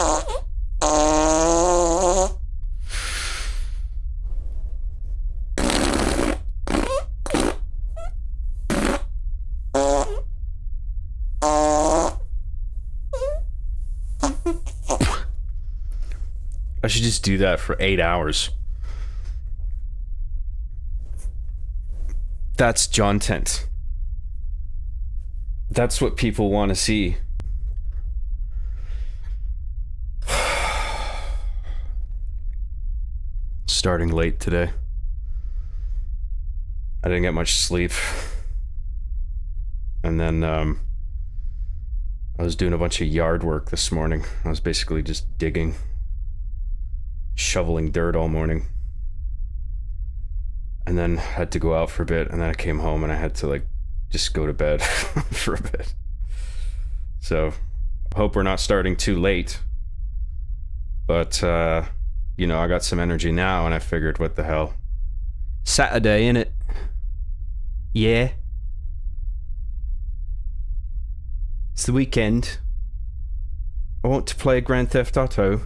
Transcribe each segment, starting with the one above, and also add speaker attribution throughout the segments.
Speaker 1: I should just do that for 8 hours. That's John Tent. That's what people want to see. Starting late today. I didn't get much sleep. And then I was doing a bunch of yard work this morning. I was basically just digging, shoveling dirt all morning. And then had to go out for a bit, and then I came home and I had to like just go to bed for a bit. So hope we're not starting too late. But you know, I got some energy now and I figured, what the hell? Saturday, innit? Yeah. It's the weekend. I want to play Grand Theft Auto.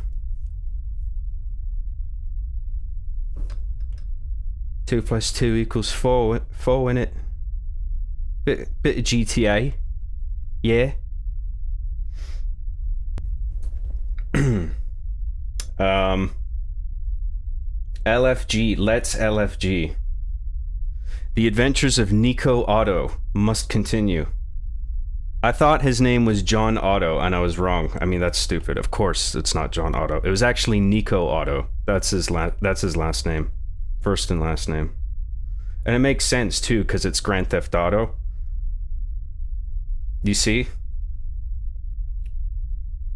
Speaker 1: 2 + 2 = 4, innit? Bit of GTA. Yeah. LFG, let's LFG. The adventures of Nico Otto must continue. I thought his name was John Otto, and I was wrong. I mean, that's stupid. Of course, it's not John Otto. It was actually Nico Otto. That's his last name, first and last name, and it makes sense too because it's Grand Theft Auto. You see,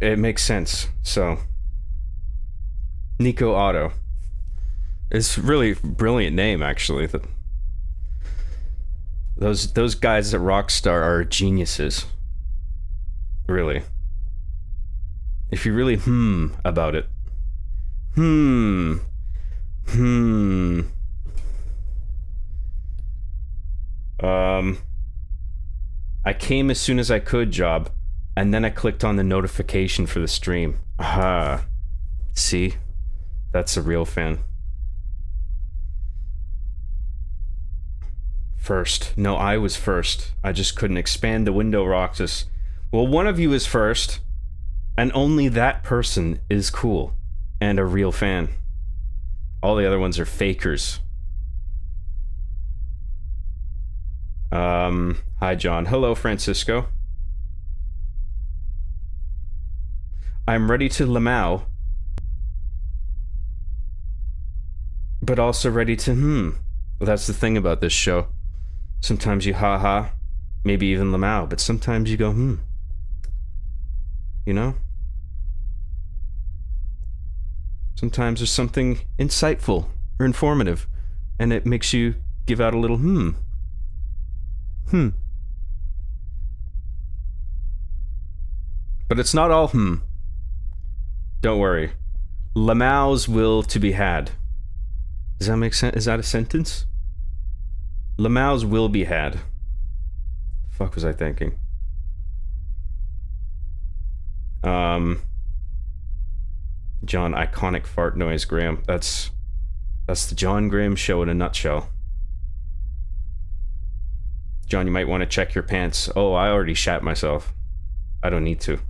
Speaker 1: it makes sense. So, Nico Otto. It's really brilliant name, actually. Those guys at Rockstar are geniuses. Really. If you really about it. I came as soon as I could job, and then I clicked on the notification for the stream. Aha. See? That's a real fan. First. No, I was first. I just couldn't expand the window, Roxas. Well, one of you is first, and only that person is cool and a real fan. All the other ones are fakers. Hi, John. Hello, Francisco. I'm ready to Lamau, but also ready to Well, that's the thing about this show. Sometimes you ha-ha, maybe even Lamau, but sometimes you go You know? Sometimes there's something insightful or informative, and it makes you give out a little But it's not all Don't worry. Lamau's will to be had. Does that make sense? Is that a sentence? Lamau's will be had. The fuck was I thinking? John, iconic fart noise, Graham. That's the John Graham show in a nutshell. John, you might want to check your pants. Oh, I already shat myself. I don't need to.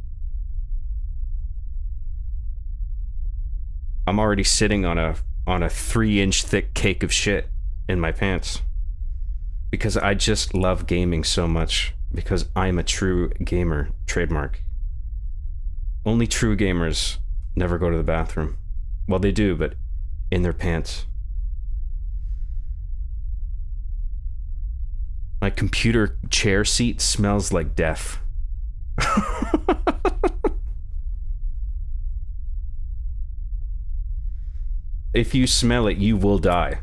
Speaker 1: I'm already sitting on a 3-inch thick cake of shit in my pants. Because I just love gaming so much. Because I'm a true gamer. Trademark. Only true gamers never go to the bathroom. Well, they do, but in their pants. My computer chair seat smells like death. If you smell it, you will die.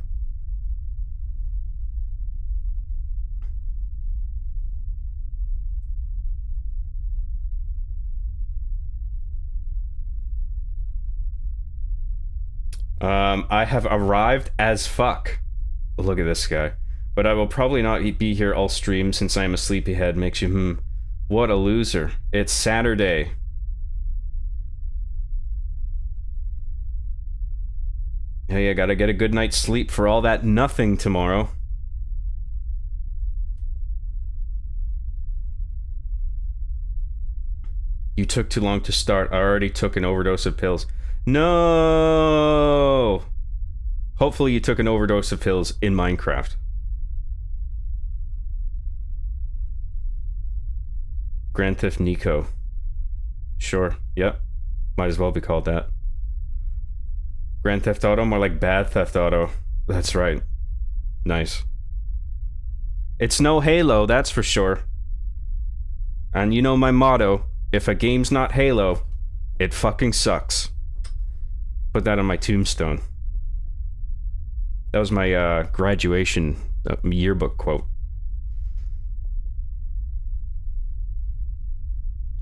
Speaker 1: I have arrived as fuck. Look at this guy. But I will probably not be here all stream since I am a sleepyhead. Makes you What a loser. It's Saturday. Hey, I gotta get a good night's sleep for all that nothing tomorrow. You took too long to start. I already took an overdose of pills. No! Hopefully you took an overdose of pills in Minecraft. Grand Theft Nico. Sure, yep. Might as well be called that. Grand Theft Auto, more like Bad Theft Auto. That's right. Nice. It's no Halo, that's for sure. And you know my motto, if a game's not Halo, it fucking sucks. Put that on my tombstone. That was my graduation yearbook quote.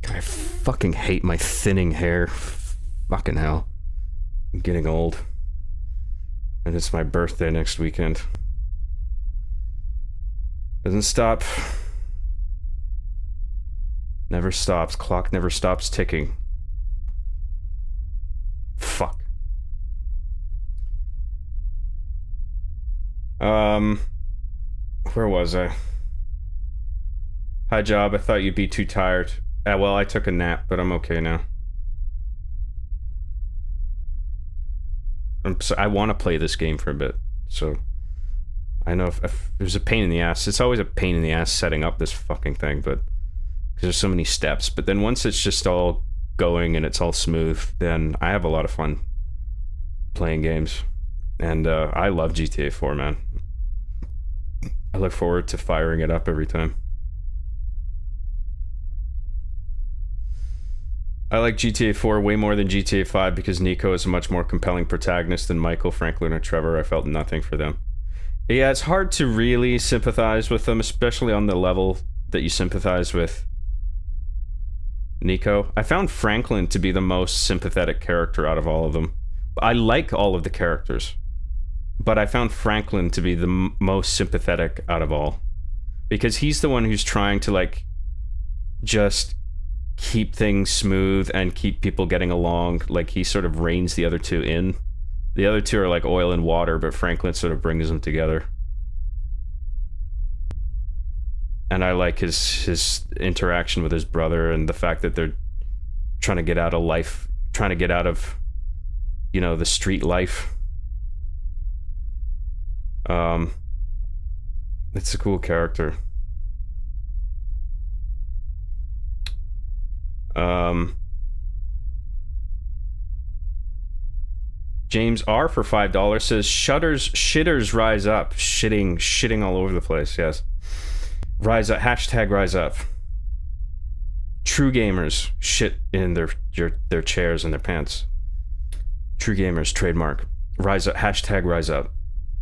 Speaker 1: God, I fucking hate my thinning hair. Fucking hell. I'm getting old. And it's my birthday next weekend. Doesn't stop. Never stops. Clock never stops ticking. Fuck. Where was I? Hi, Job. I thought you'd be too tired. Well, I took a nap, but I'm okay now. I want to play this game for a bit, so I know if there's a pain in the ass. It's always a pain in the ass setting up this fucking thing, but because there's so many steps. But then once it's just all going and it's all smooth, then I have a lot of fun playing games. And I love GTA 4, man. I look forward to firing it up every time. I like GTA 4 way more than GTA 5 because Nico is a much more compelling protagonist than Michael, Franklin, or Trevor. I felt nothing for them. Yeah, it's hard to really sympathize with them, especially on the level that you sympathize with Nico. I found Franklin to be the most sympathetic character out of all of them. I like all of the characters, but I found Franklin to be the most sympathetic out of all. Because he's the one who's trying to, like, just keep things smooth and keep people getting along. Like, he sort of reins the other two in. The other two are like oil and water, but Franklin sort of brings them together. And I like his interaction with his brother and the fact that they're trying to get out of life, trying to get out of, you know, the street life. It's a cool character. James R for $5 says shitters rise up. Shitting all over the place. Yes, rise up. Hashtag rise up. True gamers shit in their chairs and their pants. True gamers trademark. Rise up. Hashtag rise up.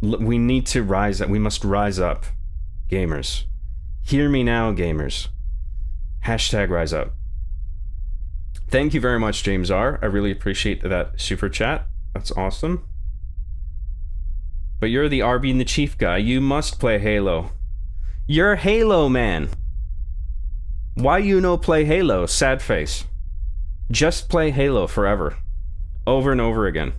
Speaker 1: We need to rise up. We must rise up, gamers. Hear me now, gamers. Hashtag rise up. Thank you very much, James R. I really appreciate that super chat. That's awesome. But you're the RB and the Chief guy. You must play Halo. You're Halo man. Why you no play Halo? Sad face. Just play Halo forever. Over and over again.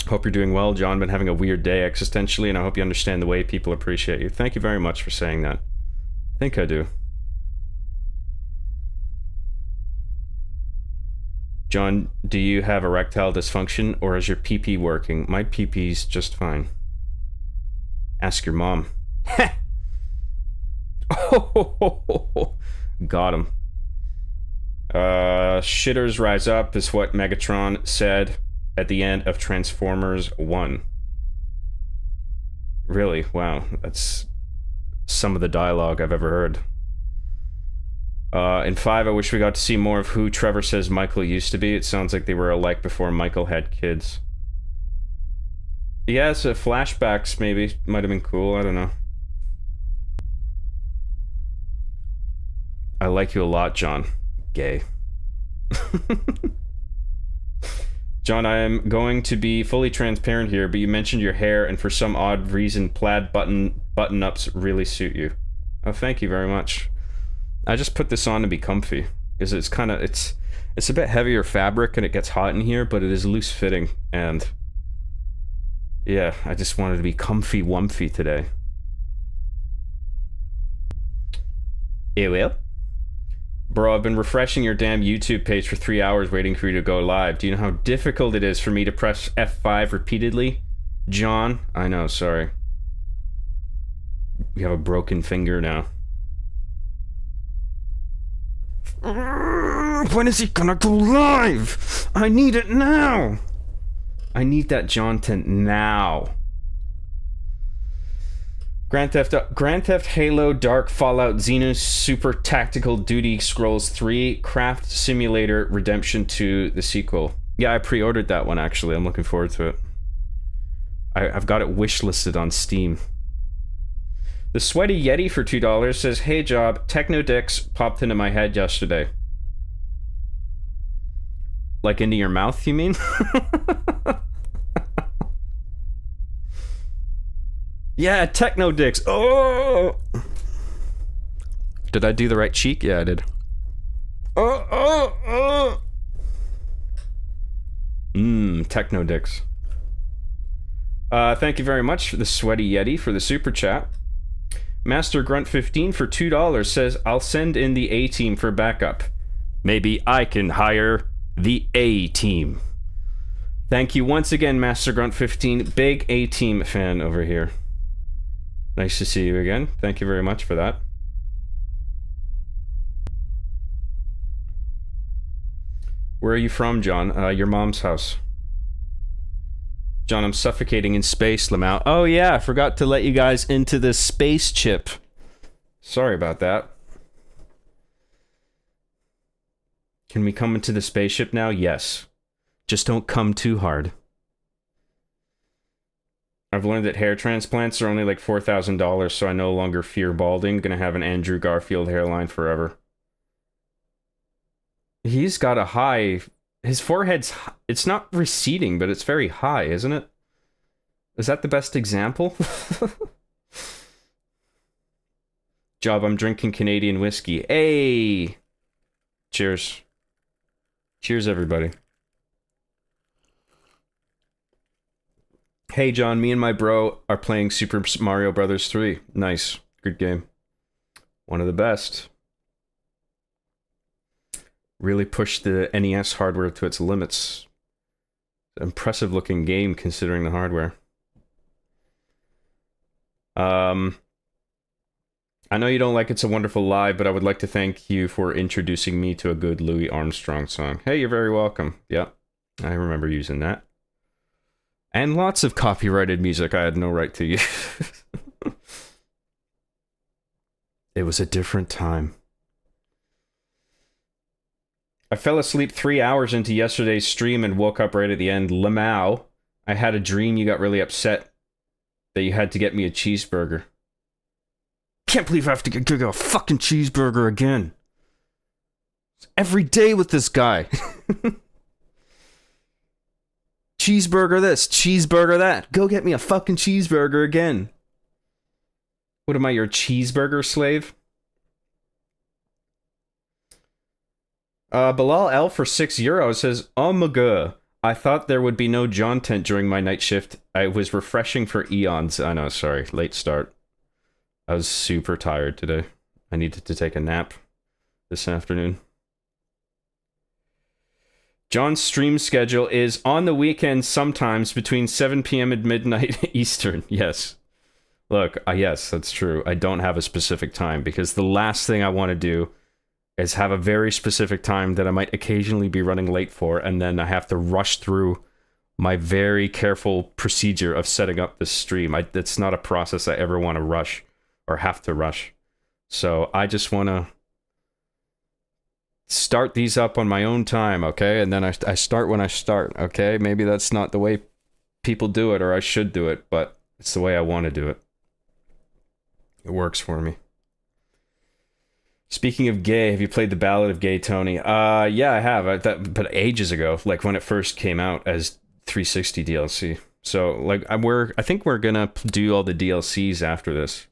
Speaker 1: Hope you're doing well, John. Been having a weird day existentially, and I hope you understand the way people appreciate you. Thank you very much for saying that. I think I do. John, do you have erectile dysfunction, or is your pee-pee working? My pee-pee's just fine. Ask your mom. Oh, got him. Shitters rise up is what Megatron said at the end of Transformers 1. Really? Wow. That's some of the dialogue I've ever heard. In 5, I wish we got to see more of who Trevor says Michael used to be. It sounds like they were alike before Michael had kids. Yeah, so flashbacks maybe might have been cool. I don't know. I like you a lot, John. Gay. John, I am going to be fully transparent here, but you mentioned your hair, and for some odd reason, plaid button-ups really suit you. Oh, thank you very much. I just put this on to be comfy. because it's kind of it's a bit heavier fabric and it gets hot in here, but it is loose fitting, and yeah, I just wanted to be comfy wumpy today. It will. Bro, I've been refreshing your damn YouTube page for 3 hours waiting for you to go live. Do you know how difficult it is for me to press F5 repeatedly? John? I know, sorry. You have a broken finger now. When is he gonna go live? I need it now! I need that Jonton now. Grand Theft Halo, Dark, Fallout, Xenos, Super Tactical Duty, Scrolls 3, Craft Simulator, Redemption 2, the sequel. Yeah, I pre-ordered that one, actually. I'm looking forward to it. I've got it wishlisted on Steam. The Sweaty Yeti for $2 says, "Hey Job, Techno Dicks popped into my head yesterday." Like into your mouth, you mean? Yeah, Techno Dicks. Oh! Did I do the right cheek? Yeah, I did. Techno Dicks. Thank you very much for the Sweaty Yeti for the super chat. Master Grunt 15 for $2 says, "I'll send in the A team for backup. Maybe I can hire the A team." Thank you once again, Master Grunt 15. Big A team fan over here. Nice to see you again. Thank you very much for that. Where are you from, John? Your mom's house. John, I'm suffocating in space, Lamau. Oh yeah, I forgot to let you guys into the space chip. Sorry about that. Can we come into the spaceship now? Yes. Just don't come too hard. I've learned that hair transplants are only like $4,000, so I no longer fear balding. Gonna have an Andrew Garfield hairline forever. He's got a high... His forehead's... It's not receding, but it's very high, isn't it? Is that the best example? Job, I'm drinking Canadian whiskey. Hey! Cheers. Cheers, everybody. Hey, John, me and my bro are playing Super Mario Brothers 3. Nice. Good game. One of the best. Really pushed the NES hardware to its limits. Impressive looking game considering the hardware. I know you don't like It's a Wonderful Lie, but I would like to thank you for introducing me to a good Louis Armstrong song. Hey, you're very welcome. Yeah, I remember using that. And lots of copyrighted music I had no right to use. It was a different time. I fell asleep 3 hours into yesterday's stream and woke up right at the end. Lamau, I had a dream you got really upset that you had to get me a cheeseburger. Can't believe I have to get a fucking cheeseburger again. Every day with this guy. Cheeseburger this, cheeseburger that. Go get me a fucking cheeseburger again. What am I, your cheeseburger slave? Bilal L for €6 says, "Oh my god, I thought there would be no John tent during my night shift. I was refreshing for eons." I know, sorry, late start. I was super tired today. I needed to take a nap this afternoon. John's stream schedule is on the weekend sometimes between 7 p.m. and midnight Eastern. Yes. Look, yes, that's true. I don't have a specific time because the last thing I want to do is have a very specific time that I might occasionally be running late for, and then I have to rush through my very careful procedure of setting up this stream. It's not a process I ever want to rush or have to rush. So I just want to start these up on my own time, okay? And then I start when I start, okay? Maybe that's not the way people do it, or I should do it, but it's the way I want to do it. It works for me. Speaking of gay, have you played the Ballad of Gay Tony? Yeah, I have. But ages ago, like when it first came out as 360 DLC. So, like, I think we're gonna do all the DLCs after this.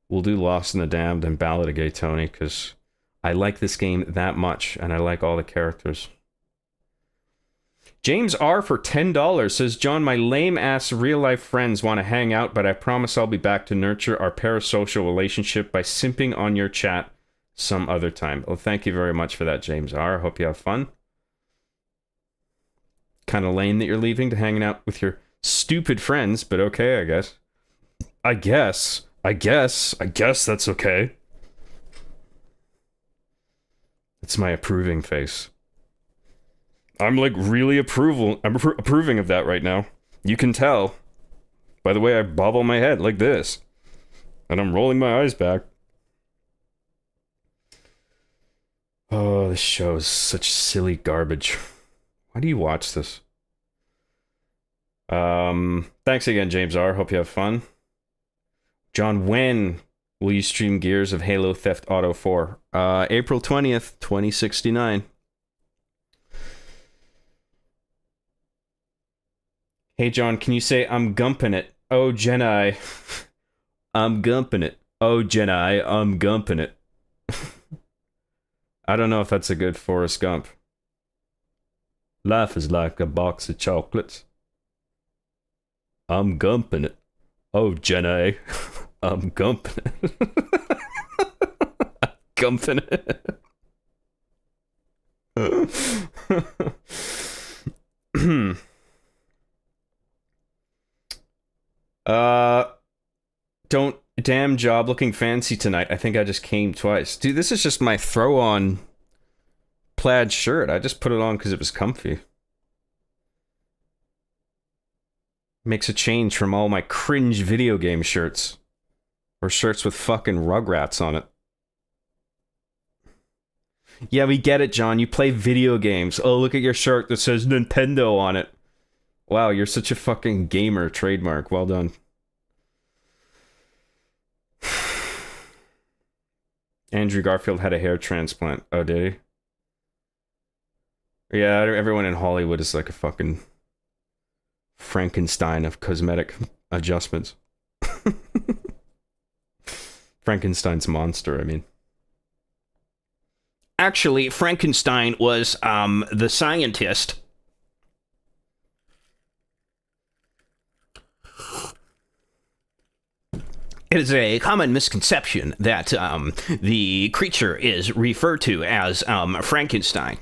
Speaker 1: We'll do Lost in the Damned and Ballad of Gay Tony, because I like this game that much, and I like all the characters. James R for $10 says, John, my lame-ass real-life friends want to hang out, but I promise I'll be back to nurture our parasocial relationship by simping on your chat some other time. Well, thank you very much for that, James R. I hope you have fun. Kind of lame that you're leaving to hanging out with your stupid friends, but okay, I guess. I guess that's okay. It's my approving face. I'm like really approving of that right now. You can tell by the way I bobble my head like this. And I'm rolling my eyes back. Oh, this show is such silly garbage. Why do you watch this? Thanks again, James R. Hope you have fun. John, when will you stream Gears of Halo Theft Auto 4? April 20th, 2069. Hey, John, can you say, I'm gumping it? Oh, Jedi. I'm gumping it. Oh, Jedi, I'm gumping it. I don't know if that's a good Forrest Gump. Life is like a box of chocolates. I'm gumping it. Oh, Jedi, I'm gumping it. Gumping it. Don't damn job looking fancy tonight. I think I just came twice. Dude, this is just my throw on plaid shirt. I just put it on because it was comfy. Makes a change from all my cringe video game shirts. Or shirts with fucking Rugrats on it. Yeah, we get it, John. You play video games. Oh, look at your shirt that says Nintendo on it. Wow, you're such a fucking gamer trademark. Well done. Andrew Garfield had a hair transplant. Oh, did he? Yeah, everyone in Hollywood is like a fucking Frankenstein of cosmetic adjustments. Frankenstein's monster, I mean. Actually, Frankenstein was, the scientist. It is a common misconception that the creature is referred to as Frankenstein.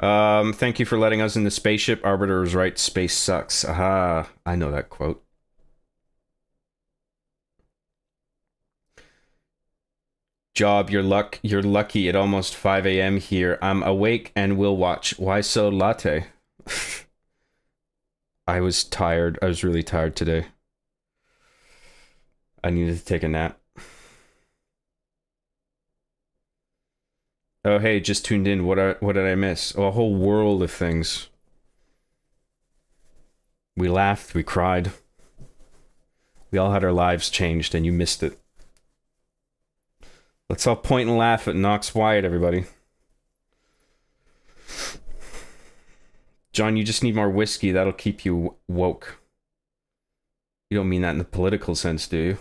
Speaker 1: Thank you for letting us in the spaceship. Arbiter is right. Space sucks. Aha. I know that quote. Job, you're lucky at almost 5 a.m. here. I'm awake and will watch. Why so latte? I was tired. I was really tired today. I needed to take a nap. Oh, hey, just tuned in. What did I miss? Oh, a whole world of things. We laughed. We cried. We all had our lives changed, and you missed it. Let's all point and laugh at Knox Wyatt, everybody. John, you just need more whiskey. That'll keep you woke. You don't mean that in the political sense, do you?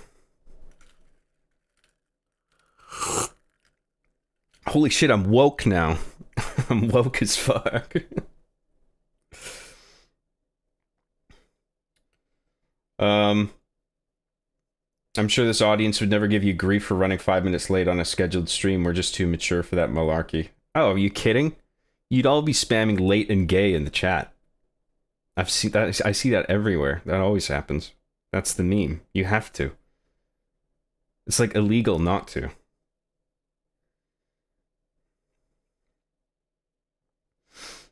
Speaker 1: Holy shit, I'm woke now. I'm woke as fuck. I'm sure this audience would never give you grief for running 5 minutes late on a scheduled stream. We're just too mature for that malarkey. Oh, are you kidding? You'd all be spamming late and gay in the chat. I've seen that. I see that everywhere. That always happens. That's the meme. You have to. It's like illegal not to.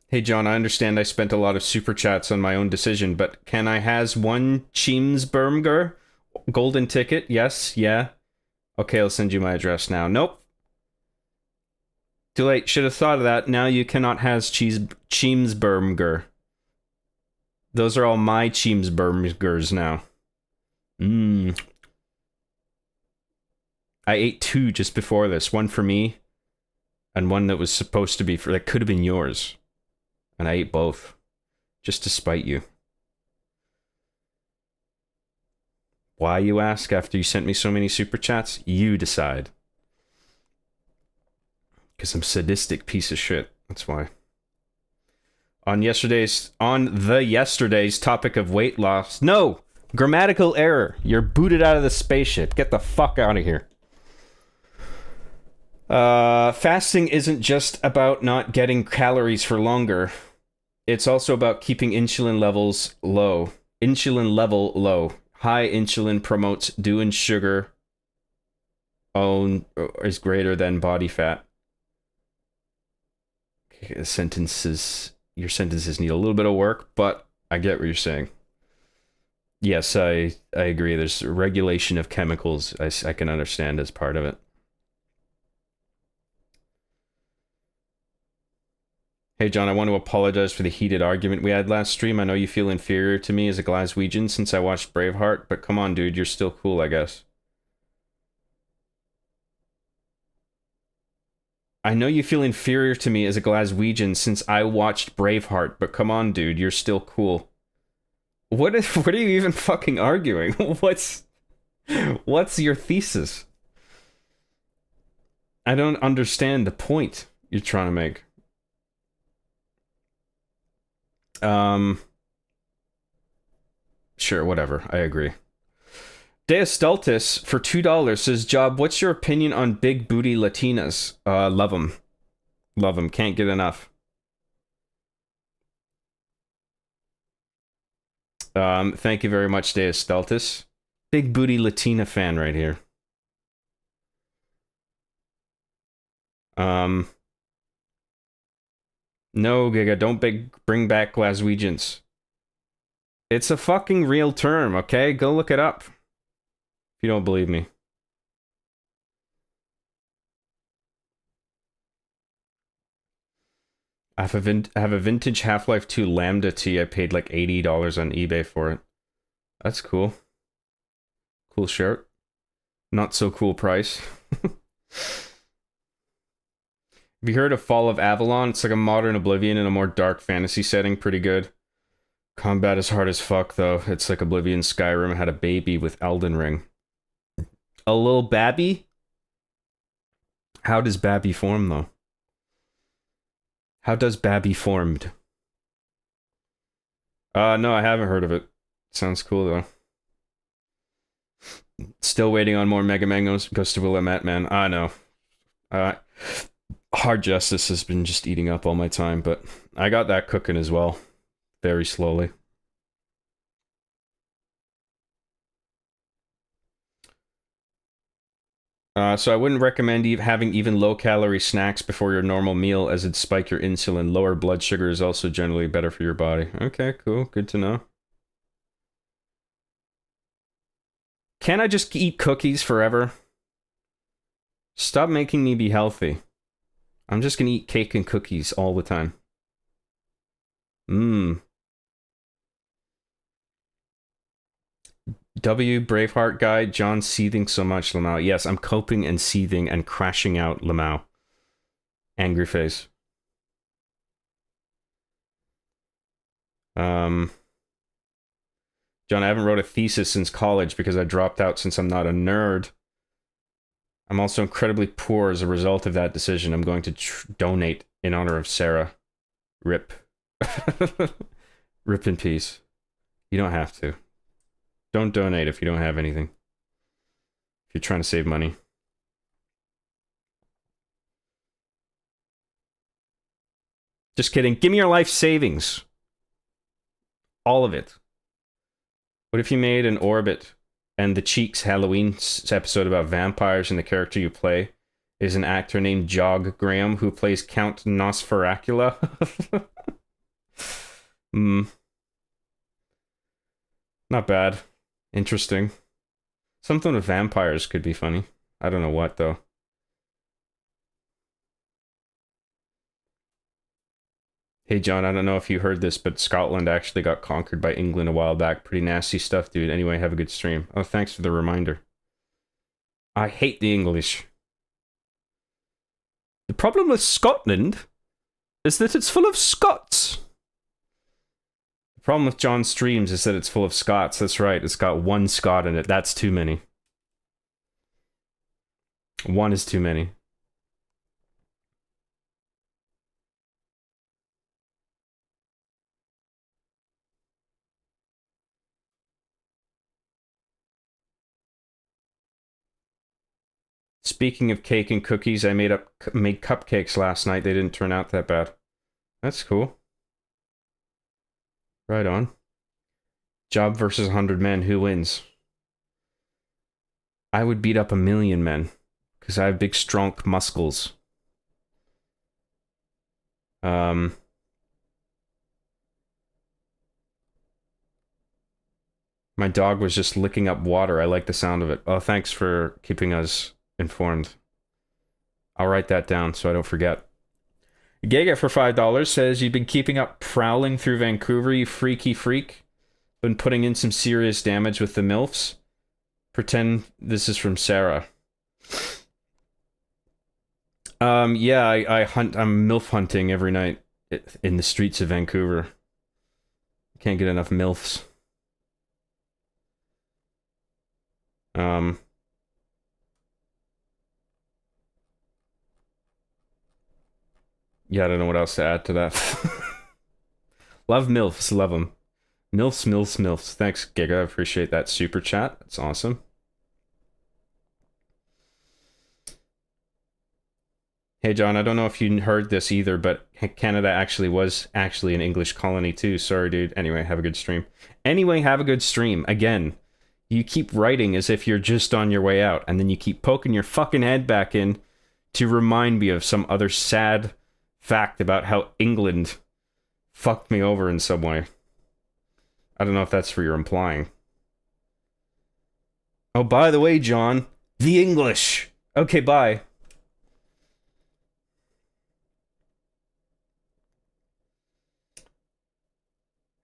Speaker 1: Hey John, I understand I spent a lot of super chats on my own decision, but can I has one Cheemsburger? Golden ticket? Yes, yeah. Okay, I'll send you my address now. Nope. Too late. Should have thought of that. Now you cannot has Cheemsburger. Those are all my Cheemsburgers now. I ate two just before this. One for me, and one that was supposed to be for, that could have been yours. And I ate both. Just to spite you. Why, you ask, after you sent me so many super chats? You decide. Because I'm a sadistic piece of shit. That's why. On the yesterday's topic of weight loss. No! Grammatical error. You're booted out of the spaceship. Get the fuck out of here. Fasting isn't just about not getting calories for longer. It's also about keeping insulin levels low. Insulin level low. High insulin promotes doing sugar own is greater than body fat. Your sentences need a little bit of work, but I get what you're saying. Yes, I agree. There's regulation of chemicals I can understand as part of it. Hey John, I want to apologize for the heated argument we had last stream. I know you feel inferior to me as a Glaswegian since I watched Braveheart, but come on dude, you're still cool, I guess. I know you feel inferior to me as a Glaswegian since I watched Braveheart, but come on dude, you're still cool. What are you even fucking arguing? What's your thesis? I don't understand the point you're trying to make. Sure, whatever. I agree. Deastultus for $2 says, Job, what's your opinion on big booty Latinas? Love them. Love them. Can't get enough. Thank you very much, Deastultus. Big booty Latina fan right here. No, Giga, don't bring back Glaswegians. It's a fucking real term, okay? Go look it up. If you don't believe me. I have a vintage Half-Life 2 Lambda tee. I paid like $80 on eBay for it. That's cool. Cool shirt. Not so cool price. Have you heard of Fall of Avalon? It's like a modern Oblivion in a more dark fantasy setting. Pretty good. Combat is hard as fuck, though. It's like Oblivion Skyrim had a baby with Elden Ring. A little babby? How does babby form, though? How does babby formed? No, I haven't heard of it. Sounds cool, though. Still waiting on more Mega Man Ghost of Willamette, man. I know. Hard Justice has been just eating up all my time, but I got that cooking as well. Very slowly. So I wouldn't recommend having even low-calorie snacks before your normal meal, as it'd spike your insulin. Lower blood sugar is also generally better for your body. Okay, cool. Good to know. Can I just eat cookies forever? Stop making me be healthy. I'm just gonna eat cake and cookies all the time. Braveheart guy, John seething so much, Lamau. Yes, I'm coping and seething and crashing out, Lamau. Angry face. John, I haven't wrote a thesis since college because I dropped out since I'm not a nerd. I'm also incredibly poor as a result of that decision. I'm going to donate in honor of Sarah. Rip. Rip in peace. You don't have to. Don't donate if you don't have anything. If you're trying to save money. Just kidding. Give me your life savings. All of it. What if you made an Orbit and the Cheeks Halloween episode about vampires and the character you play is an actor named Jog Graham who plays Count Nosferacula? Not bad. Interesting. Something with vampires could be funny. I don't know what, though. Hey, John, I don't know if you heard this, but Scotland actually got conquered by England a while back. Pretty nasty stuff, dude. Anyway, have a good stream. Oh, thanks for the reminder. I hate the English. The problem with Scotland is that it's full of Scots. The problem with John's streams is that it's full of Scots. That's right. It's got one Scot in it. That's too many. One is too many. Speaking of cake and cookies, I made cupcakes last night. They didn't turn out that bad. That's cool. Right on. Job versus 100 men. Who wins? I would beat up 1,000,000 men. Because I have big, strong muscles. My dog was just licking up water. I like the sound of it. Oh, thanks for keeping us informed. I'll write that down so I don't forget. Giga for $5 says, you've been keeping up prowling through Vancouver, you freaky freak. Been putting in some serious damage with the MILFs. Pretend this is from Sarah. Yeah, I hunt. I'm MILF hunting every night in the streets of Vancouver. Can't get enough MILFs. Yeah, I don't know what else to add to that. Love MILFs, love them. MILFs, MILFs, MILFs. Thanks, Giga. I appreciate that super chat. That's awesome. Hey, John, I don't know if you heard this either, but Canada actually was an English colony too. Sorry, dude. Anyway, have a good stream. Anyway, have a good stream. Again, you keep writing as if you're just on your way out, and then you keep poking your fucking head back in to remind me of some other sad fact about how England fucked me over in some way. I don't know if that's what you're implying. Oh, by the way, John, the English. Okay, bye.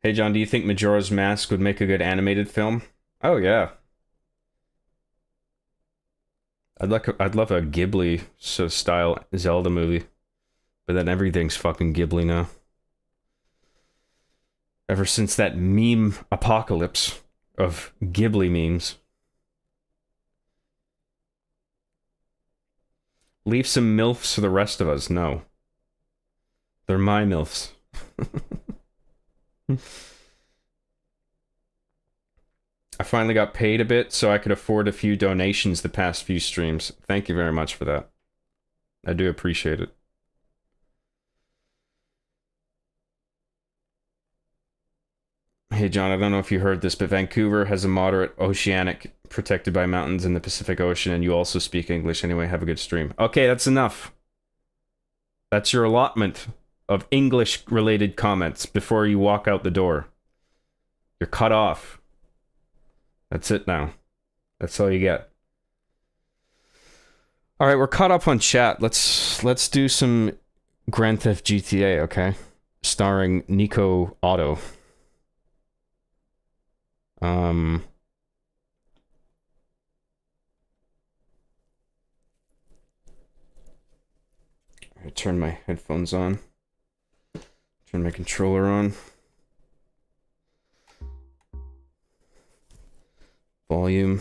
Speaker 1: Hey, John, do you think Majora's Mask would make a good animated film? Oh, yeah. I'd love a Ghibli style Zelda movie. But then everything's fucking Ghibli now. Ever since that meme apocalypse of Ghibli memes. Leave some MILFs for the rest of us. No. They're my MILFs. I finally got paid a bit so I could afford a few donations the past few streams. Thank you very much for that. I do appreciate it. Hey, John, I don't know if you heard this, but Vancouver has a moderate oceanic protected by mountains in the Pacific Ocean, and you also speak English. Anyway, have a good stream. Okay, that's enough. That's your allotment of English-related comments before you walk out the door. You're cut off. That's it now. That's all you get. All right, we're caught up on chat. Let's do some Grand Theft GTA, okay? Starring Nico Otto. I turn my headphones on. Turn my controller on. Volume.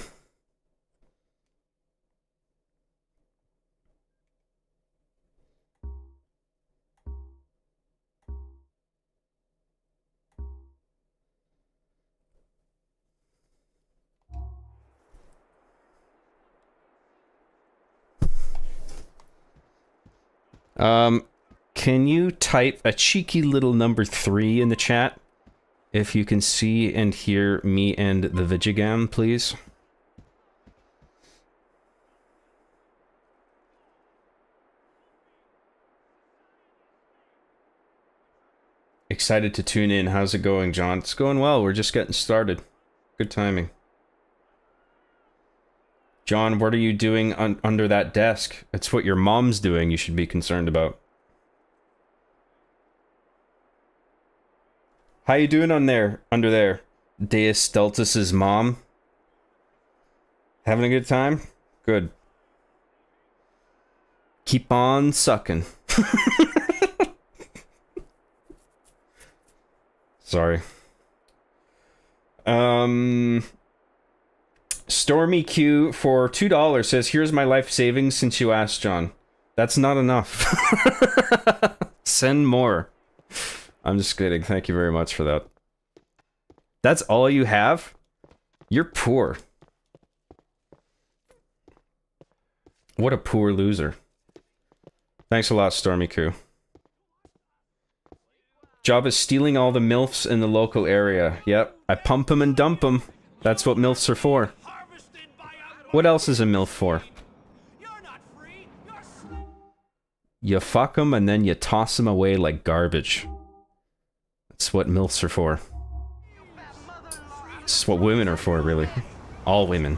Speaker 1: Can you type a cheeky little number 3 in the chat? If you can see and hear me and the Vigigam, please. Excited to tune in. How's it going, John? It's going well. We're just getting started. Good timing. John, what are you doing under that desk? It's what your mom's doing you should be concerned about. How you doing under there? Deus Stultus's mom? Having a good time? Good. Keep on sucking. Sorry. Stormy Q for $2 says, here's my life savings since you asked, John. That's not enough. Send more. I'm just kidding. Thank you very much for that. That's all you have? You're poor. What a poor loser. Thanks a lot, Stormy Q. Job is stealing all the MILFs in the local area. Yep, I pump them and dump them. That's what MILFs are for. What else is a MILF for? You fuck them and then you toss them away like garbage. That's what MILFs are for. It's what women are for, really. All women.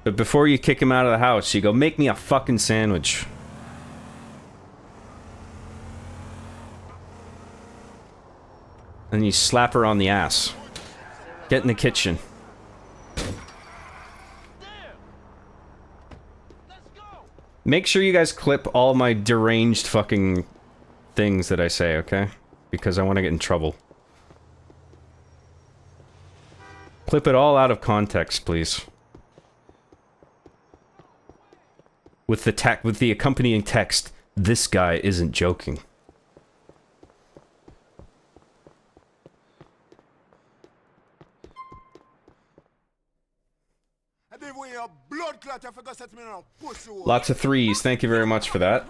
Speaker 1: But before you kick him out of the house, you go, make me a fucking sandwich. And you slap her on the ass. Get in the kitchen. Make sure you guys clip all my deranged fucking things that I say, okay? Because I want to get in trouble. Clip it all out of context, please. With the accompanying text, this guy isn't joking. Lots of threes. Thank you very much for that.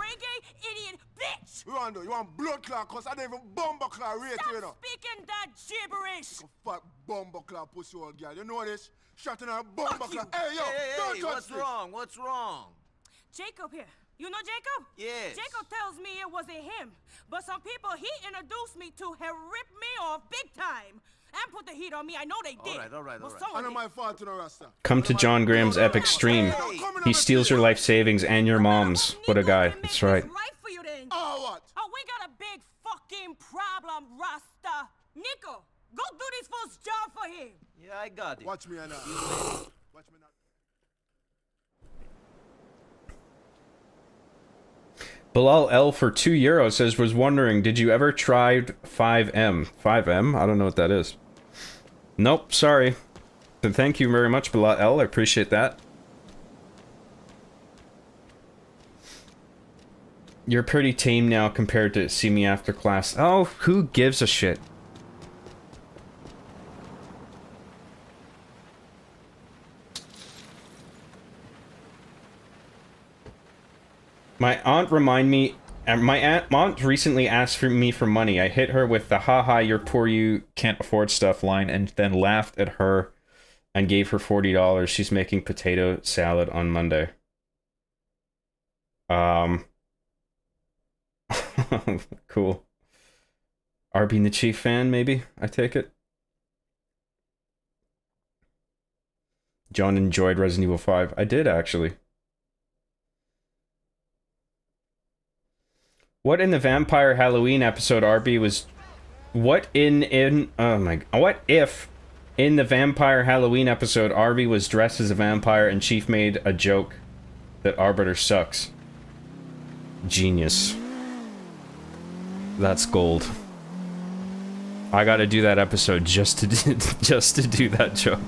Speaker 2: Rondo, you want blood clot cause I don't even bomber clot rate, you know.
Speaker 3: Speaking that gibberish.
Speaker 2: Fat bomber clot pussy old girl. You know this? Shot in her bomber clot. Hey, yo, don't touch
Speaker 4: what's
Speaker 2: me.
Speaker 4: wrong? What's wrong?
Speaker 3: Jacob here. You know Jacob?
Speaker 4: Yes.
Speaker 3: Jacob tells me it wasn't him. But some people he introduced me to have ripped me off big time. And put the heat on me. I know they did.
Speaker 4: All right.
Speaker 2: I know my fault, you know, Rasta.
Speaker 1: Come to John Graham's epic stream. He steals your life savings and your mom's. What a guy. That's right.
Speaker 2: Oh, what?
Speaker 3: Oh, we got a big fucking problem, Rasta. Nico, go do this first job for him.
Speaker 4: Yeah, I got it.
Speaker 2: Watch me now. Watch me now.
Speaker 1: Bilal L for €2 says, was wondering, did you ever try 5M? 5M? I don't know what that is. Nope, sorry. But thank you very much, Bilal L. I appreciate that. You're pretty tame now compared to see me after class. Oh, who gives a shit? My aunt aunt recently asked me for money. I hit her with the haha, you're poor, you can't afford stuff line, and then laughed at her and gave her $40. She's making potato salad on Monday. Cool. Arby and the Chief fan, maybe? I take it. John enjoyed Resident Evil 5. I did, actually. What in the Vampire Halloween episode RB was... What if in the Vampire Halloween episode RB was dressed as a vampire and Chief made a joke that Arbiter sucks? Genius. That's gold. I gotta do that episode just to do that joke.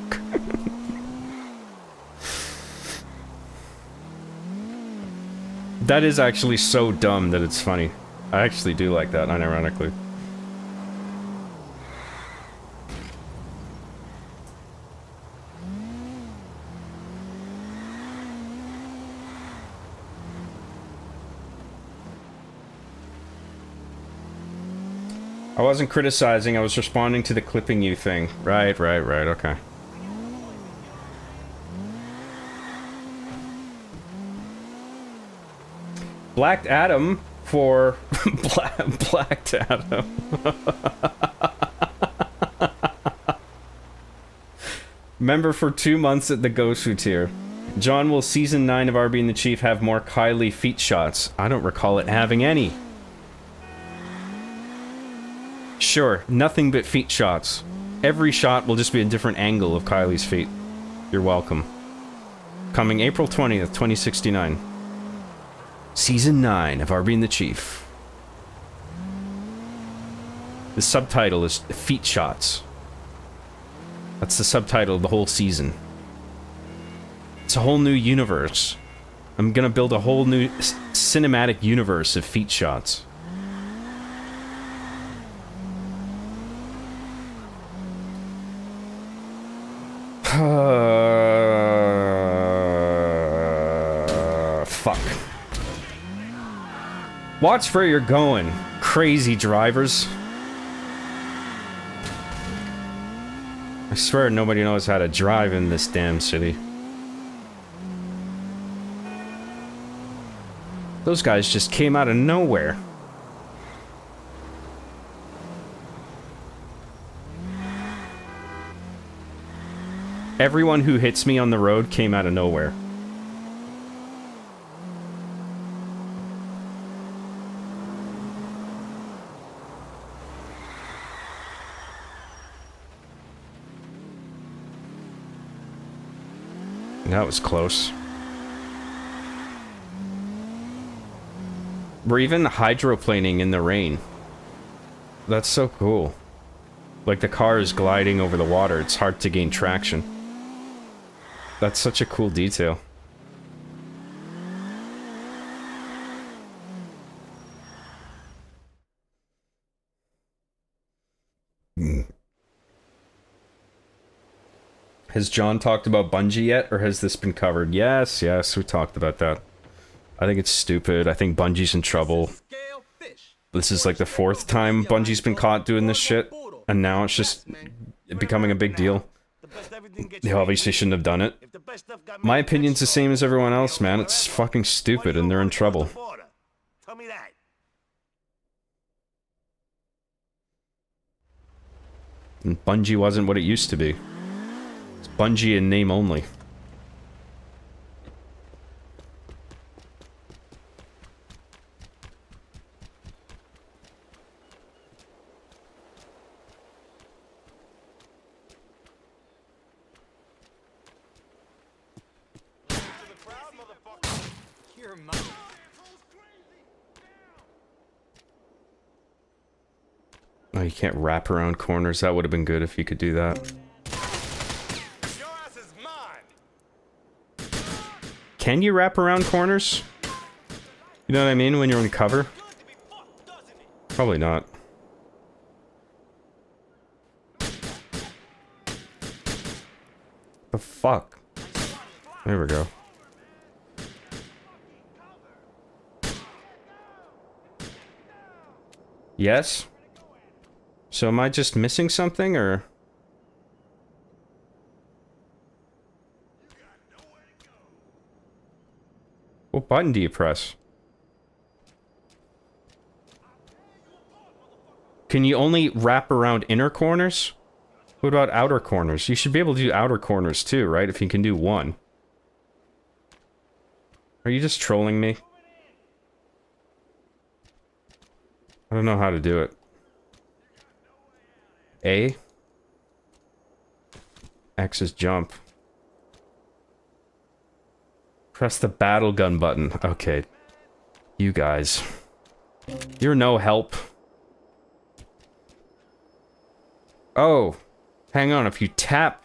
Speaker 1: That is actually so dumb that it's funny. I actually do like that, unironically. I wasn't criticizing, I was responding to the clipping you thing. Right, okay. Blacked Adam for... Blacked Adam. Member for 2 months at the Gosu tier. John, will Season 9 of RB and the Chief have more Kylie feet shots? I don't recall it having any. Sure, nothing but feet shots. Every shot will just be a different angle of Kylie's feet. You're welcome. Coming April 20th, 2069. Season 9 of RB and the Chief. The subtitle is Feet Shots. That's the subtitle of the whole season. It's a whole new universe. I'm gonna build a whole new cinematic universe of feet shots. Fuck. Watch where you're going, crazy drivers. I swear nobody knows how to drive in this damn city. Those guys just came out of nowhere. Everyone who hits me on the road came out of nowhere. That was close. We're even hydroplaning in the rain. That's so cool. Like the car is gliding over the water. It's hard to gain traction. That's such a cool detail. Has John talked about Bungie yet, or has this been covered? Yes, yes, we talked about that. I think it's stupid. I think Bungie's in trouble. This is like the 4th time Bungie's been caught doing this shit, and now it's just becoming a big deal. They obviously shouldn't have done it. My opinion's the same as everyone else, man. It's fucking stupid, and they're in trouble. And Bungie wasn't what it used to be. It's Bungie in name only. Oh, you can't wrap around corners. That would have been good if you could do that.
Speaker 4: Your ass is mine.
Speaker 1: Can you wrap around corners? You know what I mean? When you're in cover? Probably not. The fuck? There we go. Yes? So am I just missing something, or? What button do you press? Can you only wrap around inner corners? What about outer corners? You should be able to do outer corners too, right? If you can do one. Are you just trolling me? I don't know how to do it. A? X is jump. Press the battle gun button. Okay. You guys. You're no help. Oh. Hang on, if you tap...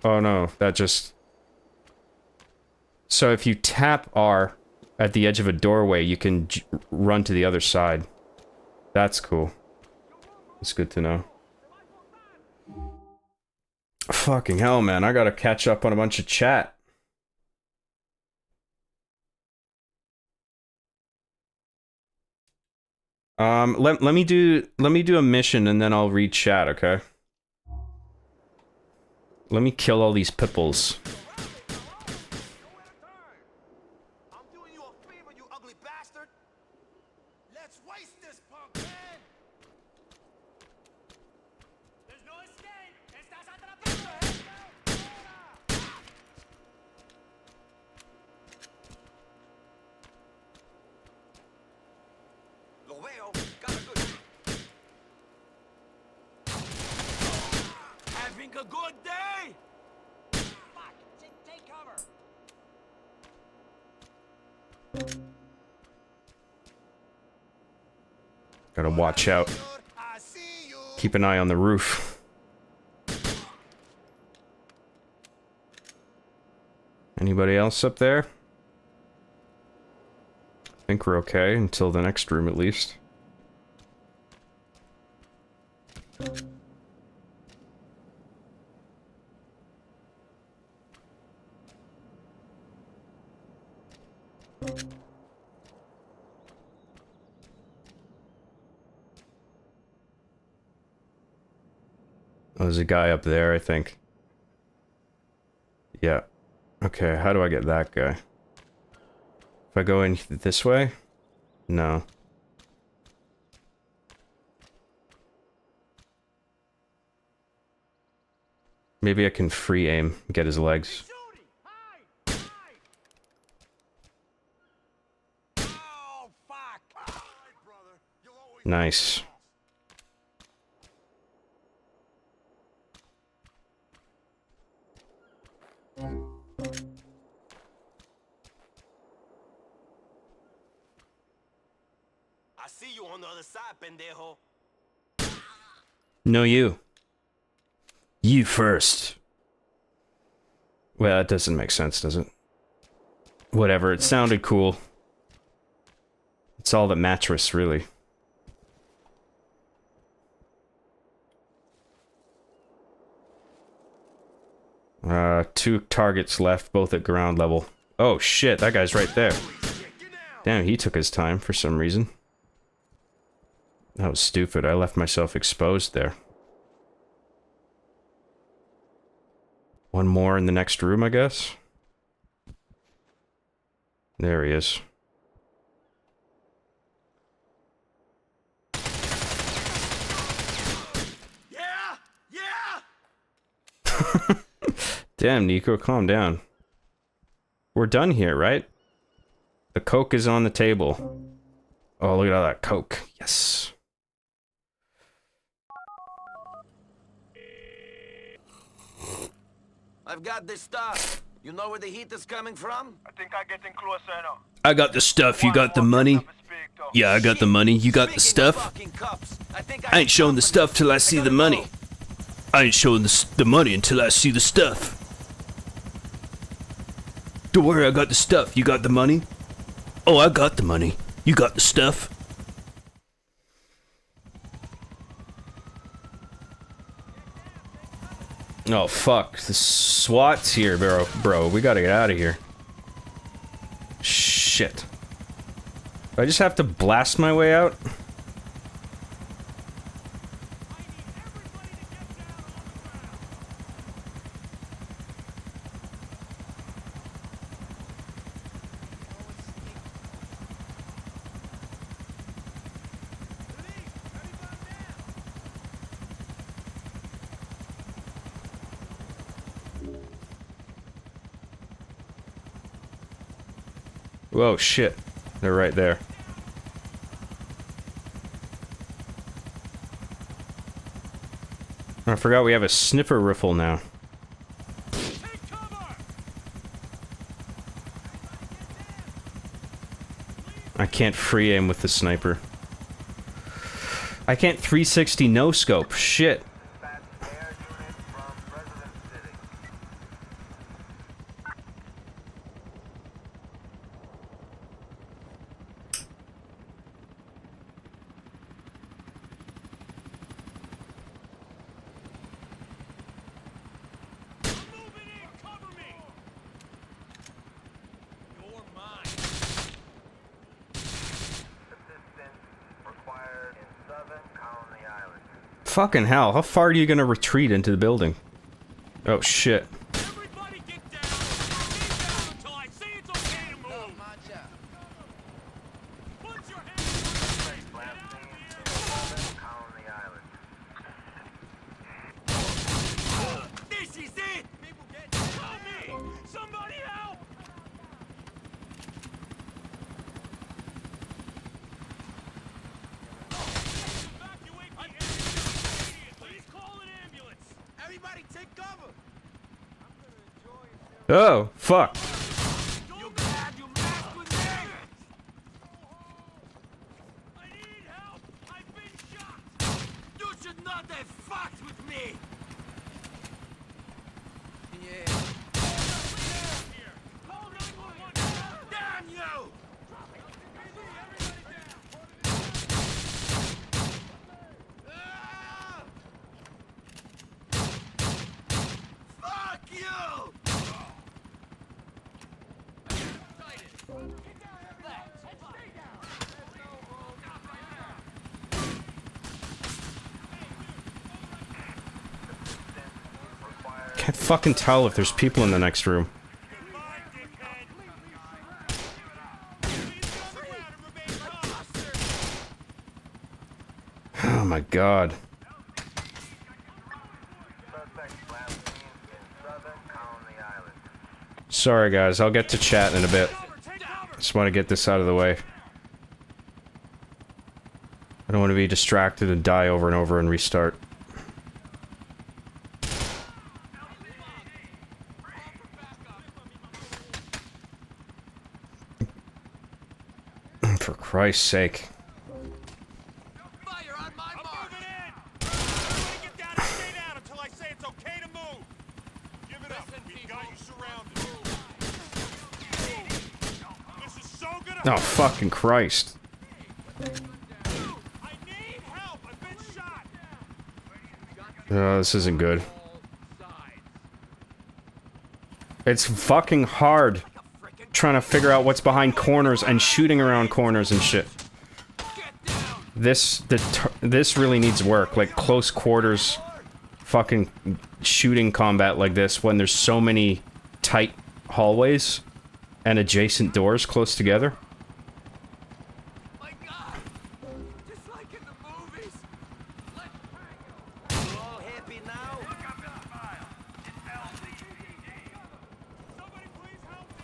Speaker 1: Oh no, that just... So if you tap R at the edge of a doorway, you can run to the other side. That's cool. It's good to know. Fucking hell, man. I gotta catch up on a bunch of chat. Let me do a mission and then I'll read chat, okay? Let me kill all these pipples.
Speaker 4: I'm doing you a favor, you ugly bastard. Let's waste this punk, man. There's no escape. Estás atrapado. Lo veo. Got a good. Having a good day. Fuck. Take cover.
Speaker 1: Gotta watch out.
Speaker 4: I see you.
Speaker 1: Keep an eye on the roof. Anybody else up there? I think we're okay until the next room at least. Oh, there's a guy up there, I think. Yeah. Okay, how do I get that guy? If I go in this way? No. Maybe I can free aim, get his legs.
Speaker 4: Shooting. Hide. Hide. Oh, fuck. All right, brother. You'll always
Speaker 1: Nice.
Speaker 4: I see you on the other side, pendejo.
Speaker 1: No, you. You first. Well, that doesn't make sense, does it? Whatever, it sounded cool. It's all that matters, really. Two targets left, both at ground level. Oh shit, that guy's right there. Damn, he took his time for some reason. That was stupid, I left myself exposed there. One more in the next room, I guess? There he is.
Speaker 4: Yeah.
Speaker 1: Damn, Nico, calm down. We're done here, right? The Coke is on the table. Oh, look at all that Coke. Yes.
Speaker 4: I've got this stuff. You know where the heat is coming from?
Speaker 5: I think I'm getting closer now.
Speaker 1: I got the stuff, you got the money? Yeah, I got the money, you got the
Speaker 4: Speaking of
Speaker 1: stuff?
Speaker 4: fucking cups, I think
Speaker 1: I ain't showing the stuff till I see the money.
Speaker 4: go.
Speaker 1: I ain't showing the money until I see the stuff. Don't worry, I got the stuff. You got the money? Oh, I got the money. You got the stuff? Oh, fuck. The SWAT's here, bro. We gotta get out of here. Shit. Do I just have to blast my way out? Whoa, shit. They're right there. I forgot we have a sniffer rifle now. I can't free aim with the sniper. I can't 360 no scope. Shit. Fucking hell, how far are you gonna retreat into the building? Oh shit.
Speaker 5: Everybody get down! Get down until I say it's okay to move! Put your hands This is it! People get... Help me! Somebody help! Evacuate the area! Please call an ambulance!
Speaker 4: Everybody take cover.
Speaker 1: Oh, fuck.
Speaker 4: You glad you messed with me?
Speaker 5: I need help! I've
Speaker 4: not have fucked with me! Yeah.
Speaker 5: Call 911.
Speaker 4: Damn you! Ah! Fuck you!
Speaker 1: Can't fucking tell if there's people in the next room.
Speaker 5: Goodbye, dickhead. Please turn around and remain calm.
Speaker 1: Oh my god. Sorry guys, I'll get to chat in a bit. Just want to get this out of the way. I don't want to be distracted and die over and over and restart. For Christ's sake.
Speaker 4: Fire on my
Speaker 5: I'm
Speaker 4: mark!
Speaker 5: moving in. Everybody get down and stay down until I say it's okay to move. Give it up. We've got you surrounded. This is so good.
Speaker 1: Oh, fucking Christ.
Speaker 5: I need help. I've been shot.
Speaker 1: Oh, this isn't good. It's fucking hard trying to figure out what's behind corners and shooting around corners and shit. This really needs work, like close quarters fucking shooting combat like this when there's so many tight hallways and adjacent doors close together.
Speaker 4: My God! Just like in the movies! You all happy now?
Speaker 5: Somebody please help me.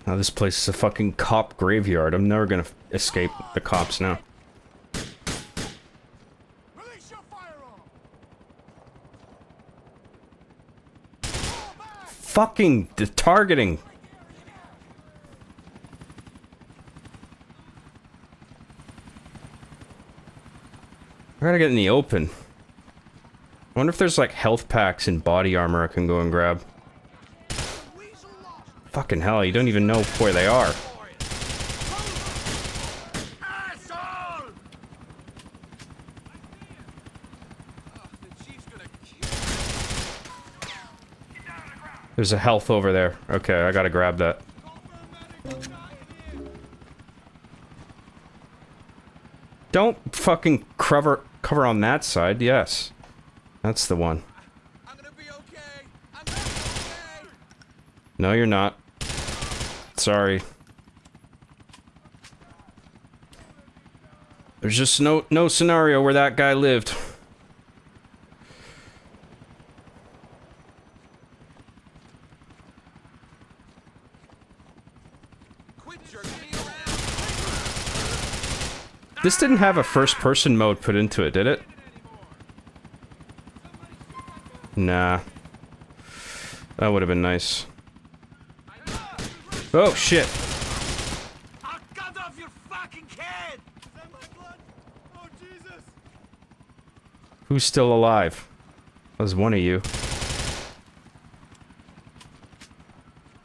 Speaker 1: Now this place is a fucking cop graveyard. I'm never gonna escape the cops now.
Speaker 2: Release your firearm!
Speaker 1: Fucking the targeting. I gotta get in the open. I wonder if there's like health packs and body armor I can go and grab. Fucking hell, you don't even know where they are.
Speaker 4: Asshole! The chief's gonna kill.
Speaker 1: There's a health over there. Okay, I gotta grab that. Don't fucking cover on that side. Yes. That's the one.
Speaker 4: I'm gonna be okay. I'm gonna be okay.
Speaker 1: No, you're not. Sorry. There's just no scenario where that guy lived.
Speaker 4: Quit jerking me around.
Speaker 1: This didn't have a first-person mode put into it, did it? Nah. That would have been nice. Oh, shit.
Speaker 4: I'll cut off your fucking head!
Speaker 5: Is that my blood? Oh, Jesus.
Speaker 1: Who's still alive? That was one of you.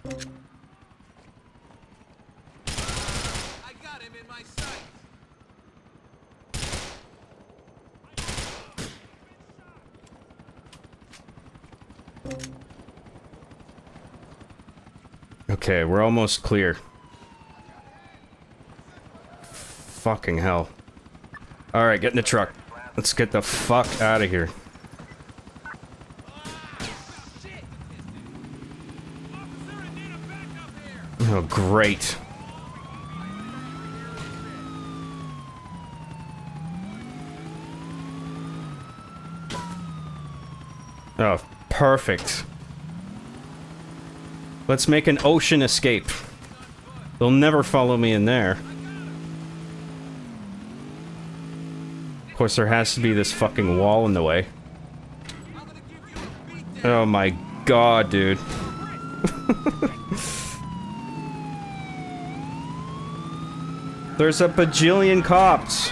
Speaker 4: I got him in my sight.
Speaker 1: Okay, we're almost clear. Fucking hell. Alright, get in the truck. Let's get the fuck out of here. Oh, great. Oh, perfect. Let's make an ocean escape. They'll never follow me in there. Of course, there has to be this fucking wall in the way. Oh my god, dude. There's a bajillion cops.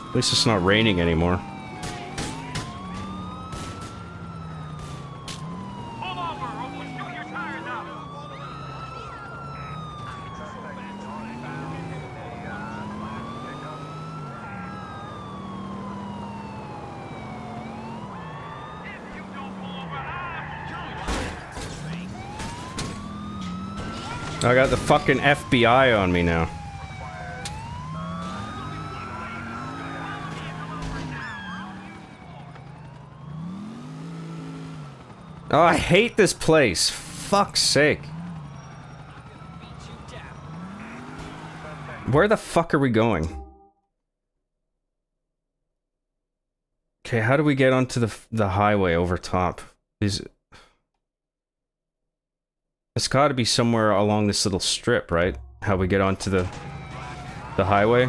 Speaker 1: At least it's not raining anymore.
Speaker 5: Pull over, or we'll shoot your tires out. If you don't pull over,
Speaker 1: I got the fucking FBI on me now. Oh, I hate this place. Fuck's sake. Where the fuck are we going? Okay, how do we get onto the highway over top? It's gotta be somewhere along this little strip, right? How we get onto the highway?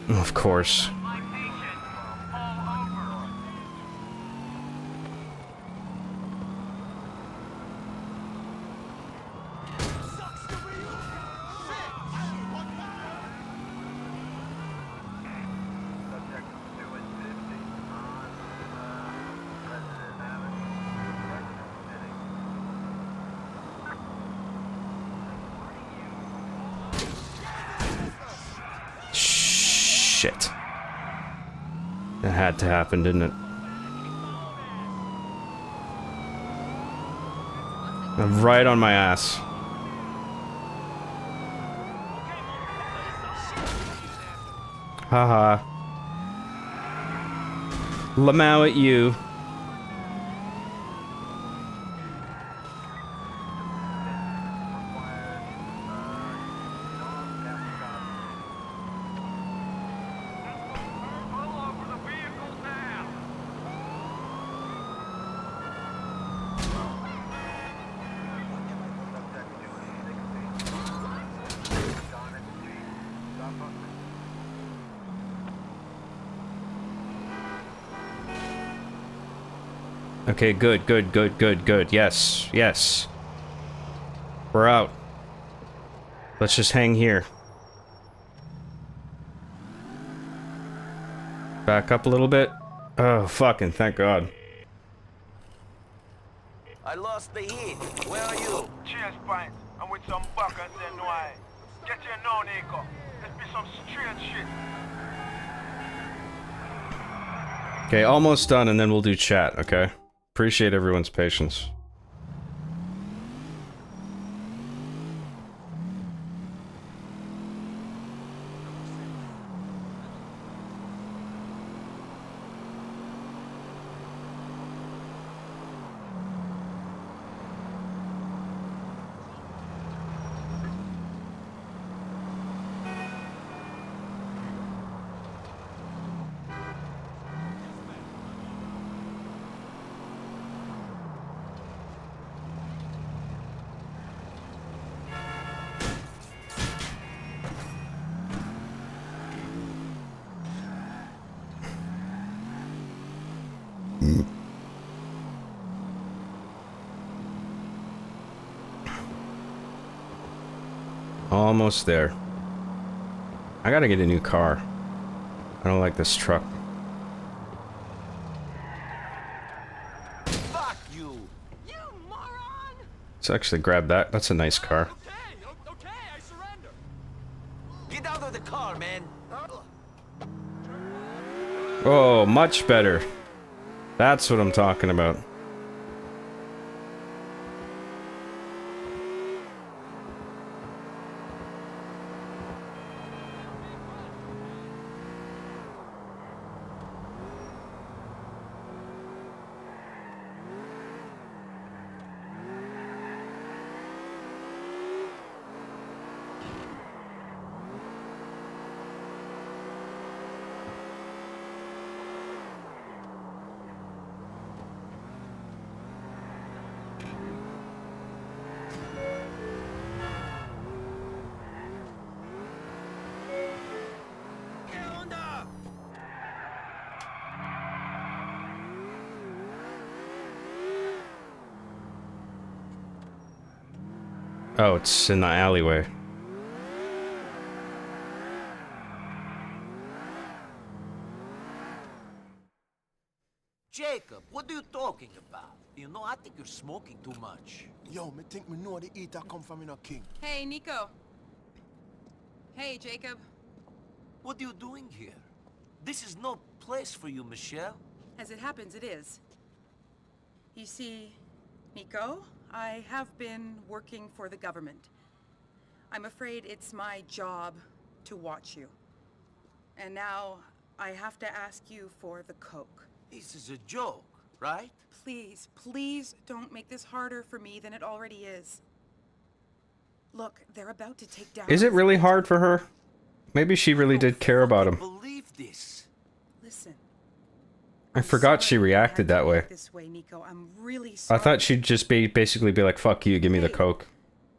Speaker 1: Of course. Shit. That had to happen, didn't it? I'm right on my ass. Haha. Lamau at you. Okay, good, good, good, good, good. Yes, yes. We're out. Let's just hang here. Back up a little bit. Oh, fucking thank God.
Speaker 4: I lost the heat. Where are you?
Speaker 5: Cheers, Pint. I'm with some buckers and why. Get your no, Nico. Let's be some straight shit.
Speaker 1: Okay, almost done, and then we'll do chat, okay? Appreciate everyone's patience. Almost there. I gotta get a new car. I don't like this truck.
Speaker 4: Fuck you!
Speaker 3: You moron!
Speaker 1: Let's actually grab that. That's a nice car.
Speaker 5: Okay, I surrender.
Speaker 4: Get out of the car, man!
Speaker 1: Oh, much better. That's what I'm talking about. Oh, it's in the alleyway.
Speaker 4: Jacob, what are you talking about? You know, I think you're smoking too much.
Speaker 2: Yo, me think me know the eater come from in a king.
Speaker 3: Hey, Nico. Hey, Jacob.
Speaker 4: What are you doing here? This is no place for you, Michelle.
Speaker 3: As it happens, it is. You see, Nico, I have been working for the government. I'm afraid it's my job to watch you. And now I have to ask you for the coke.
Speaker 4: This is a joke, right?
Speaker 3: Please, please don't make this harder for me than it already is. Look, they're about to take down...
Speaker 1: Is it really hard for her? Maybe she really did care about him.
Speaker 4: Believe this.
Speaker 3: Listen.
Speaker 1: I forgot she reacted that way.
Speaker 3: This way, Nico. I'm really sorry.
Speaker 1: I thought she'd just basically be like, fuck you, give me the coke.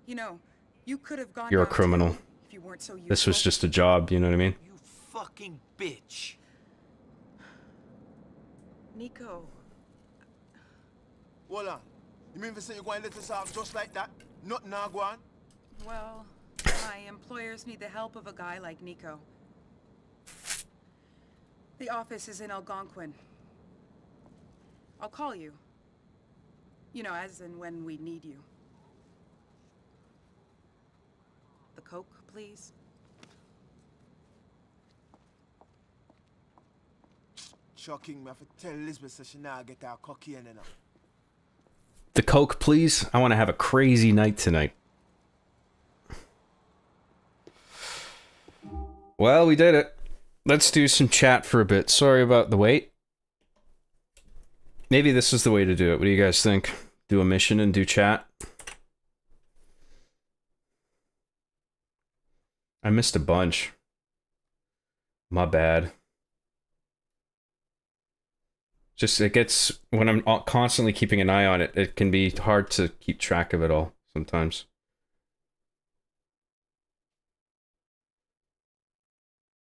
Speaker 3: You know, you could have gone
Speaker 1: You're a
Speaker 3: down
Speaker 1: criminal.
Speaker 3: too if you weren't so useful.
Speaker 1: This was just a job, you know what I mean?
Speaker 4: You fucking bitch.
Speaker 3: Nico.
Speaker 2: Hold on. You mean to say you're going to let us off just like that? Nothing now go on?
Speaker 3: Well, my employers need the help of a guy like Nico. The office is in Algonquin. I'll call you. You know, as and when we need you. The coke, please.
Speaker 2: Shocking, me have to tell Elizabeth so she now get her cocaine in her.
Speaker 1: The coke, please. I want to have a crazy night tonight. Well, we did it. Let's do some chat for a bit. Sorry about the wait. Maybe this is the way to do it. What do you guys think? Do a mission and do chat? I missed a bunch. My bad. Just, it gets, when I'm constantly keeping an eye on it, it can be hard to keep track of it all sometimes.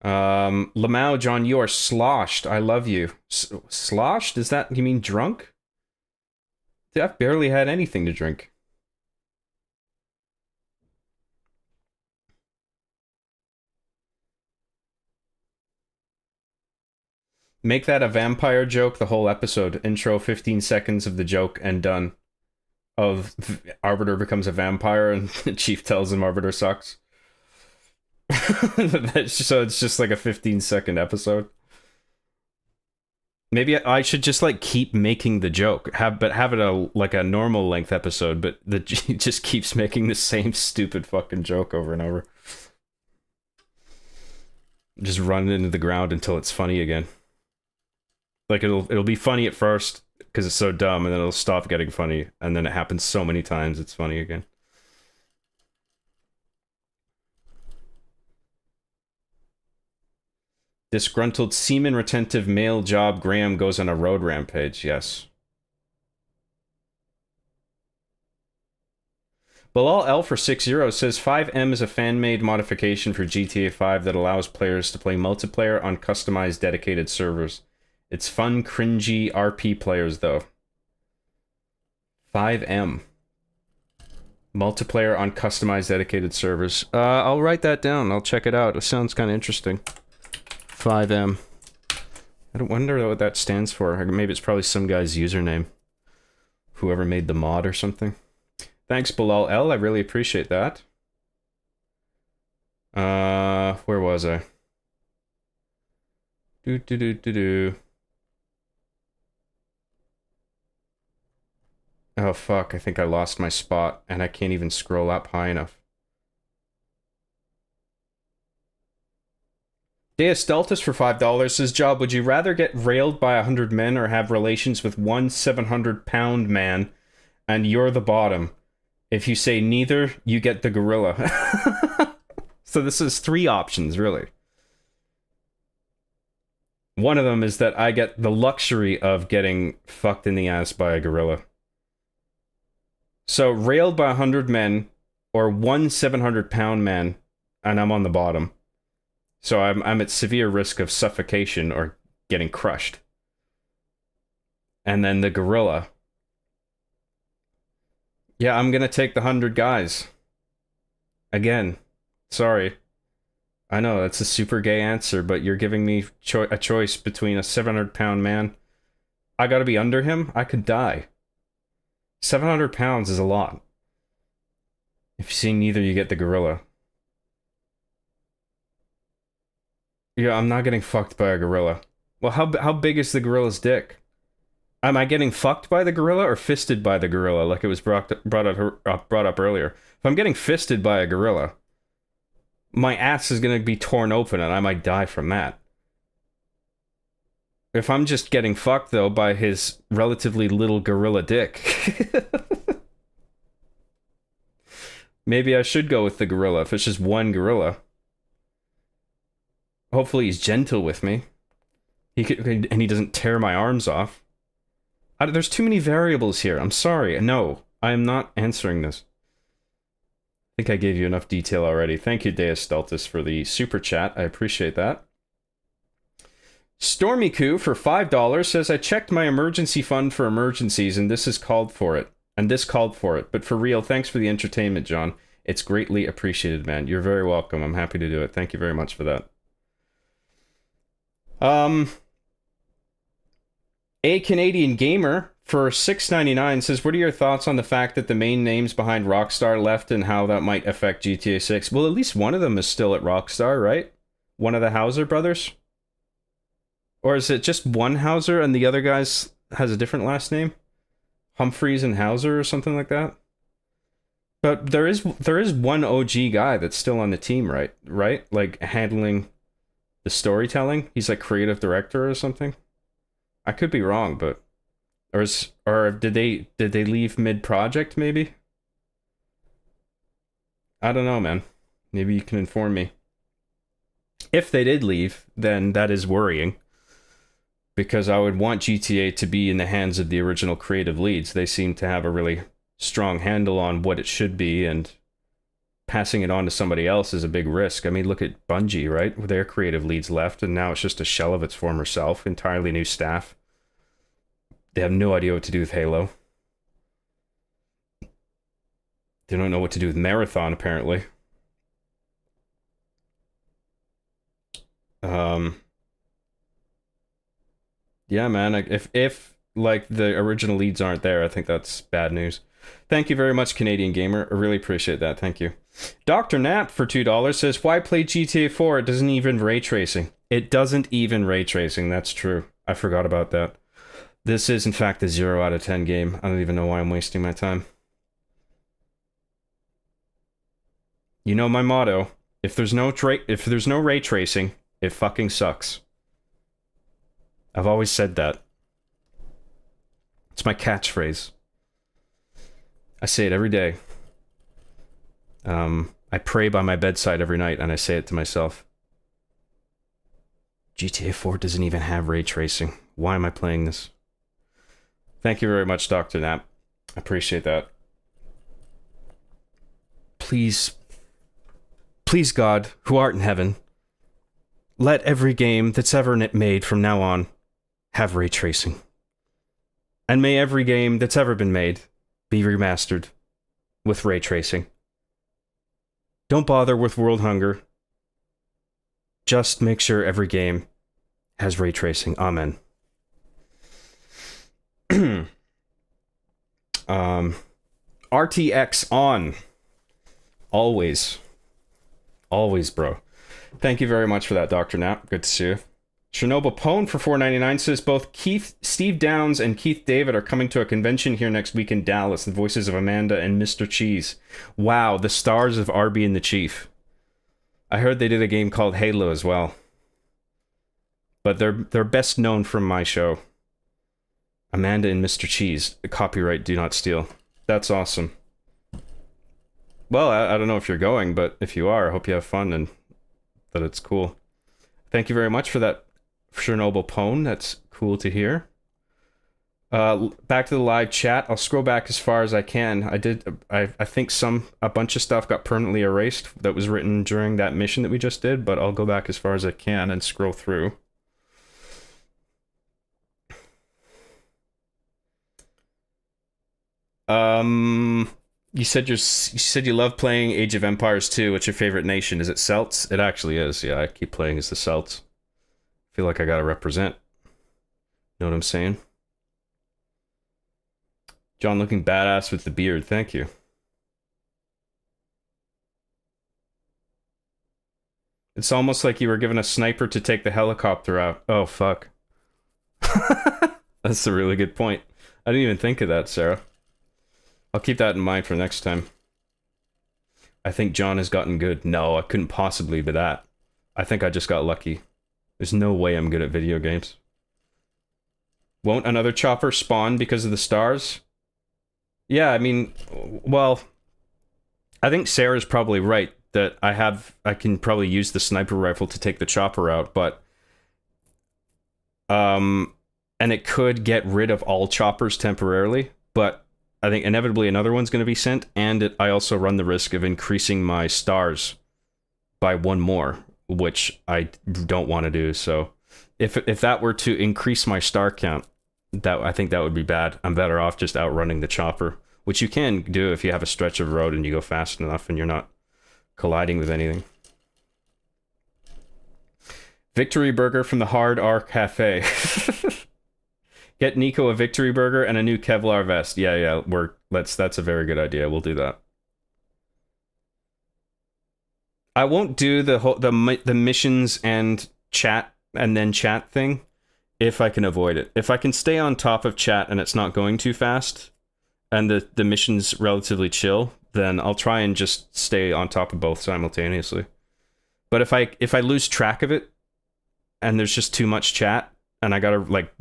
Speaker 1: Lamau, John, you are sloshed. I love you. Sloshed? Does that, you mean drunk? Dude, I've barely had anything to drink. Make that a vampire joke the whole episode. Intro 15 seconds of the joke and done. Of Arbiter becomes a vampire and the chief tells him Arbiter sucks. So it's just like a 15-second episode. Maybe I should just like keep making the joke, have it a like a normal length episode, but he just keeps making the same stupid fucking joke over and over. Just run it into the ground until it's funny again. Like it'll be funny at first because it's so dumb, and then it'll stop getting funny, and then it happens so many times it's funny again. Disgruntled semen retentive male job Graham goes on a road rampage. Yes. Bilal L for 6 euros says 5M is a fan-made modification for GTA 5 that allows players to play multiplayer on customized dedicated servers. It's fun, cringy RP players though. 5M. Multiplayer on customized dedicated servers. I'll write that down. I'll check it out. It sounds kind of interesting. 5M. I don't wonder what that stands for. Maybe it's probably some guy's username. Whoever made the mod or something. Thanks, Bilal L. I really appreciate that. Where was I? Oh fuck, I think I lost my spot and I can't even scroll up high enough. Deus Deltas for $5 says, Job, would you rather get railed by 100 men or have relations with one 700-pound man and you're the bottom? If you say neither, you get the gorilla. So this is 3 options, really. One of them is that I get the luxury of getting fucked in the ass by a gorilla. So railed by 100 men or one 700-pound man and I'm on the bottom. So I'm at severe risk of suffocation or getting crushed. And then the gorilla. Yeah, I'm gonna take the 100 guys. Again, sorry. I know that's a super gay answer, but you're giving me a choice between a 700-pound man. I gotta be under him? I could die. 700 pounds is a lot. If you see neither, you get the gorilla. Yeah, I'm not getting fucked by a gorilla. Well, how big is the gorilla's dick? Am I getting fucked by the gorilla or fisted by the gorilla, like it was brought up earlier? If I'm getting fisted by a gorilla, my ass is gonna be torn open and I might die from that. If I'm just getting fucked, though, by his relatively little gorilla dick, maybe I should go with the gorilla if it's just one gorilla. Hopefully he's gentle with me. And he doesn't tear my arms off. There's too many variables here. I'm sorry. No, I am not answering this. I think I gave you enough detail already. Thank you, Deus Deltus, for the super chat. I appreciate that. Stormyku for $5 says, I checked my emergency fund for emergencies and this called for it. But for real, thanks for the entertainment, John. It's greatly appreciated, man. You're very welcome. I'm happy to do it. Thank you very much for that. A Canadian Gamer for $6.99 says, what are your thoughts on the fact that the main names behind Rockstar left and how that might affect GTA 6? Well, at least one of them is still at Rockstar, right? One of the Hauser brothers? Or is it just one Hauser and the other guy's has a different last name? Humphreys and Hauser or something like that? But there is one OG guy that's still on the team, right? Right? Like handling the storytelling? He's like creative director or something? I could be wrong, but or did they leave mid-project maybe? I don't know, man. Maybe you can inform me. If they did leave, then that is worrying. Because I would want GTA to be in the hands of the original creative leads. They seem to have a really strong handle on what it should be, and passing it on to somebody else is a big risk. I mean, look at Bungie, right? Their creative leads left, and now it's just a shell of its former self. Entirely new staff. They have no idea what to do with Halo. They don't know what to do with Marathon, apparently. Yeah, man, if like the original leads aren't there, I think that's bad news. Thank you very much, Canadian Gamer. I really appreciate that. Thank you. Dr. Knapp for $2 says, why play GTA 4? It doesn't even ray tracing. It doesn't even ray tracing. That's true. I forgot about that. This is, in fact, a 0 out of 10 game. I don't even know why I'm wasting my time. You know my motto. If there's no ray tracing, it fucking sucks. I've always said that. It's my catchphrase. I say it every day. I pray by my bedside every night, and I say it to myself. GTA 4 doesn't even have ray tracing. Why am I playing this? Thank you very much, Dr. Knapp. I appreciate that. Please, God, who art in heaven, let every game that's ever made from now on have ray tracing. And may every game that's ever been made be remastered with ray tracing. Don't bother with world hunger. Just make sure every game has ray tracing. Amen. RTX on. Always. Always, bro. Thank you very much for that, Dr. Knapp. Good to see you. Chernobyl Pone for $4.99 says both Steve Downs and Keith David are coming to a convention here next week in Dallas. The voices of Amanda and Mr. Cheese. Wow, the stars of Arby and the Chief. I heard they did a game called Halo as well. But they're best known from my show. Amanda and Mr. Cheese. Copyright, do not steal. That's awesome. Well, I don't know if you're going, but if you are, I hope you have fun and that it's cool. Thank you very much for that, Chernobyl Pone. That's cool to hear. Back to the live chat. I'll scroll back as far as I can. I think a bunch of stuff got permanently erased that was written during that mission that we just did, but I'll go back as far as I can and scroll through. You said you said you love playing Age of Empires 2. What's your favorite nation? Is it Celts? It actually is. Yeah, I keep playing as the Celts. Feel like I gotta represent. Know what I'm saying? John looking badass with the beard. Thank you. It's almost like you were given a sniper to take the helicopter out. Oh, fuck. That's a really good point. I didn't even think of that, Sarah. I'll keep that in mind for next time. I think John has gotten good. No, I couldn't possibly be that. I think I just got lucky. There's no way I'm good at video games. Won't another chopper spawn because of the stars? Yeah, I mean, well, I think Sarah's probably right that I can probably use the sniper rifle to take the chopper out, but and it could get rid of all choppers temporarily, but I think inevitably another one's going to be sent, and I also run the risk of increasing my stars by one more, which I don't want to do. So if that were to increase my star count, I think that would be bad. I'm better off just outrunning the chopper, which you can do if you have a stretch of road and you go fast enough and you're not colliding with anything. Victory Burger from the Hard R Cafe. Get Nico a Victory Burger and a new Kevlar vest. Yeah, that's a very good idea. We'll do that. I won't do the missions and chat and then chat thing if I can avoid it. If I can stay on top of chat and it's not going too fast and the mission's relatively chill, then I'll try and just stay on top of both simultaneously. But if I lose track of it and there's just too much chat and I gotta like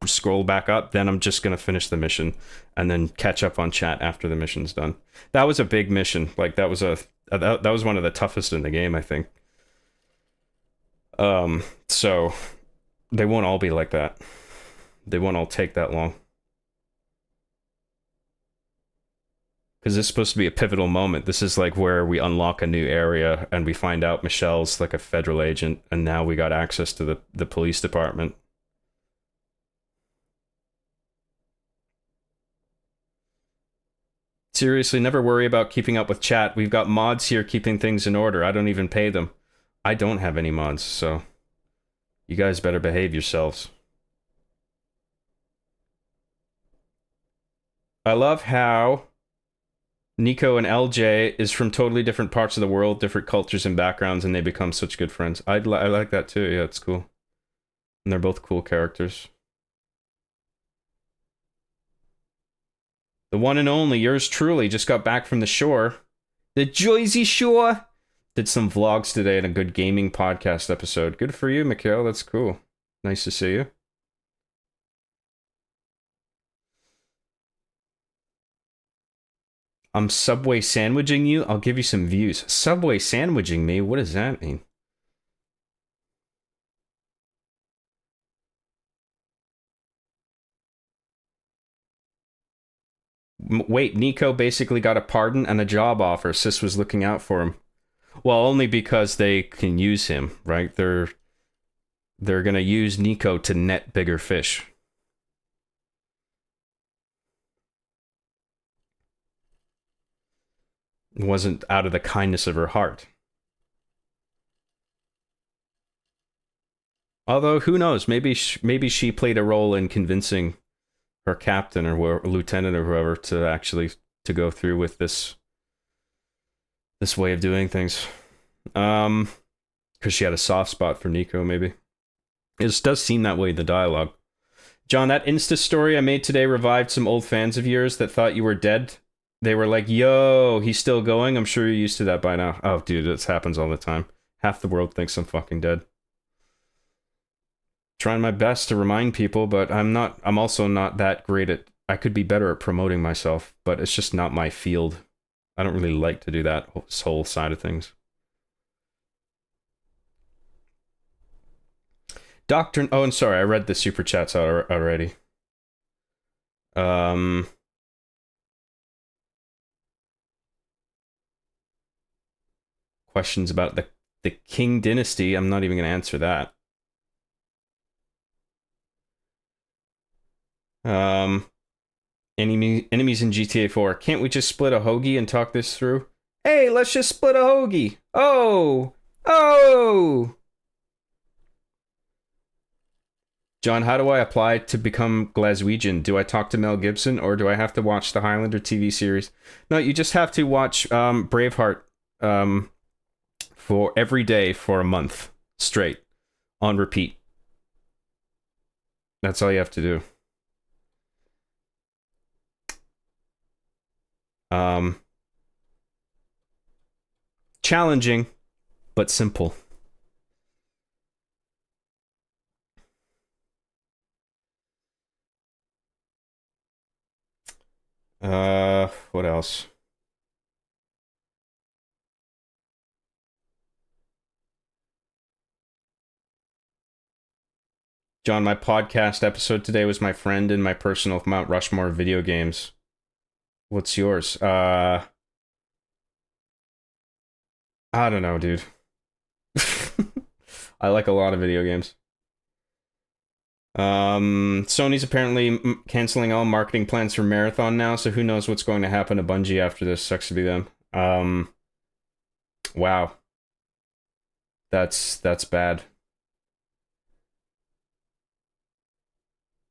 Speaker 1: scroll back up, then I'm just gonna finish the mission and then catch up on chat after the mission's done. That was a big mission. Like that was one of the toughest in the game, I think. So they won't all be like that. They won't all take that long. Because this is supposed to be a pivotal moment. This is like where we unlock a new area and we find out Michelle's like a federal agent and now we got access to the police department. Seriously, never worry about keeping up with chat. We've got mods here keeping things in order. I don't even pay them. I don't have any mods, so you guys better behave yourselves. I love how Nico and LJ is from totally different parts of the world, different cultures and backgrounds, and they become such good friends. I like that too. Yeah, it's cool. And they're both cool characters. The one and only, yours truly, just got back from the shore. The Jersey Shore! Did some vlogs today and a good gaming podcast episode. Good for you, Mikhail. That's cool. Nice to see you. I'm Subway sandwiching you? I'll give you some views. Subway sandwiching me? What does that mean? Wait, Nico basically got a pardon and a job offer. Sis was looking out for him. Well, only because they can use him, right? They're gonna use Nico to net bigger fish. It wasn't out of the kindness of her heart. Although, who knows? Maybe she played a role in convincing her captain or lieutenant or whoever to actually to go through with this way of doing things. Because she had a soft spot for Nico, maybe. It does seem that way in the dialogue. John, that Insta story I made today revived some old fans of yours that thought you were dead. They were like, yo, he's still going? I'm sure you're used to that by now. Oh, dude, this happens all the time. Half the world thinks I'm fucking dead. Trying my best to remind people, but I'm also not that great at... I could be better at promoting myself, but it's just not my field. I don't really like to do that whole side of things. Doctrine... Oh, and sorry, I read the super chats out already. Questions about the King Dynasty. I'm not even going to answer that. Enemies in GTA 4. Can't we just split a hoagie and talk this through? Hey, let's just split a hoagie. Oh! Oh! John, how do I apply to become Glaswegian? Do I talk to Mel Gibson or do I have to watch the Highlander TV series? No, you just have to watch Braveheart for every day for a month straight on repeat. That's all you have to do. Challenging, but simple. What else? John, my podcast episode today was my friend in my personal Mount Rushmore video games. What's yours? I don't know, dude. I like a lot of video games. Sony's apparently canceling all marketing plans for Marathon now, so who knows what's going to happen to Bungie after this. Sucks to be them. Wow. That's bad.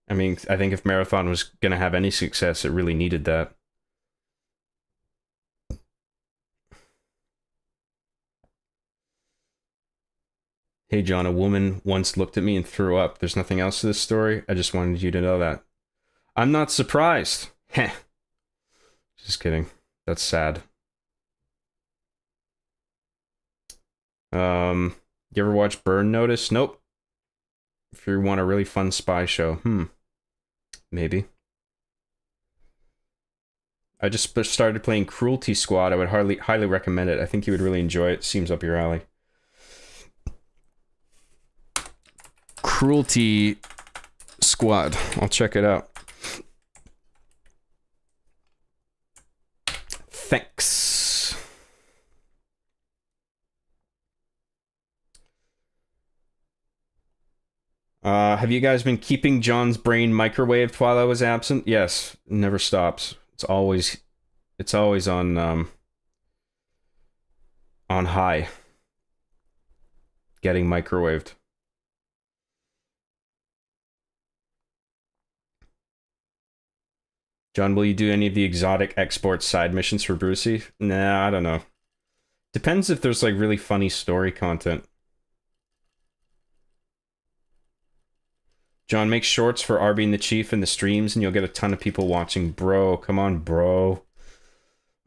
Speaker 1: I mean, I think if Marathon was going to have any success, it really needed that. Hey John, a woman once looked at me and threw up. There's nothing else to this story. I just wanted you to know that. I'm not surprised. Heh. Just kidding. That's sad. You ever watch Burn Notice? Nope. If you want a really fun spy show, maybe. I just started playing Cruelty Squad. I would highly recommend it. I think you would really enjoy it. Seems up your alley. Cruelty Squad. I'll check it out. Thanks. Have you guys been keeping John's brain microwaved while I was absent? Yes, never stops. It's always on high. Getting microwaved. John, will you do any of the exotic export side missions for Brucey? Nah, I don't know. Depends if there's like really funny story content. John, make shorts for Arby and the Chief in the streams and you'll get a ton of people watching. Bro, come on, bro.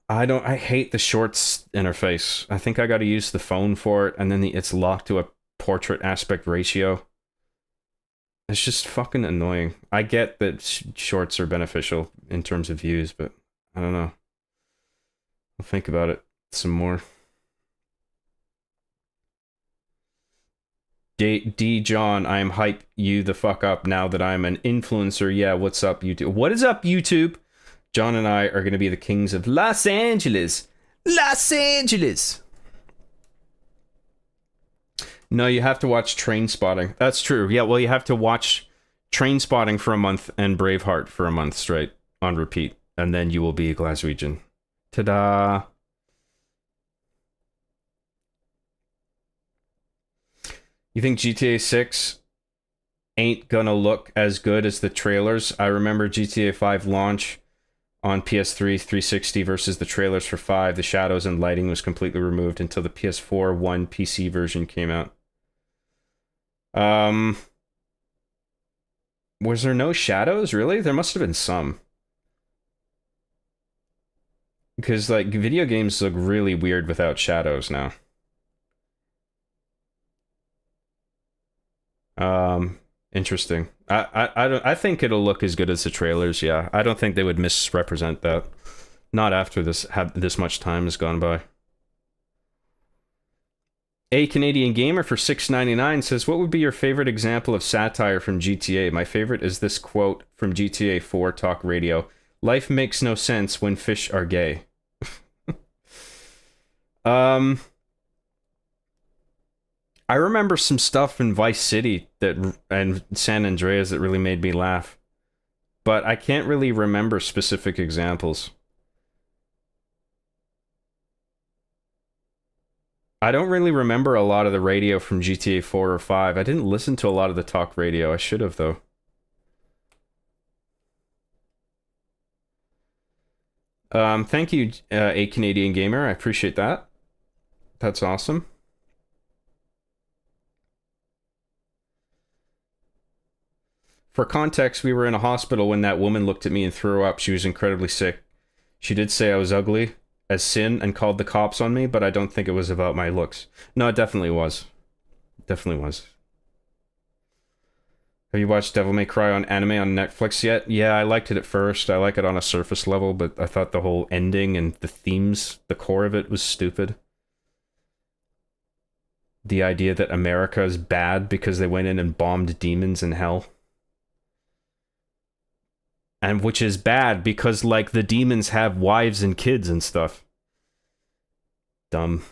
Speaker 1: I hate the shorts interface. I think I gotta use the phone for it and then it's locked to a portrait aspect ratio. It's just fucking annoying. I get that shorts are beneficial in terms of views, but I don't know. I'll think about it some more. D John, I am hype you the fuck up now that I'm an influencer. Yeah, what's up, YouTube? What is up, YouTube? John and I are going to be the kings of Los Angeles. Los Angeles! No, you have to watch Trainspotting. That's true. Yeah, well, you have to watch Trainspotting for a month and Braveheart for a month straight on repeat. And then you will be a Glaswegian. Ta-da! You think GTA 6 ain't gonna look as good as the trailers? I remember GTA 5 launch on PS3 360 versus the trailers for 5. The shadows and lighting was completely removed until the PS4 1 PC version came out. Was there no shadows, really? There must have been some. Because, like, video games look really weird without shadows now. Interesting. I think it'll look as good as the trailers, yeah. I don't think they would misrepresent that. Not after this much time has gone by. A Canadian Gamer for $6.99 says, what would be your favorite example of satire from GTA? My favorite is this quote from GTA 4 Talk Radio. Life makes no sense when fish are gay. I remember some stuff in Vice City and San Andreas that really made me laugh. but I can't really remember specific examples. I don't really remember a lot of the radio from GTA 4 or 5. I didn't listen to a lot of the talk radio. I should have, though. Thank you, A Canadian Gamer. I appreciate that. That's awesome. For context, we were in a hospital when that woman looked at me and threw up. She was incredibly sick. She did say I was ugly as sin and called the cops on me, but I don't think it was about my looks. No, it definitely was. Definitely was. Have you watched Devil May Cry on anime on Netflix yet? Yeah, I liked it at first. I like it on a surface level, but I thought the whole ending and the themes, the core of it was stupid. The idea that America is bad because they went in and bombed demons in hell. And which is bad because, like, the demons have wives and kids and stuff. Dumb.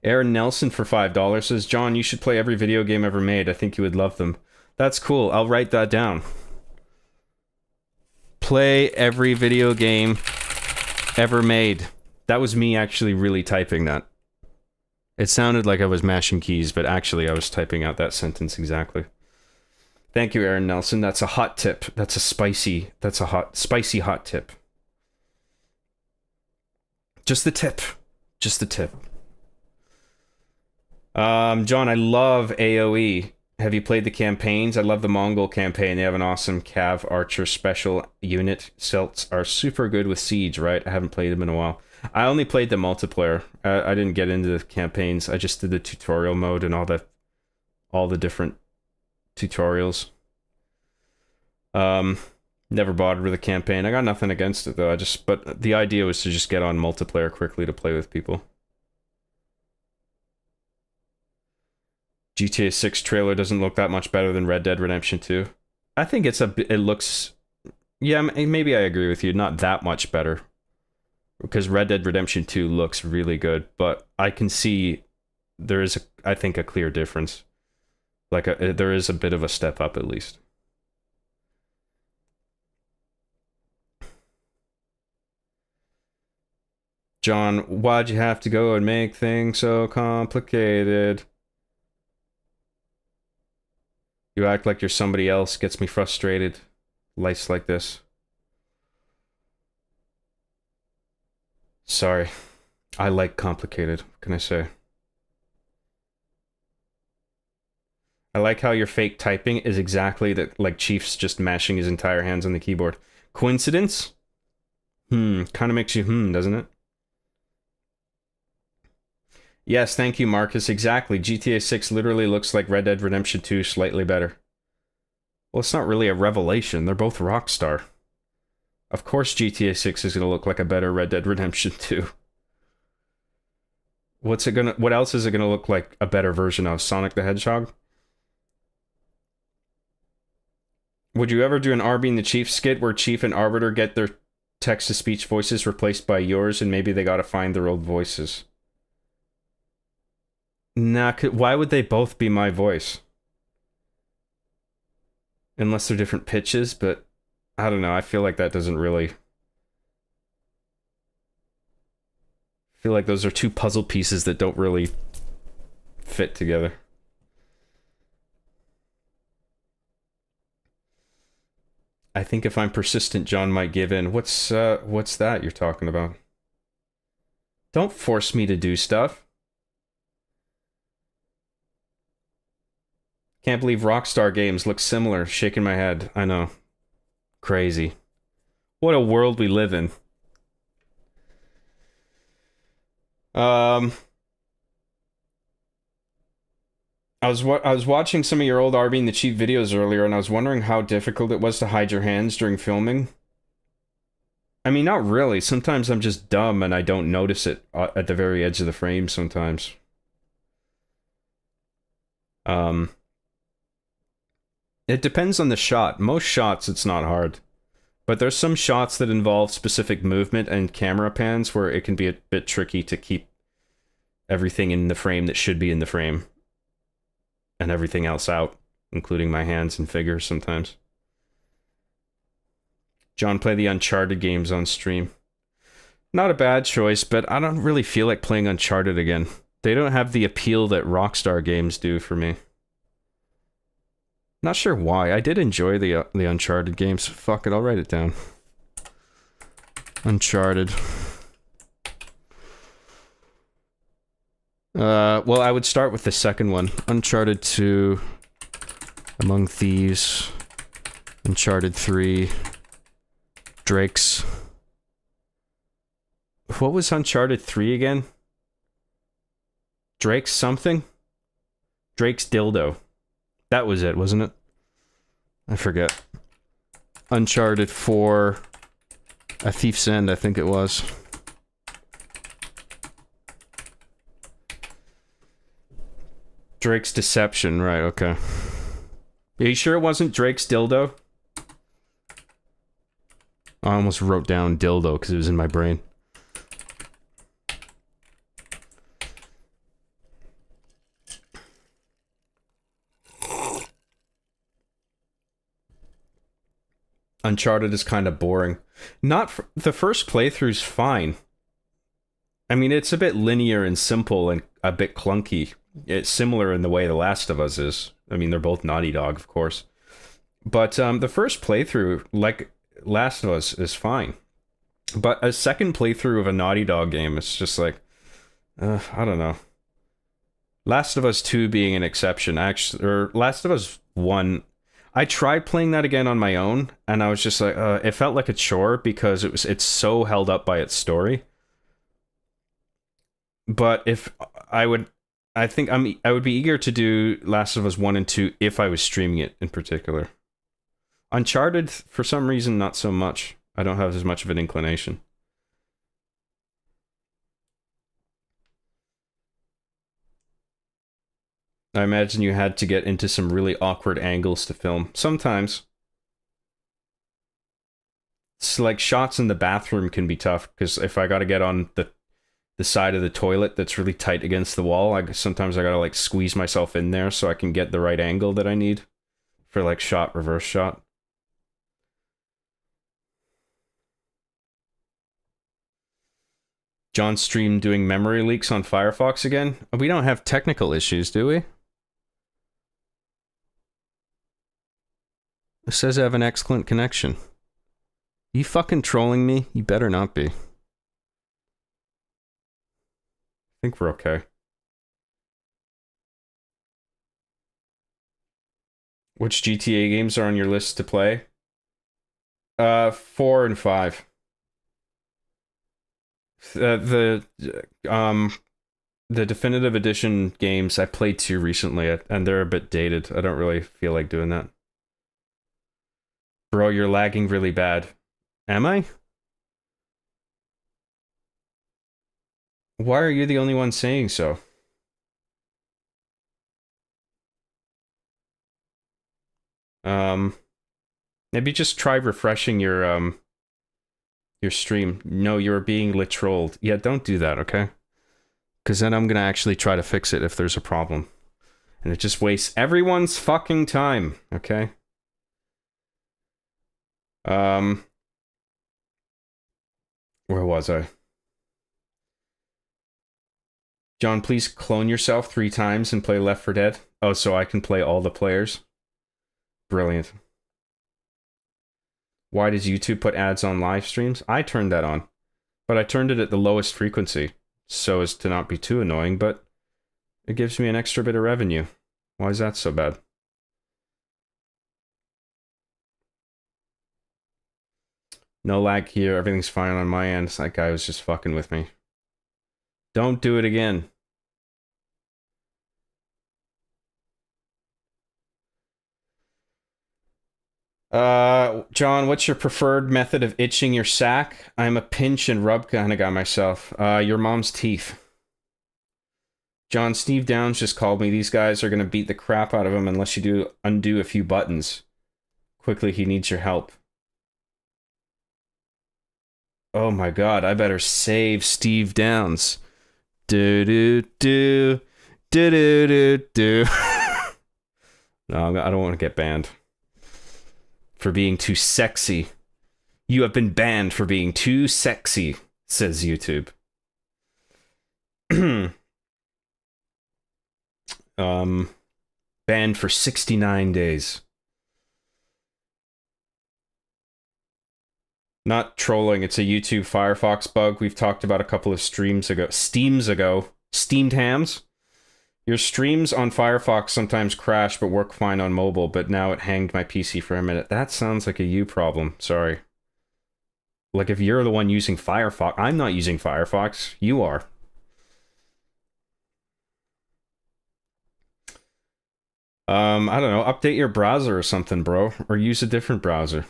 Speaker 1: Aaron Nelson for $5 says, John, you should play every video game ever made. I think you would love them. That's cool. I'll write that down. Play every video game ever made. That was me actually really typing that. It sounded like I was mashing keys, but actually I was typing out that sentence exactly. Thank you, Aaron Nelson. That's a hot tip. That's a spicy hot tip. Just the tip. Just the tip. John, I love AoE. Have you played the campaigns? I love the Mongol campaign. They have an awesome Cav Archer special unit. Celts are super good with Siege, right? I haven't played them in a while. I only played the multiplayer. I didn't get into the campaigns. I just did the tutorial mode and all the different tutorials. Never bothered with the campaign. I got nothing against it though. But the idea was to just get on multiplayer quickly to play with people. GTA 6 trailer doesn't look that much better than Red Dead Redemption 2. I think it looks, yeah, maybe I agree with you, not that much better. Because Red Dead Redemption 2 looks really good, but I can see there is, I think, a clear difference. Like, there is a bit of a step up, at least. John, why'd you have to go and make things so complicated? You act like you're somebody else, gets me frustrated. Life's like this. Sorry. I like complicated. What can I say? I like how your fake typing is exactly like Chief's just mashing his entire hands on the keyboard. Coincidence? Kind of makes you doesn't it? Yes, thank you, Marcus. Exactly. GTA 6 literally looks like Red Dead Redemption 2 slightly better. Well, it's not really a revelation. They're both Rockstar. Of course GTA 6 is going to look like a better Red Dead Redemption 2. What else is it going to look like a better version of? Sonic the Hedgehog? Would you ever do an Arbie and the Chief skit where Chief and Arbiter get their text-to-speech voices replaced by yours and maybe they gotta find their old voices? Nah, why would they both be my voice? Unless they're different pitches, but I don't know, I feel like that doesn't really... I feel like those are two puzzle pieces that don't really fit together. I think if I'm persistent, John might give in. What's that you're talking about? Don't force me to do stuff. Can't believe Rockstar games look similar. Shaking my head. I know. Crazy. What a world we live in. I was watching some of your old Arbie and the Chief videos earlier, and I was wondering how difficult it was to hide your hands during filming. I mean, not really. Sometimes I'm just dumb and I don't notice it at the very edge of the frame sometimes. It depends on the shot. Most shots, it's not hard. But there's some shots that involve specific movement and camera pans where it can be a bit tricky to keep everything in the frame that should be in the frame. And everything else out, including my hands and figures sometimes. John, play the Uncharted games on stream. Not a bad choice, but I don't really feel like playing Uncharted again. They don't have the appeal that Rockstar games do for me. Not sure why. I did enjoy the Uncharted games. Fuck it, I'll write it down. Uncharted. Well, I would start with the second one. Uncharted 2, Among Thieves, Uncharted 3, Drake's. What was Uncharted 3 again? Drake's something? Drake's dildo. That was it, wasn't it? I forget. Uncharted 4, A Thief's End, I think it was. Drake's Deception, right, okay. Are you sure it wasn't Drake's dildo? I almost wrote down dildo because it was in my brain. Uncharted is kind of boring. The first playthrough's fine. I mean, it's a bit linear and simple and a bit clunky. It's similar in the way The Last of Us is. I mean, they're both Naughty Dog, of course. But the first playthrough, like Last of Us, is fine. But a second playthrough of a Naughty Dog game, it's just like, I don't know. Last of Us 2 being an exception, actually, or Last of Us 1... I tried playing that again on my own, and I was just like, it felt like a chore because it's so held up by its story. But if I would be eager to do Last of Us 1 and 2 if I was streaming it in particular. Uncharted, for some reason, not so much. I don't have as much of an inclination. I imagine you had to get into some really awkward angles to film. Sometimes. It's like shots in the bathroom can be tough, because if I gotta get on the side of the toilet that's really tight against the wall, sometimes I gotta like squeeze myself in there so I can get the right angle that I need for like reverse shot. John streamed doing memory leaks on Firefox again. We don't have technical issues, do we? It says I have an excellent connection. You fucking trolling me? You better not be. I think we're okay. Which GTA games are on your list to play? 4 and 5. The definitive edition games, I played 2 recently, and they're a bit dated. I don't really feel like doing that. Bro, you're lagging really bad. Am I? Why are you the only one saying so? Maybe just try refreshing your stream. No, you're being lit trolled. Yeah, don't do that, okay? Because then I'm gonna actually try to fix it if there's a problem. And it just wastes everyone's fucking time, okay? Where was I? John, please clone yourself 3 times and play Left 4 Dead. Oh, so I can play all the players? Brilliant. Why does YouTube put ads on live streams? I turned that on. But I turned it at the lowest frequency, so as to not be too annoying, but it gives me an extra bit of revenue. Why is that so bad? No lag here, everything's fine on my end. That guy was just fucking with me. Don't do it again. John, what's your preferred method of itching your sack? I'm a pinch and rub kind of guy myself. Your mom's teeth. John, Steve Downs just called me. These guys are going to beat the crap out of him unless you undo a few buttons. Quickly, he needs your help. Oh my god, I better save Steve Downs. Do-do-do. Do-do-do-do. No, I don't want to get banned. For being too sexy. You have been banned for being too sexy, says YouTube. Banned for 69 days. Not trolling, it's a YouTube Firefox bug we've talked about a couple of steamed hams. Your streams on Firefox sometimes crash but work fine on mobile, but now it hanged my PC for a minute. That sounds like a you problem, sorry. Like if you're the one using Firefox, I'm not using Firefox, you are. I don't know, update your browser or something, bro, or use a different browser.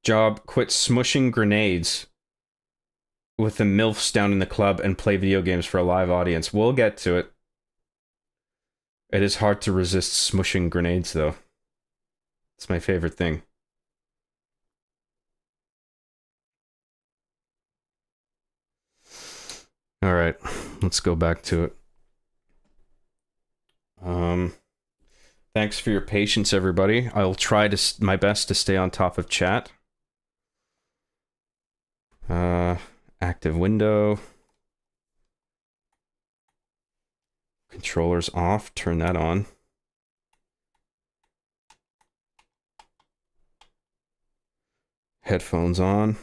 Speaker 1: Job, quit smushing grenades with the MILFs down in the club and play video games for a live audience. We'll get to it. It is hard to resist smushing grenades, though. It's my favorite thing. Alright, let's go back to it. Thanks for your patience, everybody. I'll try my best to stay on top of chat. Active window. Controllers off, turn that on. Headphones on.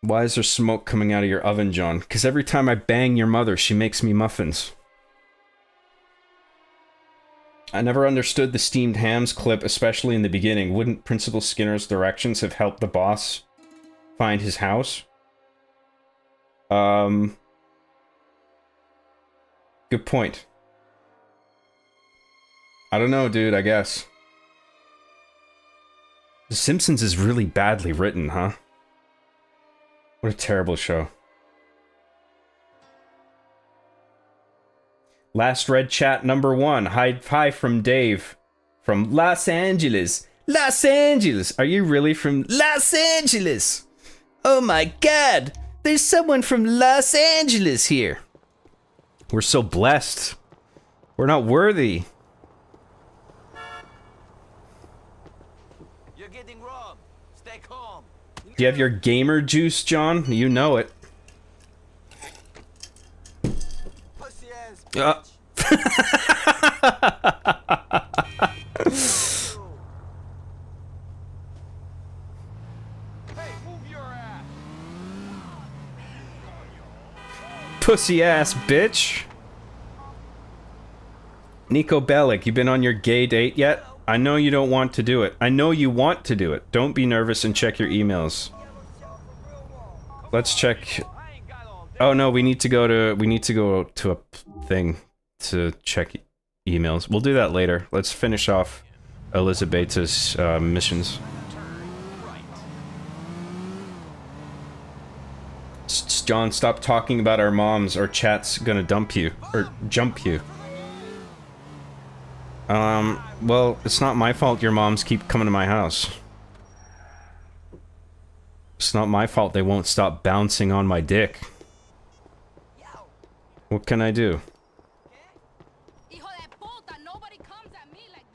Speaker 1: Why is there smoke coming out of your oven, John? Because every time I bang your mother, she makes me muffins. I never understood the steamed hams clip, especially in the beginning. Wouldn't Principal Skinner's directions have helped the boss find his house? Good point. I don't know, dude, I guess. The Simpsons is really badly written, huh? What a terrible show. Last Red Chat number 1. Hi from Dave. From Los Angeles. Los Angeles! Are you really from Los Angeles? Oh my god! There's someone from Los Angeles here. We're so blessed. We're not worthy.
Speaker 4: You're getting robbed. Stay calm.
Speaker 1: Do you have your gamer juice, John? You know it.
Speaker 4: Pussy ass bitch. Hey, move your ass.
Speaker 1: Pussy ass bitch. Nico Bellic, you been on your gay date yet? I know you don't want to do it. I know you want to do it. Don't be nervous and check your emails. Let's check. Oh no, we need to go to a thing to check emails. We'll do that later. Let's finish off Elizabeth's missions. John, stop talking about our moms or chat's gonna dump you or jump you. Well, it's not my fault your moms keep coming to my house. It's not my fault they won't stop bouncing on my dick. What can I do?
Speaker 6: Nobody comes at me like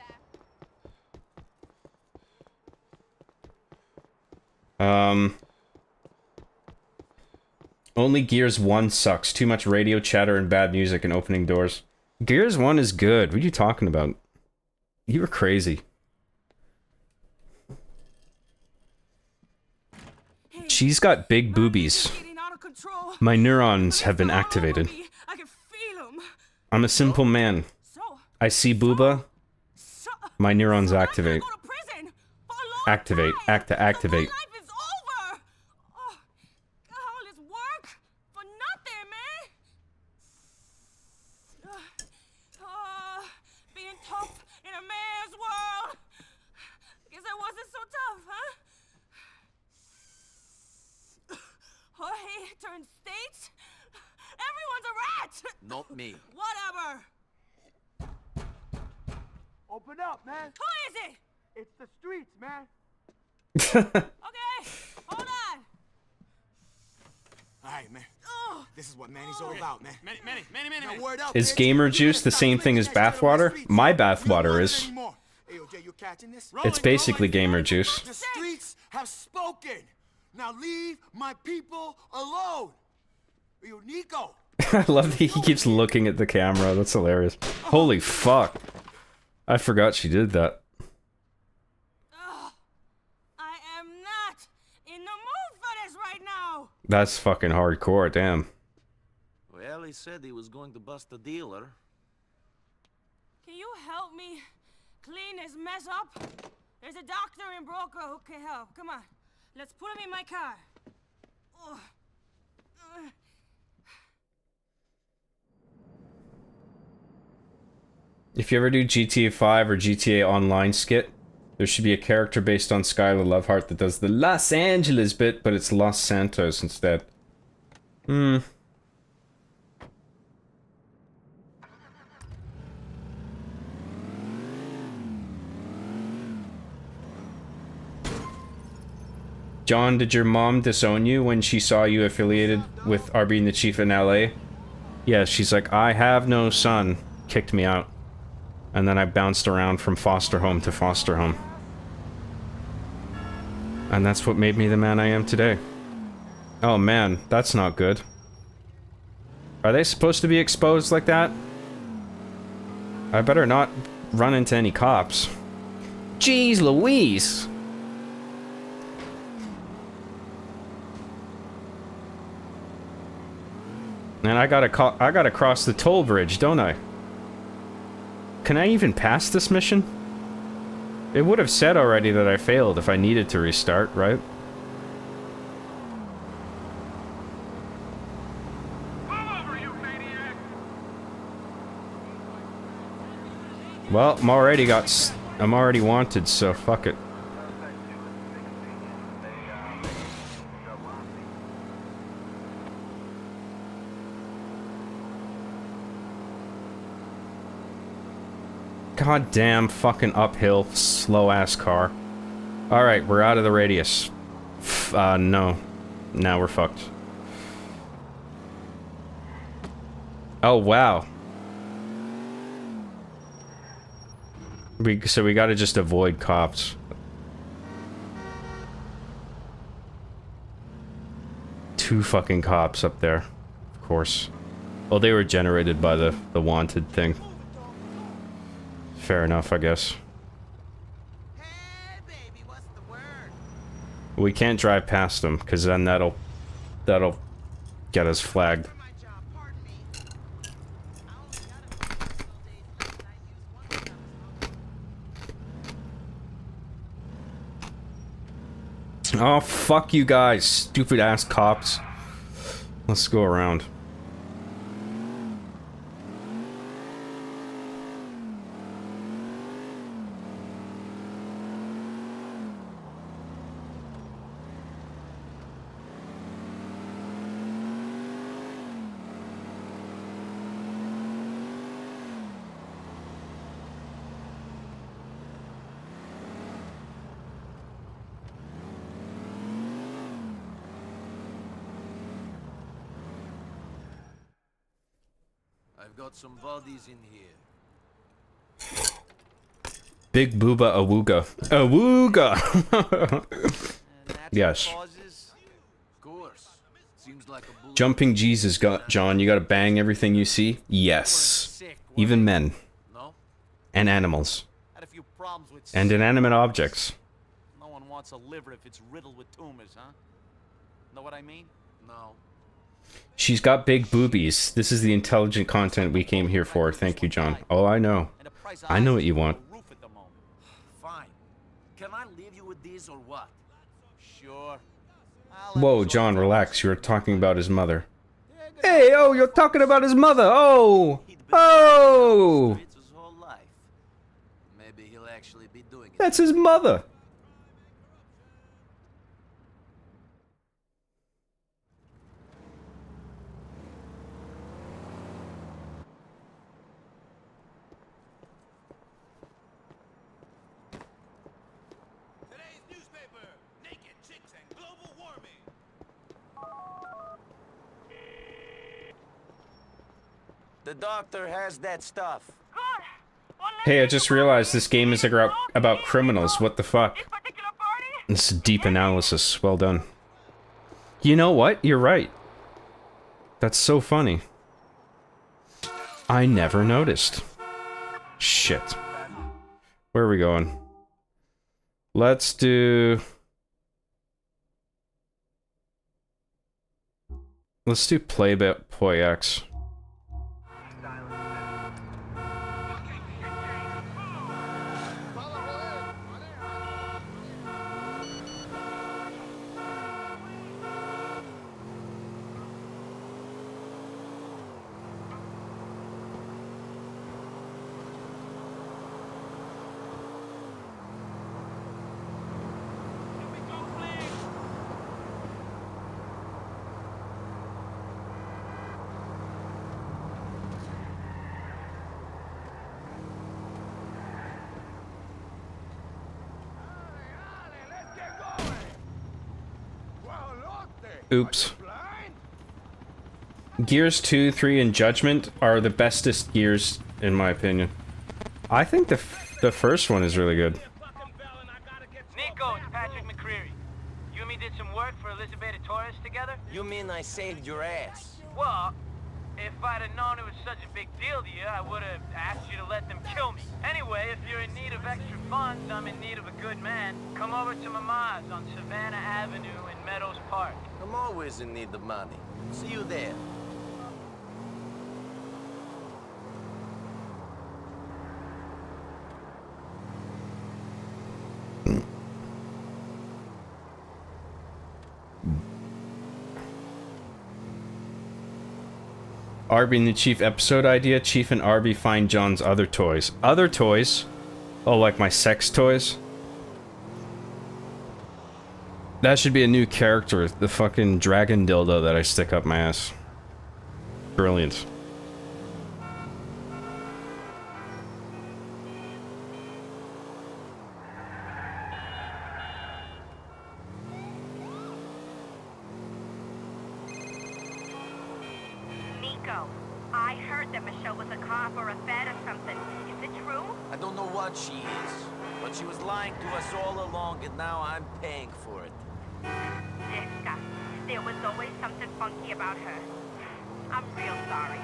Speaker 6: that.
Speaker 1: Only Gears 1 sucks. Too much radio chatter and bad music and opening doors. Gears 1 is good. What are you talking about? You were crazy. She's got big boobies. My neurons have been activated.
Speaker 3: I can feel them.
Speaker 1: I'm a simple man. I see booba. My neurons activate. Activate. Activate.
Speaker 3: Turn states? Everyone's a rat!
Speaker 4: Not me.
Speaker 3: Whatever!
Speaker 2: Open up, man.
Speaker 3: Who is it?
Speaker 2: It's the streets, man.
Speaker 7: Okay, hold on.
Speaker 4: All right, man. This is what Manny's all about, man.
Speaker 5: Manny.
Speaker 4: Now, word up,
Speaker 1: Is
Speaker 4: bitch.
Speaker 1: gamer
Speaker 4: You
Speaker 1: juice
Speaker 4: better
Speaker 1: the
Speaker 4: stop
Speaker 1: same thing
Speaker 4: flinging
Speaker 1: as
Speaker 4: that shit on the
Speaker 1: bathwater?
Speaker 4: streets.
Speaker 1: My
Speaker 4: You don't
Speaker 1: bathwater
Speaker 4: want it
Speaker 1: is.
Speaker 4: anymore. Hey, OJ, you catching this?
Speaker 1: It's basically gamer juice.
Speaker 4: The streets have spoken. Now leave my people alone. Yo, Nico.
Speaker 1: I love that he keeps looking at the camera. That's hilarious. Holy fuck. I forgot she did that.
Speaker 7: I am not in the mood for this right now.
Speaker 1: That's fucking hardcore, damn.
Speaker 8: Well, he said he was going to bust a dealer.
Speaker 7: Can you help me clean this mess up? There's a doctor in Broker who can help. Come on, let's put him in my car. Ugh. Ugh.
Speaker 1: If you ever do GTA 5 or GTA Online skit, there should be a character based on Skylar Lovehart that does the Los Angeles bit, but it's Los Santos instead. John, did your mom disown you when she saw you affiliated with R being the chief in LA? Yeah, she's like, I have no son. Kicked me out. And then I bounced around from foster home to foster home. And that's what made me the man I am today. Oh man, that's not good. Are they supposed to be exposed like that? I better not run into any cops. Jeez Louise! And I gotta cross the toll bridge, don't I? Can I even pass this mission? It would have said already that I failed if I needed to restart, right? Well, I'm already wanted, so fuck it. Goddamn fucking uphill, slow ass car. Alright, we're out of the radius. No. Now we're fucked. Oh, wow. So we gotta just avoid cops. Two fucking cops up there. Of course. Well, they were generated by the wanted thing. Fair enough, I guess.
Speaker 4: Hey, baby, what's the word?
Speaker 1: We can't drive past them, because then that'll get us flagged.
Speaker 4: My job, pardon me. I only got a few days left. I used one of them.
Speaker 1: Oh, fuck you guys, stupid ass cops. Let's go around.
Speaker 8: I've got some bodies in here.
Speaker 1: Big booba awooga. Awooga! Yes.
Speaker 8: Causes? Of course. Seems like a bullet.
Speaker 1: Jumping Jesus, John, you gotta bang everything you see? Yes.
Speaker 8: Sick, weren't
Speaker 1: Even
Speaker 8: you?
Speaker 1: men.
Speaker 8: No?
Speaker 1: And animals.
Speaker 8: Had a few problems with
Speaker 1: And inanimate objects.
Speaker 8: No one wants a liver if it's riddled with tumors, huh? Know what I mean? No.
Speaker 1: She's got big boobies. This is the intelligent content we came here for. Thank you, John. Oh, I know.
Speaker 8: And the price of
Speaker 1: I know
Speaker 8: ice
Speaker 1: what you
Speaker 8: is through
Speaker 1: want.
Speaker 8: the roof at the moment. Fine. Can I leave you with these or what? Sure.
Speaker 1: Whoa, John, relax. You were talking about his mother. Hey, oh, you're talking about his mother. Oh! Oh!
Speaker 8: It's his whole life. Maybe he'll actually be doing it.
Speaker 1: That's his mother.
Speaker 4: Today's newspaper.
Speaker 8: The doctor has that stuff.
Speaker 7: Good. Well, let's
Speaker 1: Hey, I
Speaker 7: make
Speaker 1: just
Speaker 7: a
Speaker 1: realized
Speaker 7: party.
Speaker 1: this game is about criminals. What the fuck?
Speaker 7: This particular party?
Speaker 1: This is deep analysis. Well done. You know what? You're right. That's so funny. I never noticed. Shit. Where are we going? Let's do Playboy X. Oops. Gears 2, 3, and Judgment are the bestest Gears, in my opinion. I think the first one is really good.
Speaker 9: Nico, it's Patrick McCreary. You and me did some work for Elizabeth Torres together?
Speaker 8: You mean I saved your ass?
Speaker 9: Well, if I'd have known it was such a big deal to you, I would have asked you to let them kill me. Anyway, if you're in need of extra funds, I'm in need of a good man. Come over to Mama's on Savannah Avenue in Meadows Park.
Speaker 8: I'm always in need of money. See you there.
Speaker 1: Arby and the Chief episode idea. Chief and Arby find John's other toys. Other toys? Oh, like my sex toys? That should be a new character. The fucking dragon dildo that I stick up my ass. Brilliant.
Speaker 10: Nico, I heard that Michelle was a cop or a fed or something. Is it true?
Speaker 8: I don't know what she is, but she was lying to us all along, and now I'm paying for it.
Speaker 10: Jessica, there was always something funky about her. I'm real sorry.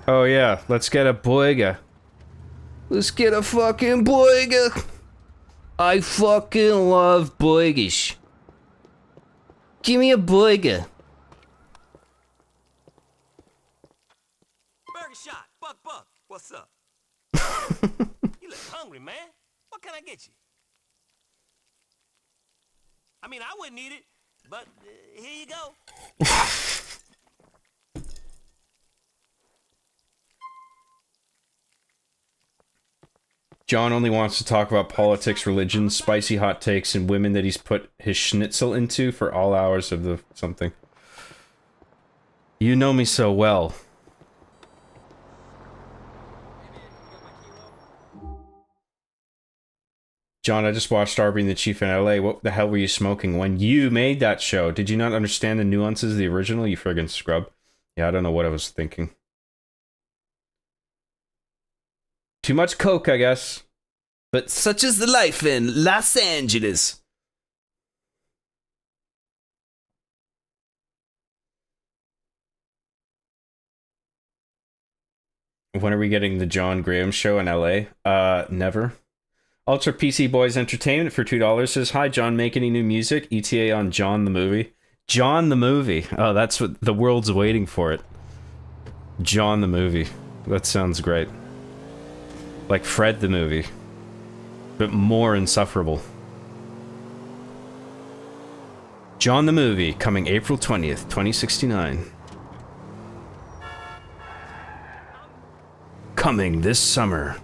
Speaker 1: Oh yeah, let's get a boiga. Let's get a fucking boiga. I fucking love boigas. Give me a boiga.
Speaker 4: Burger shot, Buck. What's up? You look hungry, man. What can I get you? I mean, I wouldn't eat it, but here you go.
Speaker 1: John only wants to talk about politics, religion, spicy hot takes, and women that he's put his schnitzel into for all hours of the something. You know me so well. John, I just watched Arby and the Chief in LA. What the hell were you smoking when you made that show? Did you not understand the nuances of the original, you friggin' scrub? Yeah, I don't know what I was thinking. Too much coke, I guess. But such is the life in Los Angeles. When are we getting the John Graham show in LA? Never. Ultra PC Boys Entertainment for $2 says, "Hi John, make any new music? ETA on John the movie." John the movie. Oh, that's what the world's waiting for it. John the movie. That sounds great. Like Fred the movie. But more insufferable. John the movie, coming April 20th, 2069. Coming this summer.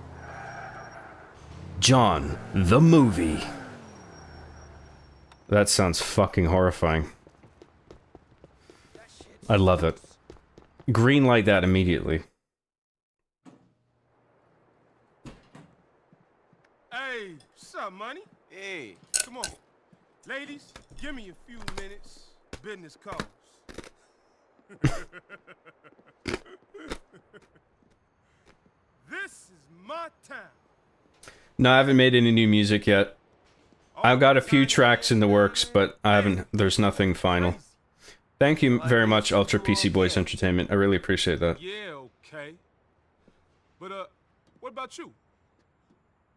Speaker 1: John the movie. That sounds fucking horrifying. I love it. Green light that immediately.
Speaker 2: Hey, what's up, money?
Speaker 4: Hey,
Speaker 2: Come on. Ladies, give me a few minutes. Business calls.
Speaker 5: This is my town.
Speaker 1: No, I haven't made any new music yet. I've got a few tracks in the works, but I haven't. There's nothing final. Thank you very much, Ultra PC Boys Entertainment. I really appreciate that.
Speaker 5: Yeah, okay. But what about you?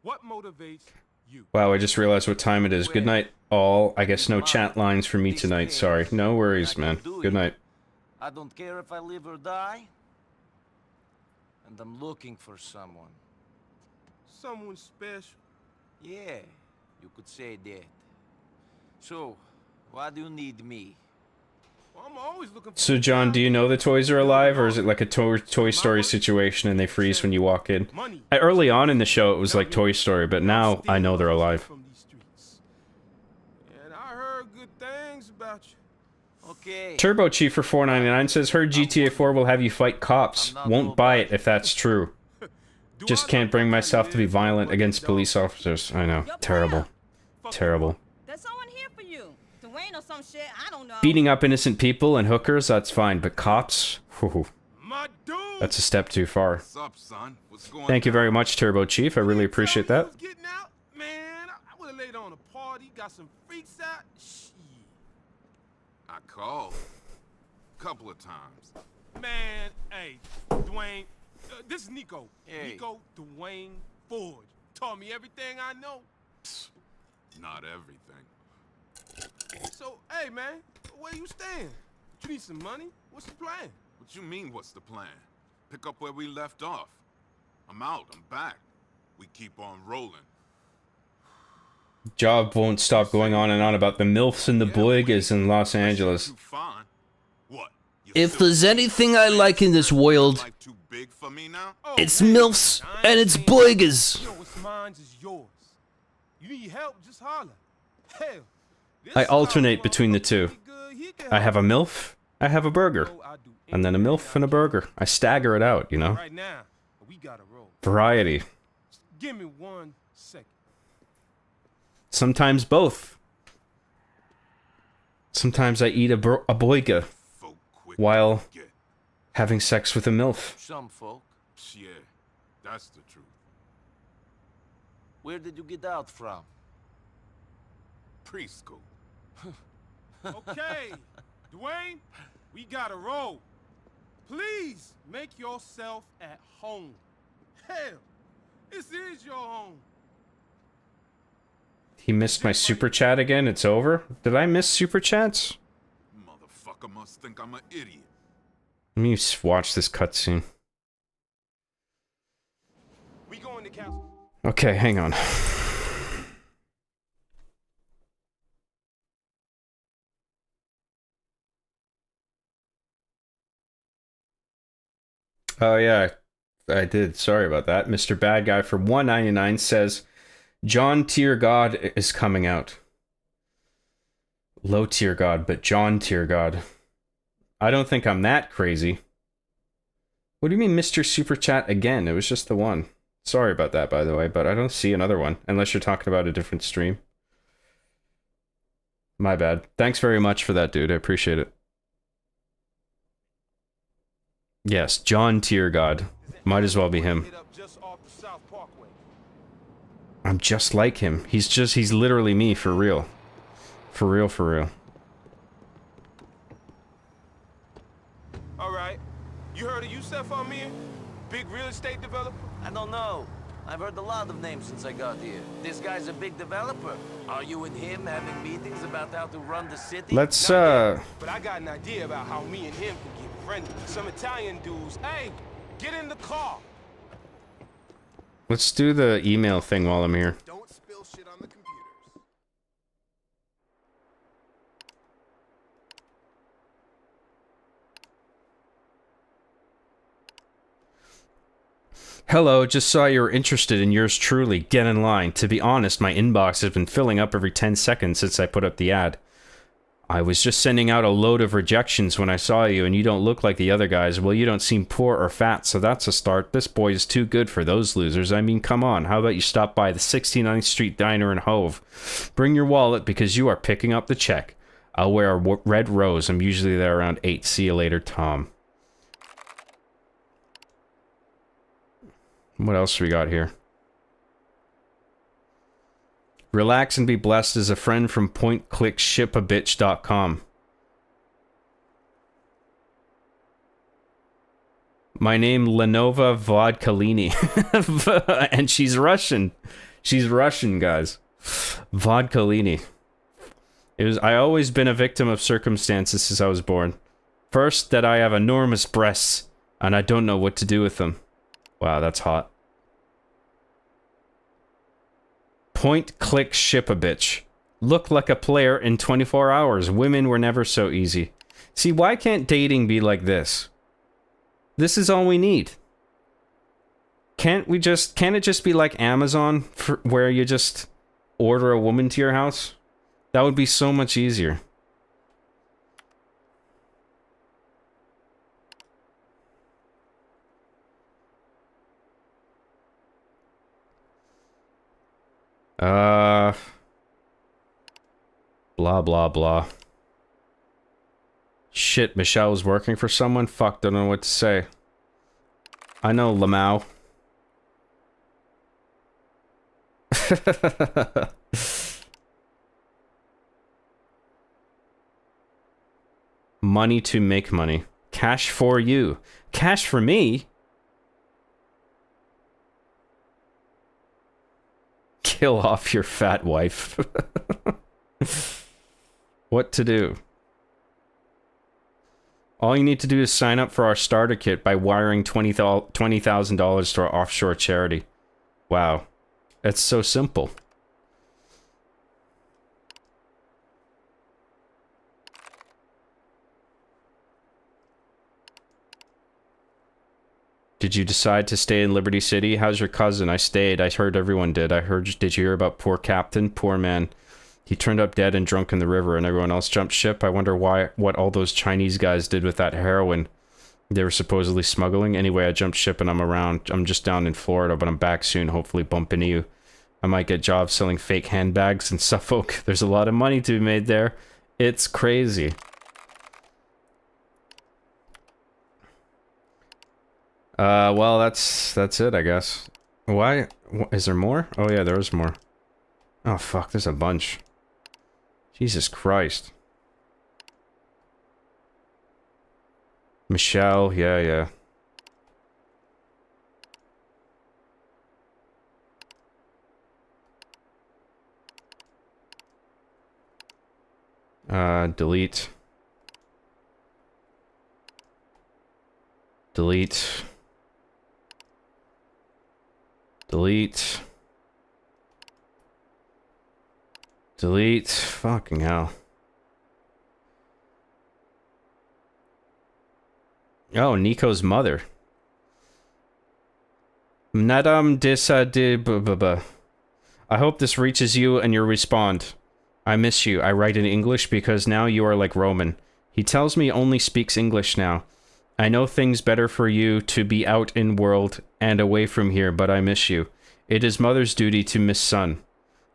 Speaker 5: What motivates you?
Speaker 1: Wow, I just realized what time it is. Good night, all. I guess no chat lines for me tonight. Sorry. No worries, man. Good night.
Speaker 8: I don't care if I live or die. And I'm looking for someone.
Speaker 5: Someone special.
Speaker 8: Yeah, you could say that. So, why do you need me?
Speaker 5: Well, I'm always looking for
Speaker 1: So, John, do you know the toys are alive, or is it like a Toy Story situation and they freeze when you walk in? Early on in the show, it was like Toy Story, but now I know they're alive.
Speaker 5: And I heard good things about you.
Speaker 8: Okay.
Speaker 1: Turbo Chief for $4.99 says, heard GTA 4 will have you fight cops. Won't buy it if that's true. Just can't bring myself to be violent against police officers. I know. Terrible. Terrible.
Speaker 7: There's someone here for you. Dwayne or some shit, I don't know.
Speaker 1: Beating up innocent people and hookers, that's fine, but cops? Whew. That's a step too far.
Speaker 2: What's up, son? What's going
Speaker 1: Thank you very much, Turbo Chief. I really appreciate that.
Speaker 5: Getting out? Man, I would have laid on a party, got some freaks out. Shit.
Speaker 2: I called. Couple of times.
Speaker 5: Man, hey, Dwayne, this is Nico.
Speaker 8: Hey.
Speaker 5: Nico Dwayne Forge. Taught me everything I know.
Speaker 2: Not everything.
Speaker 5: So, hey, man, where you stand? You need some money? What's the plan?
Speaker 2: What you mean, what's the plan? Pick up where we left off. I'm out, I'm back. We keep on rolling.
Speaker 1: Job won't stop going on and on about the MILFs and the boigas in Los Angeles.
Speaker 2: Fine. What?
Speaker 11: If there's anything I like in this world,
Speaker 2: Life too big for me now?
Speaker 11: it's MILFs and it's boigas.
Speaker 5: You know what's mine is yours. You need help, just holler. Hell, this
Speaker 1: I alternate between the two. I have a MILF, I have a burger. And then a MILF and a burger. I stagger it out, you know?
Speaker 5: Right now, we gotta roll.
Speaker 1: Variety.
Speaker 5: Give me 1 second.
Speaker 1: Sometimes both. Sometimes I eat a boiga while having sex with a MILF.
Speaker 8: Some folk.
Speaker 2: Yeah, that's the truth.
Speaker 8: Where did you get out from?
Speaker 2: Preschool.
Speaker 5: Okay, Dwayne, we gotta roll. Please make yourself at home. Hell, this is your home.
Speaker 1: He missed my super chat again? It's over? Did I miss super chats?
Speaker 2: Motherfucker must think I'm an idiot.
Speaker 1: Let me watch this cutscene.
Speaker 5: We going to council.
Speaker 1: Okay, hang on. Oh yeah, I did. Sorry about that. Mr. Bad Guy for $1.99 says, John Tier God is coming out. Low Tier God, but John Tier God. I don't think I'm that crazy. What do you mean Mr. Super Chat again? It was just the one. Sorry about that, by the way, but I don't see another one. Unless you're talking about a different stream. My bad. Thanks very much for that, dude. I appreciate it. Yes, John Tier God. Might as well be him. I'm just like him. He's literally me, for real. For real, for real.
Speaker 5: Alright. You heard of Yusef Amir? Big real estate developer?
Speaker 8: I don't know. I've heard a lot of names since I got here. This guy's a big developer. Are you and him having meetings about how to run the city?
Speaker 1: Let's,
Speaker 5: But I got an idea about how me and him can get friendly. Some Italian dudes. Hey, get in the car.
Speaker 1: Let's do the email thing while I'm here.
Speaker 2: Don't spill shit on the computers.
Speaker 1: Hello, just saw you were interested in yours truly. Get in line. To be honest, my inbox has been filling up every 10 seconds since I put up the ad. I was just sending out a load of rejections when I saw you, and you don't look like the other guys. Well, you don't seem poor or fat, so that's a start. This boy is too good for those losers. I mean, come on. How about you stop by the 69th Street Diner in Hove? Bring your wallet because you are picking up the check. I'll wear a red rose. I'm usually there around 8. See you later, Tom. What else we got here? Relax and be blessed is a friend from pointclickshipabitch.com. My name Lenova Vodkalini. And she's Russian. She's Russian, guys. Vodkalini. I always been a victim of circumstances since I was born. First, that I have enormous breasts, and I don't know what to do with them. Wow, that's hot. Point, click, ship a bitch. Look like a player in 24 hours. Women were never so easy. See, why can't dating be like this? This is all we need. Can't it just be like Amazon, where you just order a woman to your house? That would be so much easier. Blah, blah, blah. Shit, Michelle's working for someone? Fuck, don't know what to say. I know Lamau. Money to make money. Cash for you. Cash for me? Kill off your fat wife. What to do? All you need to do is sign up for our starter kit by wiring $20,000 to our offshore charity. Wow. It's so simple. Did you decide to stay in Liberty City? How's your cousin? I stayed. I heard everyone did. Did you hear about poor Captain? Poor man. He turned up dead and drunk in the river and everyone else jumped ship. I wonder what all those Chinese guys did with that heroin they were supposedly smuggling. Anyway, I jumped ship and I'm around. I'm just down in Florida, but I'm back soon. Hopefully bump into you. I might get jobs selling fake handbags in Suffolk. There's a lot of money to be made there. It's crazy. Well, that's it, I guess. Why? Is there more? Oh yeah, there is more. Oh fuck, there's a bunch. Jesus Christ. Michelle, yeah. Delete. Delete. Delete. Delete. Fucking hell. Oh, Nico's mother. Madame Disa de Baba. I hope this reaches you and you respond. I miss you. I write in English because now you are like Roman. He tells me only speaks English now. I know things better for you to be out in world and away from here, but I miss you. It is mother's duty to miss son.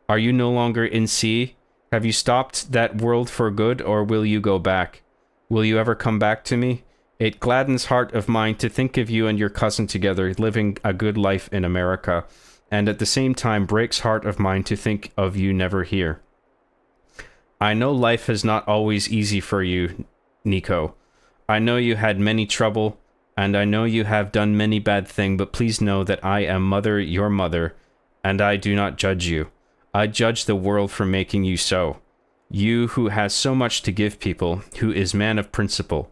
Speaker 1: Are you no longer in sea? Have you stopped that world for good, or will you go back? Will you ever come back to me? It gladdens heart of mine to think of you and your cousin together, living a good life in America, and at the same time breaks heart of mine to think of you never here. I know life is not always easy for you, Nico. I know you had many trouble, and I know you have done many bad things, but please know that I am mother, your mother, and I do not judge you. I judge the world for making you so. You who has so much to give people, who is man of principle,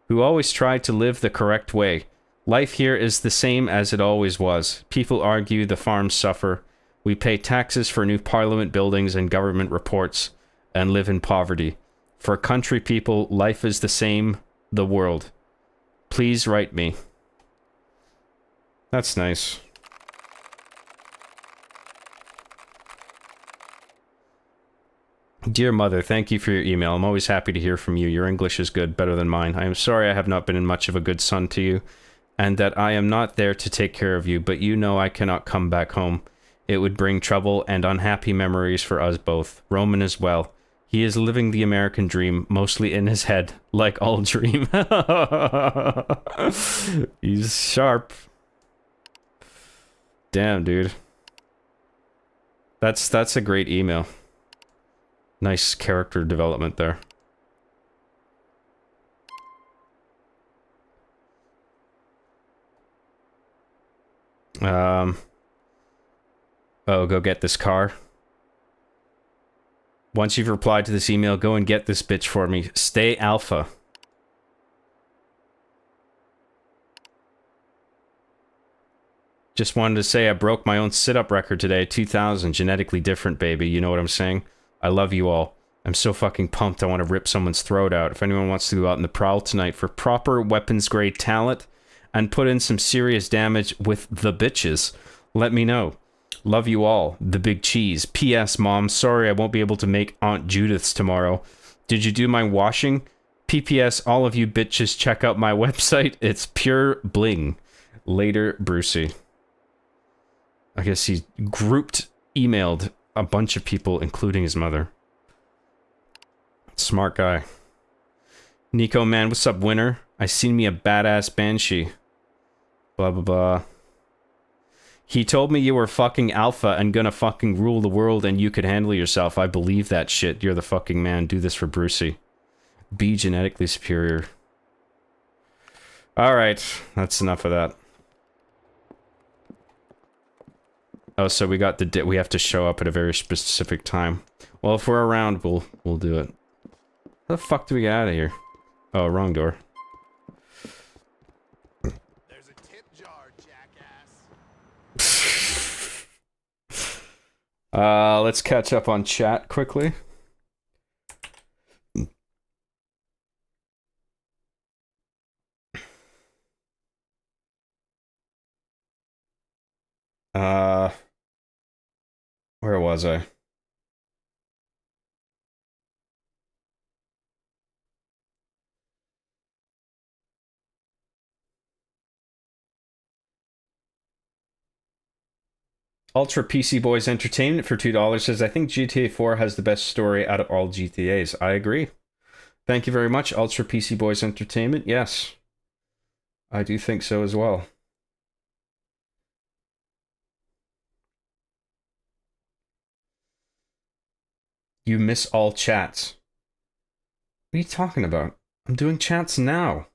Speaker 1: who always tried to live the correct way. Life here is the same as it always was. People argue, the farms suffer. We pay taxes for new parliament buildings and government reports, and live in poverty. For country people, life is the same, the world. Please write me. That's nice. Dear mother, thank you for your email. I'm always happy to hear from you. Your English is good, better than mine. I am sorry I have not been much of a good son to you, and that I am not there to take care of you, but you know I cannot come back home. It would bring trouble and unhappy memories for us both. Roman as well. He is living the American dream, mostly in his head, like all dream. He's sharp. Damn, dude. That's a great email. Nice character development there. Oh, go get this car. Once you've replied to this email, go and get this bitch for me. Stay alpha. Just wanted to say I broke my own sit-up record today. 2,000. Genetically different, baby. You know what I'm saying? I love you all. I'm so fucking pumped I want to rip someone's throat out. If anyone wants to go out in the prowl tonight for proper weapons-grade talent and put in some serious damage with the bitches, let me know. Love you all. The Big Cheese. P.S. Mom, sorry I won't be able to make Aunt Judith's tomorrow. Did you do my washing? P.P.S. All of you bitches check out my website. It's pure bling. Later, Brucey. I guess he emailed a bunch of people, including his mother. Smart guy. Nico, man, what's up, winner? I seen me a badass banshee. Blah, blah, blah. He told me you were fucking alpha and gonna fucking rule the world and you could handle yourself. I believe that shit. You're the fucking man. Do this for Brucey. Be genetically superior. Alright, that's enough of that. Oh, so we got we have to show up at a very specific time. Well, if we're around, we'll do it. How the fuck do we get out of here? Oh, wrong door.
Speaker 4: There's a tip jar, jackass.
Speaker 1: Let's catch up on chat quickly. Where was I? Ultra PC Boys Entertainment for $2 says, I think GTA 4 has the best story out of all GTAs. I agree. Thank you very much, Ultra PC Boys Entertainment. Yes. I do think so as well. You miss all chats. What are you talking about? I'm doing chats now.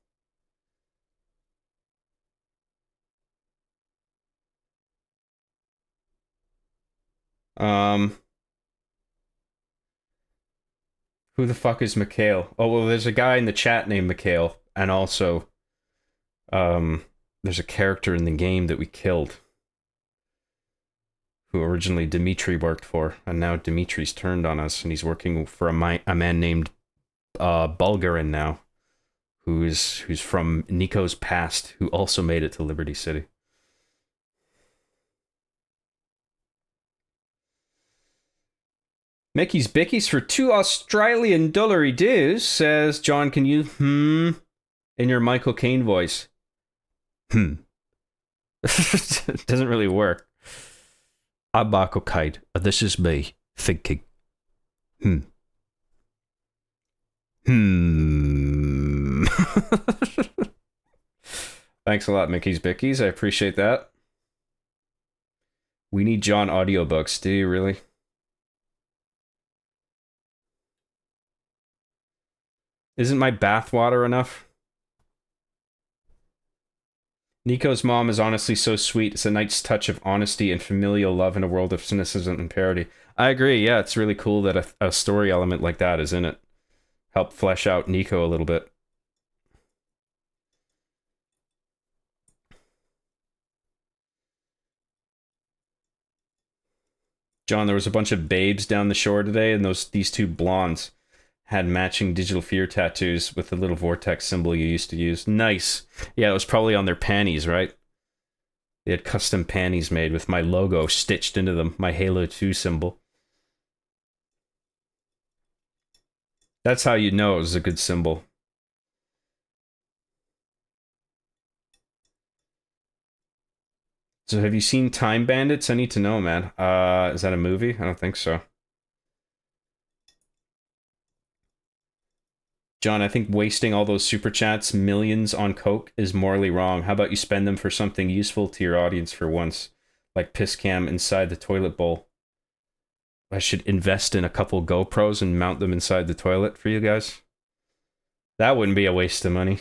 Speaker 1: Who the fuck is Mikhail? Oh, well, there's a guy in the chat named Mikhail, and also, there's a character in the game that we killed, who originally Dimitri worked for, and now Dimitri's turned on us, and he's working for a man named Bulgarin now, who's from Nico's past, who also made it to Liberty City. Mickey's Bickies for $2 Australian dollary dues says, John, can you in your Michael Caine voice? It doesn't really work. I'm Michael Caine, and this is me thinking. Thanks a lot, Mickey's Bickies. I appreciate that. We need John audiobooks. Do you really? Isn't my bathwater enough? Nico's mom is honestly so sweet. It's a nice touch of honesty and familial love in a world of cynicism and parody. I agree, yeah, it's really cool that a story element like that is in it. Help flesh out Nico a little bit. John, there was a bunch of babes down the shore today, and these two blondes had matching digital fear tattoos with the little vortex symbol you used to use. Nice. Yeah, it was probably on their panties, right? They had custom panties made with my logo stitched into them, my Halo 2 symbol. That's how you know it was a good symbol. So have you seen Time Bandits? I need to know, man. Is that a movie? I don't think so. John, I think wasting all those super chats, millions on coke is morally wrong. How about you spend them for something useful to your audience for once? Like piss cam inside the toilet bowl. I should invest in a couple GoPros and mount them inside the toilet for you guys. That wouldn't be a waste of money.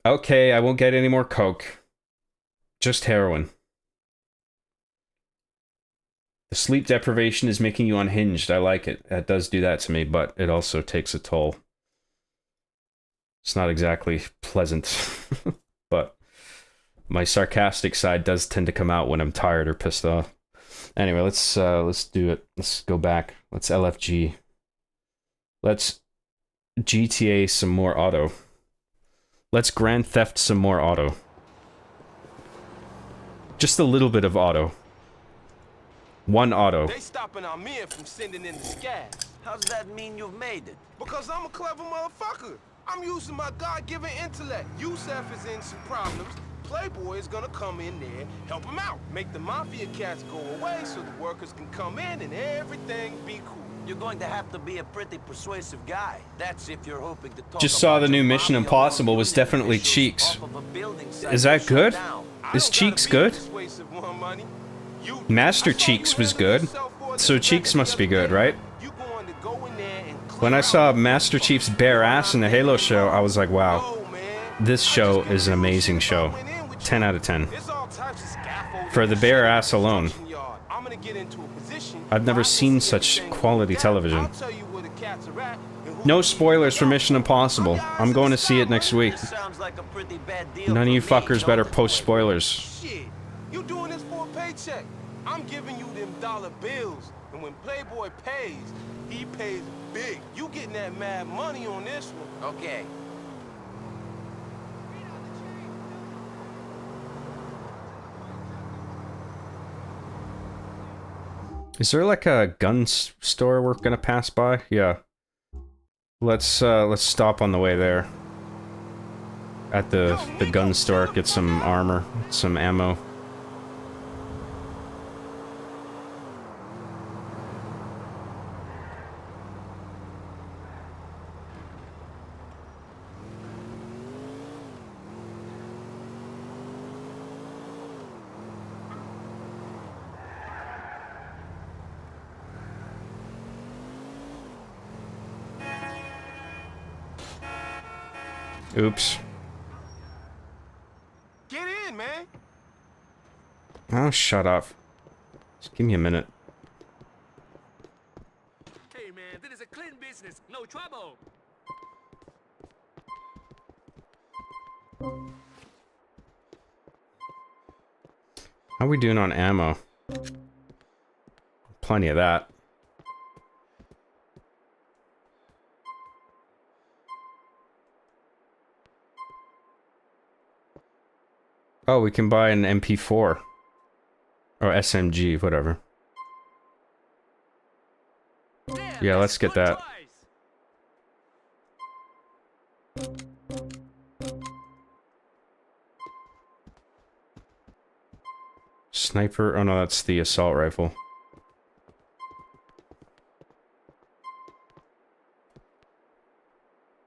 Speaker 1: Okay, I won't get any more coke. Just heroin. The sleep deprivation is making you unhinged. I like it. That does do that to me, but it also takes a toll. It's not exactly pleasant. But my sarcastic side does tend to come out when I'm tired or pissed off. Anyway, let's do it. Let's go back. Let's LFG. Let's GTA some more auto. Let's Grand Theft some more auto. Just a little bit of auto. One auto.
Speaker 5: They stopping our men from sending in the scabs.
Speaker 8: How does that mean you've made it?
Speaker 5: Because I'm a clever motherfucker. I'm using my God-given intellect. Yusef is in some problems. Playboy is gonna come in there, help him out. Make the mafia cats go away so the workers can come in and everything be cool.
Speaker 8: You're going to have to be a pretty persuasive guy. That's if you're hoping to talk.
Speaker 1: Just saw the new Mission Impossible was definitely Cheeks. Is that good? Is Cheeks good? Master Cheeks was good. So Cheeks must be good, right? When I saw Master Chief's bare ass in the Halo show, I was like, wow. This show is an amazing show. 10 out of 10. For the bare ass alone. I've never seen such quality television. No spoilers for Mission Impossible. I'm going to see it next week. None of you fuckers better post spoilers.
Speaker 5: Shit, you doing this for a paycheck? I'm giving you them dollar bills, and when Playboy pays, he pays big. You getting that mad money on this one?
Speaker 8: Okay.
Speaker 1: Is there like a gun store we're gonna pass by? Yeah. Let's stop on the way there. At the gun store, get some armor, some ammo. Oops.
Speaker 5: Get in, man.
Speaker 1: Oh, shut up. Just give me a minute.
Speaker 12: Hey, man, this is a clean business. No trouble.
Speaker 1: How are we doing on ammo? Plenty of that. Oh, we can buy an MP4. Or SMG, whatever. Yeah, let's get that. Sniper? Oh no, that's the assault rifle.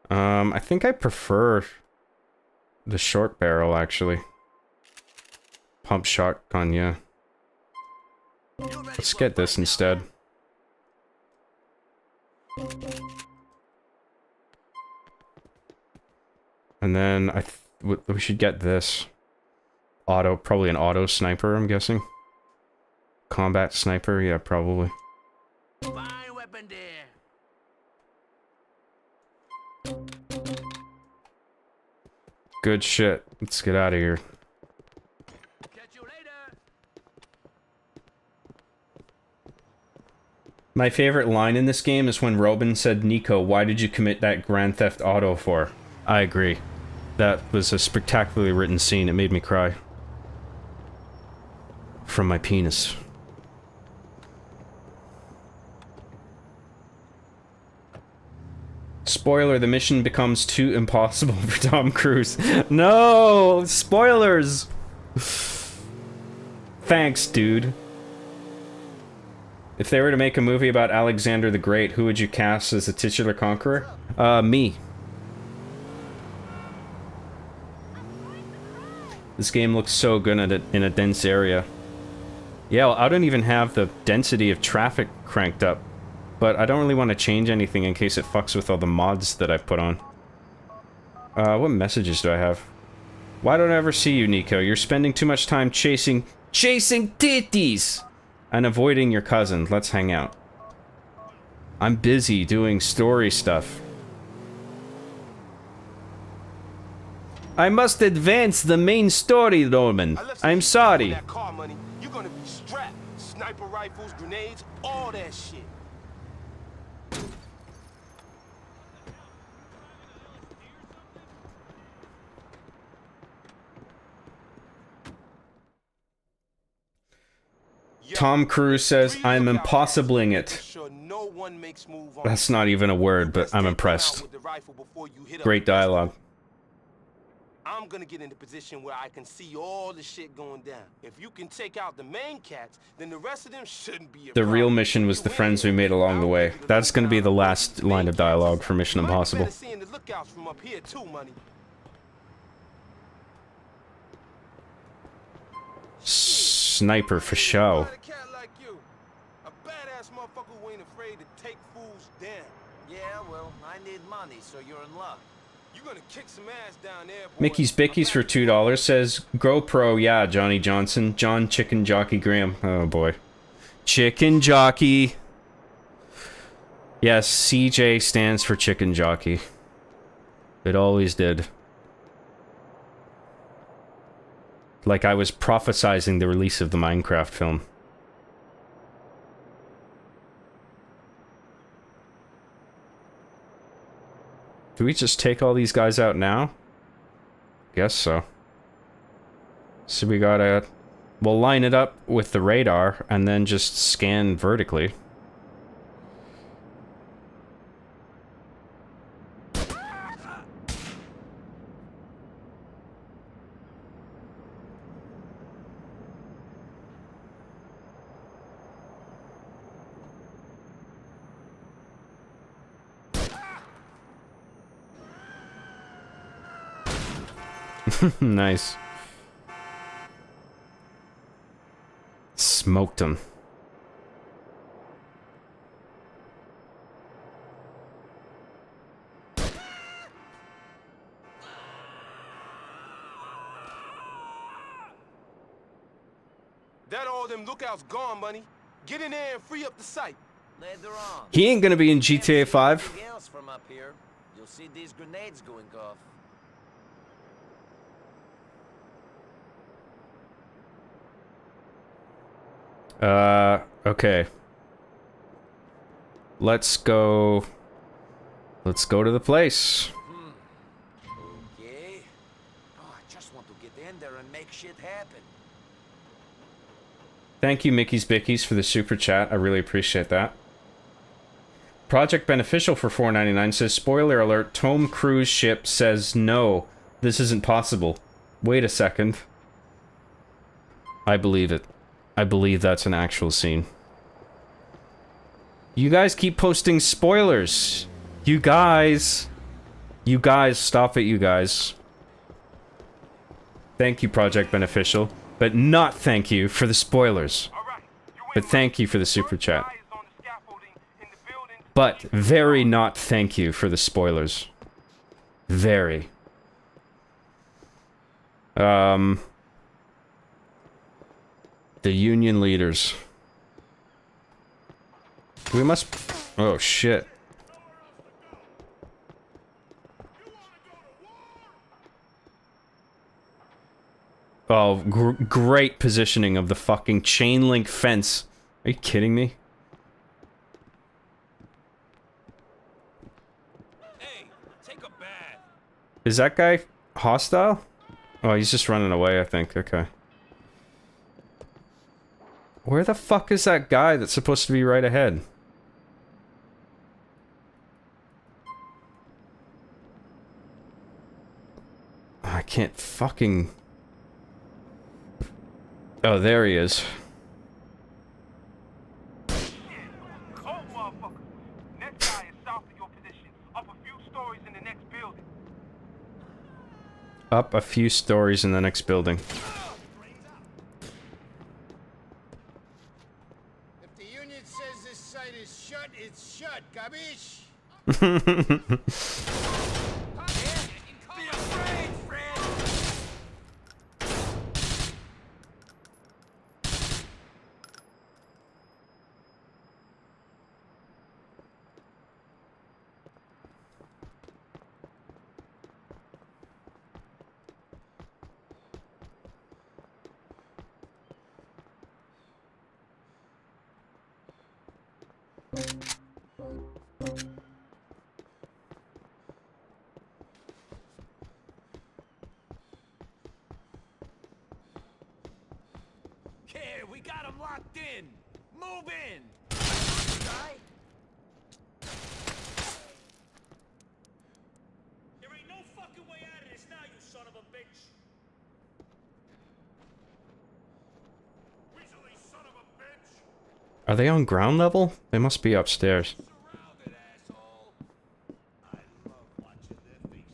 Speaker 1: I think I prefer the short barrel, actually. Pump shotgun, yeah. Let's get this instead. And then we should get this. Auto, probably an auto sniper, I'm guessing. Combat sniper, yeah, probably.
Speaker 12: Fine weapon there.
Speaker 1: Good shit. Let's get out of here. My favorite line in this game is when Robin said, "Nico, why did you commit that Grand Theft Auto for?" I agree. That was a spectacularly written scene. It made me cry. From my penis. Spoiler, the mission becomes too impossible for Tom Cruise. No! Spoilers! Thanks, dude. If they were to make a movie about Alexander the Great, who would you cast as the titular conqueror? Me. This game looks so good in a dense area. Yeah, well, I don't even have the density of traffic cranked up. But I don't really want to change anything in case it fucks with all the mods that I put on. What messages do I have? Why don't I ever see you, Nico? You're spending too much time chasing titties! And avoiding your cousin. Let's hang out. I'm busy doing story stuff. I must advance the main story, Roman. I'm sorry.
Speaker 5: That car money, you're gonna be strapped. Sniper rifles, grenades, all that shit.
Speaker 1: Tom Cruise says, I'm impossibling it. That's not even a word, but I'm impressed. Great dialogue.
Speaker 5: I'm gonna get in a position where I can see all the shit going down. If you can take out the main cats, then the rest of them shouldn't be a
Speaker 1: The real mission was the friends we made along the way. That's gonna be the last line of dialogue for Mission Impossible.
Speaker 5: Seeing the lookouts from up here too, money.
Speaker 1: Sniper for show.
Speaker 5: A badass motherfucker who ain't afraid to take fools down.
Speaker 8: Yeah, well, I need money, so you're in luck.
Speaker 5: You're gonna kick some ass down there, boy.
Speaker 1: Mickey's Bickies for $2 says, GoPro, yeah, Johnny Johnson. John Chicken Jockey Graham. Oh boy. Chicken Jockey. Yes, CJ stands for Chicken Jockey. It always did. Like I was prophesizing the release of the Minecraft film. Do we just take all these guys out now? Guess so. So we gotta... We'll line it up with the radar and then just scan vertically. Nice. Smoked him.
Speaker 5: That all them lookouts gone, money. Get in there and free up the site.
Speaker 8: Later on.
Speaker 1: He ain't gonna be in GTA 5.
Speaker 8: Anything else from up here, you'll see these grenades going off.
Speaker 1: Okay. Let's go to the place.
Speaker 8: Okay. Oh, I just want to get in there and make shit happen.
Speaker 1: Thank you, Mickey's Bickies, for the super chat. I really appreciate that. Project Beneficial for $4.99 says, spoiler alert, Tom Cruise ship says no, this isn't possible. Wait a second. I believe it. I believe that's an actual scene. You guys keep posting spoilers. You guys, stop it, you guys. Thank you, Project Beneficial, but not thank you for the spoilers. But thank you for the super chat. But very not thank you for the spoilers. Very. The union leaders. We must... Oh, shit. Oh, great positioning of the fucking chain link fence. Are you kidding me?
Speaker 5: Hey, take a bath.
Speaker 1: Is that guy hostile? Oh, he's just running away, I think. Okay. Where the fuck is that guy that's supposed to be right ahead? I can't fucking... Oh, there he is.
Speaker 4: This guy is south of your position, up a few stories in the next building.
Speaker 1: Up a few stories in the next building.
Speaker 13: If the Union says this site is shut, it's shut, capiche?
Speaker 4: Be afraid, friend!
Speaker 8: Here, we got him locked in. Move in.
Speaker 12: There ain't no fucking way out of this now, you son of a bitch.
Speaker 4: Weaselly son of a bitch!
Speaker 1: Are they on ground level? They must be upstairs.
Speaker 13: Surrounded, asshole. I love watching their faces.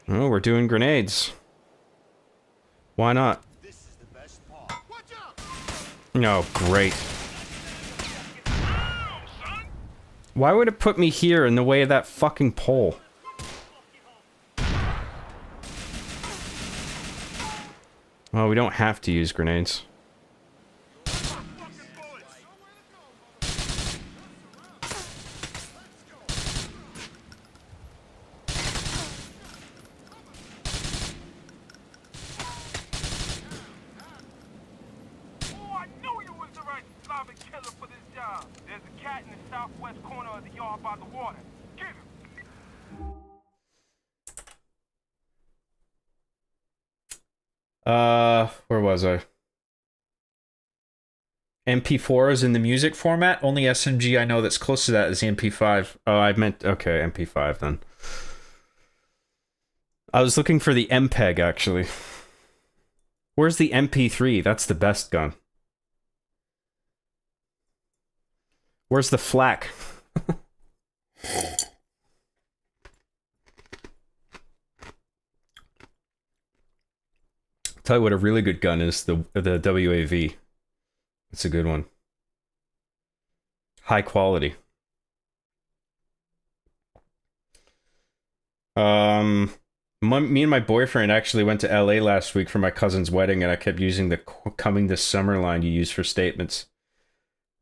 Speaker 1: Oh, we're doing grenades. Why not?
Speaker 13: This is the best part. Watch out!
Speaker 1: No, great. Why would it put me here in the way of that fucking pole? Well, we don't have to use grenades.
Speaker 4: Oh, I knew you was the right Slavic killer for this job. There's a cat in the southwest corner of the yard by the water. Get him!
Speaker 1: Where was I?
Speaker 14: MP4 is in the music format. Only SMG I know that's close to that is the MP5.
Speaker 1: Oh, I meant, okay, MP5 then. I was looking for the MPEG, actually. Where's the MP3? That's the best gun. Where's the flak? Tell you what a really good gun is, the WAV. It's a good one. High quality. Me and my boyfriend actually went to LA last week for my cousin's wedding, and I kept using the "coming this summer" line you use for statements.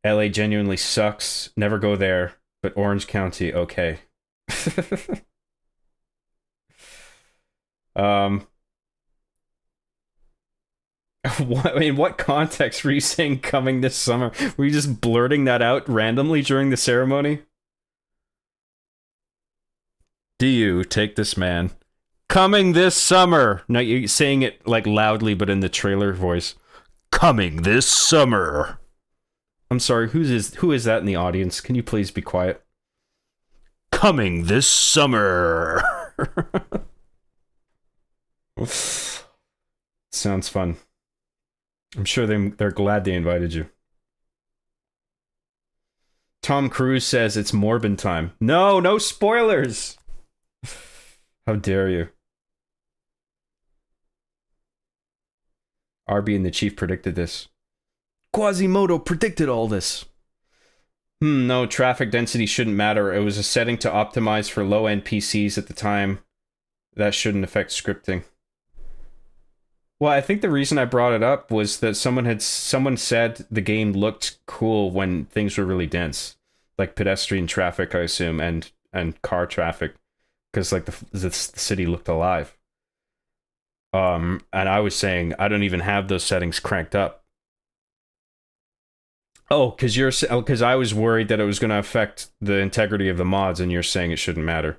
Speaker 1: LA genuinely sucks. Never go there. But Orange County, okay. In what context were you saying "coming this summer"? Were you just blurting that out randomly during the ceremony? Do you take this man? Coming this summer! No, you're saying it like loudly, but in the trailer voice. Coming this summer! I'm sorry, who is that in the audience? Can you please be quiet? Coming this summer! Sounds fun. I'm sure they're glad they invited you. Tom Cruise says it's Morbin time. No spoilers! How dare you? RB and the Chief predicted this. Quasimodo predicted all this. No, traffic density shouldn't matter. It was a setting to optimize for low NPCs at the time. That shouldn't affect scripting. Well, I think the reason I brought it up was that someone said the game looked cool when things were really dense. Like pedestrian traffic, I assume, and car traffic. Because like the city looked alive. And I was saying I don't even have those settings cranked up. Oh, because I was worried that it was going to affect the integrity of the mods, and you're saying it shouldn't matter.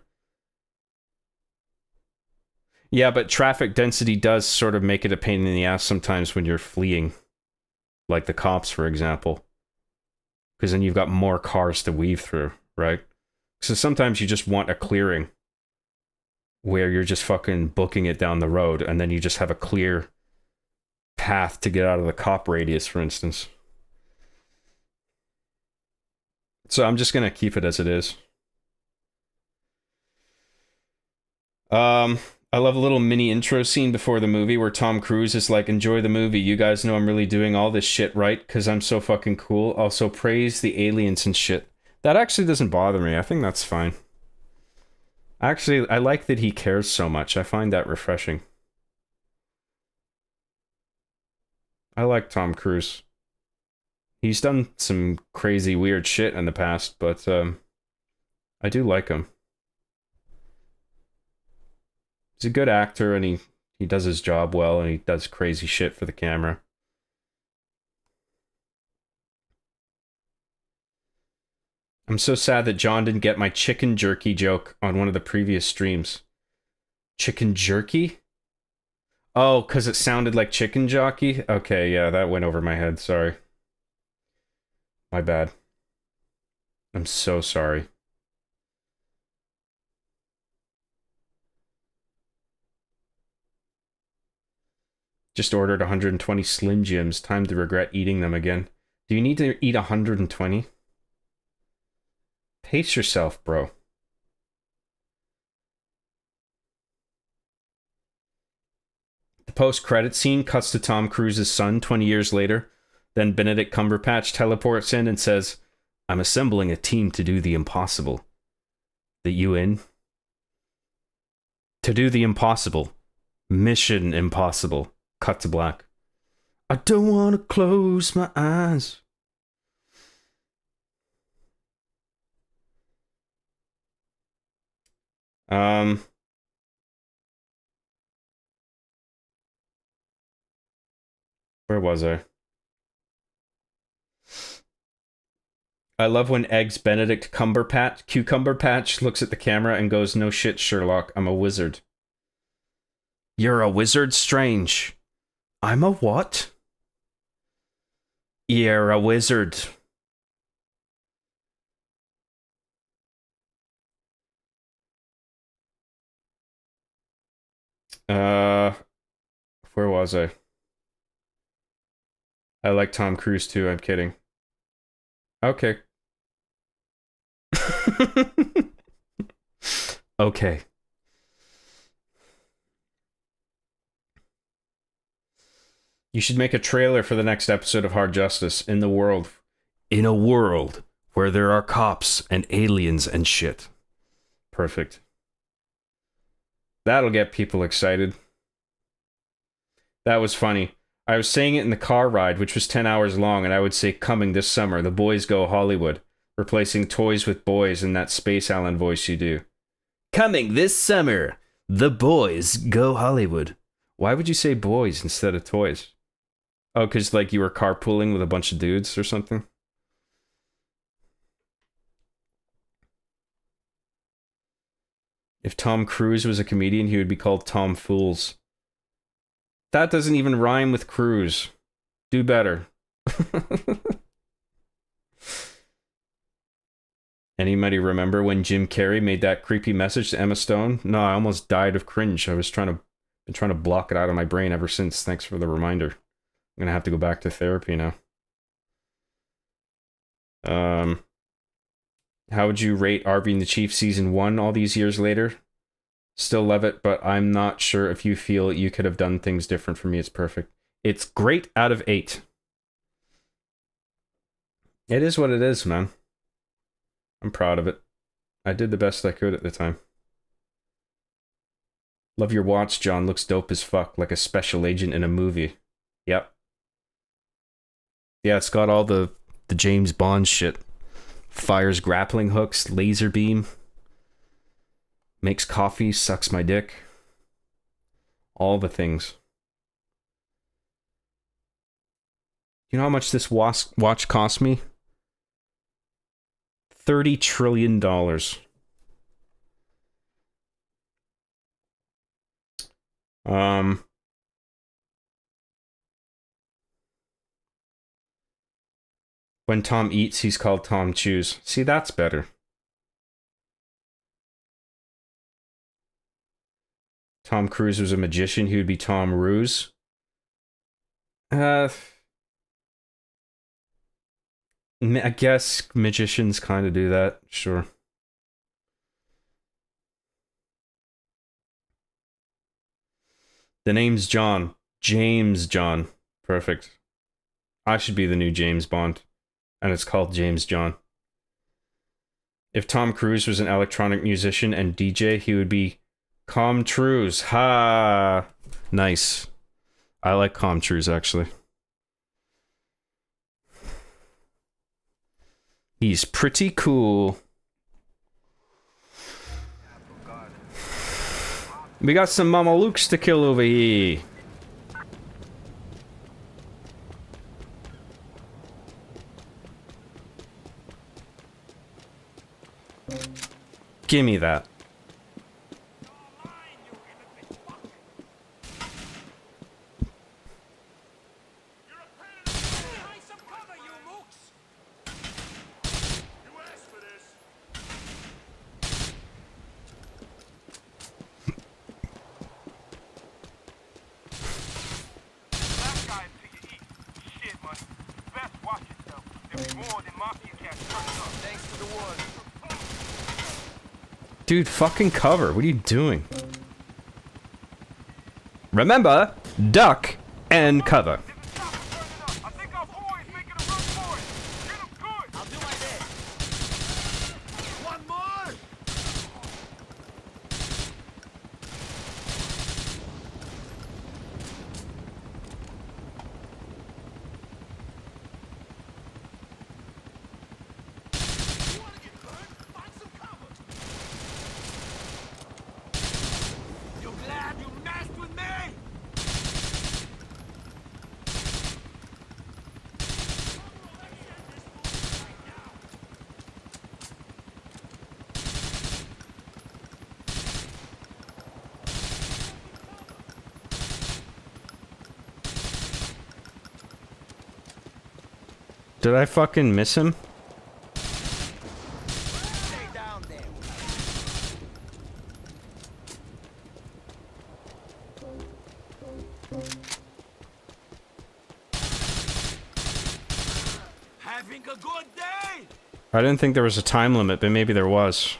Speaker 1: Yeah, but traffic density does sort of make it a pain in the ass sometimes when you're fleeing. Like the cops, for example. Because then you've got more cars to weave through, right? So sometimes you just want a clearing. where you're just fucking booking it down the road and then you just have a clear path to get out of the cop radius, for instance. So I'm just gonna keep it as it is. I love a little mini intro scene before the movie where Tom Cruise is like, enjoy the movie. You guys know I'm really doing all this shit right because I'm so fucking cool. Also praise the aliens and shit. That actually doesn't bother me. I think that's fine. Actually, I like that he cares so much. I find that refreshing. I like Tom Cruise. He's done some crazy weird shit in the past, but I do like him. He's a good actor and he does his job well and he does crazy shit for the camera. I'm so sad that John didn't get my chicken jerky joke on one of the previous streams. Chicken jerky? Oh, because it sounded like chicken jockey? Okay, yeah, that went over my head. Sorry. My bad. I'm so sorry. Just ordered 120 Slim Jims. Time to regret eating them again. Do you need to eat 120? Pace yourself, bro. The post-credit scene cuts to Tom Cruise's son 20 years later. Then Benedict Cumberbatch teleports in and says, I'm assembling a team to do the impossible. The UN? To do the impossible. Mission impossible. Cut to black. I don't want to close my eyes. Where was I? I love when Eggs Benedict Cucumber Patch looks at the camera and goes, no shit, Sherlock, I'm a wizard. You're a wizard, Strange. I'm a what? You're a wizard. Where was I? I like Tom Cruise too, I'm kidding. Okay. Okay. You should make a trailer for the next episode of Hard Justice. In a world where there are cops and aliens and shit. Perfect. That'll get people excited. That was funny. I was saying it in the car ride, which was 10 hours long, and I would say, coming this summer, The Boys Go Hollywood, replacing toys with boys in that Space Allen voice you do. Coming this summer, The Boys Go Hollywood. Why would you say boys instead of toys? Oh, because like you were carpooling with a bunch of dudes or something? If Tom Cruise was a comedian, he would be called Tom Fools. That doesn't even rhyme with Cruise. Do better. Anybody remember when Jim Carrey made that creepy message to Emma Stone? No, I almost died of cringe. I was been trying to block it out of my brain ever since. Thanks for the reminder. I'm gonna have to go back to therapy now. How would you rate Arby and the Chief season 1 all these years later? Still love it, but I'm not sure if you feel you could have done things different. For me, it's perfect. It's great out of 8. It is what it is, man. I'm proud of it. I did the best I could at the time. Love your watch, John. Looks dope as fuck, like a special agent in a movie. Yep. Yeah, it's got all the James Bond shit. Fires grappling hooks, laser beam. Makes coffee, sucks my dick. All the things. You know how much this watch cost me? $30 trillion. When Tom eats, he's called Tom Chews. See, that's better. Tom Cruise was a magician, he would be Tom Cruise. I guess magicians kind of do that, sure. The name's John. James John. Perfect. I should be the new James Bond. And it's called James John. If Tom Cruise was an electronic musician and DJ, he would be Com Truise. Ha! Nice. I like Com Truise, actually. He's pretty cool. We got some Mamalukes to kill over here. Gimme that. Dude, fucking cover. What are you doing? Remember, duck and cover. Did I fucking miss him?
Speaker 8: Having a good day.
Speaker 1: I didn't think there was a time limit, but maybe there was.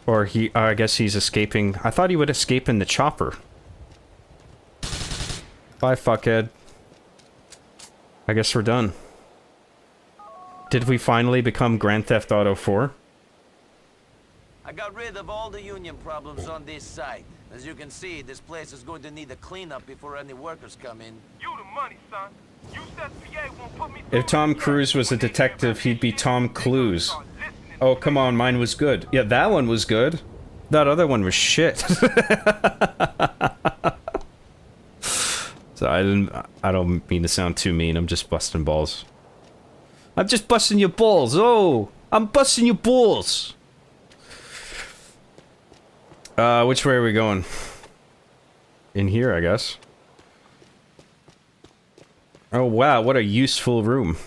Speaker 1: Or he, I guess he's escaping. I thought he would escape in the chopper. Bye, fuckhead. I guess we're done. Did we finally become Grand Theft Auto 4?
Speaker 8: I got rid of all the union problems on this site. As you can see, this place is going to need a cleanup before any workers come in.
Speaker 4: You the money, son. USPA won't put me
Speaker 1: If Tom Cruise was a detective, he'd be Tom Clues. Oh, come on, mine was good. Yeah, that one was good. That other one was shit. So I don't mean to sound too mean, I'm just busting balls. I'm just busting your balls, oh! I'm busting your balls! Which way are we going? In here, I guess. Oh wow, what a useful room.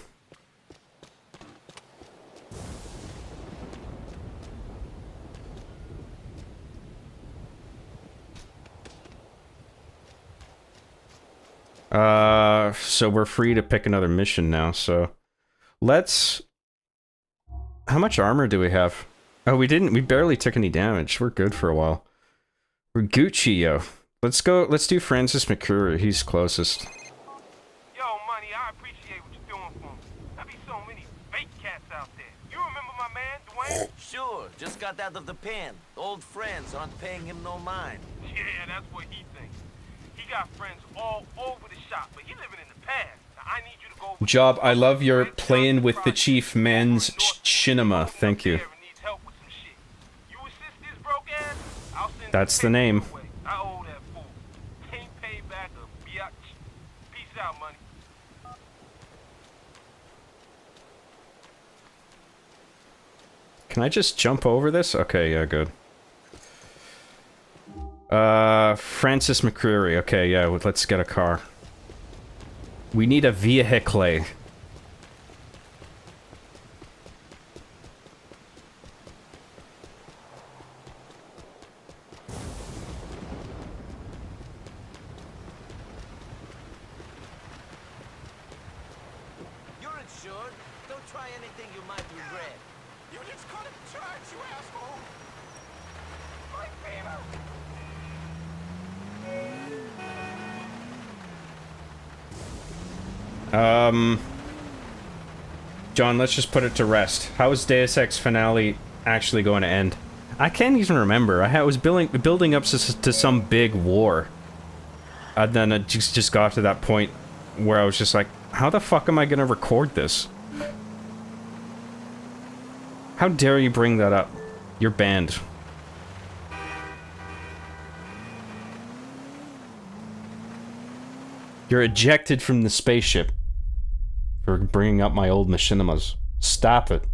Speaker 1: So we're free to pick another mission now, so... Let's... How much armor do we have? Oh, we barely took any damage. We're good for a while. We're Gucci, yo. Let's do Francis McCreary, he's closest.
Speaker 4: Yo, Money, I appreciate what you're doing for me. There be so many fake cats out there. You remember my man, Dwayne?
Speaker 8: Sure, just got out of the pen. Old friends aren't paying him no mind.
Speaker 4: Yeah, that's what he thinks. He got friends all over the shop, but he living in the past. Now, I need you to go...
Speaker 1: Job, I love your playing with the chief man's cinema. Thank you. That's the name.
Speaker 4: I owe that fool. Can't pay back a biatch. Peace out, Money.
Speaker 1: Can I just jump over this? Okay, yeah, good. Francis McCreary. Okay, yeah, let's get a car. We need a vehicle.
Speaker 8: Don't try anything you might regret.
Speaker 5: You just caught a charge, you asshole! My fever!
Speaker 1: John, let's just put it to rest. How is Deus Ex Finale actually going to end? I can't even remember. I was building up to some big war. And then it just got to that point where I was just like, how the fuck am I gonna record this? How dare you bring that up? You're banned. You're ejected from the spaceship for bringing up my old machinimas. Stop it.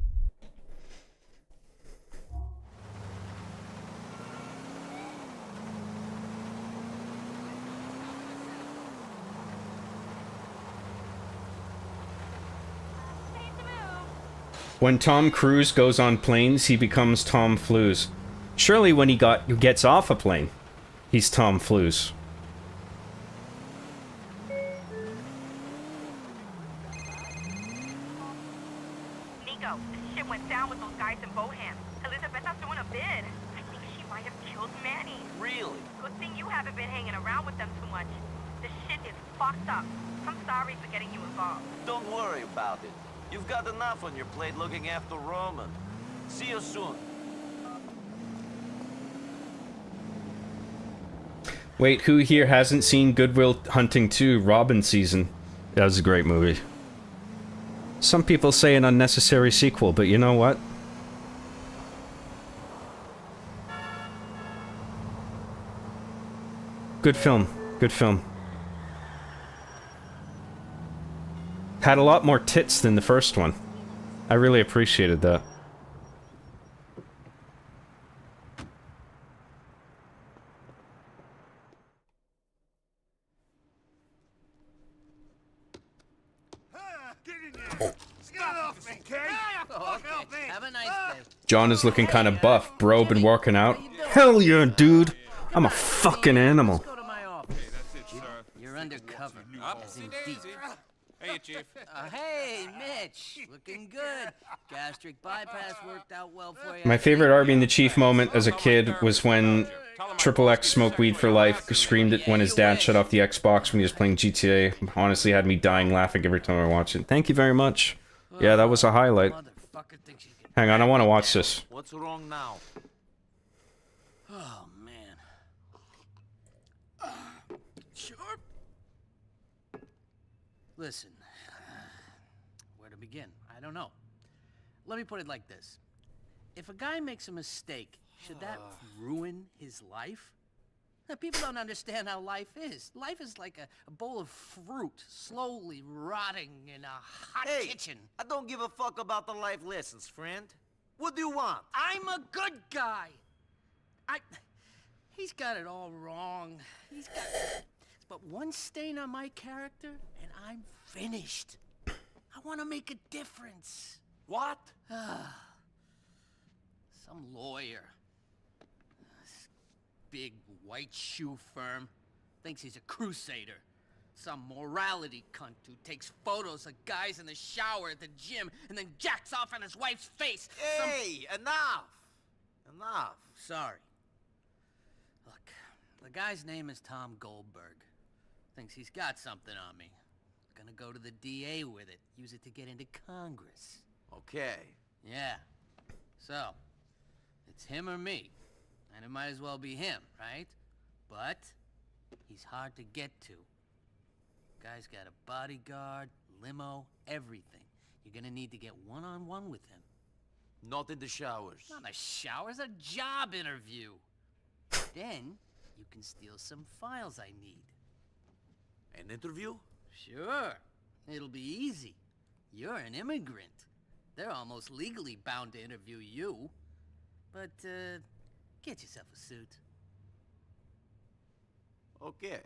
Speaker 1: When Tom Cruise goes on planes, he becomes Tom Flues. Surely when he gets off a plane, he's Tom Flues.
Speaker 10: Nico, shit went down with those guys in Boham. Elizabeta's doing a bid. I think she might have killed Manny.
Speaker 8: Really?
Speaker 10: Good thing you haven't been hanging around with them too much. The shit is fucked up. I'm sorry for getting you involved.
Speaker 8: Don't worry about it. You've got enough on your plate looking after Roman. See you soon.
Speaker 1: Wait, who here hasn't seen Good Will Hunting 2 Robin season? That was a great movie. Some people say an unnecessary sequel, but you know what? Good film. Good film. Had a lot more tits than the first one. I really appreciated that.
Speaker 8: Have a nice day.
Speaker 1: John is looking kind of buff. Bro, been working out. Hell yeah, dude. I'm a fucking animal.
Speaker 8: You're undercover. As in deep.
Speaker 5: Hey, Chief.
Speaker 8: Hey, Mitch. Looking good. Gastric bypass worked out well for you.
Speaker 1: My favorite Arby and the Chief moment as a kid was when Triple X Smoke Weed for Life screamed it when his dad shut off the Xbox when he was playing GTA. Honestly, had me dying laughing every time I watched it. Thank you very much. Yeah, that was a highlight. Hang on, I want to watch this.
Speaker 8: What's wrong now? Oh, man. Sure. Listen, where to begin? I don't know. Let me put it like this. If a guy makes a mistake, should that ruin his life? Now, people don't understand how life is. Life is like a bowl of fruit slowly rotting in a hot kitchen. I don't give a fuck about the life lessons, friend. What do you want? I'm a good guy. He's got it all wrong. He's got but one stain on my character, and I'm finished. I want to make a difference. What? Some lawyer. Big white shoe firm. Thinks he's a crusader. Some morality cunt who takes photos of guys in the shower at the gym and then jacks off on his wife's face. Hey, enough! Enough. Sorry. Look, the guy's name is Tom Goldberg. Thinks he's got something on me. Gonna go to the DA with it. Use it to get into Congress. Okay. Yeah. So, it's him or me. And it might as well be him, right? But he's hard to get to. Guy's got a bodyguard, limo, everything. You're gonna need to get one-on-one with him. Not in the showers. Not in the showers, a job interview. Then you can steal some files I need. An interview? Sure. It'll be easy. You're an immigrant. They're almost legally bound to interview you. But, get yourself a suit. Okay.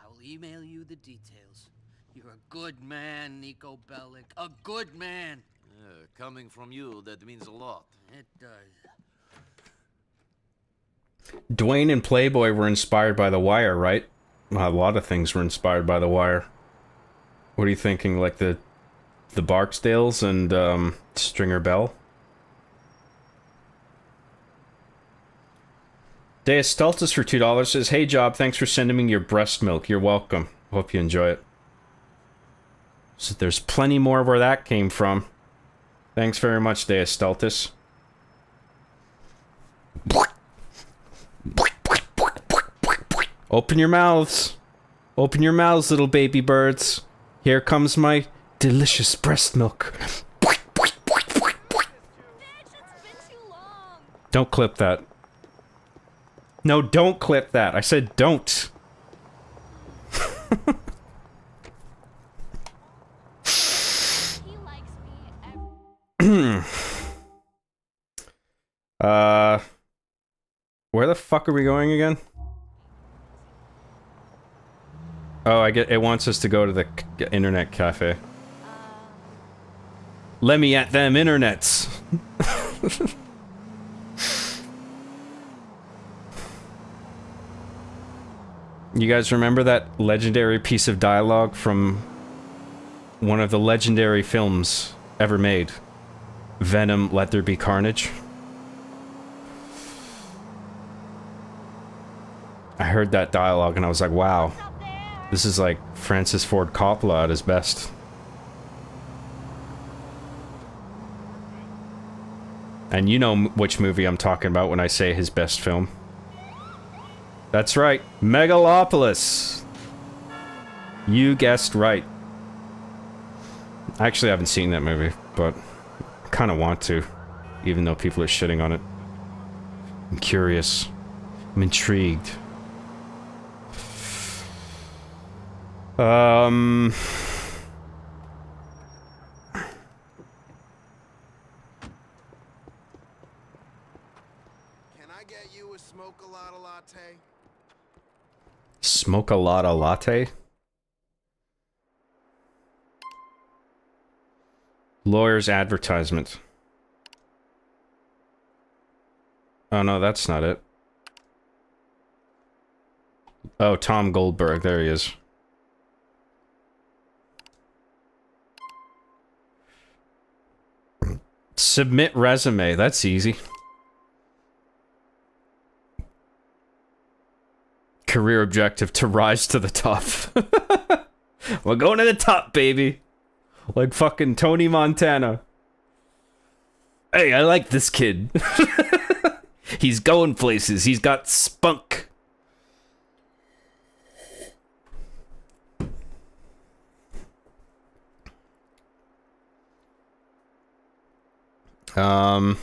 Speaker 8: I will email you the details. You're a good man, Nico Bellic. A good man. Coming from you, that means a lot. It does.
Speaker 1: Dwayne and Playboy were inspired by The Wire, right? A lot of things were inspired by The Wire. What are you thinking? Like the the Barksdales and Stringer Bell. Deus Stultus for $2 says, "Hey Job, thanks for sending me your breast milk. You're welcome. Hope you enjoy it." So there's plenty more where that came from. Thanks very much, Deus Stultus. Open your mouths. Open your mouths, little baby birds. Here comes my delicious breast milk. Don't clip that. No, don't clip that. I said don't. Where the fuck are we going again? Oh, it wants us to go to the internet cafe. Let me at them internets. You guys remember that legendary piece of dialogue from one of the legendary films ever made? Venom, Let There Be Carnage? I heard that dialogue and I was like, wow. This is like Francis Ford Coppola at his best. And you know which movie I'm talking about when I say his best film. That's right, Megalopolis! You guessed right. I actually haven't seen that movie, but I kind of want to, even though people are shitting on it. I'm curious. I'm intrigued.
Speaker 5: Can I get you a smoke-a-lotta latte?
Speaker 1: Smoke-a-lotta latte? Lawyer's advertisement. Oh no, that's not it. Oh, Tom Goldberg, there he is. Submit resume, that's easy. Career objective, to rise to the top. We're going to the top, baby. Like fucking Tony Montana. Hey, I like this kid. He's going places. He's got spunk. Oh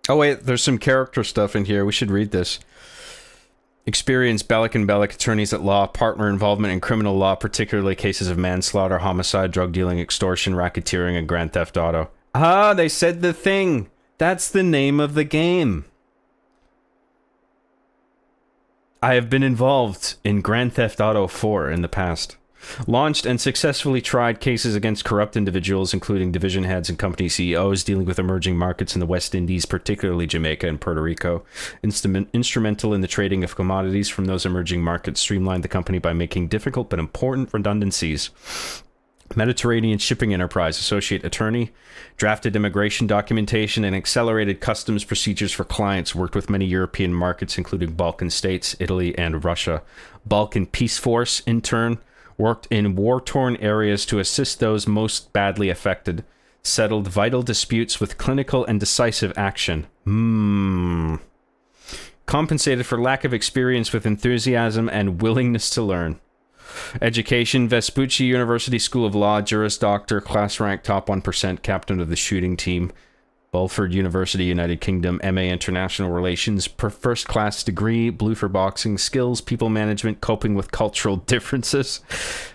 Speaker 1: wait, there's some character stuff in here. We should read this. Experienced Bellick and Bellick attorneys at law, partner involvement in criminal law, particularly cases of manslaughter, homicide, drug dealing, extortion, racketeering, and Grand Theft Auto. Ah, they said the thing. That's the name of the game. I have been involved in Grand Theft Auto 4 in the past. Launched and successfully tried cases against corrupt individuals, including division heads and company CEOs, dealing with emerging markets in the West Indies, particularly Jamaica and Puerto Rico. Instrumental in the trading of commodities from those emerging markets, streamlined the company by making difficult but important redundancies. Mediterranean Shipping Enterprise Associate Attorney, drafted immigration documentation and accelerated customs procedures for clients, worked with many European markets, including Balkan states, Italy, and Russia. Balkan Peace Force Intern, worked in war-torn areas to assist those most badly affected. Settled vital disputes with clinical and decisive action. Compensated for lack of experience with enthusiasm and willingness to learn. Education, Vespucci University School of Law, Juris Doctor, class rank top 1%, captain of the shooting team. Bulford University, United Kingdom, MA International Relations, first class degree, blue for boxing, skills, people management, coping with cultural differences,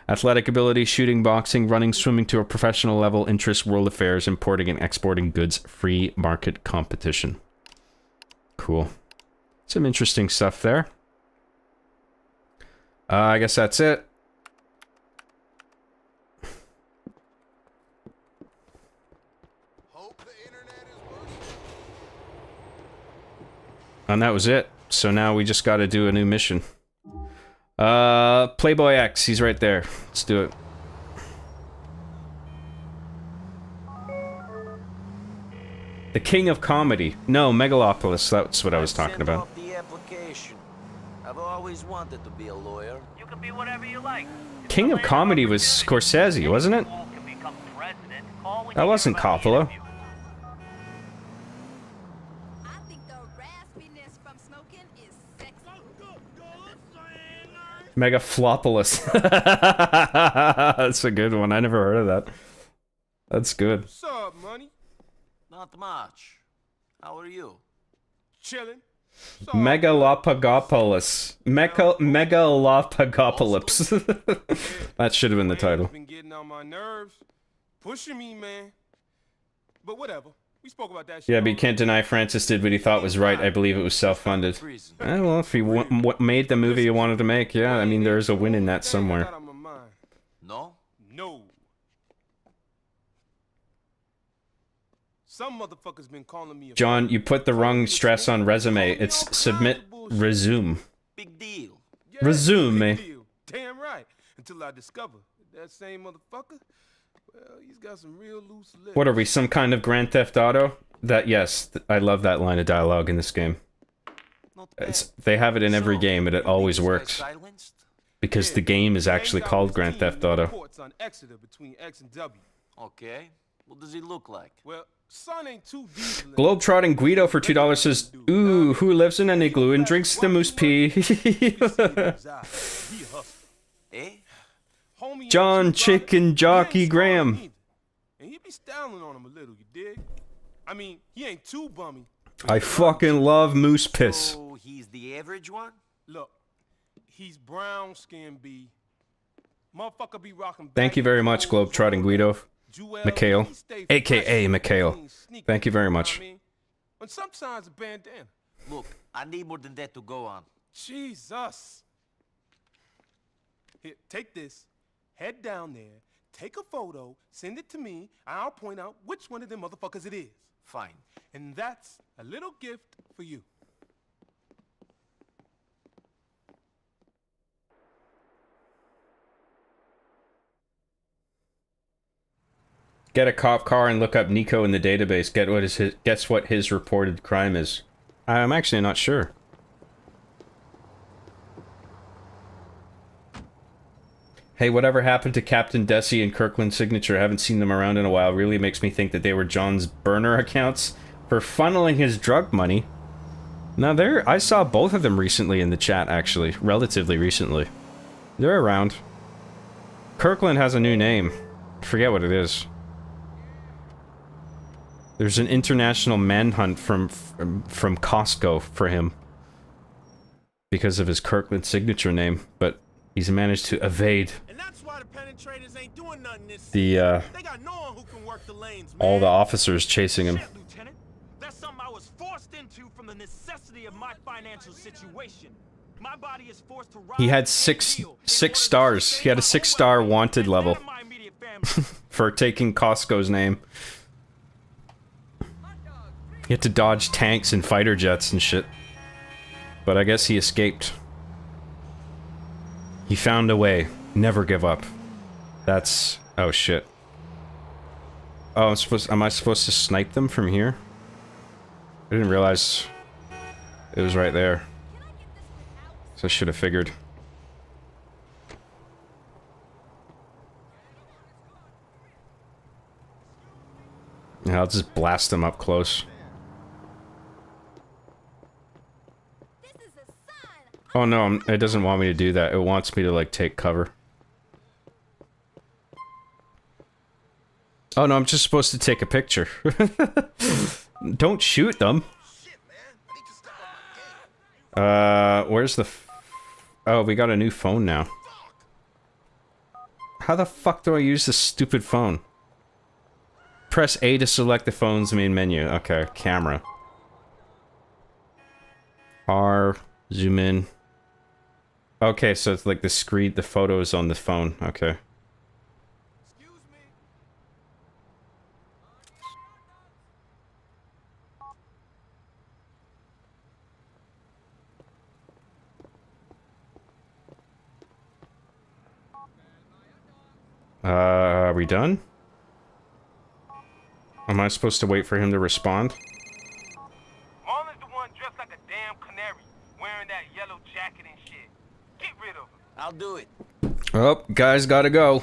Speaker 1: athletic ability, shooting, boxing, running, swimming to a professional level, interest, world affairs, importing and exporting goods, free market competition. Cool. Some interesting stuff there. I guess that's it. And that was it. So now we just gotta do a new mission. Playboy X, he's right there. Let's do it. The king of comedy. No, Megalopolis. That's what I was talking
Speaker 13: Send
Speaker 1: about.
Speaker 13: off the application. I've always wanted to be a lawyer.
Speaker 9: You can be whatever you like.
Speaker 1: King of comedy was Scorsese, wasn't it? That wasn't Coppola. Megaflopolis. That's a good one. I never heard of that. That's good.
Speaker 5: What's up, money?
Speaker 13: Not much. How are you?
Speaker 5: Chilling.
Speaker 1: Megalopolis. Megalopolis. That should have been the title.
Speaker 5: Been getting on my nerves, pushing me, man. But whatever. We spoke about that shit.
Speaker 1: Yeah, but you can't deny Francis did what he thought was right. I believe it was self-funded. Well, if he made the movie he wanted to make, yeah, I mean, there's a win in that somewhere.
Speaker 13: No?
Speaker 5: No. Some motherfuckers been calling me a
Speaker 1: John, you put the wrong stress on resume. It's submit, resume.
Speaker 13: Big deal.
Speaker 1: Resume.
Speaker 5: Big deal. Damn right. Until I discover that same motherfucker, well, he's got some real loose lips.
Speaker 1: What are we, some kind of Grand Theft Auto? Yes, I love that line of dialogue in this game. They have it in every game, and it always works. Because the game is actually called Grand Theft Auto.
Speaker 5: On Exeter between X and W.
Speaker 13: Okay. What does he look like?
Speaker 5: Well, son ain't too diesel.
Speaker 1: Globetrotting Guido for $2 says, ooh, who lives in an igloo and drinks the moose pee? John Chicken Jockey Graham.
Speaker 5: And he be styling on him a little, you dig? I mean, he ain't too bummy.
Speaker 1: I fucking love moose piss.
Speaker 13: So he's the average one?
Speaker 5: Look, he's brown skin B. Motherfucker be rocking.
Speaker 1: Thank you very much, Globetrotting Guido. Mikhail, aka Mikhail. Thank you very much.
Speaker 5: And sometimes a bandana.
Speaker 13: Look, I need more than that to go on.
Speaker 5: Jesus. Here, take this. Head down there, take a photo, send it to me, and I'll point out which one of them motherfuckers it is.
Speaker 13: Fine.
Speaker 5: And that's a little gift for you.
Speaker 1: Get a cop car and look up Nico in the database. Guess what his reported crime is. I'm actually not sure. Hey, whatever happened to Captain Desi and Kirkland's signature? I haven't seen them around in a while. Really makes me think that they were John's burner accounts for funneling his drug money. Now, I saw both of them recently in the chat, actually. Relatively recently. They're around. Kirkland has a new name. I forget what it is. There's an international manhunt from Costco for him. Because of his Kirkland signature name, but he's managed to evade all the officers chasing him.
Speaker 4: Shit, Lieutenant. That's something I was forced into from the necessity of my financial situation. My body is forced to
Speaker 1: He had six stars. He had a 6-star wanted level for taking Costco's name. He had to dodge tanks and fighter jets and shit. But I guess he escaped. He found a way. Never give up. That's... oh shit. Oh, am I supposed to snipe them from here? I didn't realize it was right there. So I should have figured. Yeah, I'll just blast them up close. Oh no, it doesn't want me to do that. It wants me to, like, take cover. Oh no, I'm just supposed to take a picture. Don't shoot them. Where's the... oh, we got a new phone now. How the fuck do I use this stupid phone? Press A to select the phone's main menu. Okay, camera. R, zoom in. Okay, so it's like the screen, the photos on the phone. Okay. Are we done? Am I supposed to wait for him to respond?
Speaker 4: Marlon's the one dressed like a damn canary, wearing that yellow jacket and shit. Get rid of him.
Speaker 13: I'll do it.
Speaker 1: Oh, guys gotta go.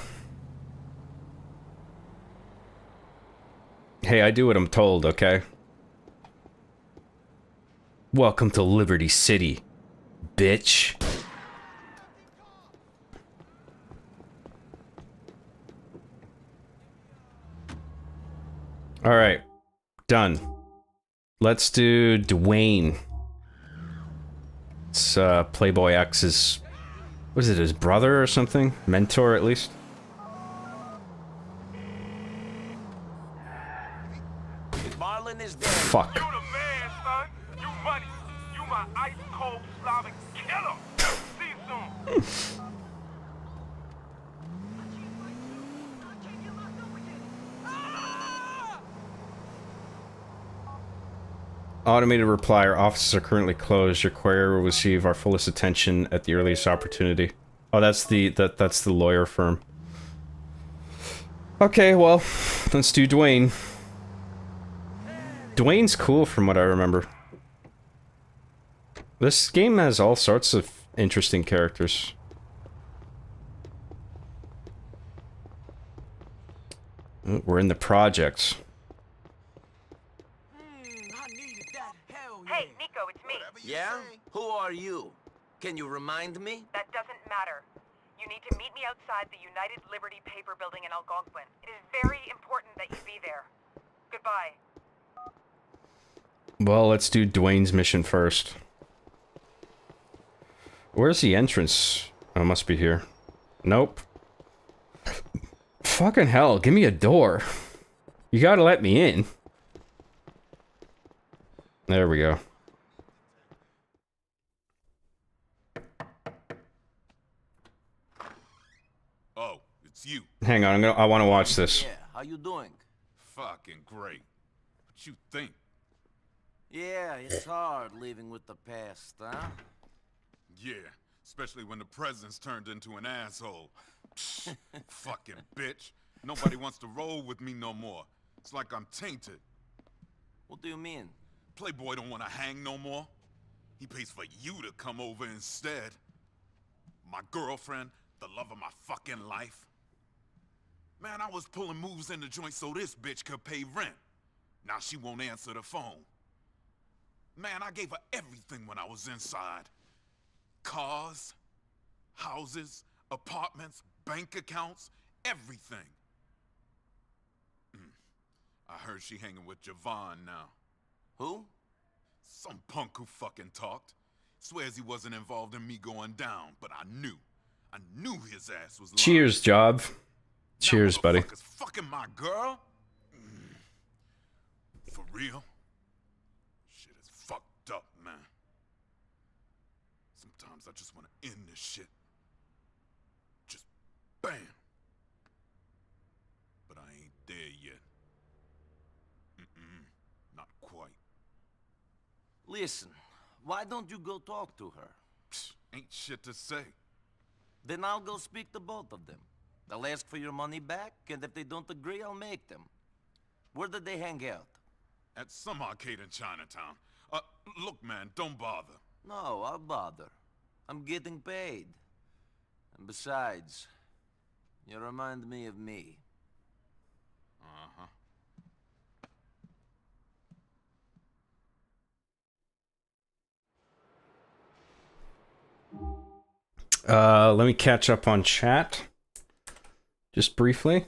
Speaker 1: Hey, I do what I'm told, okay? Welcome to Liberty City, bitch. Alright. Done. Let's do Dwayne. It's Playboy X's... what is it, his brother or something? Mentor, at least?
Speaker 13: Marlon is dead.
Speaker 1: Fuck.
Speaker 4: You the man, son. You money. You my ice cold Slavic killer. See you soon.
Speaker 1: Automated reply, our offices are currently closed. Your query will receive our fullest attention at the earliest opportunity. Oh, that's the lawyer firm. Okay, well, let's do Dwayne. Dwayne's cool from what I remember. This game has all sorts of interesting characters. We're in the projects.
Speaker 10: Hey, Nico, it's me.
Speaker 13: Yeah? Who are you? Can you remind me?
Speaker 10: That doesn't matter. You need to meet me outside the United Liberty Paper Building in Algonquin. It is very important that you be there. Goodbye.
Speaker 1: Well, let's do Dwayne's mission first. Where's the entrance? Oh, it must be here. Nope. Fucking hell, give me a door. You gotta let me in. There we go.
Speaker 2: Oh, it's you.
Speaker 1: Hang on, I want to watch this.
Speaker 13: Yeah, how you doing?
Speaker 2: Fucking great. What you think?
Speaker 13: Yeah, it's hard leaving with the past, huh?
Speaker 2: Yeah, especially when the president's turned into an asshole. Fucking bitch. Nobody wants to roll with me no more. It's like I'm tainted.
Speaker 13: What do you mean?
Speaker 2: Playboy don't want to hang no more. He pays for you to come over instead. My girlfriend, the love of my fucking life. Man, I was pulling moves in the joint so this bitch could pay rent. Now she won't answer the phone. Man, I gave her everything when I was inside. Cars, houses, apartments, bank accounts, everything. I heard she hanging with Javon now.
Speaker 13: Who?
Speaker 2: Some punk who fucking talked. Swears he wasn't involved in me going down, but I knew his ass was lying.
Speaker 1: Cheers, Job. Cheers, buddy.
Speaker 2: Fucking my girl? For real? Shit is fucked up, man. Sometimes I just want to end this shit. Just bam. But I ain't there yet. Not quite.
Speaker 13: Listen, why don't you go talk to her?
Speaker 2: Ain't shit to say.
Speaker 13: Then I'll go speak to both of them. They'll ask for your money back, and if they don't agree, I'll make them. Where did they hang out?
Speaker 2: At some arcade in Chinatown. Look, man, don't bother.
Speaker 13: No, I'll bother. I'm getting paid. And besides, you remind me of me.
Speaker 2: Uh-huh.
Speaker 1: Let me catch up on chat. Just briefly.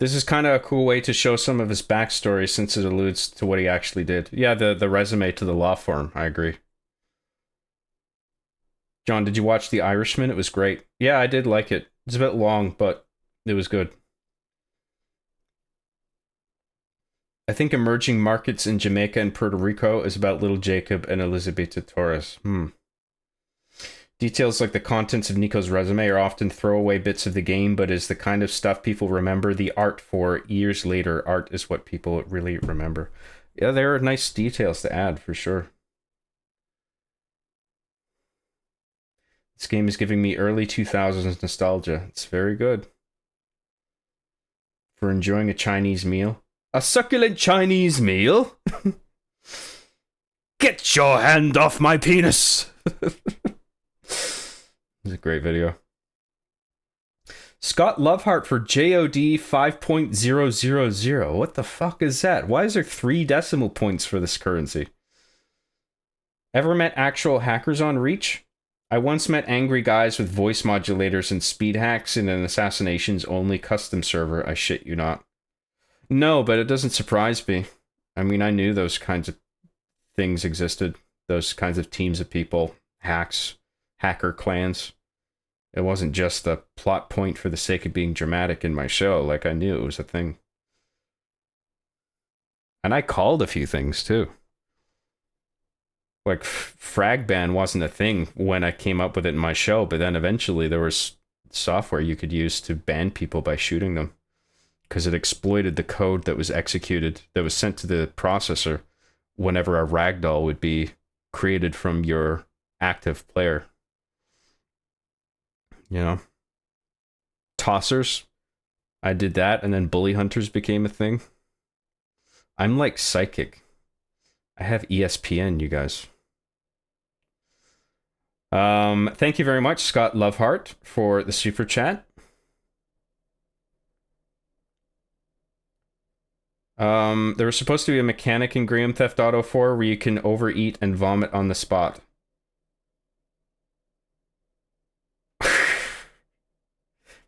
Speaker 1: This is kind of a cool way to show some of his backstory since it alludes to what he actually did. Yeah, the resume to the law firm. I agree. John, did you watch The Irishman? It was great. Yeah, I did like it. It's a bit long, but it was good. I think Emerging Markets in Jamaica and Puerto Rico is about Little Jacob and Elizabeth Torres. Details like the contents of Nico's resume are often throwaway bits of the game, but is the kind of stuff people remember the art for years later. Art is what people really remember. Yeah, there are nice details to add, for sure. This game is giving me early 2000s nostalgia. It's very good. For enjoying a Chinese meal. A succulent Chinese meal? Get your hand off my penis! It's a great video. Scott Loveheart for JOD 5.000. What the fuck is that? Why is there 3 decimal points for this currency? Ever met actual hackers on Reach? I once met angry guys with voice modulators and speed hacks in an assassinations only custom server, I shit you not. No, but it doesn't surprise me. I mean, I knew those kinds of things existed. Those kinds of teams of people. Hacks. Hacker clans. It wasn't just a plot point for the sake of being dramatic in my show. Like, I knew it was a thing. And I called a few things, too. Like, frag ban wasn't a thing when I came up with it in my show, but then eventually there was software you could use to ban people by shooting them. Because it exploited the code that was executed, that was sent to the processor whenever a ragdoll would be created from your active player. You know? Tossers. I did that, and then bully hunters became a thing. I'm like psychic. I have ESPN, you guys. Thank you very much, Scott Loveheart, for the super chat. There was supposed to be a mechanic in Grand Theft Auto 4 where you can overeat and vomit on the spot.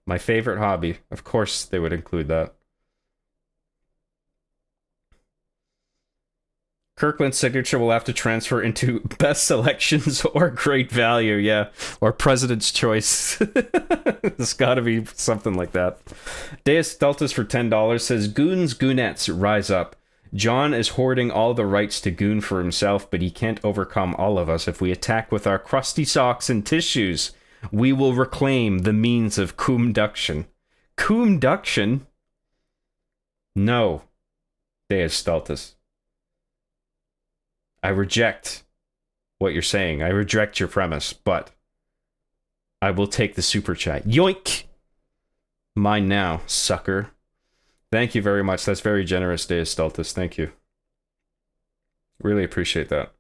Speaker 1: My favorite hobby. Of course they would include that. Kirkland's signature will have to transfer into best selections or great value, yeah. Or president's choice. It's gotta be something like that. Deus Deltas for $10 says, Goons, Goonettes, rise up. John is hoarding all the rights to goon for himself, but he can't overcome all of us if we attack with our crusty socks and tissues. We will reclaim the means of coomduction. Coomduction? No. Deus Deltas. I reject what you're saying. I reject your premise, but I will take the super chat. Yoink! Mine now, sucker. Thank you very much. That's very generous, Deus Deltas. Thank you. Really appreciate that.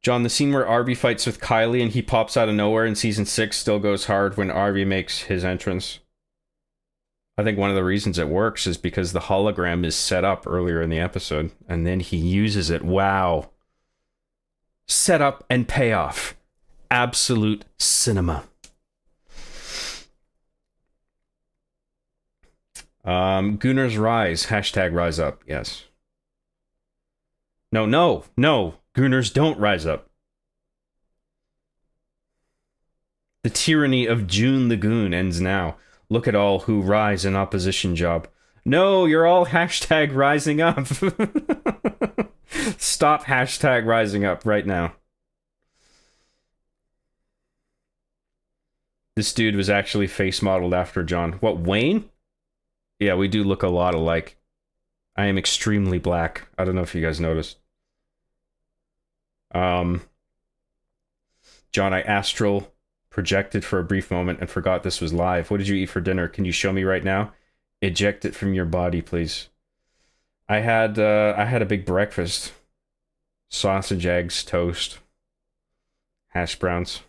Speaker 1: John, the scene where Arby fights with Kylie and he pops out of nowhere in season 6 still goes hard when Arby makes his entrance. I think one of the reasons it works is because the hologram is set up earlier in the episode, and then he uses it. Wow. Set up and payoff. Absolute cinema. Gooners rise. Hashtag rise up. Yes. No. Gooners don't rise up. The tyranny of June the Goon ends now. Look at all who rise in opposition job. No, you're all hashtag rising up. Stop hashtag rising up right now. This dude was actually face modeled after John. What, Wayne? Yeah, we do look a lot alike. I am extremely black. I don't know if you guys noticed. John, I astral projected for a brief moment and forgot this was live. What did you eat for dinner? Can you show me right now? Eject it from your body, please. I had a big breakfast. Sausage, eggs, toast, hash browns.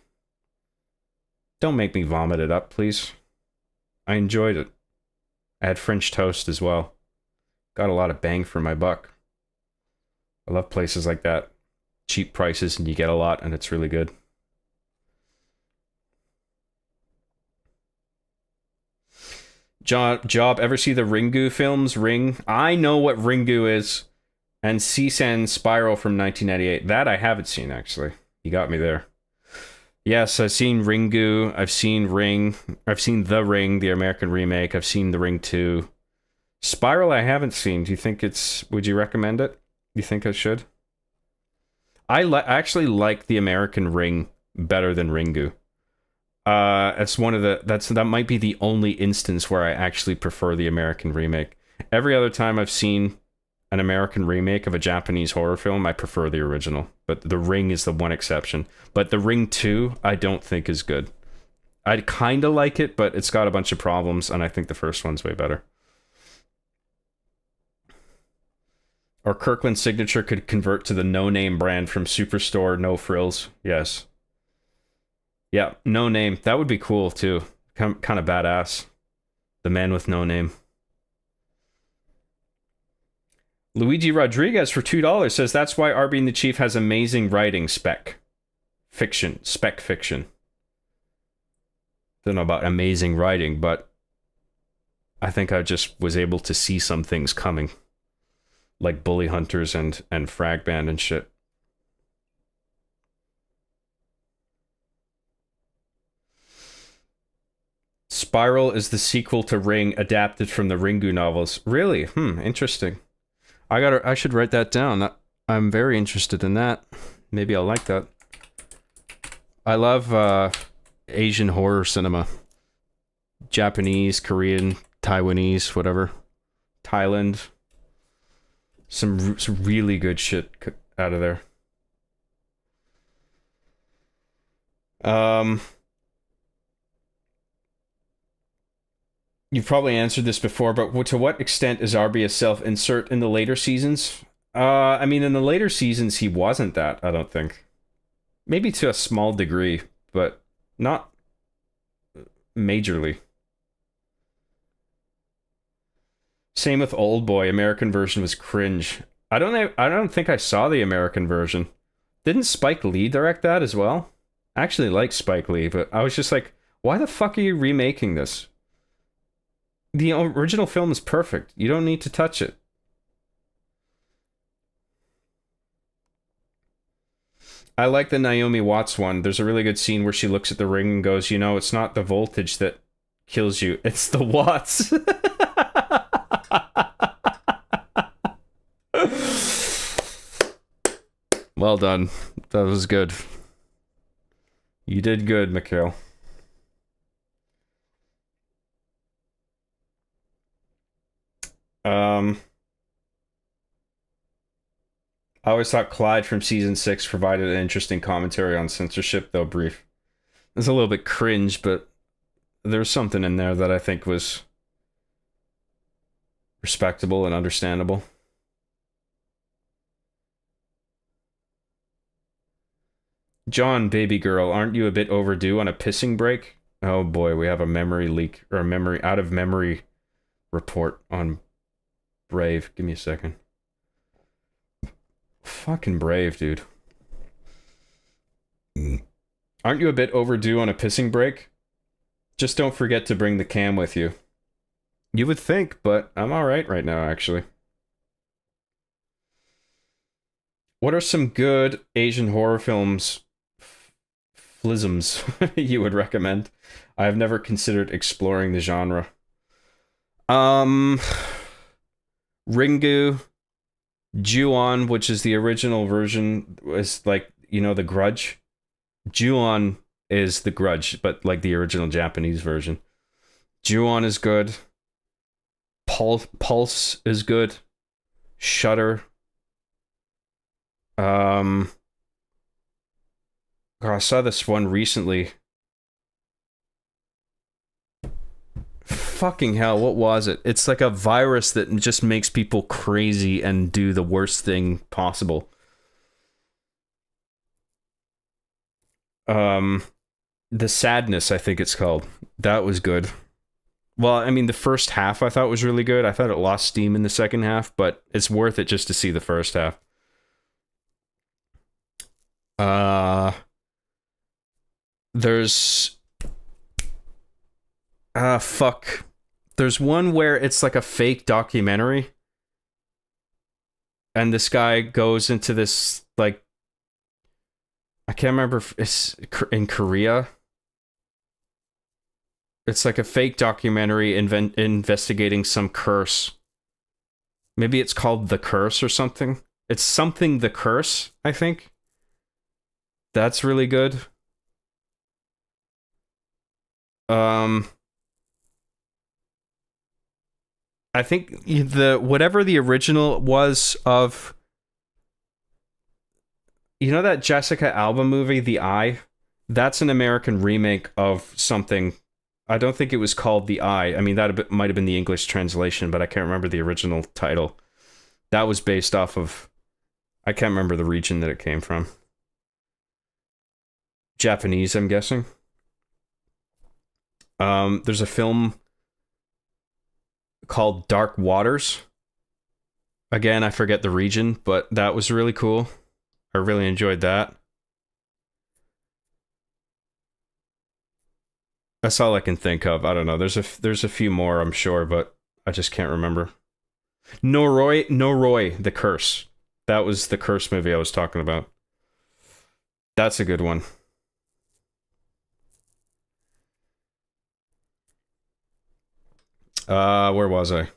Speaker 1: Don't make me vomit it up, please. I enjoyed it. I had French toast as well. Got a lot of bang for my buck. I love places like that. Cheap prices and you get a lot and it's really good. Job, ever see the Ringu films? Ring? I know what Ringu is. And Seasan Spiral from 1998. That I haven't seen, actually. You got me there. Yes, I've seen Ringu. I've seen Ring. I've seen The Ring, the American remake. I've seen The Ring 2. Spiral I haven't seen. Do you think it's... Would you recommend it? You think I should? I actually like the American Ring better than Ringu. It's one of the... That might be the only instance where I actually prefer the American remake. Every other time I've seen an American remake of a Japanese horror film, I prefer the original. But The Ring is the one exception. But The Ring 2, I don't think is good. I kind of like it, but it's got a bunch of problems, and I think the first one's way better. Or Kirkland Signature could convert to the No Name brand from Superstore No Frills. Yes. Yeah, No Name. That would be cool, too. Kind of badass. The man with no name. Luigi Rodriguez for $2 says, that's why Arby and the Chief has amazing writing spec fiction. Don't know about amazing writing, but I think I just was able to see some things coming. Like Bully Hunters and Frag Band and shit. Spiral is the sequel to Ring, adapted from the Ringu novels. Really? Interesting. I should write that down. I'm very interested in that. Maybe I'll like that. I love Asian horror cinema. Japanese, Korean, Taiwanese, whatever. Thailand. Some really good shit out of there. You've probably answered this before, but to what extent is Arby a self-insert in the later seasons? I mean, in the later seasons, he wasn't that, I don't think. Maybe to a small degree, but not majorly. Same with Old Boy. American version was cringe. I don't think I saw the American version. Didn't Spike Lee direct that as well? I actually like Spike Lee, but I was just like, why the fuck are you remaking this? The original film is perfect. You don't need to touch it. I like the Naomi Watts one. There's a really good scene where she looks at the ring and goes, you know, it's not the voltage that kills you, it's the watts. Well done. That was good. You did good, Mikhail. I always thought Clyde from season 6 provided an interesting commentary on censorship, though brief. It's a little bit cringe, but there's something in there that I think was respectable and understandable. John, baby girl, aren't you a bit overdue on a pissing break? Oh boy, we have a memory leak, or a out of memory report on Brave. Give me a second. Fucking Brave, dude. Aren't you a bit overdue on a pissing break? Just don't forget to bring the cam with you. You would think, but I'm alright right now, actually. What are some good Asian horror films, flisms, you would recommend? I have never considered exploring the genre. Ringu, Ju-on, which is the original version, is like, you know, The Grudge. Ju-on is The Grudge, but like the original Japanese version. Ju-on is good. Pulse is good. Shudder. I saw this one recently. Fucking hell, what was it? It's like a virus that just makes people crazy and do the worst thing possible. The Sadness, I think it's called. That was good. Well, I mean, the first half I thought was really good. I thought it lost steam in the second half, but it's worth it just to see the first half. There's... fuck. There's one where it's like a fake documentary. And this guy goes into this, like... I can't remember if it's in Korea. It's like a fake documentary investigating some curse. Maybe it's called The Curse or something. It's something The Curse, I think. That's really good. I think the whatever the original was of, you know, that Jessica Alba movie, The Eye? That's an American remake of something. I don't think it was called The Eye. I mean, that might have been the English translation, but I can't remember the original title. That was based off of, I can't remember the region that it came from. Japanese, I'm guessing. There's a film called Dark Waters. Again, I forget the region, but that was really cool. I really enjoyed that. That's all I can think of. I don't know. There's a few more, I'm sure, but I just can't remember. Noroi, The Curse. That was the Curse movie I was talking about. That's a good one. Where was I?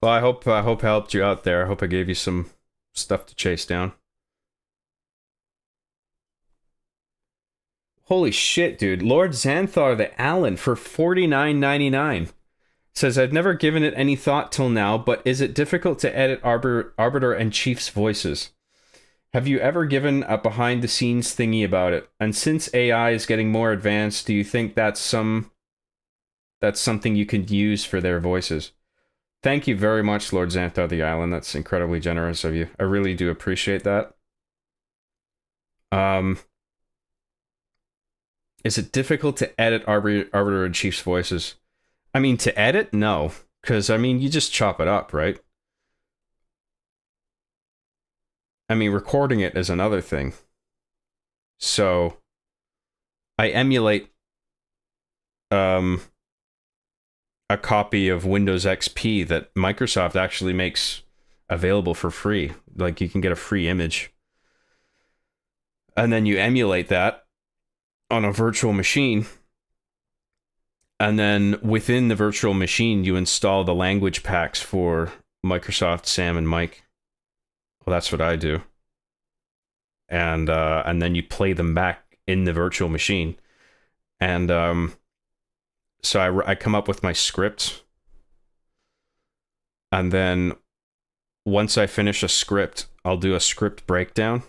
Speaker 1: Well, I hope I helped you out there. I hope I gave you some stuff to chase down. Holy shit, dude. Lord Xanthar the Allen for $49.99. Says, I've never given it any thought till now, but is it difficult to edit Arbiter and Chief's voices? Have you ever given a behind-the-scenes thingy about it? And since AI is getting more advanced, do you think that's something you could use for their voices? Thank you very much, Lord Xanthar the Island. That's incredibly generous of you. I really do appreciate that. Is it difficult to edit Arbiter and Chief's voices? I mean, to edit? No. Because, I mean, you just chop it up, right? I mean, recording it is another thing. So, I emulate a copy of Windows XP that Microsoft actually makes available for free. Like, you can get a free image. And then you emulate that on a virtual machine. And then within the virtual machine, you install the language packs for Microsoft, Sam, and Mike. Well, that's what I do. And then you play them back in the virtual machine. And so I come up with my script. And then once I finish a script, I'll do a script breakdown.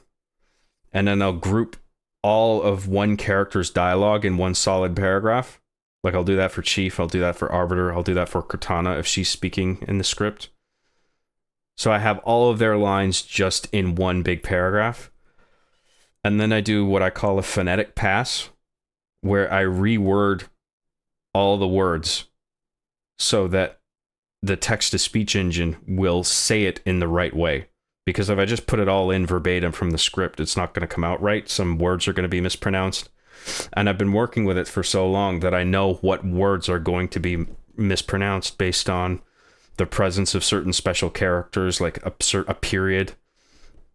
Speaker 1: And then I'll group all of one character's dialogue in one solid paragraph. Like, I'll do that for Chief, I'll do that for Arbiter, I'll do that for Cortana if she's speaking in the script. So I have all of their lines just in one big paragraph. And then I do what I call a phonetic pass, where I reword all the words so that the text-to-speech engine will say it in the right way. Because if I just put it all in verbatim from the script, it's not going to come out right. Some words are going to be mispronounced. And I've been working with it for so long that I know what words are going to be mispronounced based on the presence of certain special characters. Like a period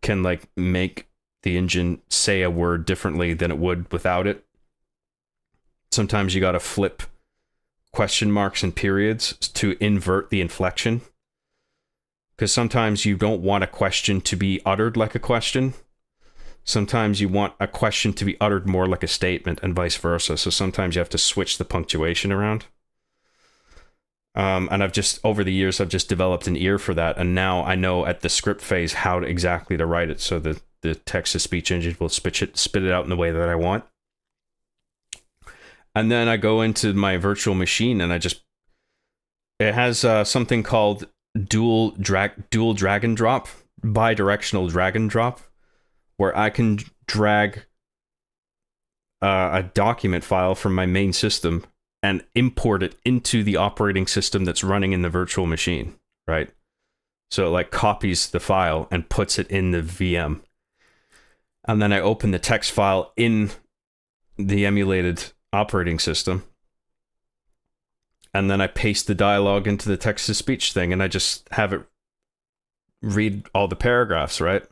Speaker 1: can like make the engine say a word differently than it would without it. Sometimes you got to flip question marks and periods to invert the inflection. Because sometimes you don't want a question to be uttered like a question. Sometimes you want a question to be uttered more like a statement and vice versa. So sometimes you have to switch the punctuation around. And over the years, I've just developed an ear for that. And now I know at the script phase how exactly to write it so that the text-to-speech engine will spit it out in the way that I want. And then I go into my virtual machine and it has something called dual drag and drop, bi-directional drag and drop, where I can drag a document file from my main system and import it into the operating system that's running in the virtual machine, right? So it like copies the file and puts it in the VM. And then I open the text file in the emulated operating system. And then I paste the dialogue into the text-to-speech thing, and I just have it read all the paragraphs, right?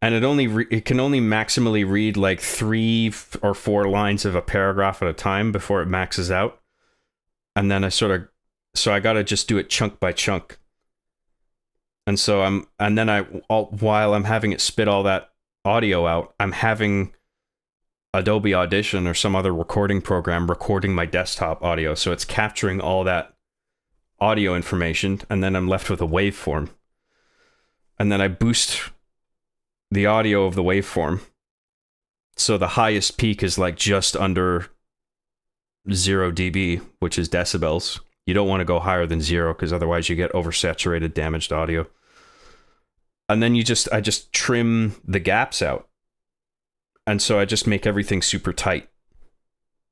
Speaker 1: And it can only maximally read like 3 or 4 lines of a paragraph at a time before it maxes out. And then I gotta just do it chunk by chunk. And so while I'm having it spit all that audio out, I'm having Adobe Audition or some other recording program recording my desktop audio. So it's capturing all that audio information, and then I'm left with a waveform. And then I boost the audio of the waveform. So the highest peak is like just under 0 dB, which is decibels. You don't want to go higher than 0 because otherwise you get oversaturated, damaged audio. And then I just trim the gaps out. And so I just make everything super tight.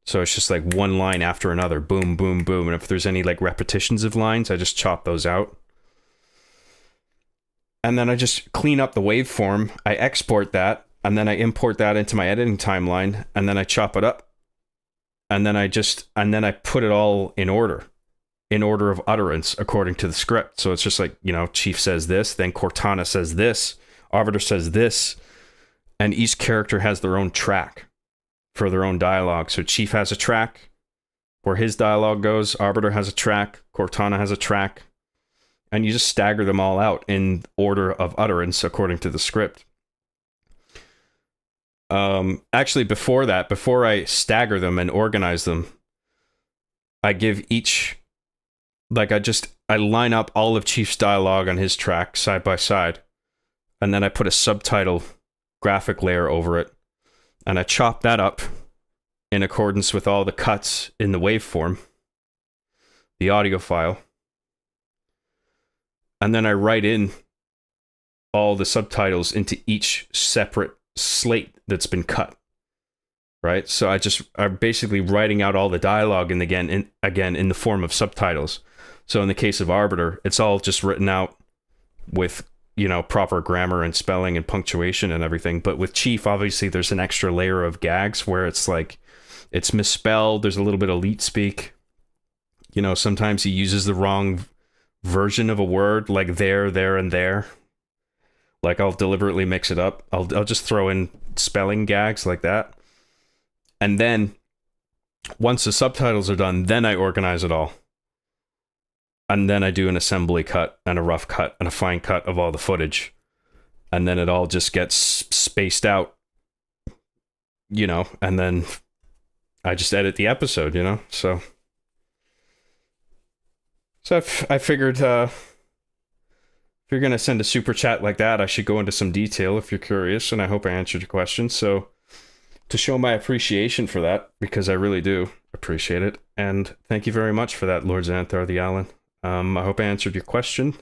Speaker 1: So it's just like one line after another. Boom, boom, boom. And if there's any like repetitions of lines, I just chop those out. And then I just clean up the waveform. I export that. And then I import that into my editing timeline. And then I chop it up. And then I put it all in order of utterance according to the script. So it's just like, Chief says this, then Cortana says this, Arbiter says this. And each character has their own track for their own dialogue. So Chief has a track where his dialogue goes. Arbiter has a track. Cortana has a track. And you just stagger them all out in order of utterance according to the script. Actually, before I stagger them and organize them, I give each... I line up all of Chief's dialogue on his track side by side. And then I put a subtitle graphic layer over it, and I chop that up in accordance with all the cuts in the waveform, the audio file, and then I write in all the subtitles into each separate slate that's been cut, right? So I'm basically writing out all the dialogue and again in the form of subtitles. So in the case of Arbiter, it's all just written out with proper grammar and spelling and punctuation and everything. But with Chief, obviously, there's an extra layer of gags where it's like, it's misspelled. There's a little bit of leet speak. Sometimes he uses the wrong version of a word, like there, and there. Like I'll deliberately mix it up. I'll just throw in spelling gags like that. And then once the subtitles are done, then I organize it all. And then I do an assembly cut and a rough cut and a fine cut of all the footage. And then it all just gets spaced out, and then I just edit the episode, So I figured if you're going to send a super chat like that, I should go into some detail if you're curious. And I hope I answered your question. So to show my appreciation for that, because I really do appreciate it. And thank you very much for that, Lord Xanthar the Allen. I hope I answered your question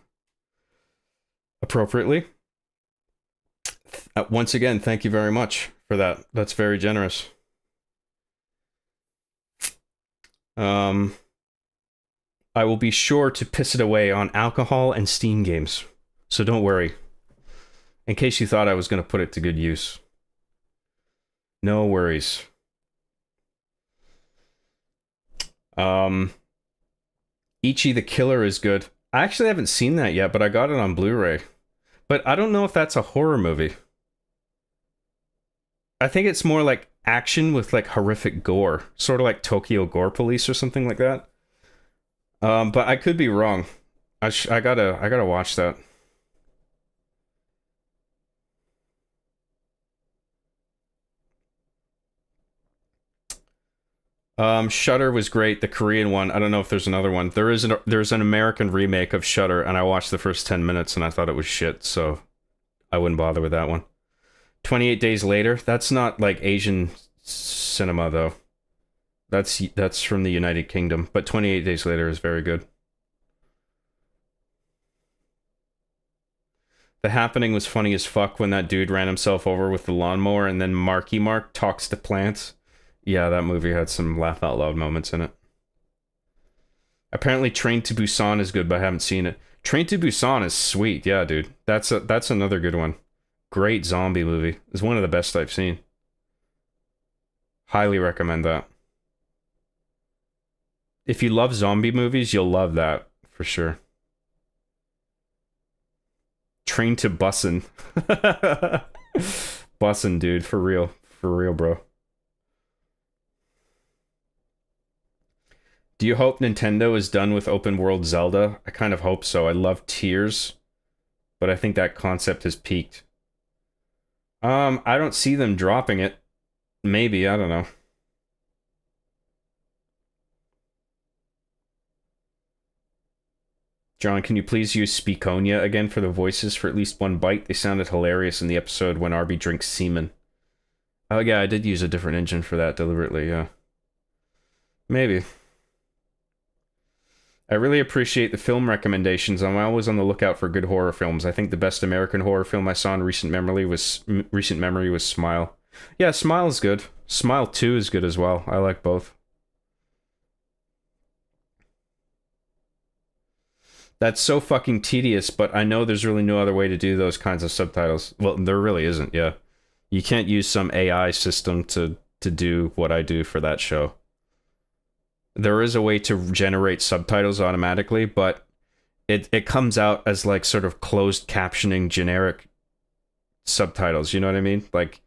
Speaker 1: appropriately. Once again, thank you very much for that. That's very generous. I will be sure to piss it away on alcohol and Steam games. So don't worry. In case you thought I was going to put it to good use. No worries. Ichi the Killer is good. I actually haven't seen that yet, but I got it on Blu-ray. But I don't know if that's a horror movie. I think it's more like action with like horrific gore. Sort of like Tokyo Gore Police or something like that. But I could be wrong. I gotta watch that. Shudder was great, the Korean one. I don't know if there's another one. There's an American remake of Shudder, and I watched the first 10 minutes and I thought it was shit, so I wouldn't bother with that one. 28 Days Later, that's not like Asian cinema though. That's from the United Kingdom, but 28 Days Later is very good. The Happening was funny as fuck when that dude ran himself over with the lawnmower and then Marky Mark talks to plants. Yeah, that movie had some laugh out loud moments in it. Apparently Train to Busan is good, but I haven't seen it. Train to Busan is sweet. Yeah, dude. That's another good one. Great zombie movie. It's one of the best I've seen. Highly recommend that. If you love zombie movies, you'll love that for sure. Train to Busan. Busan, dude, for real. For real, bro. Do you hope Nintendo is done with open world Zelda? I kind of hope so. I love Tears, but I think that concept has peaked. I don't see them dropping it. maybe, I don't know. John, can you please use Speakonia again for the voices for at least one bite? They sounded hilarious in the episode when Arby drinks semen. Oh yeah, I did use a different engine for that deliberately, yeah. Maybe. I really appreciate the film recommendations. I'm always on the lookout for good horror films. I think the best American horror film I saw in recent memory was Smile. Yeah, Smile is good. Smile 2 is good as well. I like both. That's so fucking tedious, but I know there's really no other way to do those kinds of subtitles. Well, there really isn't, yeah. You can't use some AI system to do what I do for that show. There is a way to generate subtitles automatically, but it comes out as like sort of closed captioning generic subtitles, you know what I mean? Like,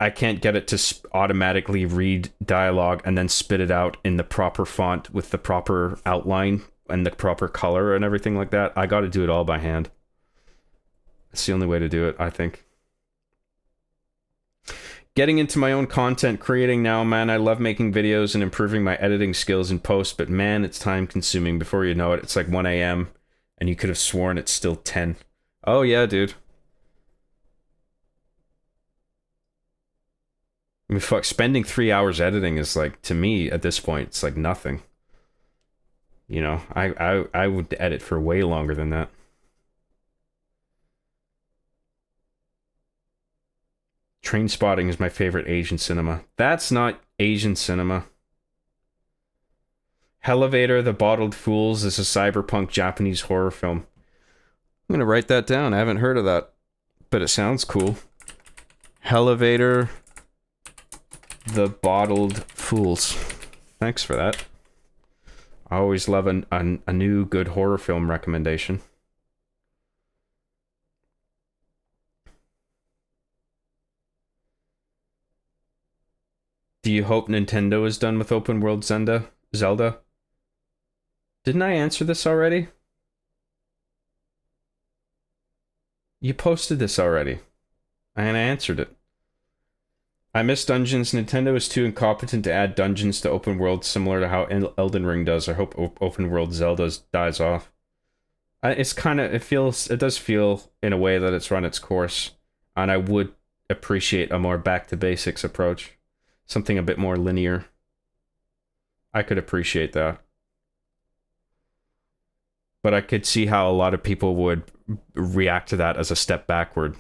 Speaker 1: I can't get it to automatically read dialogue and then spit it out in the proper font with the proper outline and the proper color and everything like that. I gotta do it all by hand. It's the only way to do it, I think. Getting into my own content creating now, man. I love making videos and improving my editing skills in post, but man, it's time consuming. Before you know it, it's like 1 a.m. and you could have sworn it's still 10. Oh yeah, dude. I mean, fuck, spending 3 hours editing is like, to me, at this point, it's like nothing. You know, I would edit for way longer than that. Trainspotting is my favorite Asian cinema. That's not Asian cinema. Elevator, The Bottled Fools is a cyberpunk Japanese horror film. I'm gonna write that down. I haven't heard of that, but it sounds cool. Elevator, The Bottled Fools. Thanks for that. I always love a new good horror film recommendation. Do you hope Nintendo is done with open world Zelda? Didn't I answer this already? You posted this already. And I answered it. I miss dungeons. Nintendo is too incompetent to add dungeons to open world similar to how Elden Ring does. I hope open world Zelda dies off. It's kind of, it does feel in a way that it's run its course. And I would appreciate a more back to basics approach. Something a bit more linear. I could appreciate that. But I could see how a lot of people would react to that as a step backward.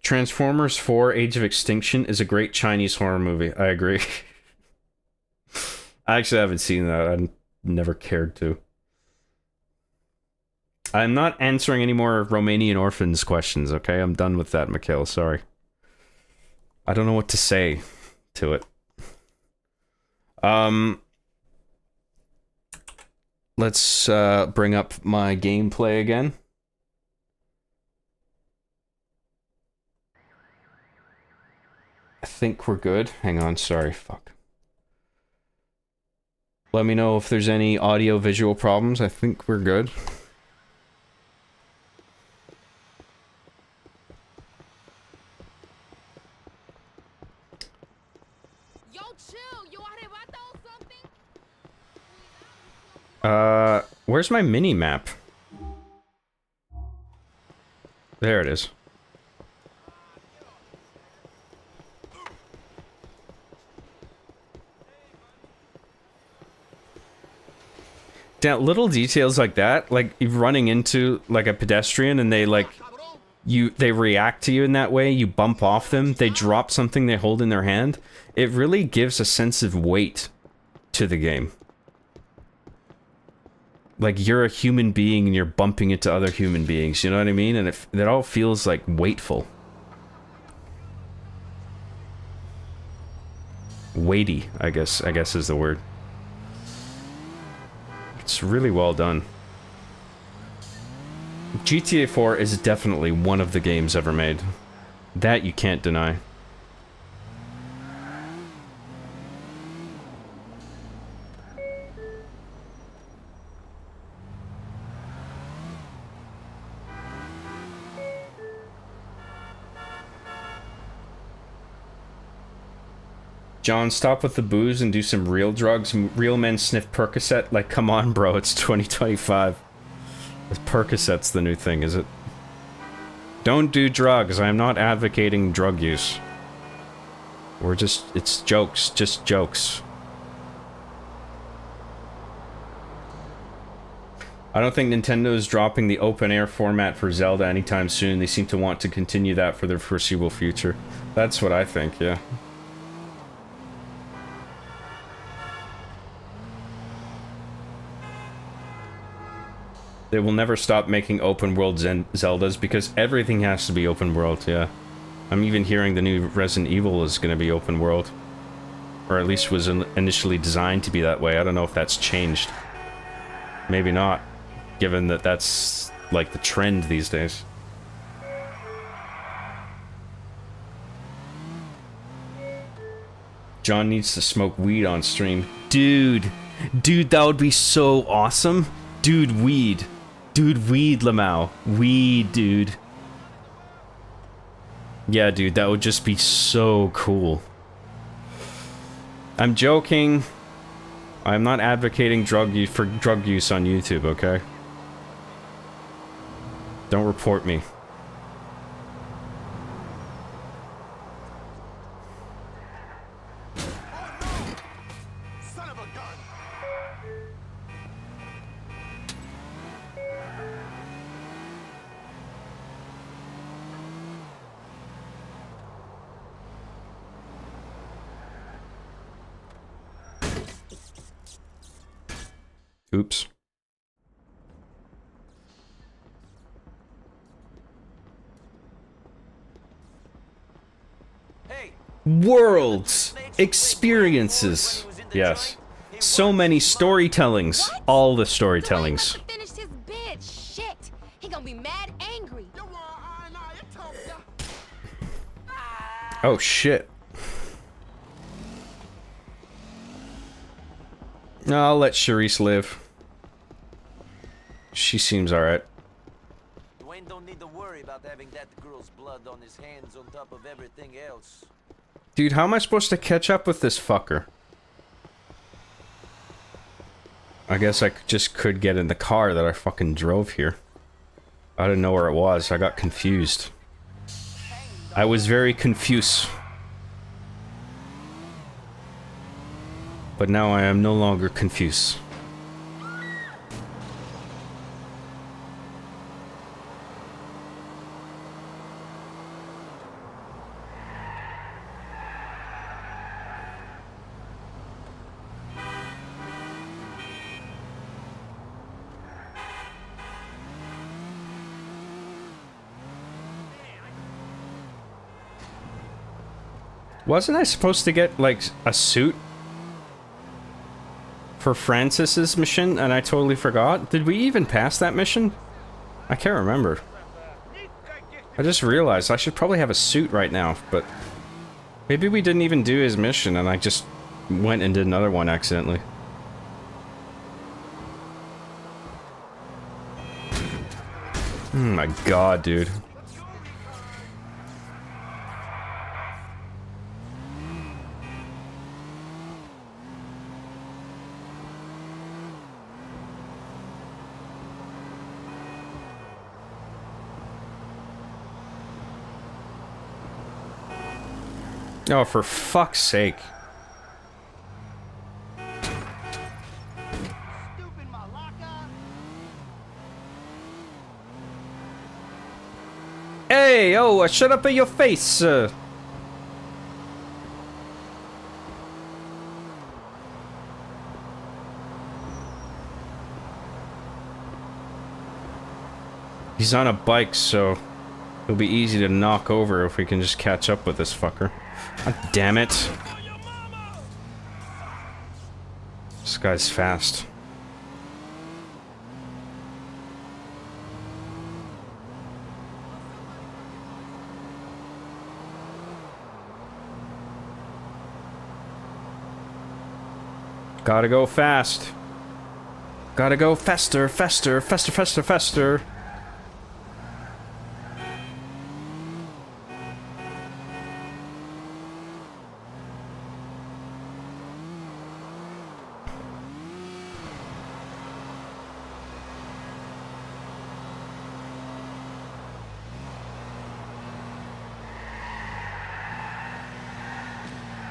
Speaker 1: Transformers 4 Age of Extinction is a great Chinese horror movie. I agree. I actually haven't seen that. I never cared to. I'm not answering any more Romanian orphans questions, okay? I'm done with that, Mikhail. Sorry. I don't know what to say to it. Let's bring up my gameplay again. I think we're good. Hang on, sorry, fuck. Let me know if there's any audio-visual problems. I think we're good.
Speaker 6: Yo, chill. Yo, arrebata or something?
Speaker 1: Where's my mini-map? There it is. Damn, little details like that, like running into like a pedestrian and they like they react to you in that way, you bump off them, they drop something they hold in their hand. It really gives a sense of weight to the game. Like you're a human being and you're bumping into other human beings, you know what I mean? And it all feels like weightful. Weighty, I guess is the word. It's really well done. GTA 4 is definitely one of the games ever made. That you can't deny. John, stop with the booze and do some real drugs. Real men sniff Percocet. Like, come on, bro. It's 2025. Percocet's the new thing, is it? Don't do drugs. I'm not advocating drug use. We're just... It's jokes. Just jokes. I don't think Nintendo is dropping the open-air format for Zelda anytime soon. They seem to want to continue that for their foreseeable future. That's what I think, yeah. They will never stop making open-world Zeldas because everything has to be open-world, yeah. I'm even hearing the new Resident Evil is going to be open-world. Or at least was initially designed to be that way. I don't know if that's changed. Maybe not. Given that that's, like, the trend these days. John needs to smoke weed on stream. Dude, that would be so awesome. Dude, weed. Dude, weed, Lamau. Weed, dude. Yeah, dude, that would just be so cool. I'm joking. I'm not advocating drug use on YouTube, okay? Don't report me. Oops. Worlds, experiences. Yes. So many storytellings. All the storytellings.
Speaker 6: Finished his bid. Shit. He gonna be mad angry.
Speaker 1: Oh shit. No, I'll let Charisse live. She seems alright.
Speaker 13: Dwayne don't need to worry about having that girl's blood on his hands on top of everything else.
Speaker 1: Dude, how am I supposed to catch up with this fucker? I guess I just could get in the car that I fucking drove here. I didn't know where it was. I got confused. I was very confused. But now I am no longer confused. Wasn't I supposed to get, like, a suit for Francis's mission, and I totally forgot? Did we even pass that mission? I can't remember. I just realized I should probably have a suit right now, but maybe we didn't even do his mission, and I just went and did another one accidentally. Oh my god, dude. Oh, for fuck's sake. Hey, oh, shut up in your face. He's on a bike, so it'll be easy to knock over if we can just catch up with this fucker. God damn it. This guy's fast. Gotta go fast. Gotta go faster, faster, faster, faster, faster.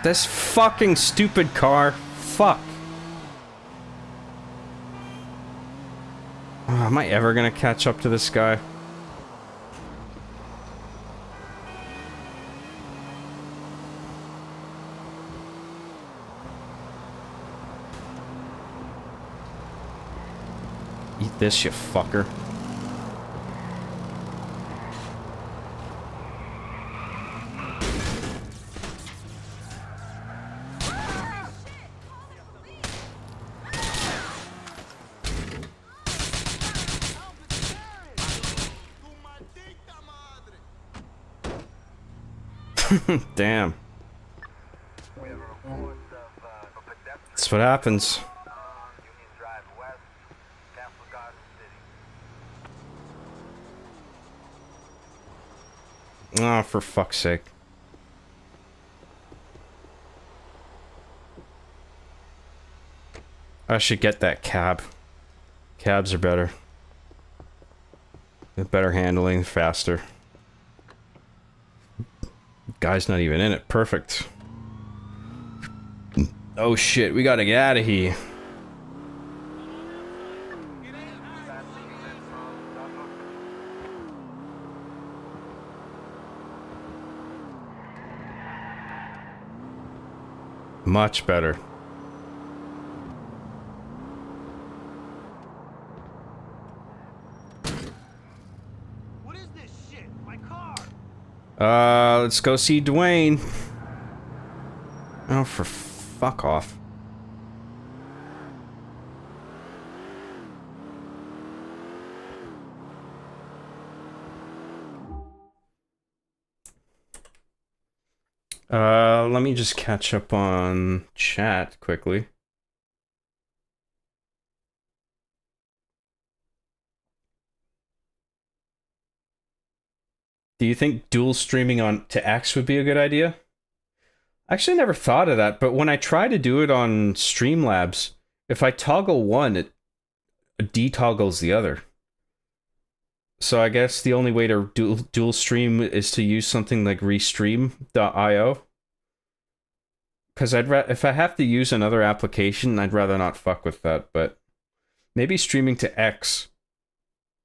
Speaker 1: This fucking stupid car. Fuck. Oh, am I ever gonna catch up to this guy? Eat this, you fucker. Damn. That's what happens. Oh, for fuck's sake. I should get that cab. Cabs are better. They're better handling, faster. Guy's not even in it. Perfect. Oh shit, we gotta get out of here. Much better.
Speaker 4: What is this shit? My car!
Speaker 1: Let's go see Dwayne. Oh, for fuck off. Let me just catch up on chat quickly. Do you think dual streaming on to X would be a good idea? Actually, I never thought of that, but when I try to do it on Streamlabs, if I toggle one, it detoggles the other. So I guess the only way to dual stream is to use something like Restream.io. Because if I have to use another application, I'd rather not fuck with that. But maybe streaming to X,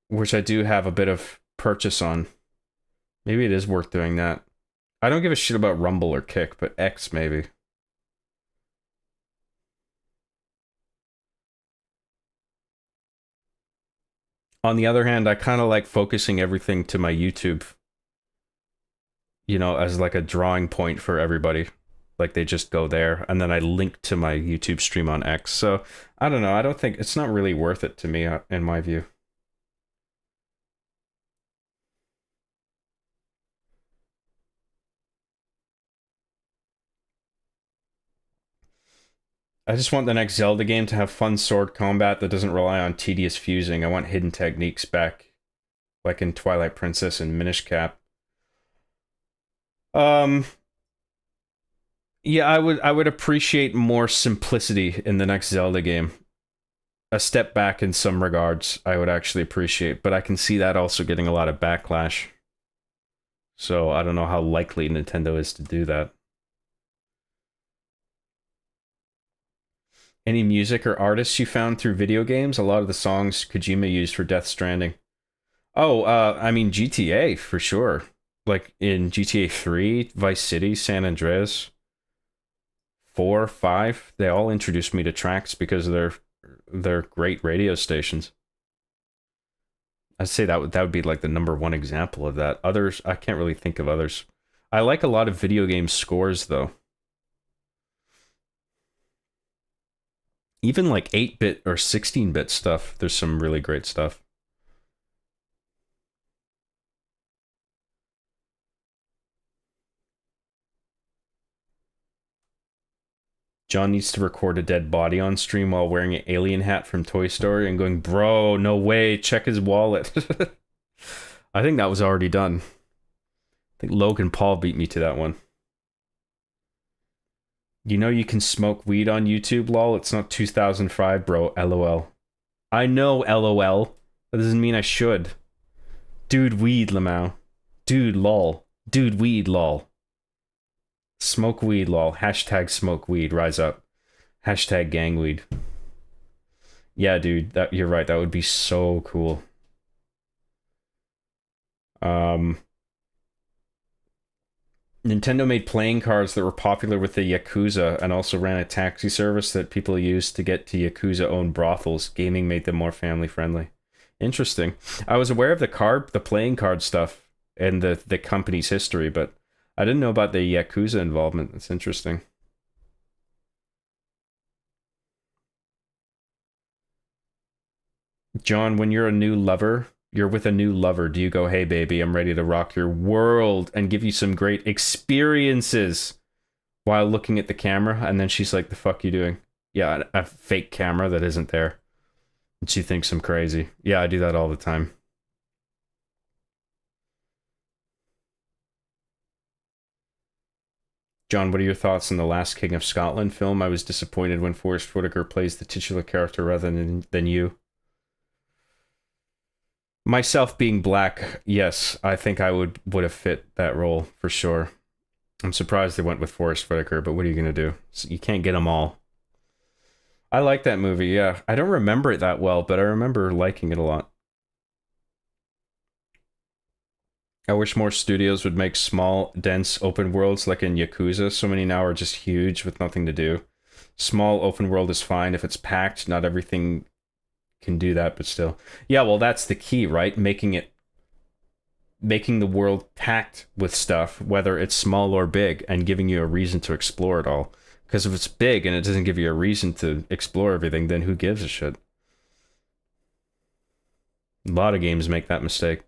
Speaker 1: which I do have a bit of purchase on. Maybe it is worth doing that. I don't give a shit about Rumble or Kick, but X maybe. On the other hand, I kind of like focusing everything to my YouTube. You know, as like a drawing point for everybody. Like they just go there, and then I link to my YouTube stream on X. So, I don't know. I don't think... It's not really worth it to me, in my view. I just want the next Zelda game to have fun sword combat that doesn't rely on tedious fusing. I want hidden techniques back, like in Twilight Princess and Minish Cap. Yeah, I would appreciate more simplicity in the next Zelda game. A step back in some regards, I would actually appreciate, but I can see that also getting a lot of backlash. So I don't know how likely Nintendo is to do that. Any music or artists you found through video games? A lot of the songs Kojima used for Death Stranding. Oh, I mean GTA for sure. Like in GTA 3, Vice City, San Andreas, 4, 5, they all introduced me to tracks because they're great radio stations. I'd say that would be like the #1 example of that. Others, I can't really think of others. I like a lot of video game scores though. Even like 8-bit or 16-bit stuff, there's some really great stuff. John needs to record a dead body on stream while wearing an alien hat from Toy Story and going, bro, no way, check his wallet. I think that was already done. I think Logan Paul beat me to that one. You know you can smoke weed on YouTube, lol? It's not 2005, bro, LOL. I know, LOL. That doesn't mean I should. Dude, weed, Lamau. Dude, lol. Dude, weed, lol. Smoke weed, lol. Hashtag smoke weed. Rise up. Hashtag gangweed. Yeah, dude. You're right. That would be so cool. Nintendo made playing cards that were popular with the Yakuza and also ran a taxi service that people used to get to Yakuza-owned brothels. Gaming made them more family-friendly. Interesting. I was aware of the playing card stuff and the company's history, but I didn't know about the Yakuza involvement. That's interesting. John, when you're with a new lover, do you go, hey baby, I'm ready to rock your world and give you some great experiences while looking at the camera? And then she's like, the fuck you doing? Yeah, a fake camera that isn't there. And she thinks I'm crazy. Yeah, I do that all the time. John, what are your thoughts on the Last King of Scotland film? I was disappointed when Forrest Whitaker plays the titular character rather than you. Myself being black, yes, I think I would have fit that role for sure. I'm surprised they went with Forrest Whitaker, but what are you gonna do? You can't get them all. I like that movie, yeah. I don't remember it that well, but I remember liking it a lot. I wish more studios would make small, dense open worlds like in Yakuza. So many now are just huge with nothing to do. Small open world is fine if it's packed. Not everything can do that, but still. Yeah, well, that's the key, right? Making the world packed with stuff, whether it's small or big, and giving you a reason to explore it all. Because if it's big and it doesn't give you a reason to explore everything, then who gives a shit? A lot of games make that mistake.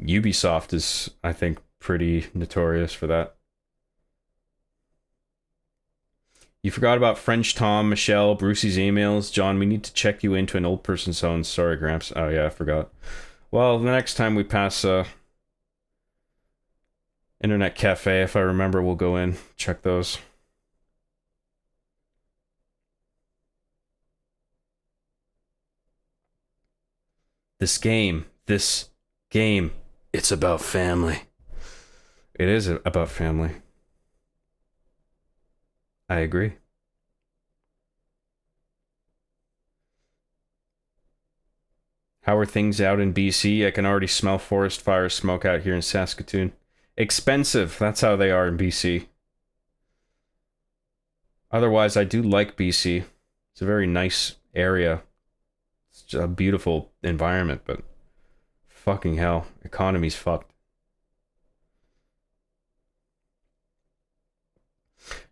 Speaker 1: Ubisoft is, I think, pretty notorious for that. You forgot about French Tom, Michelle, Brucey's emails. John, we need to check you into an old person's home. Sorry, Gramps. Oh, yeah, I forgot. Well, the next time we pass Internet Cafe, if I remember, we'll go in, check those. This game, it's about family. It is about family. I agree. How are things out in BC? I can already smell forest fire smoke out here in Saskatoon. Expensive, that's how they are in BC. Otherwise, I do like BC. It's a very nice area. It's a beautiful environment, but fucking hell, economy's fucked.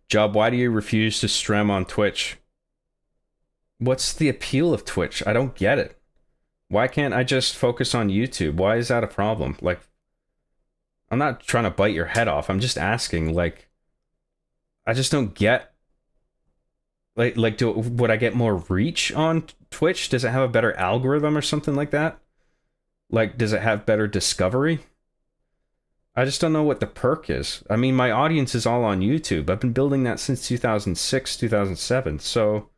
Speaker 1: Job, why do you refuse to stream on Twitch? What's the appeal of Twitch? I don't get it. Why can't I just focus on YouTube? Why is that a problem? Like, I'm not trying to bite your head off. I'm just asking, like, I just don't get, would I get more reach on Twitch? Does it have a better algorithm or something like that? Like, does it have better discovery? I just don't know what the perk is. I mean, my audience is all on YouTube. I've been building that since 2006, 2007. So,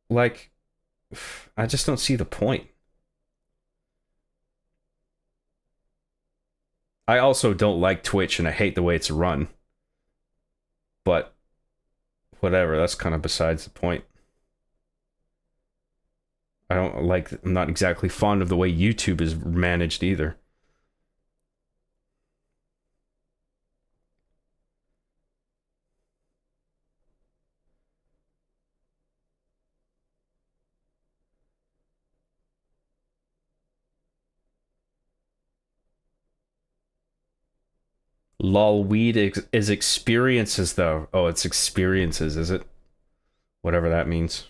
Speaker 1: like, I just don't see the point. I also don't like Twitch and I hate the way it's run. But, whatever, that's kind of besides the point. I'm not exactly fond of the way YouTube is managed either. Lol, weed is experiences, though. Oh, it's experiences, is it? Whatever that means.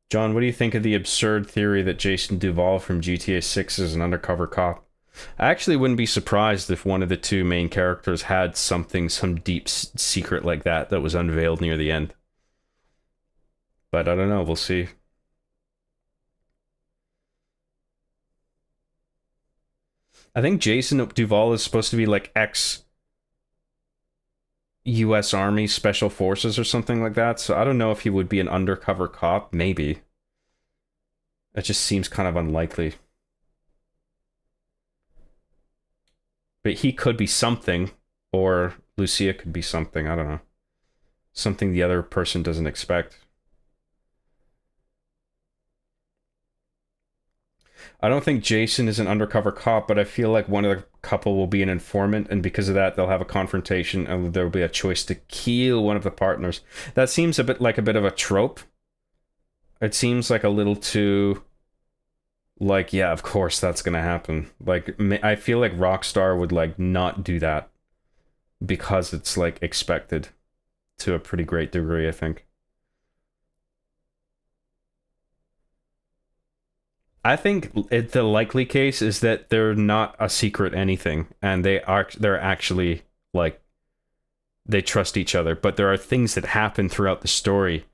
Speaker 1: John, what do you think of the absurd theory that Jason Duval from GTA 6 is an undercover cop? I actually wouldn't be surprised if one of the two main characters had some deep secret like that was unveiled near the end. But I don't know, we'll see. I think Jason Duval is supposed to be like U.S. Army Special Forces or something like that. So I don't know if he would be an undercover cop. Maybe. It just seems kind of unlikely. But he could be something, or Lucia could be something. I don't know. Something the other person doesn't expect. I don't think Jason is an undercover cop, but I feel like one of the couple will be an informant, and because of that, they'll have a confrontation, and there will be a choice to kill one of the partners. That seems a bit like a bit of a trope. It seems like a little too... Like, yeah, of course that's gonna happen. Like, I feel like Rockstar would, like, not do that. Because it's, like, expected. To a pretty great degree, I think. I think the likely case is that they're not a secret anything. And they're actually, like... They trust each other. But there are things that happen throughout the story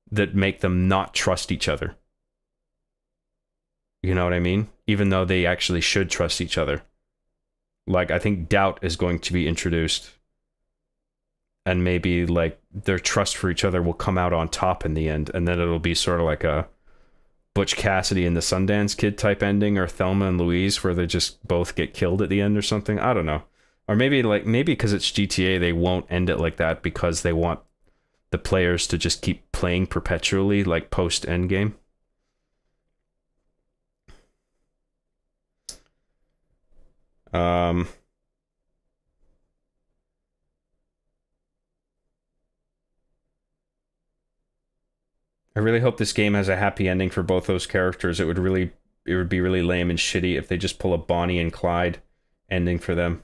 Speaker 1: that make them not trust each other. You know what I mean? Even though they actually should trust each other. Like, I think doubt is going to be introduced. And maybe, like, their trust for each other will come out on top in the end. And then it'll be sort of like a Butch Cassidy and the Sundance Kid type ending. Or Thelma and Louise, where they just both get killed at the end or something. I don't know. Or maybe because it's GTA, they won't end it like that. Because they want the players to just keep playing perpetually, like, post-endgame. I really hope this game has a happy ending for both those characters. It would be really lame and shitty if they just pull a Bonnie and Clyde ending for them.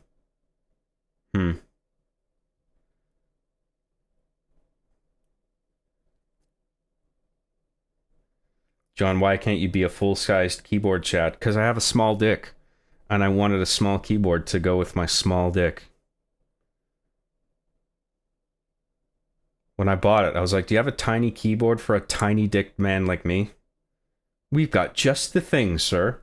Speaker 1: John, why can't you be a full-sized keyboard chat? Because I have a small dick. And I wanted a small keyboard to go with my small dick. When I bought it, I was like, do you have a tiny keyboard for a tiny dick man like me? We've got just the thing, sir.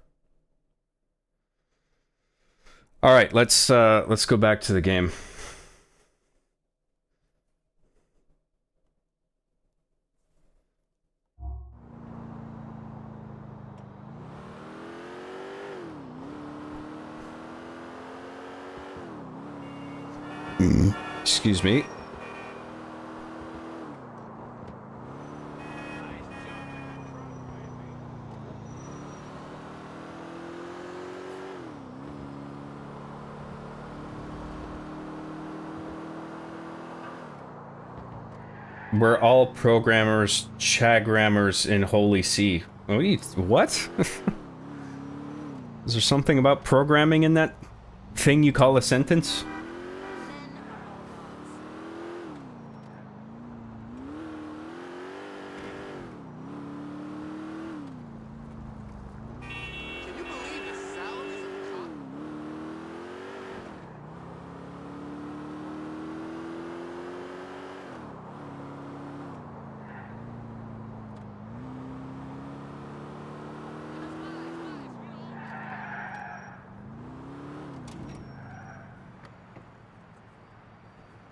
Speaker 1: Alright, let's go back to the game. Excuse me. We're all programmers, chagrammers in Holy See. What? Is there something about programming in that thing you call a sentence?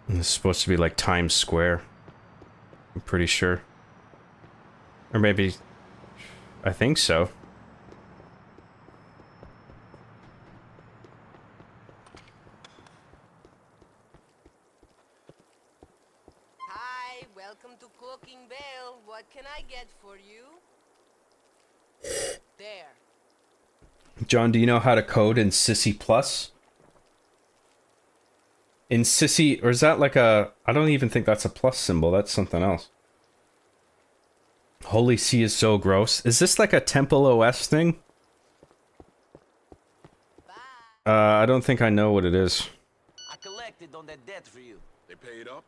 Speaker 1: It's supposed to be like Times Square. I'm pretty sure. Or maybe... I think so.
Speaker 15: Hi, welcome to Cooking Bell. What can I get for you? There.
Speaker 1: John, do you know how to code in Sissy Plus? In Sissy, or is that like a... I don't even think that's a plus symbol, that's something else. Holy See is so gross. Is this like a Temple OS thing? I don't think I know what it is.
Speaker 13: I collected on that debt for you.
Speaker 2: They paid up?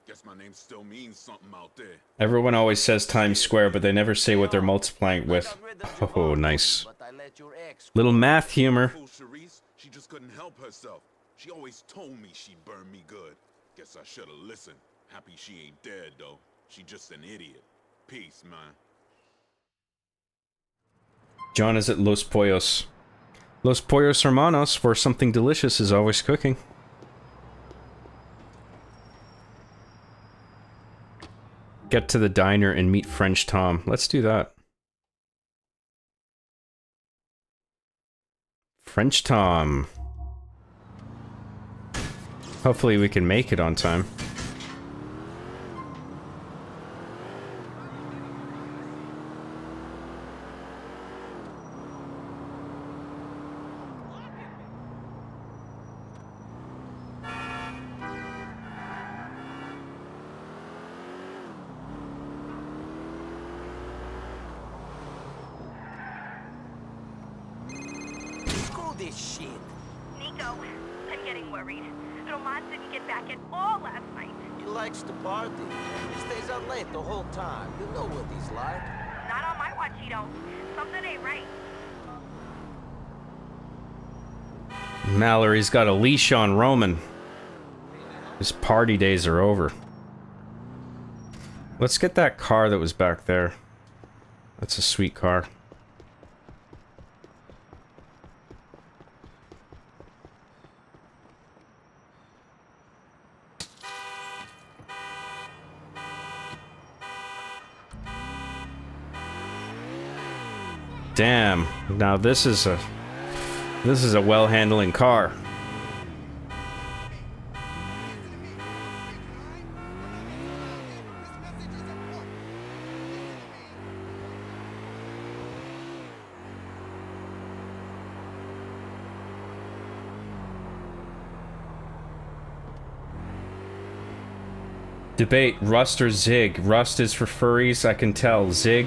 Speaker 2: Guess my name still means something out there.
Speaker 1: Everyone always says Times Square, but they never say what they're multiplying it with. Oh, nice. Little math humor.
Speaker 2: She just couldn't help herself. She always told me she'd burn me good. Guess I should've listened. Happy she ain't dead, though. She just an idiot. Peace, man.
Speaker 1: John is at Los Pollos. Los Pollos Hermanos, where something delicious is always cooking. get to the diner and meet French Tom. Let's do that. French Tom. Hopefully we can make it on time.
Speaker 10: Screw this shit. Nico, I'm getting worried. Roman didn't get back at all last night.
Speaker 13: He likes to party. He stays out late the whole time. You know what he's like.
Speaker 10: Not on my watch, he don't. Something ain't right.
Speaker 1: Mallory's got a leash on Roman. His party days are over. Let's get that car that was back there. That's a sweet car. Damn. Now this is a well-handling car. Debate, Rust or Zig. Rust is for furries, I can tell. Zig,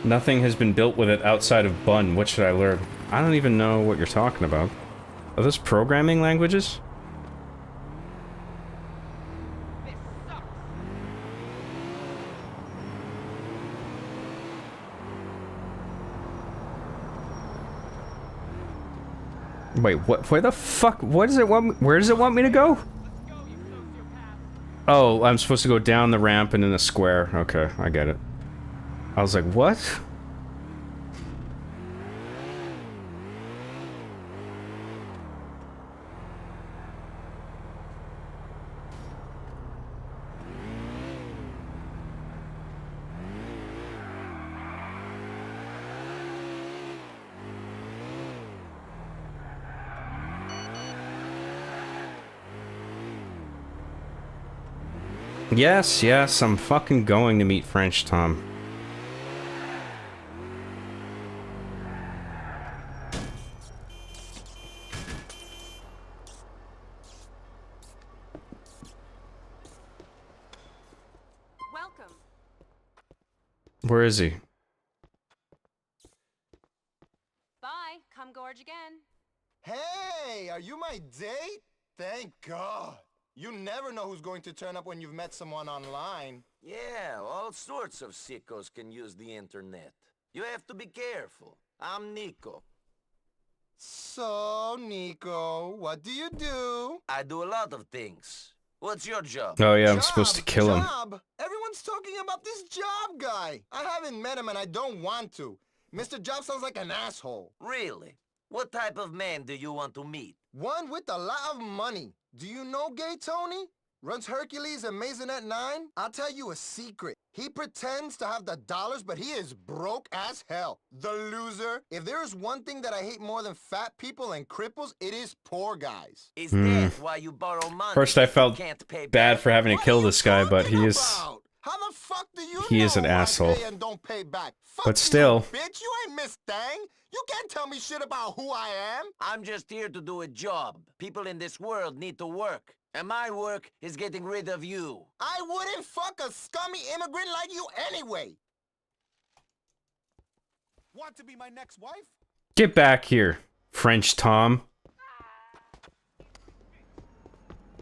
Speaker 1: nothing has been built with it outside of Bun. What should I learn? I don't even know what you're talking about. Are those programming languages? Wait, what? Where the fuck? What does it want? Where does it want me to go? Oh, I'm supposed to go down the ramp and in a square. Okay, I get it. I was like, what? Yes, yes, I'm fucking going to meet French Tom.
Speaker 7: Welcome.
Speaker 1: Where is he?
Speaker 7: Bye. Come gorge again.
Speaker 16: Hey, are you my date? Thank God. You never know who's going to turn up when you've met someone online.
Speaker 13: Yeah, all sorts of sickos can use the internet. You have to be careful. I'm Nico.
Speaker 16: So, Nico, what do you do?
Speaker 13: I do a lot of things. What's your job?
Speaker 1: Oh yeah, I'm supposed to kill him.
Speaker 16: Job? Everyone's talking about this job guy. I haven't met him and I don't want to. Mr. Job sounds like an asshole.
Speaker 13: Really? What type of man do you want to meet?
Speaker 16: One with a lot of money. Do you know Gay Tony? Runs Hercules and Maisonette 9? I'll tell you a secret. He pretends to have the dollars, but he is broke as hell. The loser. If there is one thing that I hate more than fat people and cripples, it is poor guys.
Speaker 13: Is that why you borrow money?
Speaker 1: First I felt bad for having to kill this guy, but he is...
Speaker 16: How the fuck do you
Speaker 1: He is an asshole.
Speaker 16: and don't pay back?
Speaker 1: But still...
Speaker 16: Bitch, you ain't Miss Thang. You can't tell me shit about who I am.
Speaker 13: I'm just here to do a job. People in this world need to work. And my work is getting rid of you.
Speaker 16: I wouldn't fuck a scummy immigrant like you anyway. Want to be my next wife?
Speaker 1: Get back here, French Tom.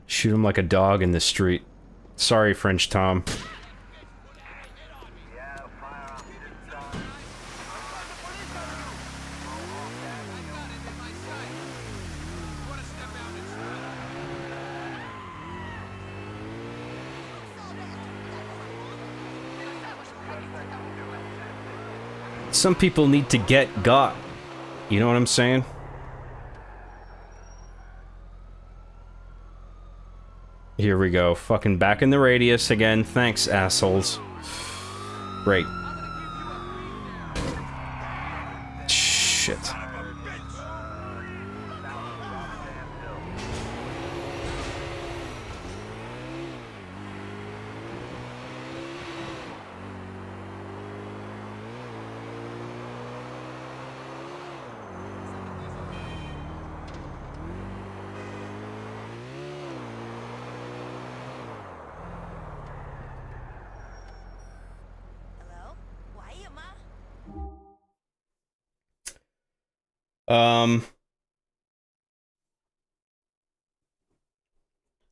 Speaker 1: Shoot him like a dog in the street. Sorry, French Tom. Some people need to get got. You know what I'm saying? Here we go. Fucking back in the radius again. Thanks, assholes. Great. Shit.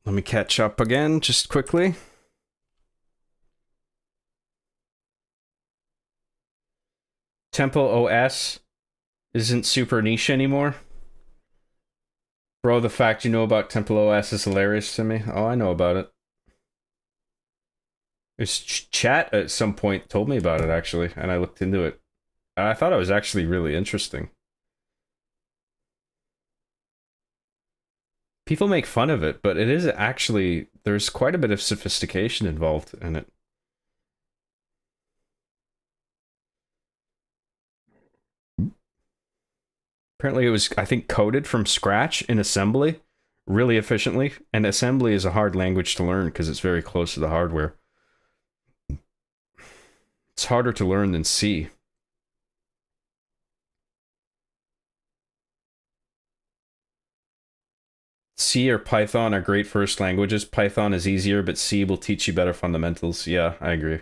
Speaker 1: Let me catch up again, just quickly. Temple OS isn't super niche anymore. Bro, the fact you know about Temple OS is hilarious to me. Oh, I know about it. This chat at some point told me about it, actually, and I looked into it. I thought it was actually really interesting. People make fun of it, but it is actually, there's quite a bit of sophistication involved in it. Apparently it was, I think, coded from scratch in assembly really efficiently, and assembly is a hard language to learn because it's very close to the hardware. It's harder to learn than C. C or Python are great first languages. Python is easier, but C will teach you better fundamentals. Yeah, I agree.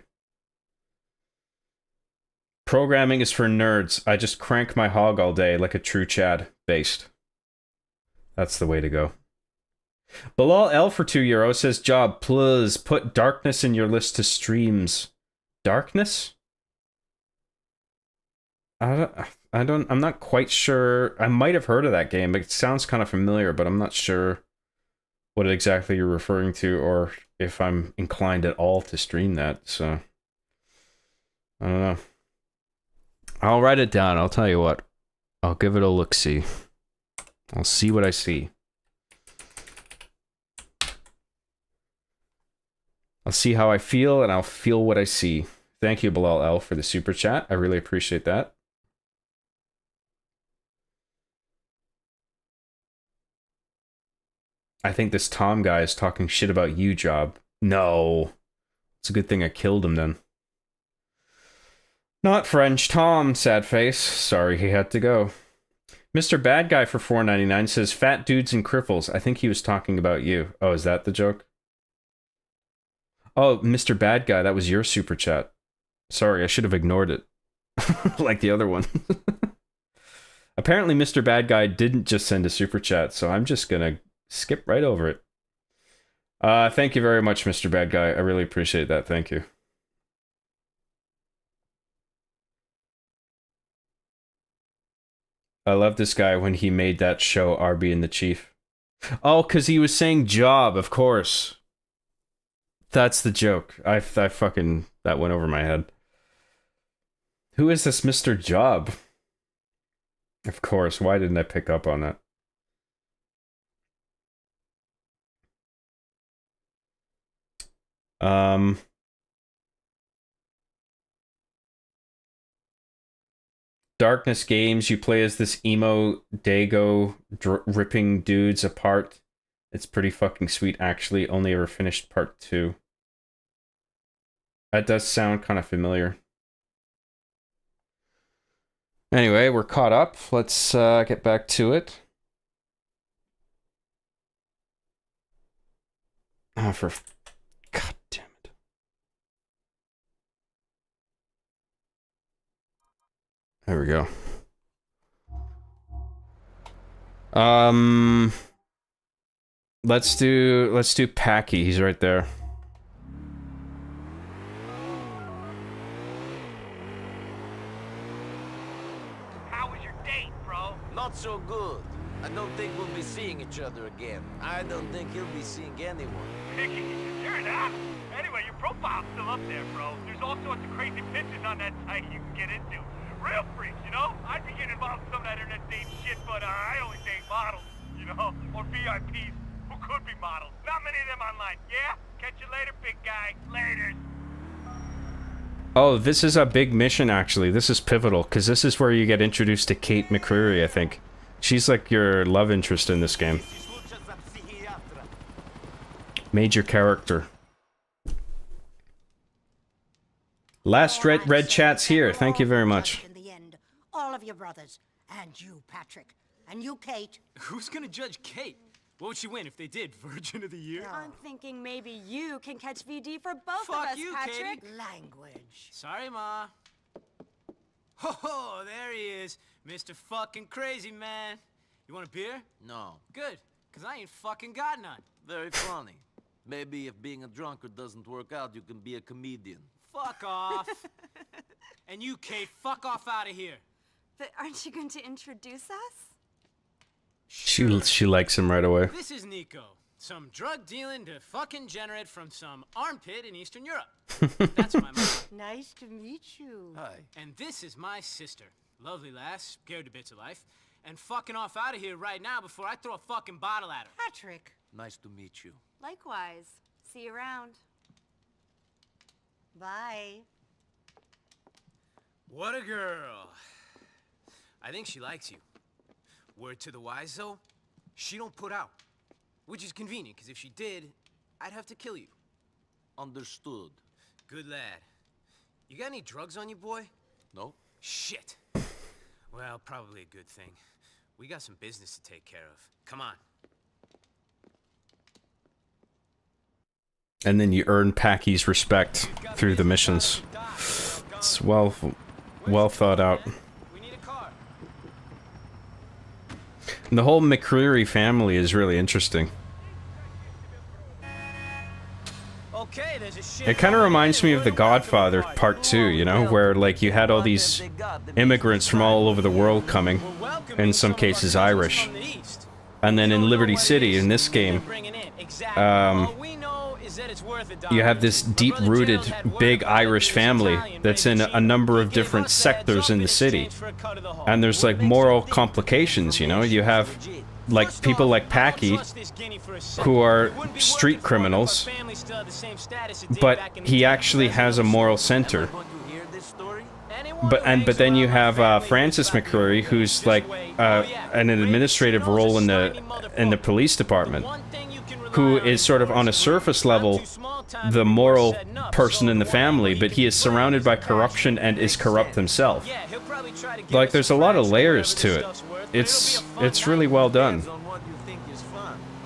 Speaker 1: Programming is for nerds. I just crank my hog all day like a true Chad. Based. That's the way to go. Bilal L for €2 says, "Job, please put Darkness in your list to streams." Darkness? I'm not quite sure. I might have heard of that game, but it sounds kind of familiar, but I'm not sure what exactly you're referring to or if I'm inclined at all to stream that, so I don't know. I'll write it down. I'll tell you what. I'll give it a look-see. I'll see what I see. I'll see how I feel, and I'll feel what I see. Thank you, Bilal L, for the super chat. I really appreciate that. I think this Tom guy is talking shit about you, Job. No. It's a good thing I killed him then. Not French Tom, sad face. Sorry he had to go. Mr. Bad Guy for $4.99 says, "Fat dudes and cripples." I think he was talking about you. Oh, is that the joke? Oh, Mr. Bad Guy, that was your super chat. Sorry, I should have ignored it. Like the other one. Apparently, Mr. Bad Guy didn't just send a super chat, so I'm just gonna skip right over it. Thank you very much, Mr. Bad Guy. I really appreciate that. Thank you. I love this guy when he made that show, RB and the Chief. Oh, because he was saying job, of course. That's the joke. I fucking... That went over my head. Who is this Mr. Job? Of course. Why didn't I pick up on that? Darkness Games, you play as this emo Dago ripping dudes apart. It's pretty fucking sweet, actually. Only ever finished part 2. That does sound kind of familiar. Anyway, we're caught up. Let's get back to it. Oh, for... God damn it. There we go. Let's do Packy. He's right there.
Speaker 4: How was your date, bro?
Speaker 13: Not so good. I don't think we'll be seeing each other again. I don't think he'll be seeing anyone.
Speaker 4: Picky, you're an ass. Anyway, your profile's still up there, bro. There's all sorts of crazy pictures on that site you can get into. Real freaks, you know? I'd be getting involved in some of that internet dating shit, but I only date models, you know? Or VIPs who could be models. Not many of them online, yeah? Catch you later, big guy. Laters.
Speaker 1: Oh, this is a big mission, actually. This is pivotal, because this is where you get introduced to Kate McCreary, I think. She's like your love interest in this game. Major character. Last red chat's here. Thank you very much.
Speaker 17: In the end, all of your brothers, and you, Patrick, and you, Kate.
Speaker 12: Who's gonna judge Kate? What would she win if they did? Virgin of the Year?
Speaker 7: I'm thinking maybe you can catch VD for both of
Speaker 12: Fuck
Speaker 7: us,
Speaker 12: you,
Speaker 7: Patrick.
Speaker 12: Katie.
Speaker 17: Language.
Speaker 12: Sorry, Ma. Ho, there he is. Mr. fucking Crazy Man. You want a beer?
Speaker 13: No.
Speaker 12: Good, because I ain't fucking got none.
Speaker 13: Very funny. Maybe if being a drunkard doesn't work out, you can be a comedian.
Speaker 12: Fuck off. And you, Kate, fuck off out of here.
Speaker 7: But aren't you going to introduce us?
Speaker 1: She likes him right away.
Speaker 12: This is Nico, some drug-dealing degenerate from some armpit in Eastern Europe. That's my mom.
Speaker 17: Nice to meet you.
Speaker 13: Hi.
Speaker 12: And this is my sister. Lovely lass, scared to bits of life. And fucking off out of here right now before I throw a fucking bottle at her.
Speaker 17: Patrick.
Speaker 13: Nice to meet you.
Speaker 7: Likewise. See you around.
Speaker 17: Bye.
Speaker 12: What a girl. I think she likes you. Word to the wise, though, she don't put out. Which is convenient, because if she did, I'd have to kill you.
Speaker 13: Understood.
Speaker 12: Good lad. You got any drugs on you, boy?
Speaker 13: No.
Speaker 12: Shit. Well, probably a good thing. We got some business to take care of. Come on.
Speaker 1: And then you earn Packy's respect through the missions. It's well thought out. And the whole McCreary family is really interesting.
Speaker 12: Okay, there's a shit.
Speaker 1: It kind of reminds me of The Godfather Part 2, you know, where like you had all these immigrants from all over the world coming, in some cases Irish. And then in Liberty City, in this game, you have this deep-rooted, big Irish family that's in a number of different sectors in the city. And there's like moral complications, you know? You have like people like Packy, who are street criminals, but he actually has a moral center. But then you have Francis McCreary, who's like an administrative role in the police department, who is sort of on a surface level the moral person in the family, but he is surrounded by corruption and is corrupt himself. Like, there's a lot of layers to it. It's really well done.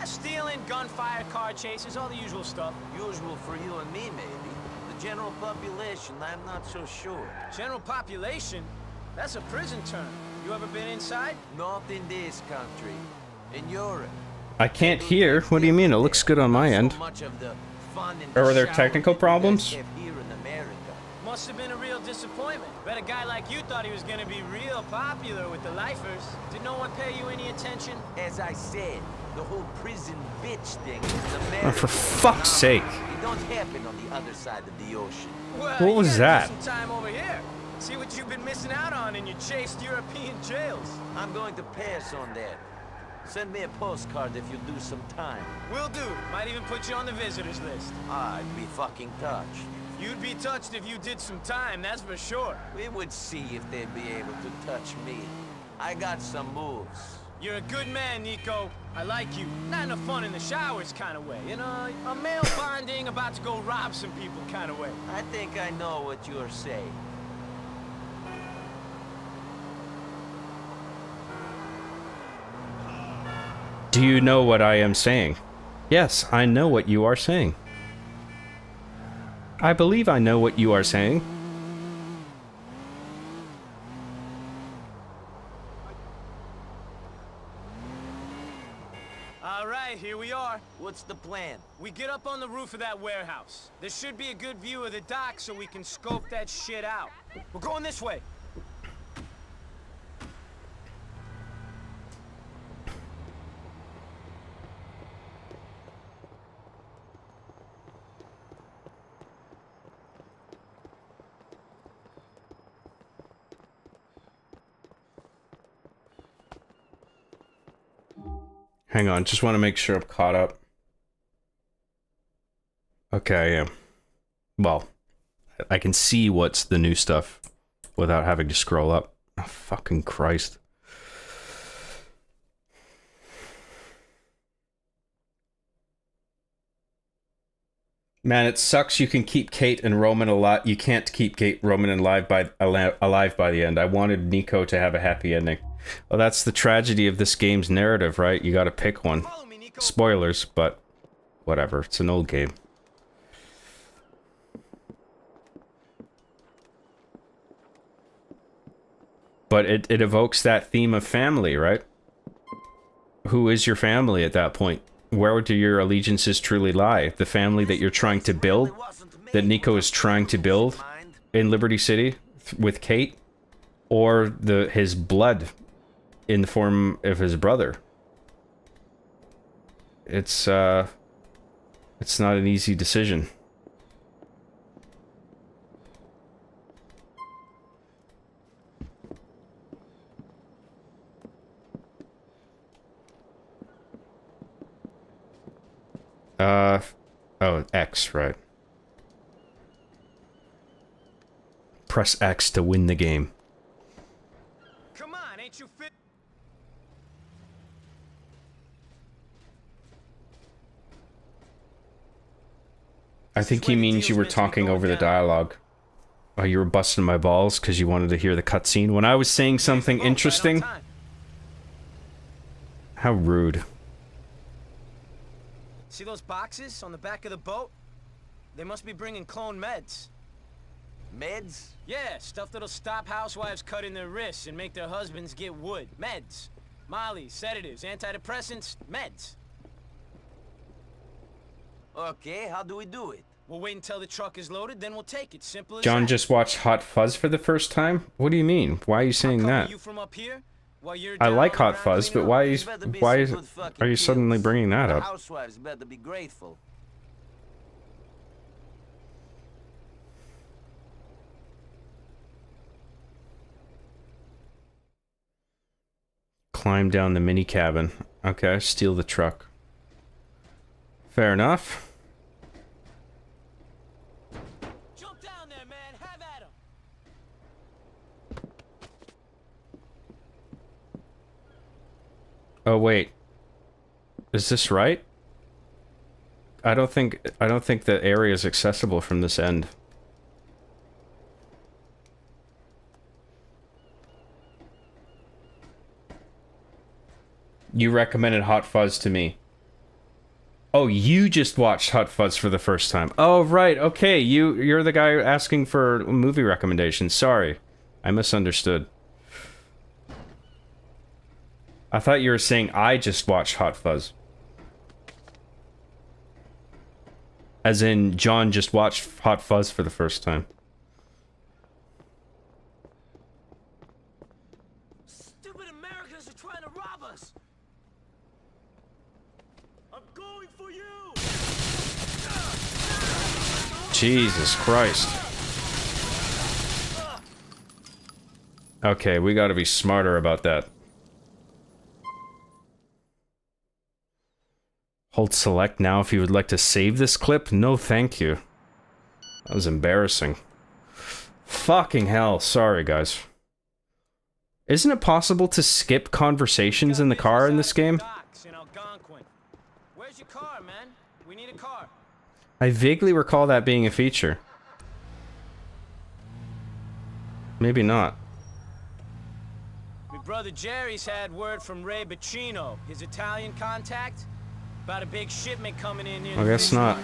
Speaker 12: Stealing, gunfire, car chases, all the usual stuff.
Speaker 13: Usual for you and me, maybe. The general population, I'm not so sure.
Speaker 12: General population? That's a prison term. You ever been inside?
Speaker 13: Not in this country. In Europe.
Speaker 1: I can't hear. What do you mean? It looks good on my end. Or are there technical problems?
Speaker 12: Must have been a real disappointment. Bet a guy like you thought he was gonna be real popular with the lifers. Did no one pay you any attention?
Speaker 13: As I said, the whole prison bitch thing is
Speaker 1: Oh, for fuck's sake.
Speaker 13: It don't happen on the other side of the ocean.
Speaker 12: Well,
Speaker 1: What was
Speaker 12: you gotta
Speaker 1: that?
Speaker 12: do some time over here. See what you've been missing out on in your chaste European jails.
Speaker 13: I'm going to pass on that. Send me a postcard if you do some time.
Speaker 12: Will do. Might even put you on the visitors list.
Speaker 13: I'd be fucking touched.
Speaker 12: You'd be touched if you did some time, that's for sure.
Speaker 13: We would see if they'd be able to touch me. I got some moves.
Speaker 12: You're a good man, Nico. I like you. Not in a fun in the showers kind of way. You know, a male bonding, about to go rob some people kind of way.
Speaker 13: I think I know what you're saying.
Speaker 1: Do you know what I am saying? Yes, I know what you are saying. I believe I know what you are saying.
Speaker 12: All right, here we are.
Speaker 13: What's the plan?
Speaker 12: We get up on the roof of that warehouse. There should be a good view of the dock so we can scope that shit out. We're going this way.
Speaker 1: Hang on, just want to make sure I'm caught up. Okay, I am. Well, I can see what's the new stuff without having to scroll up. Oh, fucking Christ. Man, it sucks you can keep Kate and Roman alive. You can't keep Kate, Roman alive by the end. I wanted Nico to have a happy ending. Well, that's the tragedy of this game's narrative, right? You gotta pick one. Spoilers, but whatever. It's an old game. But it evokes that theme of family, right? Who is your family at that point? Where do your allegiances truly lie? The family that you're trying to build? That Nico is trying to build in Liberty City with Kate? Or his blood in the form of his brother? It's not an easy decision. Oh, X, right. Press X to win the game.
Speaker 12: Come on, ain't you fit?
Speaker 1: I think he means you were talking over the dialogue. Oh, you were busting my balls because you wanted to hear the cutscene when I was saying something interesting? How rude.
Speaker 12: See those boxes on the back of the boat? They must be bringing clone meds.
Speaker 13: Meds?
Speaker 12: Yeah, stuff that'll stop housewives cutting their wrists and make their husbands get wood. Meds. Molly, sedatives, antidepressants, meds.
Speaker 13: Okay, how do we do it?
Speaker 12: We'll wait until the truck is loaded, then we'll take it. Simple as
Speaker 1: John
Speaker 12: that.
Speaker 1: just watched Hot Fuzz for the first time? What do you mean? Why are you saying that?
Speaker 12: You from up here? While you're
Speaker 1: I
Speaker 12: down
Speaker 1: like
Speaker 12: on
Speaker 1: Hot
Speaker 12: the
Speaker 1: Fuzz, but
Speaker 12: ground,
Speaker 1: why are you suddenly bringing that
Speaker 13: The
Speaker 1: up?
Speaker 13: housewives better be grateful.
Speaker 1: Climb down the mini cabin. Okay, steal the truck. Fair enough.
Speaker 12: Jump down there, man. Have at 'em.
Speaker 1: Oh wait. Is this right? I don't think the area is accessible from this end. You recommended Hot Fuzz to me. Oh, you just watched Hot Fuzz for the first time. Oh, right. Okay, you're the guy asking for movie recommendations. Sorry. I misunderstood. I thought you were saying I just watched Hot Fuzz. As in, John just watched Hot Fuzz for the first time.
Speaker 12: Stupid Americans are trying to rob us. I'm going for you.
Speaker 1: Jesus Christ. Okay, we gotta be smarter about that. Hold select now if you would like to save this clip. No, thank you. That was embarrassing. Fucking hell. Sorry, guys. Isn't it possible to skip conversations in the car in this game?
Speaker 12: Where's your car, man? We need a car.
Speaker 1: I vaguely recall that being a feature. Maybe not.
Speaker 12: My brother Jerry's had word from Ray Bacino, his Italian contact, about a big shipment coming in near
Speaker 1: I guess not.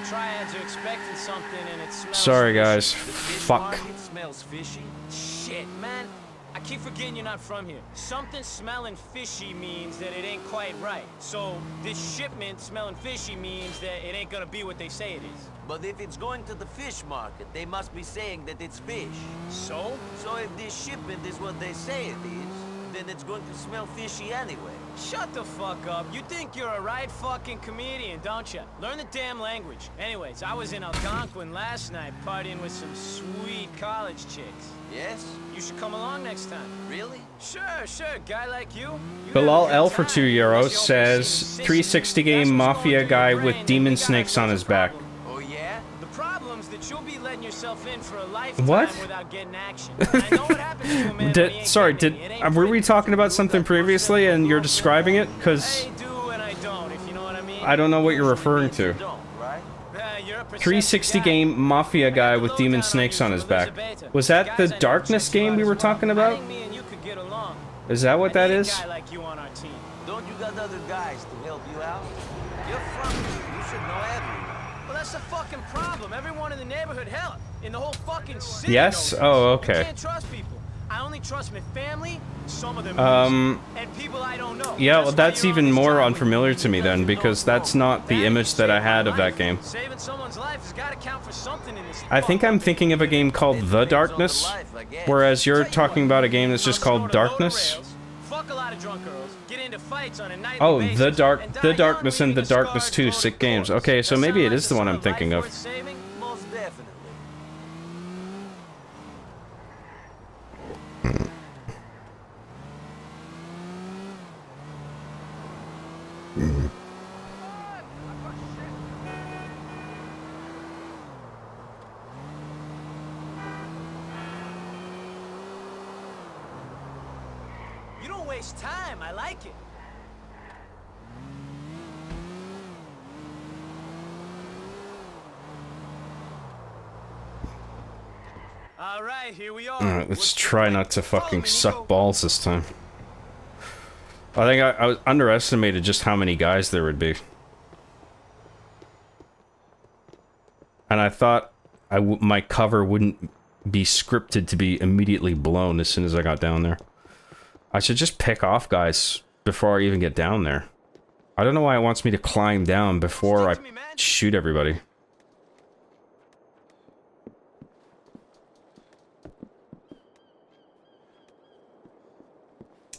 Speaker 12: Triads are expecting something and it smells
Speaker 1: Sorry,
Speaker 12: fishy.
Speaker 1: guys.
Speaker 12: The fish
Speaker 1: Fuck.
Speaker 12: market smells fishy. Shit, man. I keep forgetting you're not from here. Something smelling fishy means that it ain't quite right. So this shipment smelling fishy means that it ain't gonna be what they say it is.
Speaker 13: But if it's going to the fish market, they must be saying that it's fish.
Speaker 12: So?
Speaker 13: So if this shipment is what they say it is, then it's going to smell fishy anyway.
Speaker 12: Shut the fuck up. You think you're a right fucking comedian, don't you? Learn the damn language. Anyways, I was in Algonquin last night partying with some sweet college chicks.
Speaker 13: Yes?
Speaker 12: You should come along next time.
Speaker 13: Really?
Speaker 12: Sure. Guy like you.
Speaker 1: Bilal L for 2 euros says 360 game mafia guy with demon snakes on his back.
Speaker 12: Oh yeah? The problem's that you'll be letting yourself in in for a lifetime
Speaker 1: What?
Speaker 12: without getting action. And I know what happens to a man when he ain't
Speaker 1: Sorry,
Speaker 12: getting it. It ain't
Speaker 1: were we talking about something previously and you're describing it? Because
Speaker 12: I do and I don't, if you know what I mean.
Speaker 1: I don't know what you're referring to.
Speaker 12: You're a
Speaker 1: 360 game mafia guy with demon snakes on his back. Was that the Darkness game we were talking about? Is that what that is?
Speaker 12: Like you on our team.
Speaker 13: Don't you got other guys to help you out? You're from here. You should know everyone.
Speaker 12: Well, that's the fucking problem. Everyone in the neighborhood, hell, in the whole fucking city.
Speaker 1: Yes?
Speaker 12: knows
Speaker 1: Oh,
Speaker 12: us.
Speaker 1: okay.
Speaker 12: I can't trust people. I only trust my family, some of them, and people I don't know.
Speaker 1: Yeah, well, that's even more unfamiliar to me then, because that's not the image that I had of that game.
Speaker 12: Saving someone's life has got to count for something in this.
Speaker 1: I think I'm thinking of a game called The Darkness, whereas you're talking about a game that's just called Darkness.
Speaker 12: Fuck a lot of drunk girls, get into fights on a nightly
Speaker 1: Oh,
Speaker 12: basis,
Speaker 1: The
Speaker 12: and
Speaker 1: Darkness and The Darkness 2, sick games. Okay, so maybe it is the one I'm thinking of.
Speaker 13: Most definitely.
Speaker 12: You don't waste time. I like it. All right, here we are.
Speaker 1: Alright, let's try not to fucking suck balls this time. I think I was underestimated just how many guys there would be. And I thought my cover wouldn't be scripted to be immediately blown as soon as I got down there. I should just pick off guys before I even get down there. I don't know why it wants me to climb down before I shoot everybody.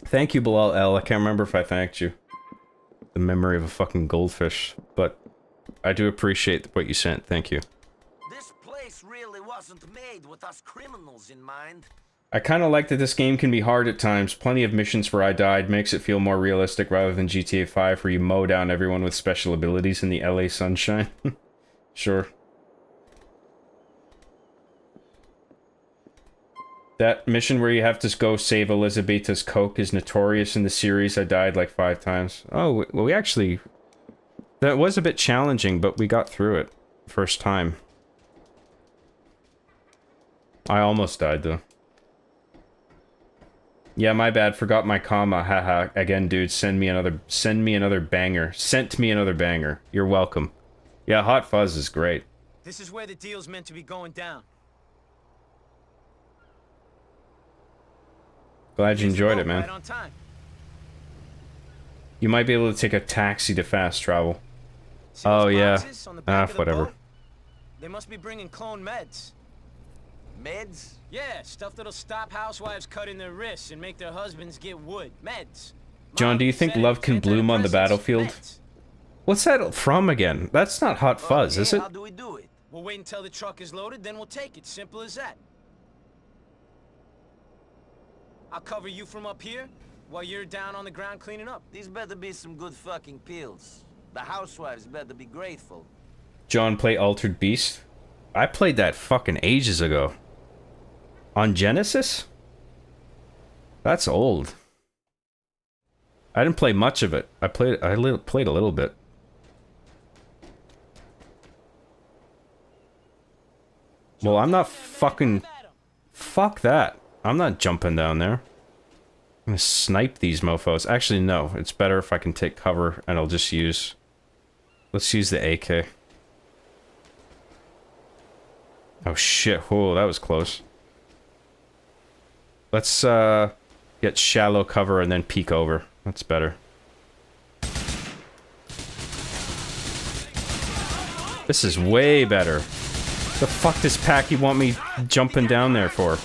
Speaker 1: Thank you, Bilal L. I can't remember if I thanked you. The memory of a fucking goldfish. But I do appreciate what you sent. Thank you.
Speaker 13: This place really wasn't made with us criminals in mind.
Speaker 1: I kind of like that this game can be hard at times. Plenty of missions where I died makes it feel more realistic rather than GTA 5 where you mow down everyone with special abilities in the LA sunshine. Sure. That mission where you have to go save Elizabeta's Coke is notorious in the series. I died like 5 times. Oh, well, we actually... That was a bit challenging, but we got through it. First time. I almost died, though. Yeah, my bad. Forgot my comma. Haha. Again, dude, send me another banger. Sent me another banger. You're welcome. Yeah, Hot Fuzz is great.
Speaker 12: This is where the deal's meant to be going down.
Speaker 1: Glad you enjoyed it,
Speaker 12: Right
Speaker 1: man.
Speaker 12: on time.
Speaker 1: You might be able to take a taxi to fast travel.
Speaker 12: See
Speaker 1: Oh,
Speaker 12: those
Speaker 1: yeah.
Speaker 12: boxes on the back of the
Speaker 1: Whatever.
Speaker 12: boat? They must be bringing clone meds.
Speaker 13: Meds?
Speaker 12: Yeah, stuff that'll stop housewives cutting their wrists and make their husbands get wood. Meds.
Speaker 1: John, do you think love can bloom on the battlefield? What's that from again? That's not Hot Fuzz, is it?
Speaker 13: How do we do it?
Speaker 12: We'll wait until the truck is loaded, then we'll take it. Simple as that. I'll cover you from up here while you're down on the ground cleaning up.
Speaker 13: These better be some good fucking pills. The housewives better be grateful.
Speaker 1: John, play Altered Beast? I played that fucking ages ago. On Genesis? That's old. I didn't play much of it. I played a little bit. Well, I'm not fucking... Fuck that. I'm not jumping down there. I'm gonna snipe these mofos. Actually, no. It's better if I can take cover and I'll just use... Let's use the AK. Oh shit. Whoa, that was close. Let's get shallow cover and then peek over. That's better. This is way better. The fuck does Packy want me jumping down there for?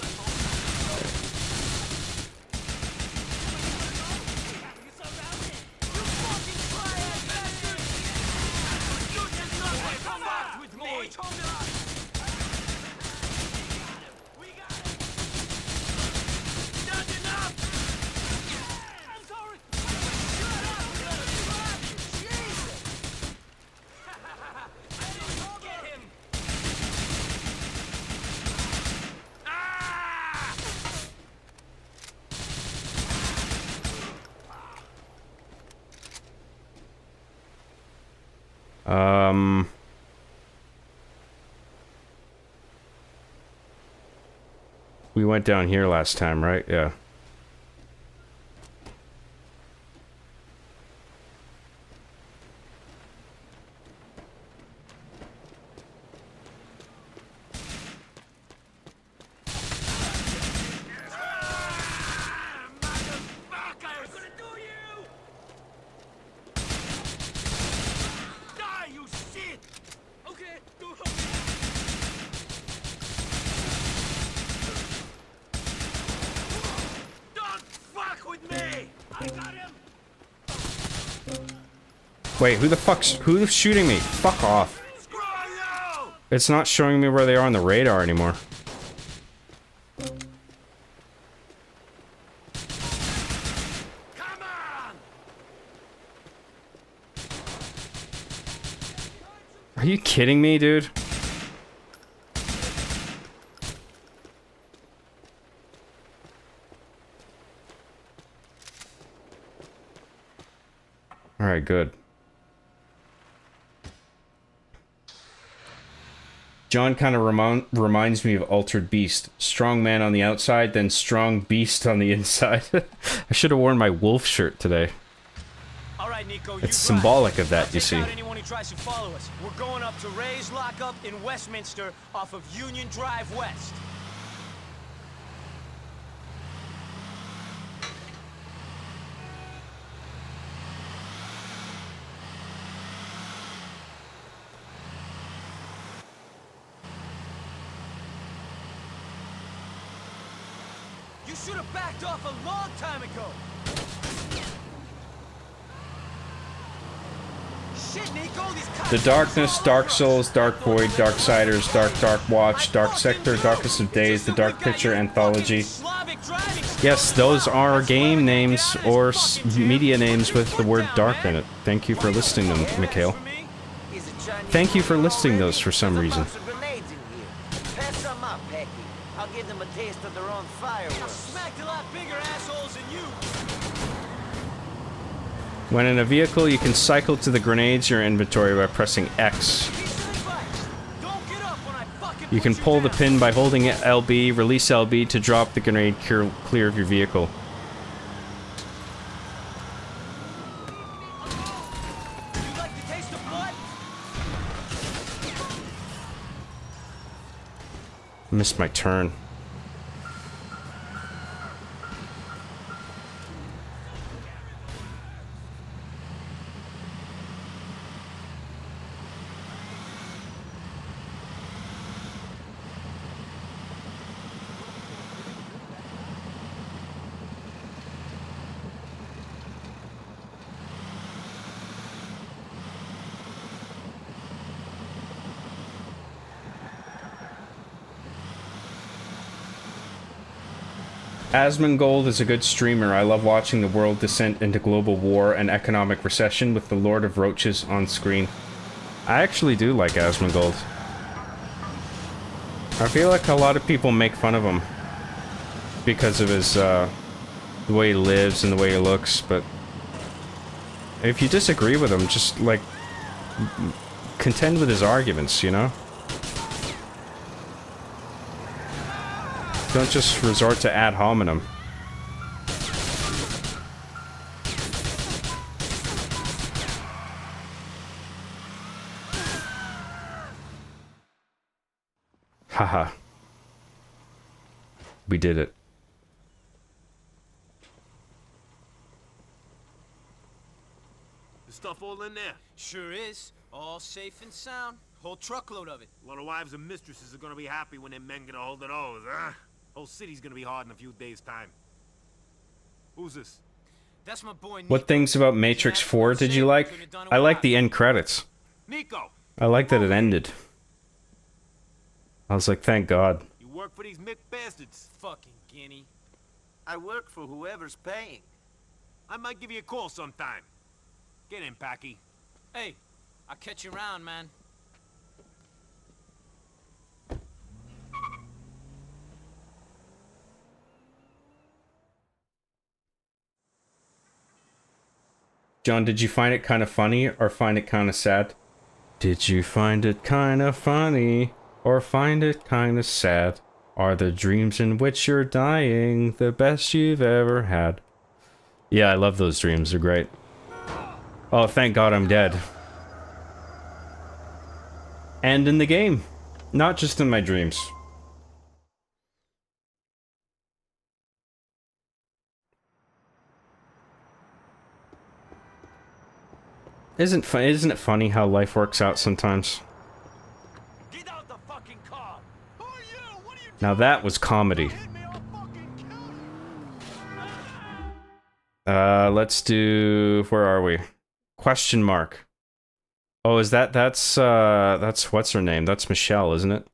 Speaker 1: We went down here last time, right? Yeah. Wait, who's shooting me? Fuck off. It's not showing me where they are on the radar anymore. Are you kidding me, dude? Alright, good. John kind of reminds me of Altered Beast. Strong man on the outside, then strong beast on the inside. I should have worn my wolf shirt today.
Speaker 12: All right, Nico,
Speaker 1: It's symbolic of that, you see.
Speaker 12: anyone who tries to follow us. We're going up to Ray's lockup in Westminster off of Union Drive West. You should have backed off a long time ago. Shit, Nico, these cops.
Speaker 1: The Darkness, Dark Souls, Dark Void, Darksiders, Dark Watch, Dark Sector, Darkest of Days, the Dark Picture Anthology. Yes, those are game names or media names with the word dark in it. Thank you for listing them, Mikhail. Thank you for listing those for some reason.
Speaker 13: Pass some up, Pecky. I'll give them a taste of their own fireworks.
Speaker 12: Smacked a lot bigger assholes than you.
Speaker 1: When in a vehicle, you can cycle to the grenades in your inventory by pressing X. You can pull the pin by holding LB, release LB to drop the grenade clear of your vehicle. Missed my turn. Asmongold is a good streamer. I love watching the world descend into global war and economic recession with the Lord of Roaches on screen. I actually do like Asmongold. I feel like a lot of people make fun of him because of his, the way he lives and the way he looks, but if you disagree with him, just, like, contend with his arguments, you know? Don't just resort to ad hominem. Haha. We did it.
Speaker 18: The stuff all in there?
Speaker 12: Sure is. All safe and sound. Whole truckload of it.
Speaker 18: A lot of wives and mistresses are gonna be happy when their men get a hold of those, huh? Whole city's gonna be hard in a few days' time. Who's this?
Speaker 12: That's my boy Nico.
Speaker 1: What things about Matrix 4 did you like? I like the end credits.
Speaker 18: Nico!
Speaker 1: I like that it ended. I was like, thank God.
Speaker 18: You work for these Mick bastards.
Speaker 12: Fucking guinea.
Speaker 13: I work for whoever's paying.
Speaker 18: I might give you a call sometime. Get in, Packy.
Speaker 12: Hey, I'll catch you around, man.
Speaker 1: John, did you find it kind of funny or find it kind of sad? Did you find it kinda funny? Or find it kinda sad? Are the dreams in which you're dying the best you've ever had? Yeah, I love those dreams. They're great. Oh, thank God I'm dead. And in the game. Not just in my dreams. Isn't it funny how life works out sometimes? Now that was comedy. Let's do... Where are we? Question mark. Oh, is that's what's her name? That's Michelle, isn't it?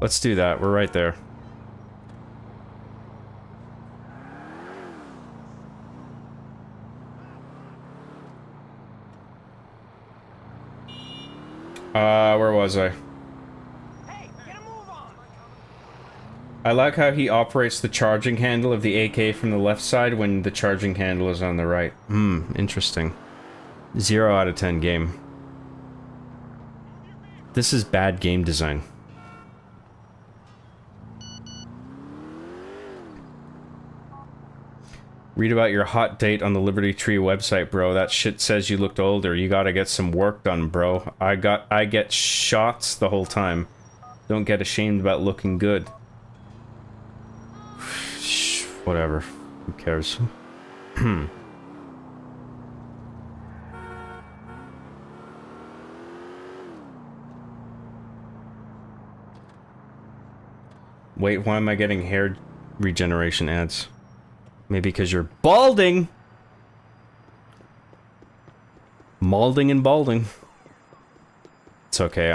Speaker 1: Let's do that. We're right there. Where was I? I like how he operates the charging handle of the AK from the left side when the charging handle is on the right. Interesting. 0 out of 10 game. This is bad game design. Read about your hot date on the Liberty Tree website, bro. That shit says you looked older. You gotta get some work done, bro. I get shots the whole time. Don't get ashamed about looking good. Whatever. Who cares? Wait, why am I getting hair regeneration ads? Maybe because you're balding! Malding and balding. It's okay,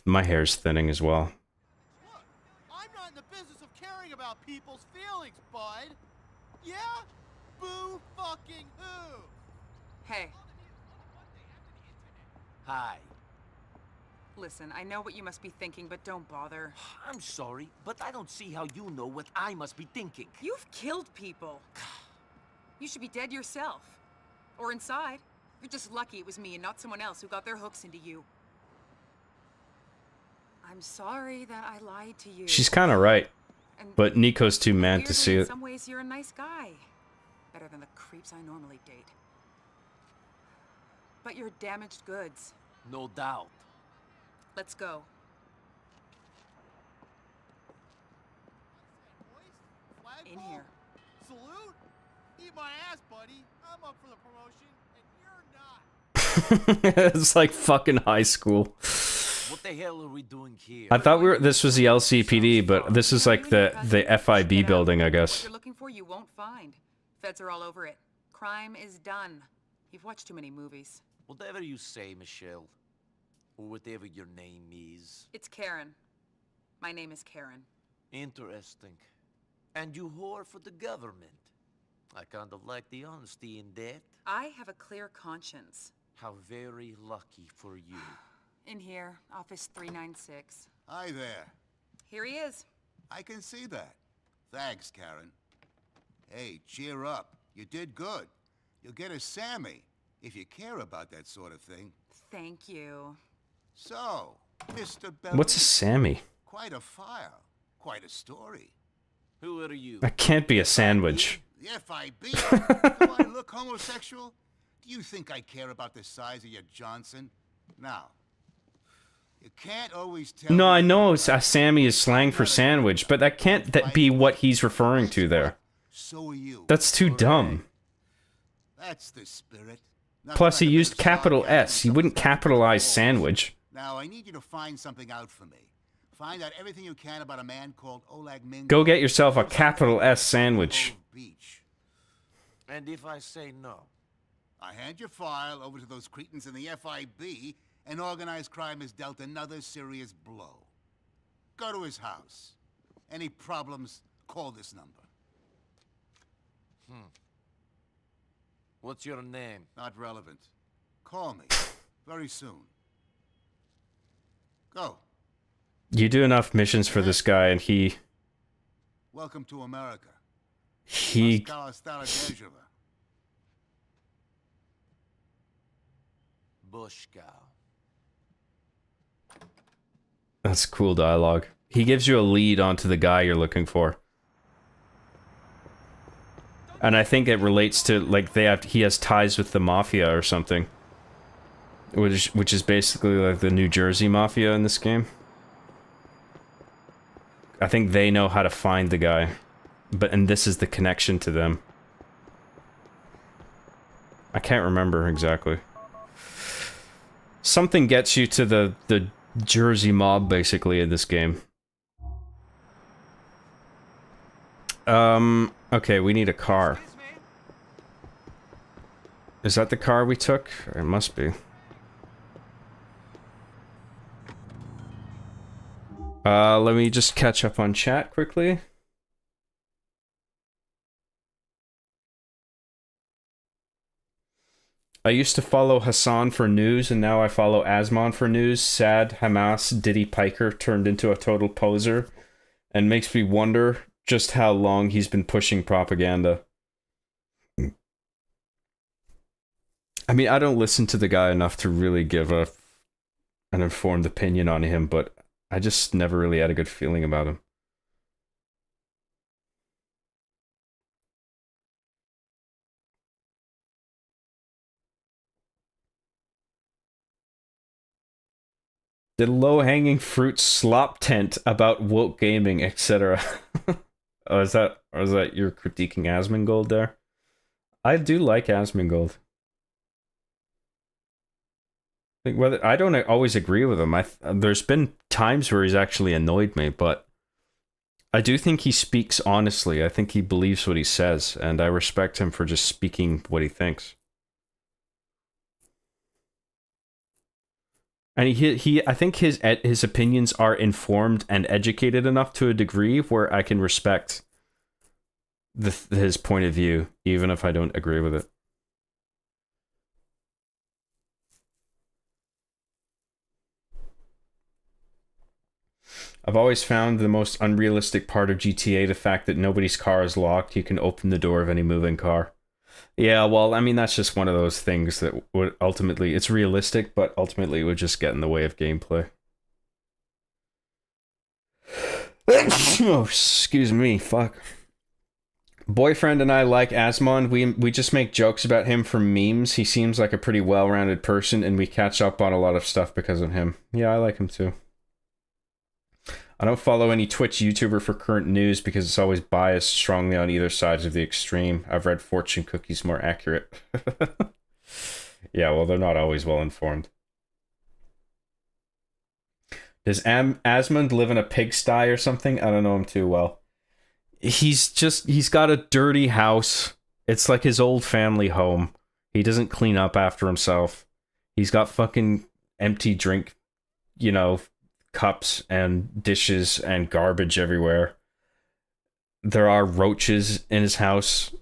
Speaker 1: my hair's thinning as well.
Speaker 19: I'm not in the business of caring about people's feelings, bud. Yeah? Boo fucking who?
Speaker 3: Hey.
Speaker 13: Hi.
Speaker 3: Listen, I know what you must be thinking, but don't bother.
Speaker 13: I'm sorry, but I don't see how you know what I must be thinking.
Speaker 3: You've killed people. You should be dead yourself. Or inside. You're just lucky it was me and not someone else who got their hooks into you. I'm sorry that I lied to you.
Speaker 1: She's kinda right. But Nico's too mad to see
Speaker 3: In
Speaker 1: it.
Speaker 3: some ways, you're a nice guy. Better than the creeps I normally date. But you're damaged goods.
Speaker 13: No doubt.
Speaker 3: Let's go. In here.
Speaker 19: Salute? Eat my ass, buddy. I'm up for the promotion, and you're not.
Speaker 1: It's like fucking high school.
Speaker 13: What the hell are we doing here?
Speaker 1: I thought this was the LCPD, but this is like the FIB building, I
Speaker 3: What
Speaker 1: guess.
Speaker 3: you're looking for, you won't find. Feds are all over it. Crime is done. You've watched too many movies.
Speaker 13: Whatever you say, Michelle. Or whatever your name is.
Speaker 3: It's Karen. My name is Karen.
Speaker 13: Interesting. And you whore for the government. I kind of like the honesty in that.
Speaker 3: I have a clear conscience.
Speaker 13: How very lucky for you.
Speaker 3: In here, office 396.
Speaker 20: Hi there.
Speaker 3: Here he is.
Speaker 20: I can see that. Thanks, Karen. Hey, cheer up. You did good. You'll get a Sammy, if you care about that sort of thing.
Speaker 3: Thank you.
Speaker 20: So, Mr. Bell.
Speaker 1: What's a Sammy?
Speaker 20: Quite a file. Quite a story.
Speaker 13: Who are you?
Speaker 1: That can't be a sandwich.
Speaker 20: The FIB? Do I look homosexual? Do you think I care about the size of your Johnson? Now, you can't always tell...
Speaker 1: No, I know a Sammy is slang for sandwich, but that can't be what he's referring to there.
Speaker 20: So are you.
Speaker 1: That's too dumb.
Speaker 20: That's the spirit.
Speaker 1: Plus, he used capital S. He wouldn't capitalize sandwich.
Speaker 20: Now, I need you to find something out for me. Find out everything you can about a man called Oleg Mingo.
Speaker 1: Go get yourself a capital S sandwich.
Speaker 13: And if I say no?
Speaker 20: I hand your file over to those cretins in the FIB, and organized crime has dealt another serious blow. Go to his house. Any problems, call this number.
Speaker 13: What's your name?
Speaker 20: Not relevant. Call me. Very soon. Go.
Speaker 1: You do enough missions for this guy, and he...
Speaker 20: Welcome to America.
Speaker 1: He...
Speaker 13: Bushkow.
Speaker 1: That's cool dialogue. He gives you a lead onto the guy you're looking for. And I think it relates to, like, he has ties with the mafia or something. Which is basically like the New Jersey mafia in this game. I think they know how to find the guy. And this is the connection to them. I can't remember exactly. Something gets you to the Jersey mob, basically, in this game. Okay, we need a car. Is that the car we took? It must be. Let me just catch up on chat quickly. I used to follow Hassan for news, and now I follow Asmon for news. Sad Hamas Diddy Piker turned into a total poser, and makes me wonder just how long he's been pushing propaganda. I mean, I don't listen to the guy enough to really give an informed opinion on him, but I just never really had a good feeling about him. The low-hanging fruit slop tent about woke gaming, etc. Oh, is that you're critiquing Asmongold there? I do like Asmongold. I don't always agree with him. There's been times where he's actually annoyed me, but I do think he speaks honestly. I think he believes what he says, and I respect him for just speaking what he thinks. And I think his opinions are informed and educated enough to a degree where I can respect his point of view, even if I don't agree with it. I've always found the most unrealistic part of GTA the fact that nobody's car is locked. You can open the door of any moving car. Yeah, well, I mean, that's just one of those things that would ultimately... It's realistic, but ultimately would just get in the way of gameplay. Oh, excuse me, fuck. Boyfriend and I like Asmon. We just make jokes about him for memes. He seems like a pretty well-rounded person, and we catch up on a lot of stuff because of him. Yeah, I like him too. I don't follow any Twitch YouTuber for current news because it's always biased strongly on either sides of the extreme. I've read fortune cookies more accurate. Yeah, well, they're not always well informed. Does Asmund live in a pigsty or something? I don't know him too well. He's got a dirty house. It's like his old family home. He doesn't clean up after himself. He's got fucking empty drink, cups and dishes and garbage everywhere. There are roaches in his house.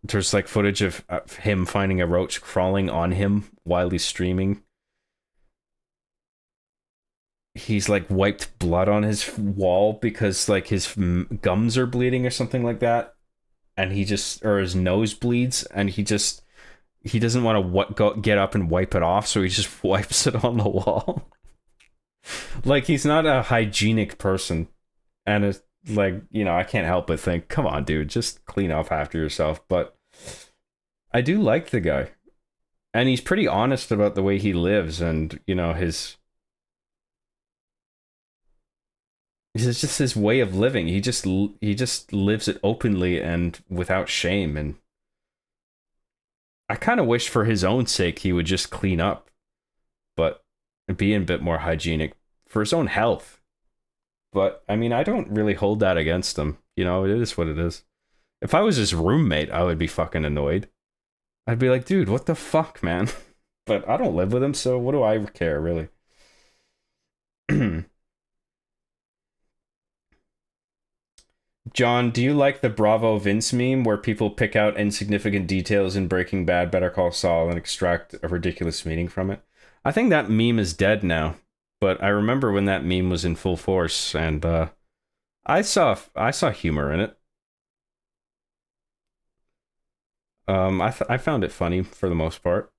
Speaker 1: There's like footage of him finding a roach crawling on him while he's streaming. He's like wiped blood on his wall because like his gums are bleeding or something like that, and his nose bleeds, and he doesn't want to get up and wipe it off, so he just wipes it on the wall. Like, he's not a hygienic person, and it's like, I can't help but think, come on, dude, just clean up after yourself. But I do like the guy, and he's pretty honest about the way he lives, and it's just his way of living. He just lives it openly and without shame, and I kind of wish for his own sake he would just clean up, but be a bit more hygienic for his own health. But I mean, I don't really hold that against him. It is what it is. If I was his roommate, I would be fucking annoyed. I'd be like, dude, what the fuck, man? But I don't live with him, so what do I care, really? John, do you like the Bravo Vince meme where people pick out insignificant details in Breaking Bad, Better Call Saul, and extract a ridiculous meaning from it? I think that meme is dead now, but I remember when that meme was in full force, and I saw humor in it. I found it funny for the most part.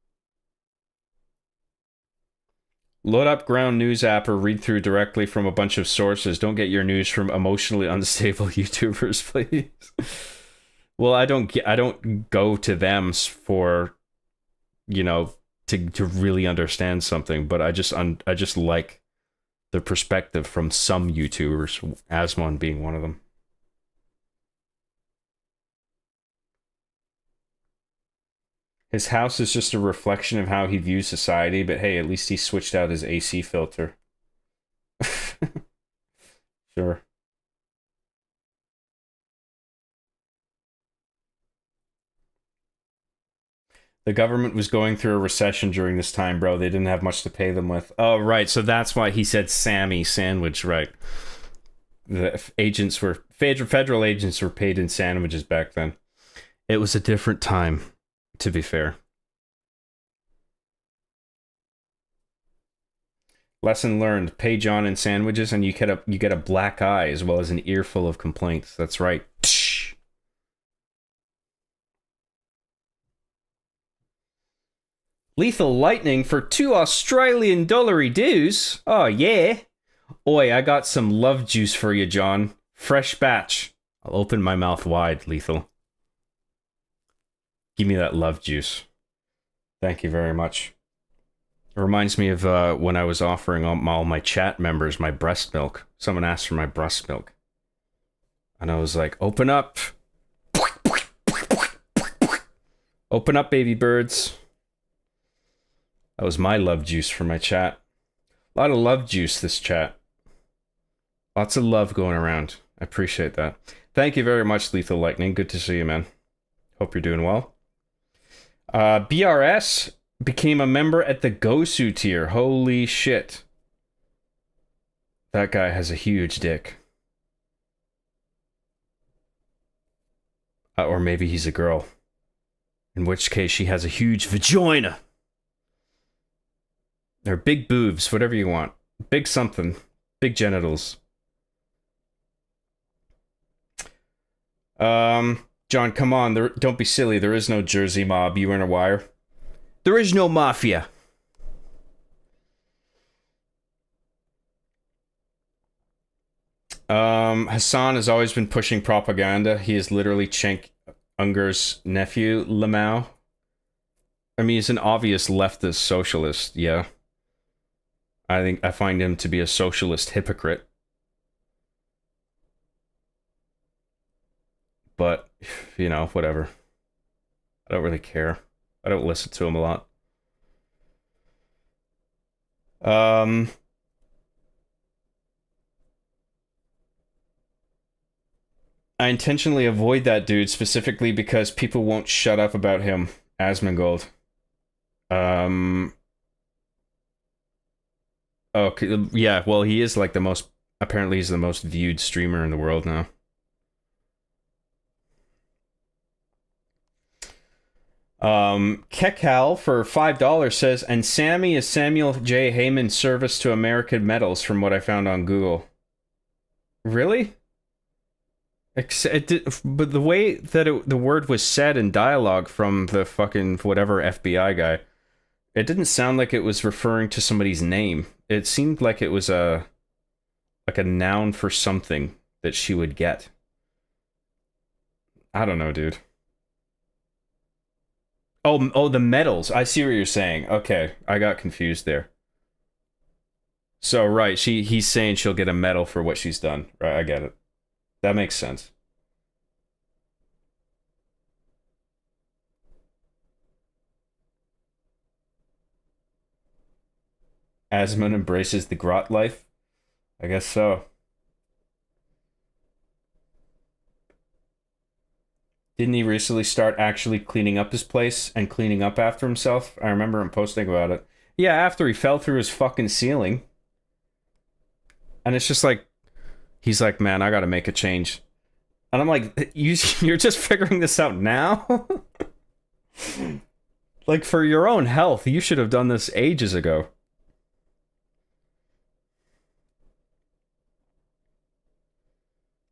Speaker 1: Load up Ground News app or read through directly from a bunch of sources. Don't get your news from emotionally unstable YouTubers, please. Well, I don't go to them for, you know, to really understand something, but I just like the perspective from some YouTubers, Asmon being one of them. His house is just a reflection of how he views society, but hey, at least he switched out his AC filter. Sure. The government was going through a recession during this time, bro. They didn't have much to pay them with. Oh, right. So that's why he said Sammy sandwich, right? The agents were... Federal agents were paid in sandwiches back then. It was a different time, to be fair. Lesson learned. Pay John in sandwiches and you get a black eye as well as an earful of complaints. That's right. Lethal Lightning for 2 Australian dollary dues. Oh, yeah. Oi, I got some love juice for you, John. Fresh batch. I'll open my mouth wide, Lethal. Give me that love juice. Thank you very much. It reminds me of when I was offering all my chat members my breast milk. Someone asked for my breast milk. And I was like, open up. Open up, baby birds. That was my love juice for my chat. A lot of love juice, this chat. Lots of love going around. I appreciate that. Thank you very much, Lethal Lightning. Good to see you, man. Hope you're doing well. BRS became a member at the Gosu tier. Holy shit. That guy has a huge dick. Or maybe he's a girl. In which case she has a huge vagina. Or big boobs, whatever you want. Big something. Big genitals. John, come on. Don't be silly. There is no Jersey mob. You in a wire. There is no mafia. Hassan has always been pushing propaganda. He is literally Cenk Ungar's nephew, Lamau. I mean, he's an obvious leftist socialist, yeah. I find him to be a socialist hypocrite. But, you know, whatever. I don't really care. I don't listen to him a lot. I intentionally avoid that dude specifically because people won't shut up about him, Asmongold. Okay, yeah, well, he is like the most... Apparently he's the most viewed streamer in the world now. Kekal for $5 says, and Sammy is Samuel J. Heyman's service to American metals from what I found on Google. Really? But the way that the word was said in dialogue from the fucking whatever FBI guy, it didn't sound like it was referring to somebody's name. It seemed like it was a noun for something that she would get. I don't know, dude. Oh, the medals. I see what you're saying. Okay, I got confused there. So, right, he's saying she'll get a medal for what she's done. Right, I get it. That makes sense. Asmund embraces the grot life? I guess so. Didn't he recently start actually cleaning up his place and cleaning up after himself? I remember him posting about it. Yeah, after he fell through his fucking ceiling. And it's just like, he's like, man, I gotta make a change. And I'm like, you're just figuring this out now? Like, for your own health, you should have done this ages ago.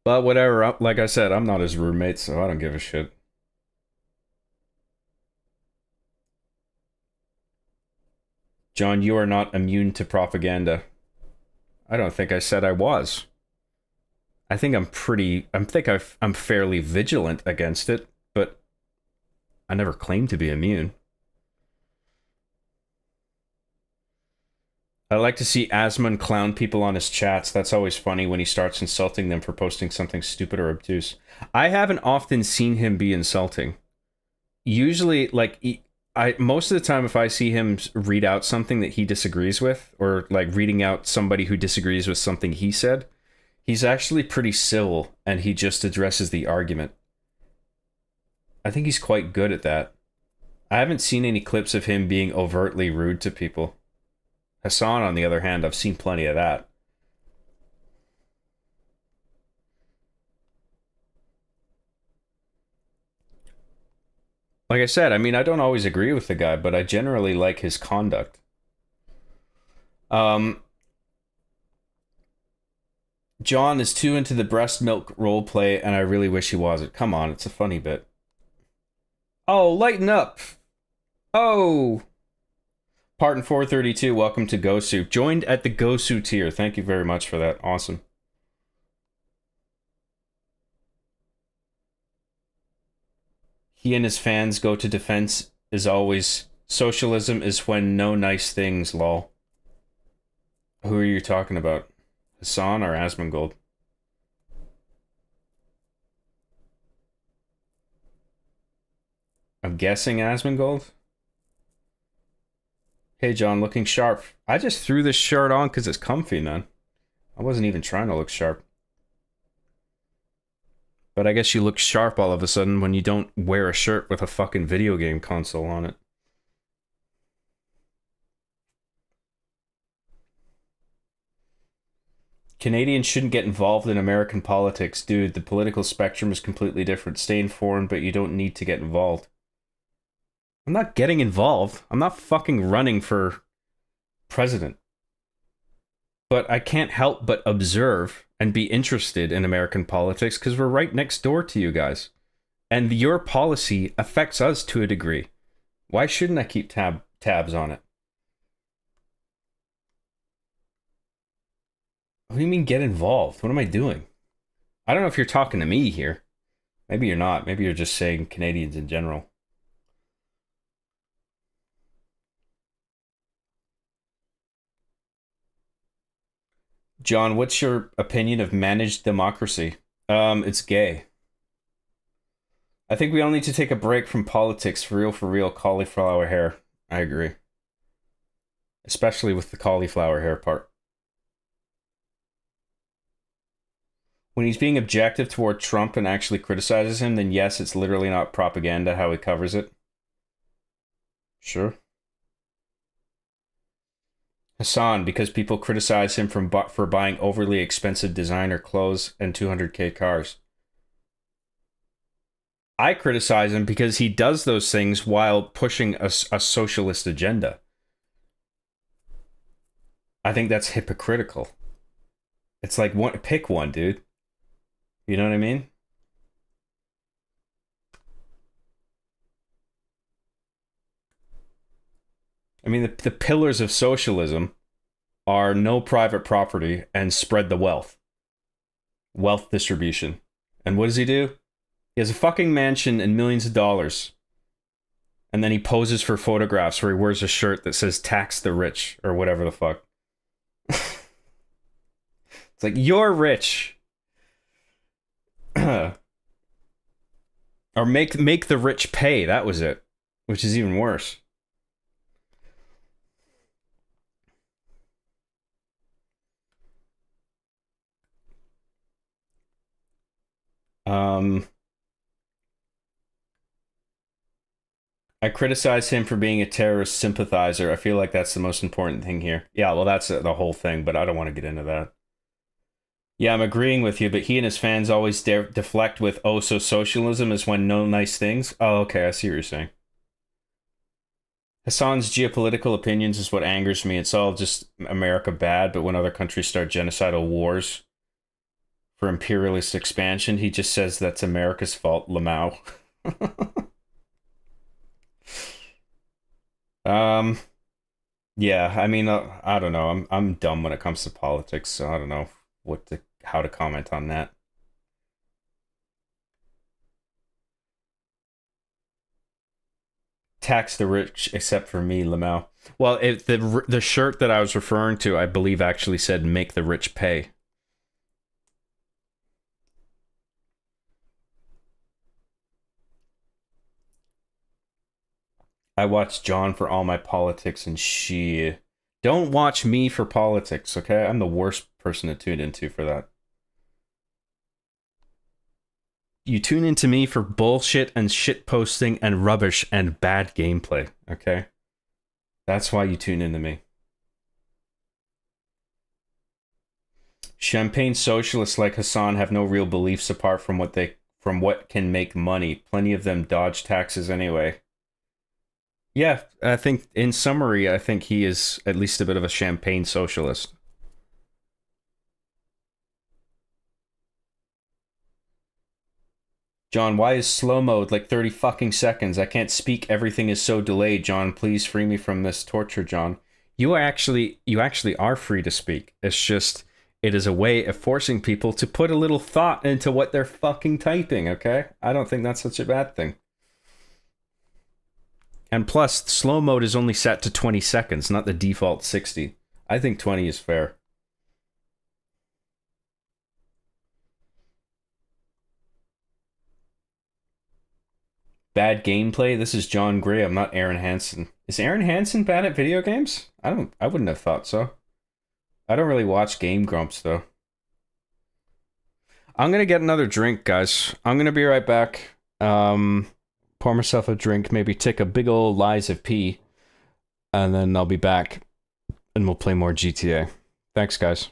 Speaker 1: But whatever, like I said, I'm not his roommate, so I don't give a shit. John, you are not immune to propaganda. I don't think I said I was. I think I'm fairly vigilant against it, but I never claimed to be immune. I like to see Asmund clown people on his chats. That's always funny when he starts insulting them for posting something stupid or obtuse. I haven't often seen him be insulting. Usually, like, most of the time, if I see him read out something that he disagrees with, or like reading out somebody who disagrees with something he said, he's actually pretty civil and he just addresses the argument. I think he's quite good at that. I haven't seen any clips of him being overtly rude to people. Hassan, on the other hand, I've seen plenty of that. Like I said, I mean, I don't always agree with the guy, but I generally like his conduct. John is too into the breast milk roleplay, and I really wish he wasn't. Come on, it's a funny bit. Oh, lighten up! Oh! Parton 432, welcome to Gosu. Joined at the Gosu tier. Thank you very much for that. Awesome. He and his fans go to defense is always socialism is when no nice things, lol. Who are you talking about? Hassan or Asmongold? I'm guessing Asmongold? Hey John, looking sharp. I just threw this shirt on because it's comfy, man. I wasn't even trying to look sharp. But I guess you look sharp all of a sudden when you don't wear a shirt with a fucking video game console on it. Canadians shouldn't get involved in American politics. Dude, the political spectrum is completely different. Stay informed, but you don't need to get involved. I'm not getting involved. I'm not fucking running for president. But I can't help but observe and be interested in American politics because we're right next door to you guys. And your policy affects us to a degree. Why shouldn't I keep tabs on it? What do you mean get involved? What am I doing? I don't know if you're talking to me here. Maybe you're not. Maybe you're just saying Canadians in general. John, what's your opinion of managed democracy? It's gay. I think we all need to take a break from politics for real, cauliflower hair. I agree. Especially with the cauliflower hair part. When he's being objective toward Trump and actually criticizes him, then yes, it's literally not propaganda how he covers it. Sure. Hassan, because people criticize him for buying overly expensive designer clothes and 200k cars. I criticize him because he does those things while pushing a socialist agenda. I think that's hypocritical. It's like, pick one, dude. You know what I mean? I mean, the pillars of socialism are no private property and spread the wealth. Wealth distribution. And what does he do? He has a fucking mansion and millions of dollars. And then he poses for photographs where he wears a shirt that says tax the rich or whatever the fuck. It's like, you're rich. Or make the rich pay. That was it. Which is even worse. I criticize him for being a terrorist sympathizer. I feel like that's the most important thing here. Yeah, well, that's the whole thing, but I don't want to get into that. Yeah, I'm agreeing with you, but he and his fans always deflect with, oh, so socialism is when no nice things? Oh, okay, I see what you're saying. Hassan's geopolitical opinions is what angers me. It's all just America bad, but when other countries start genocidal wars for imperialist expansion, he just says that's America's fault, Lamau. Yeah, I mean, I don't know. I'm dumb when it comes to politics, so I don't know how to comment on that. Tax the rich, except for me, Lamau. Well, the shirt that I was referring to, I believe, actually said "Make the rich pay." I watch John for all my politics, and she... Don't watch me for politics, okay? I'm the worst person to tune into for that. You tune into me for bullshit and shit posting and rubbish and bad gameplay, okay? That's why you tune into me. Champagne socialists like Hassan have no real beliefs apart from what can make money. Plenty of them dodge taxes anyway. Yeah, I think, in summary, I think he is at least a bit of a champagne socialist. John, why is slow mode like 30 fucking seconds? I can't speak. Everything is so delayed. John, please free me from this torture, John. You actually are free to speak. It's just, it is a way of forcing people to put a little thought into what they're fucking typing, okay? I don't think that's such a bad thing. And plus, slow mode is only set to 20 seconds, not the default 60. I think 20 is fair. Bad gameplay? This is John Gray. I'm not Aaron Hansen. Is Aaron Hansen bad at video games? I wouldn't have thought so. I don't really watch Game Grumps, though. I'm gonna get another drink, guys. I'm gonna be right back. Pour myself a drink, maybe take a big old Lies of P, and then I'll be back, and we'll play more GTA. Thanks, guys.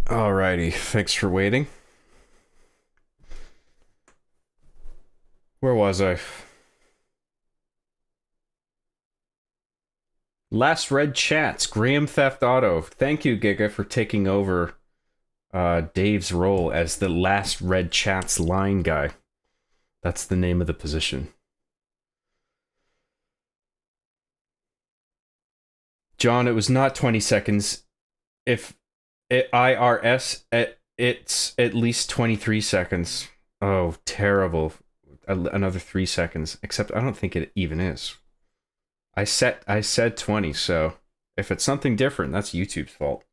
Speaker 1: Alrighty, thanks for waiting. Where was I? Last read chats, Graham Theft Auto. Thank you, Giga, for taking over Dave's role as the last Red Chat's line guy. That's the name of the position. John, it was not 20 seconds. If it IRS, it's at least 23 seconds. Oh, terrible. Another 3 seconds. Except I don't think it even is. I said 20, so if it's something different, that's YouTube's fault.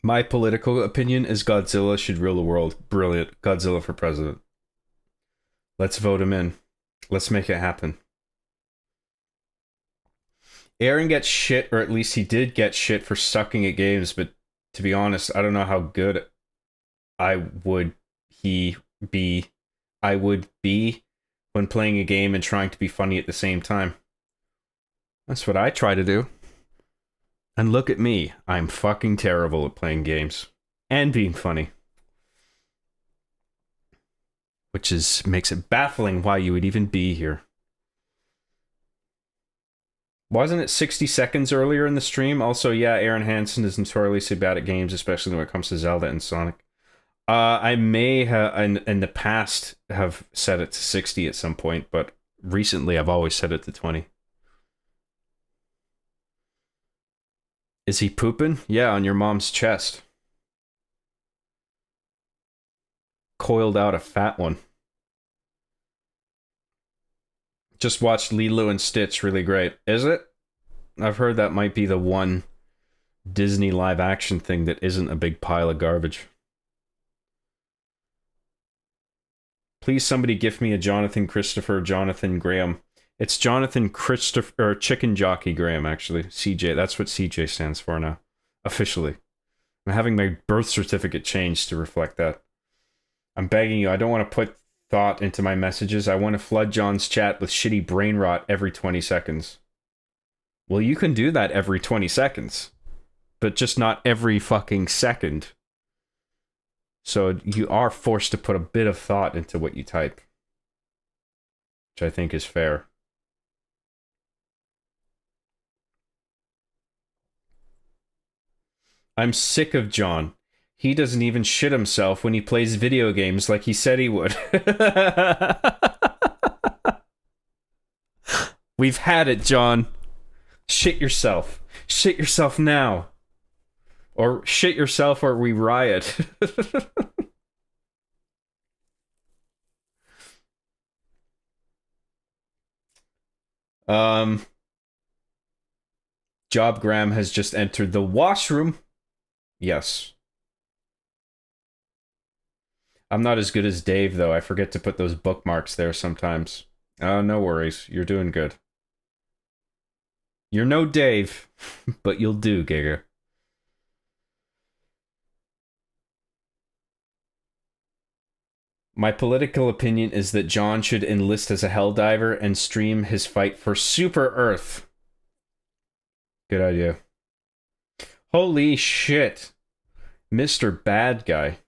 Speaker 1: My political opinion is Godzilla should rule the world. Brilliant. Godzilla for president. Let's vote him in. Let's make it happen. Aaron gets shit, or at least he did get shit for sucking at games, but to be honest, I don't know how good I would be when playing a game and trying to be funny at the same time. That's what I try to do. And look at me. I'm fucking terrible at playing games. And being funny. Which makes it baffling why you would even be here. Wasn't it 60 seconds earlier in the stream? Also, yeah, Aaron Hansen is notoriously bad at games, especially when it comes to Zelda and Sonic. I may have, in the past, have set it to 60 at some point, but recently I've always set it to 20. Is he pooping? Yeah, on your mom's chest. Coiled out a fat one. Just watched Lilo and Stitch, really great. Is it? I've heard that might be the one Disney live action thing that isn't a big pile of garbage. Please somebody gift me a Jonathan Christopher Jonathan Graham. It's Jonathan Christopher, or Chicken Jockey Graham, actually. CJ, that's what CJ stands for now. Officially. I'm having my birth certificate changed to reflect that. I'm begging you, I don't want to put thought into my messages. I want to flood John's chat with shitty brain rot every 20 seconds. Well, you can do that every 20 seconds. But just not every fucking second. So you are forced to put a bit of thought into what you type. Which I think is fair. I'm sick of John. He doesn't even shit himself when he plays video games like he said he would. We've had it, John. Shit yourself. Shit yourself now. Or shit yourself or we riot. Job Graham has just entered the washroom. Yes. I'm not as good as Dave, though. I forget to put those bookmarks there sometimes. Oh, no worries. You're doing good. You're no Dave, but you'll do, Giga. My political opinion is that John should enlist as a Helldiver and stream his fight for Super Earth. Good idea. Holy shit. Mr. Bad Guy.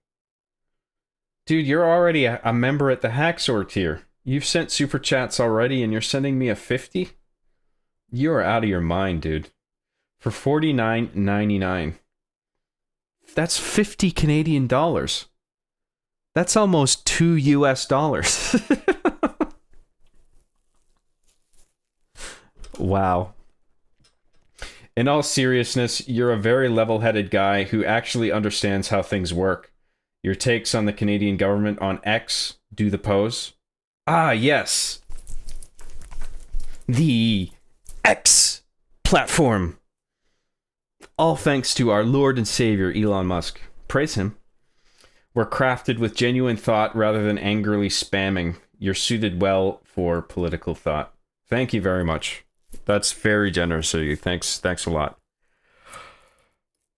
Speaker 1: Dude, you're already a member at the Hacksaw tier. You've sent super chats already and you're sending me a 50? You are out of your mind, dude. For $49.99. That's 50 Canadian dollars. That's almost $2 US. Wow. In all seriousness, you're a very level-headed guy who actually understands how things work. Your takes on the Canadian government on X, do the pose. Ah, yes. The X platform. All thanks to our Lord and Savior, Elon Musk. Praise him. Were crafted with genuine thought rather than angrily spamming. You're suited well for political thought. Thank you very much. That's very generous of you. Thanks a lot.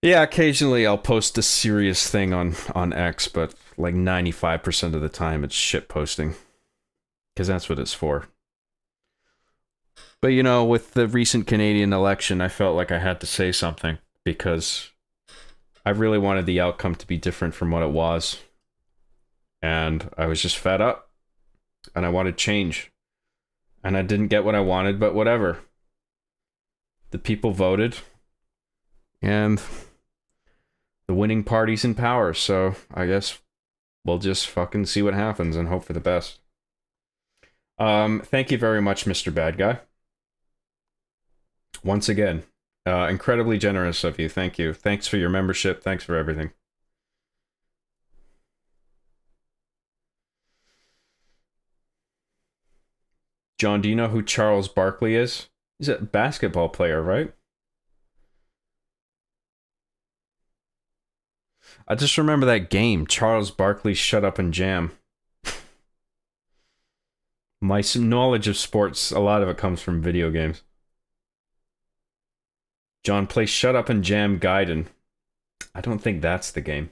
Speaker 1: Yeah, occasionally I'll post a serious thing on X, but like 95% of the time it's shit posting. Because that's what it's for. But you know, with the recent Canadian election, I felt like I had to say something. Because I really wanted the outcome to be different from what it was. And I was just fed up. And I wanted change. And I didn't get what I wanted, but whatever. The people voted. And the winning party's in power, so I guess we'll just fucking see what happens and hope for the best. Thank you very much, Mr. Bad Guy. Once again, incredibly generous of you. Thank you. Thanks for your membership. Thanks for everything. John, do you know who Charles Barkley is? He's a basketball player, right? I just remember that game, Charles Barkley Shut Up and Jam. My knowledge of sports, a lot of it comes from video games. John, play Shut Up and Jam Gaiden. I don't think that's the game.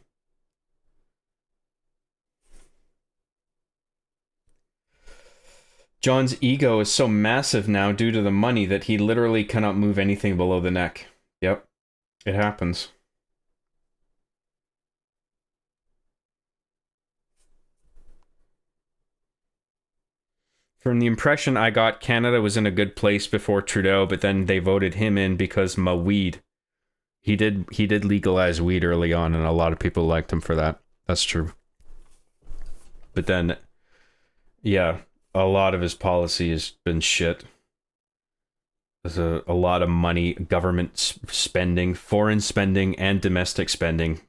Speaker 1: John's ego is so massive now due to the money that he literally cannot move anything below the neck. Yep, it happens. From the impression I got, Canada was in a good place before Trudeau, but then they voted him in because ma weed. He did legalize weed early on, and a lot of people liked him for that. That's true. But then, yeah, a lot of his policy has been shit. There's a lot of money, government spending, foreign spending, and domestic spending.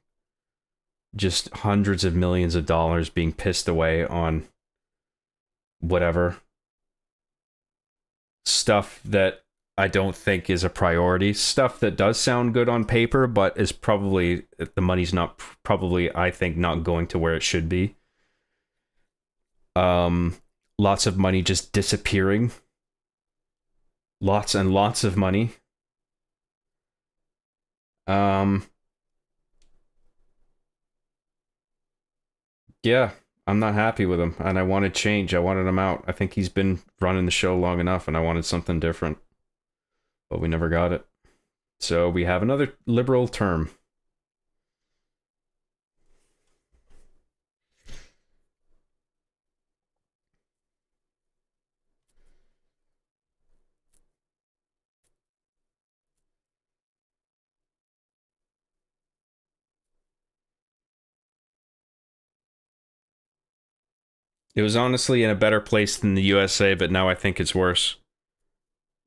Speaker 1: Just hundreds of millions of dollars being pissed away on whatever. Stuff that I don't think is a priority. Stuff that does sound good on paper, but is probably, the money's not, probably, I think, not going to where it should be. Lots of money just disappearing. Lots and lots of money. Yeah. I'm not happy with him, and I wanted change. I wanted him out. I think he's been running the show long enough, and I wanted something different. But we never got it. So we have another Liberal term. It was honestly in a better place than the USA, but now I think it's worse.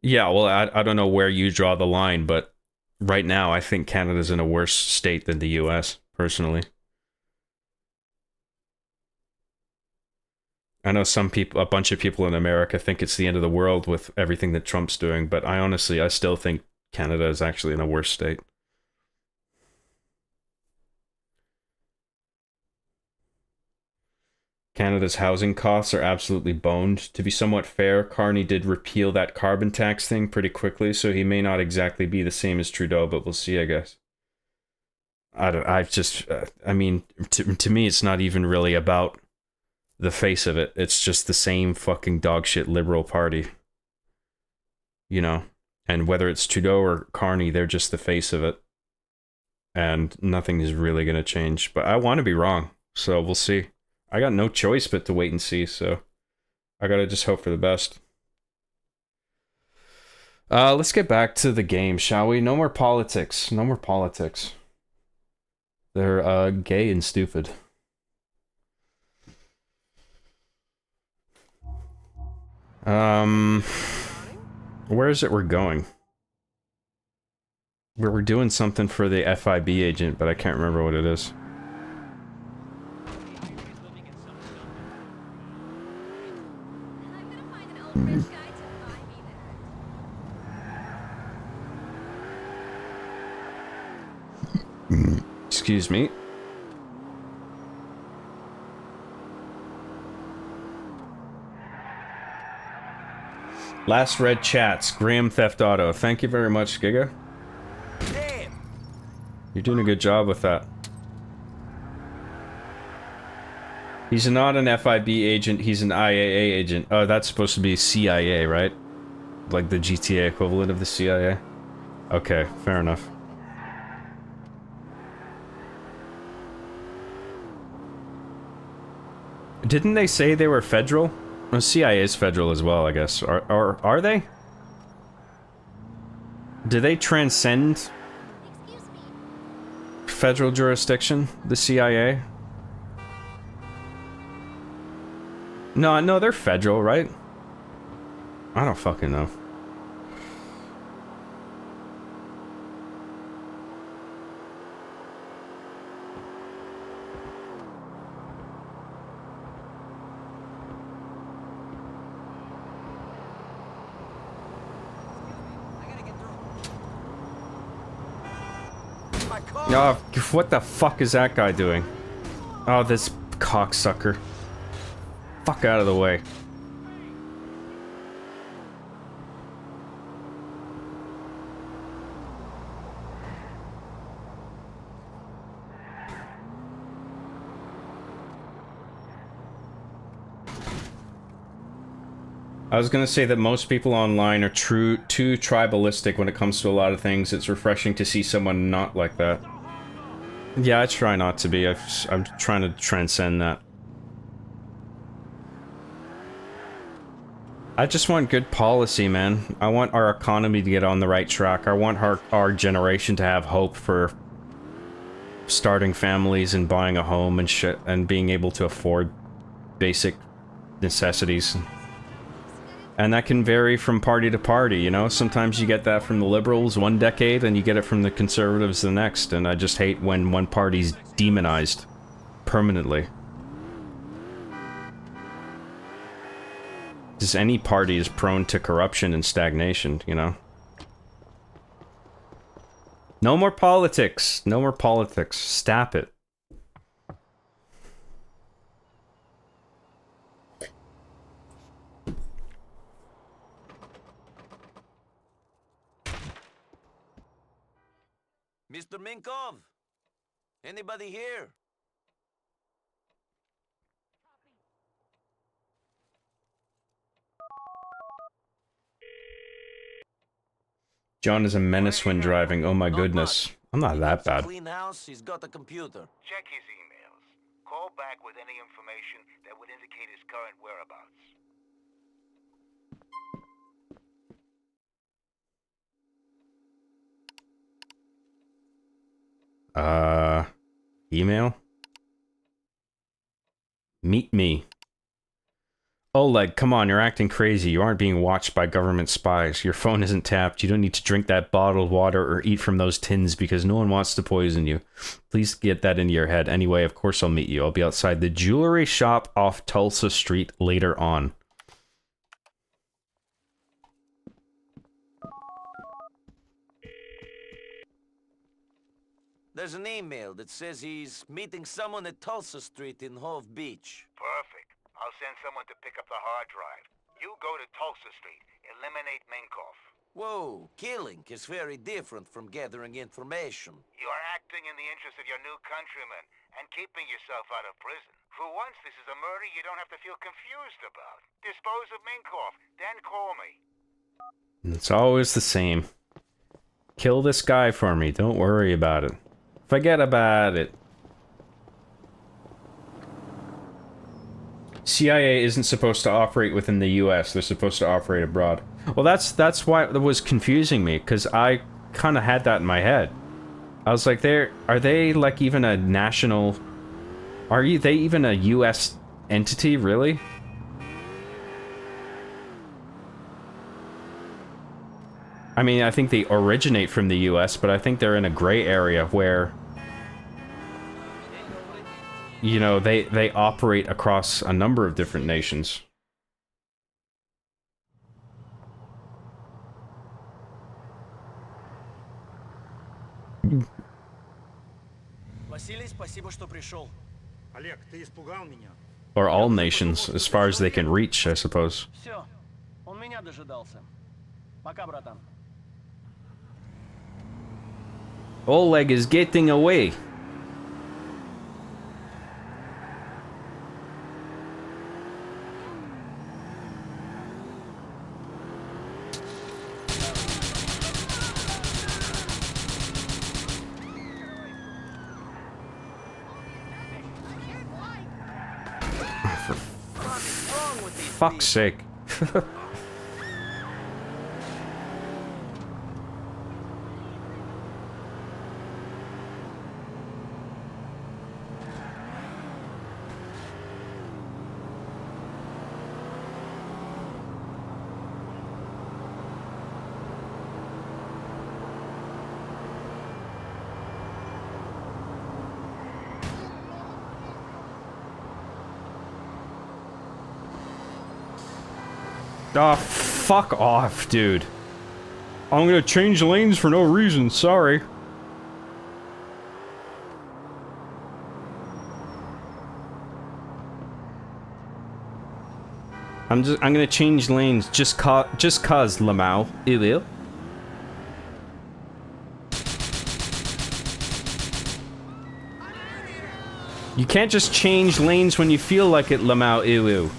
Speaker 1: Yeah, well, I don't know where you draw the line, but right now I think Canada's in a worse state than the US, personally. I know a bunch of people in America think it's the end of the world with everything that Trump's doing, but I still think Canada is actually in a worse state. Canada's housing costs are absolutely boned. To be somewhat fair, Carney did repeal that carbon tax thing pretty quickly, so he may not exactly be the same as Trudeau, but we'll see, I guess. I mean, to me, it's not even really about the face of it. It's just the same fucking dogshit Liberal Party. You know? And whether it's Trudeau or Carney, they're just the face of it. And nothing is really going to change. But I want to be wrong, so we'll see. I got no choice but to wait and see, so I gotta just hope for the best. Let's get back to the game, shall we? No more politics. No more politics. They're gay and stupid. Where is it we're going? We're doing something for the FIB agent, but I can't remember what it is. Excuse me. Last read chats, Grand Theft Auto. Thank you very much, Giga. You're doing a good job with that. He's not an FIB agent, he's an IAA agent. Oh, that's supposed to be CIA, right? Like the GTA equivalent of the CIA? Okay, fair enough. Didn't they say they were federal? Well, CIA is federal as well, I guess. Are they? Do they transcend federal jurisdiction? The CIA? No, they're federal, right? I don't fucking know. Oh, what the fuck is that guy doing? Oh, this cocksucker. Fuck out of the way. I was gonna say that most people online are too tribalistic when it comes to a lot of things. It's refreshing to see someone not like that. Yeah, I try not to be. I'm trying to transcend that. I just want good policy, man. I want our economy to get on the right track. I want our generation to have hope for starting families and buying a home and shit, and being able to afford basic necessities. And that can vary from party to party, you know? Sometimes you get that from the liberals one decade, and you get it from the conservatives the next, and I just hate when one party's demonized permanently. Just any party is prone to corruption and stagnation, you know? No more politics! No more politics. Stop it.
Speaker 13: Mr. Minkov? Anybody here?
Speaker 1: John is a menace when driving. Oh my goodness. I'm not that bad.
Speaker 13: Clean house, he's got a computer.
Speaker 21: Check his emails. Call back with any information that would indicate his current whereabouts.
Speaker 1: Email? Meet me. Oleg, come on, you're acting crazy. You aren't being watched by government spies. Your phone isn't tapped. You don't need to drink that bottled water or eat from those tins because no one wants to poison you. Please get that into your head. Anyway, of course I'll meet you. I'll be outside the jewelry shop off Tulsa Street later on.
Speaker 13: There's an email that says he's meeting someone at Tulsa Street in Hove Beach.
Speaker 21: Perfect. I'll send someone to pick up the hard drive. You go to Tulsa Street. Eliminate Minkov.
Speaker 13: Whoa, killing is very different from gathering information.
Speaker 21: You are acting in the interest of your new countrymen and keeping yourself out of prison. For once, this is a murder you don't have to feel confused about. Dispose of Minkov, then call me.
Speaker 1: It's always the same. Kill this guy for me. Don't worry about it. Forget about it. CIA isn't supposed to operate within the US. They're supposed to operate abroad. Well, that's why it was confusing me, because I kind of had that in my head. I was like, are they like even a national... they even a US entity, really? I mean, I think they originate from the US, but I think they're in a gray area where... you know, they operate across a number of different nations.
Speaker 12: Василий, спасибо, что пришел.
Speaker 18: Олег, ты испугал меня.
Speaker 1: Or all nations, as far as they can reach, I suppose.
Speaker 12: Все, он меня дожидался. Пока, братан.
Speaker 1: Oleg is getting away. Fuck's sake. Oh, fuck off, dude. I'm gonna change lanes for no reason, sorry. I'm gonna change lanes just cause, Lamau. Ew. You can't just change lanes when you feel like it, Lamau. Ew.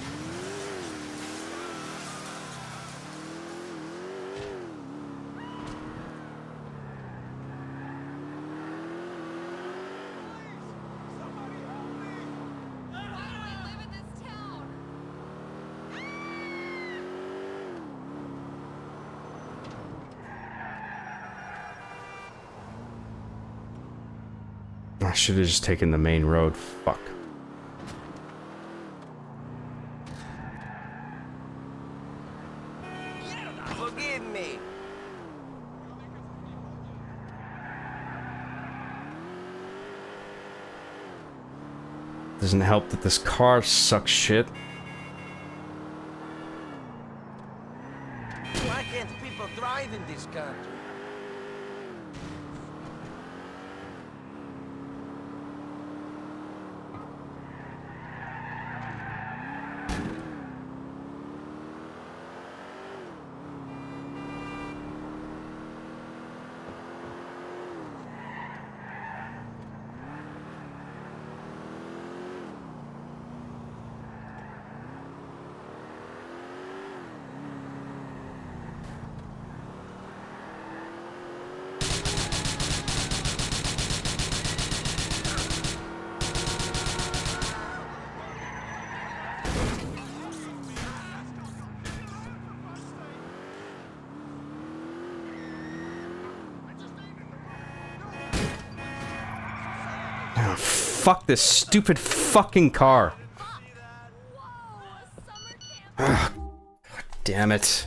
Speaker 1: I should have just taken the main road. Fuck.
Speaker 8: Forgive me.
Speaker 1: Doesn't help that this car sucks shit.
Speaker 8: Why can't people thrive in this country?
Speaker 1: Oh, fuck this stupid fucking car. Ugh, God damn it.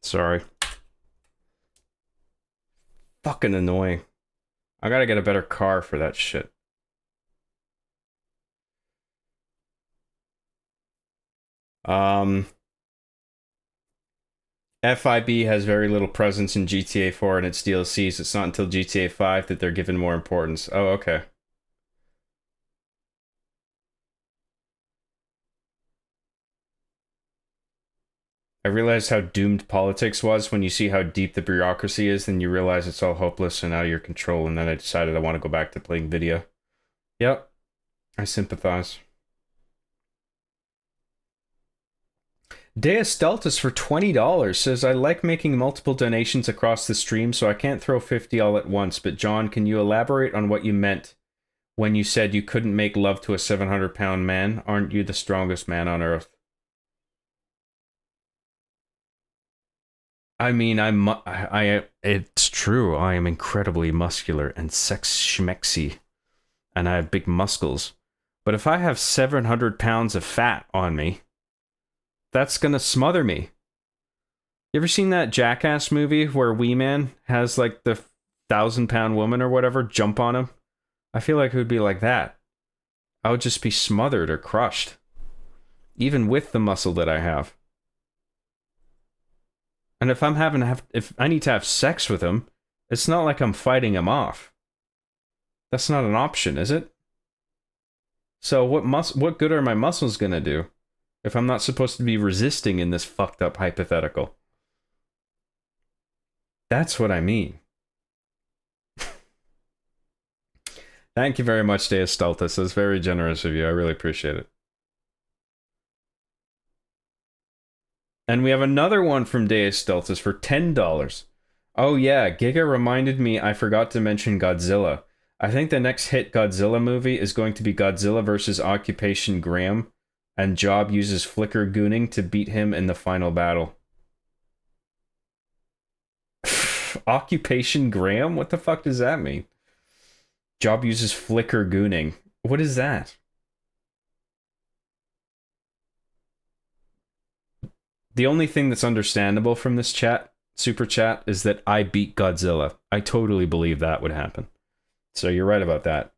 Speaker 1: Sorry. Fucking annoying. I gotta get a better car for that shit. FIB has very little presence in GTA 4 and its DLCs. It's not until GTA 5 that they're given more importance. Oh, okay. I realized how doomed politics was. When you see how deep the bureaucracy is, then you realize it's all hopeless and out of your control, and then I decided I want to go back to playing video. Yep. I sympathize. Deus Deltas for $20 says, I like making multiple donations across the stream, so I can't throw 50 all at once, but John, can you elaborate on what you meant when you said you couldn't make love to a 700-pound man? Aren't you the strongest man on earth? I mean, it's true, I am incredibly muscular and sex-schmexy, and I have big muscles. But if I have 700 pounds of fat on me, that's gonna smother me. You ever seen that Jackass movie where Wee Man has like the 1,000-pound woman or whatever jump on him? I feel like it would be like that. I would just be smothered or crushed. Even with the muscle that I have. And if if I need to have sex with him, it's not like I'm fighting him off. That's not an option, is it? So what good are my muscles gonna do if I'm not supposed to be resisting in this fucked up hypothetical? That's what I mean. Thank you very much, Deus Stultus. That's very generous of you. I really appreciate it. And we have another one from Deus Stultus for $10. Oh yeah, Giga reminded me I forgot to mention Godzilla. I think the next hit Godzilla movie is going to be Godzilla vs. Occupation Graham, and Job uses flicker gooning to beat him in the final battle. Occupation Graham? What the fuck does that mean? Job uses flicker gooning. What is that? The only thing that's understandable from this super chat, is that I beat Godzilla. I totally believe that would happen. So you're right about that.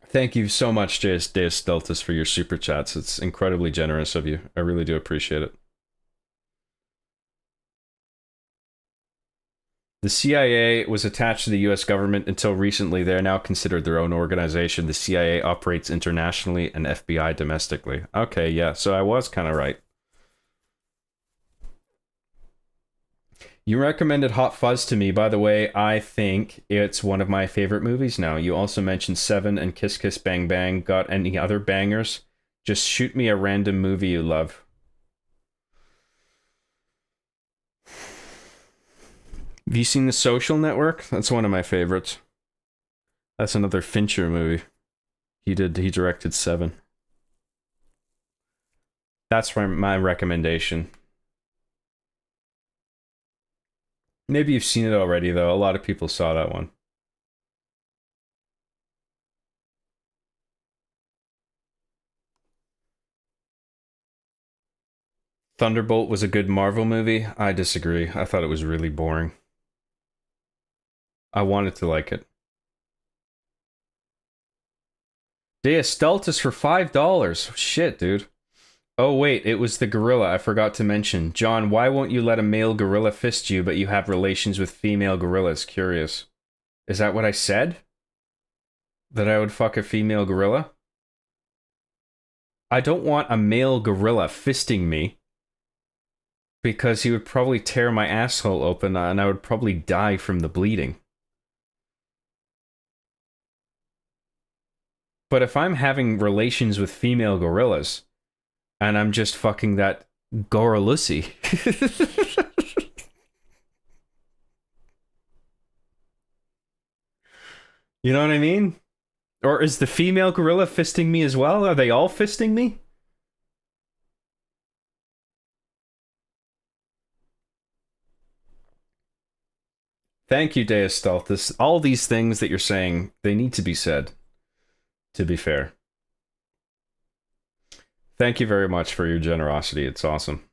Speaker 1: Thank you so much, Deus Deltas, for your super chats. It's incredibly generous of you. I really do appreciate it. The CIA was attached to the US government until recently. They are now considered their own organization. The CIA operates internationally and FBI domestically. Okay, yeah, so I was kind of right. You recommended Hot Fuzz to me. By the way, I think it's one of my favorite movies now. You also mentioned Seven and Kiss Kiss Bang Bang. Got any other bangers? Just shoot me a random movie you love. Have you seen The Social Network? That's one of my favorites. That's another Fincher movie. He directed Seven. That's my recommendation. Maybe you've seen it already, though. A lot of people saw that one. Thunderbolt was a good Marvel movie. I disagree. I thought it was really boring. I wanted to like it. Deus Deltas for $5. Shit, dude. Oh, wait, it was the gorilla I forgot to mention. John, why won't you let a male gorilla fist you, but you have relations with female gorillas? Curious. Is that what I said? That I would fuck a female gorilla? I don't want a male gorilla fisting me, because he would probably tear my asshole open and I would probably die from the bleeding. But if I'm having relations with female gorillas, and I'm just fucking that gorillussy. You know what I mean? Or is the female gorilla fisting me as well? Are they all fisting me? Thank you, Deus Stultus. All these things that you're saying, they need to be said. To be fair. Thank you very much for your generosity. It's awesome.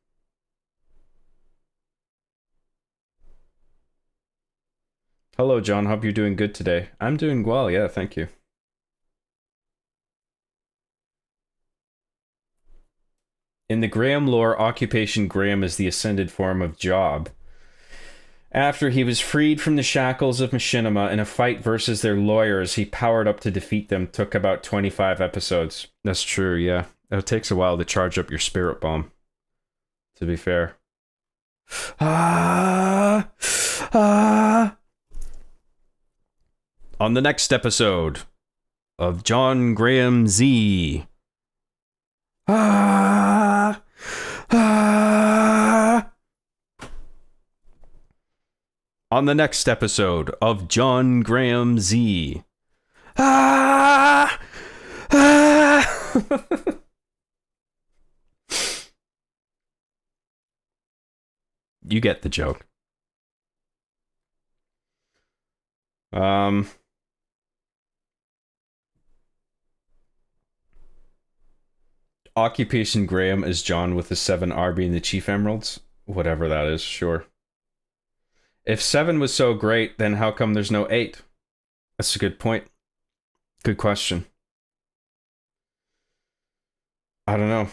Speaker 1: Hello, John. Hope you're doing good today. I'm doing well. Yeah, thank you. In the Graham lore, Occupation Graham is the ascended form of Job. After he was freed from the shackles of Machinima in a fight versus their lawyers, he powered up to defeat them. Took about 25 episodes. That's true, yeah. It takes a while to charge up your spirit bomb, to be fair. On the next episode of John Graham Z. On the next episode of John Graham Z. You get the joke. Occupation Graham is John with the 7 R being the Chief Emeralds. Whatever that is, sure. If 7 was so great, then how come there's no 8? That's a good point. Good question. I don't know.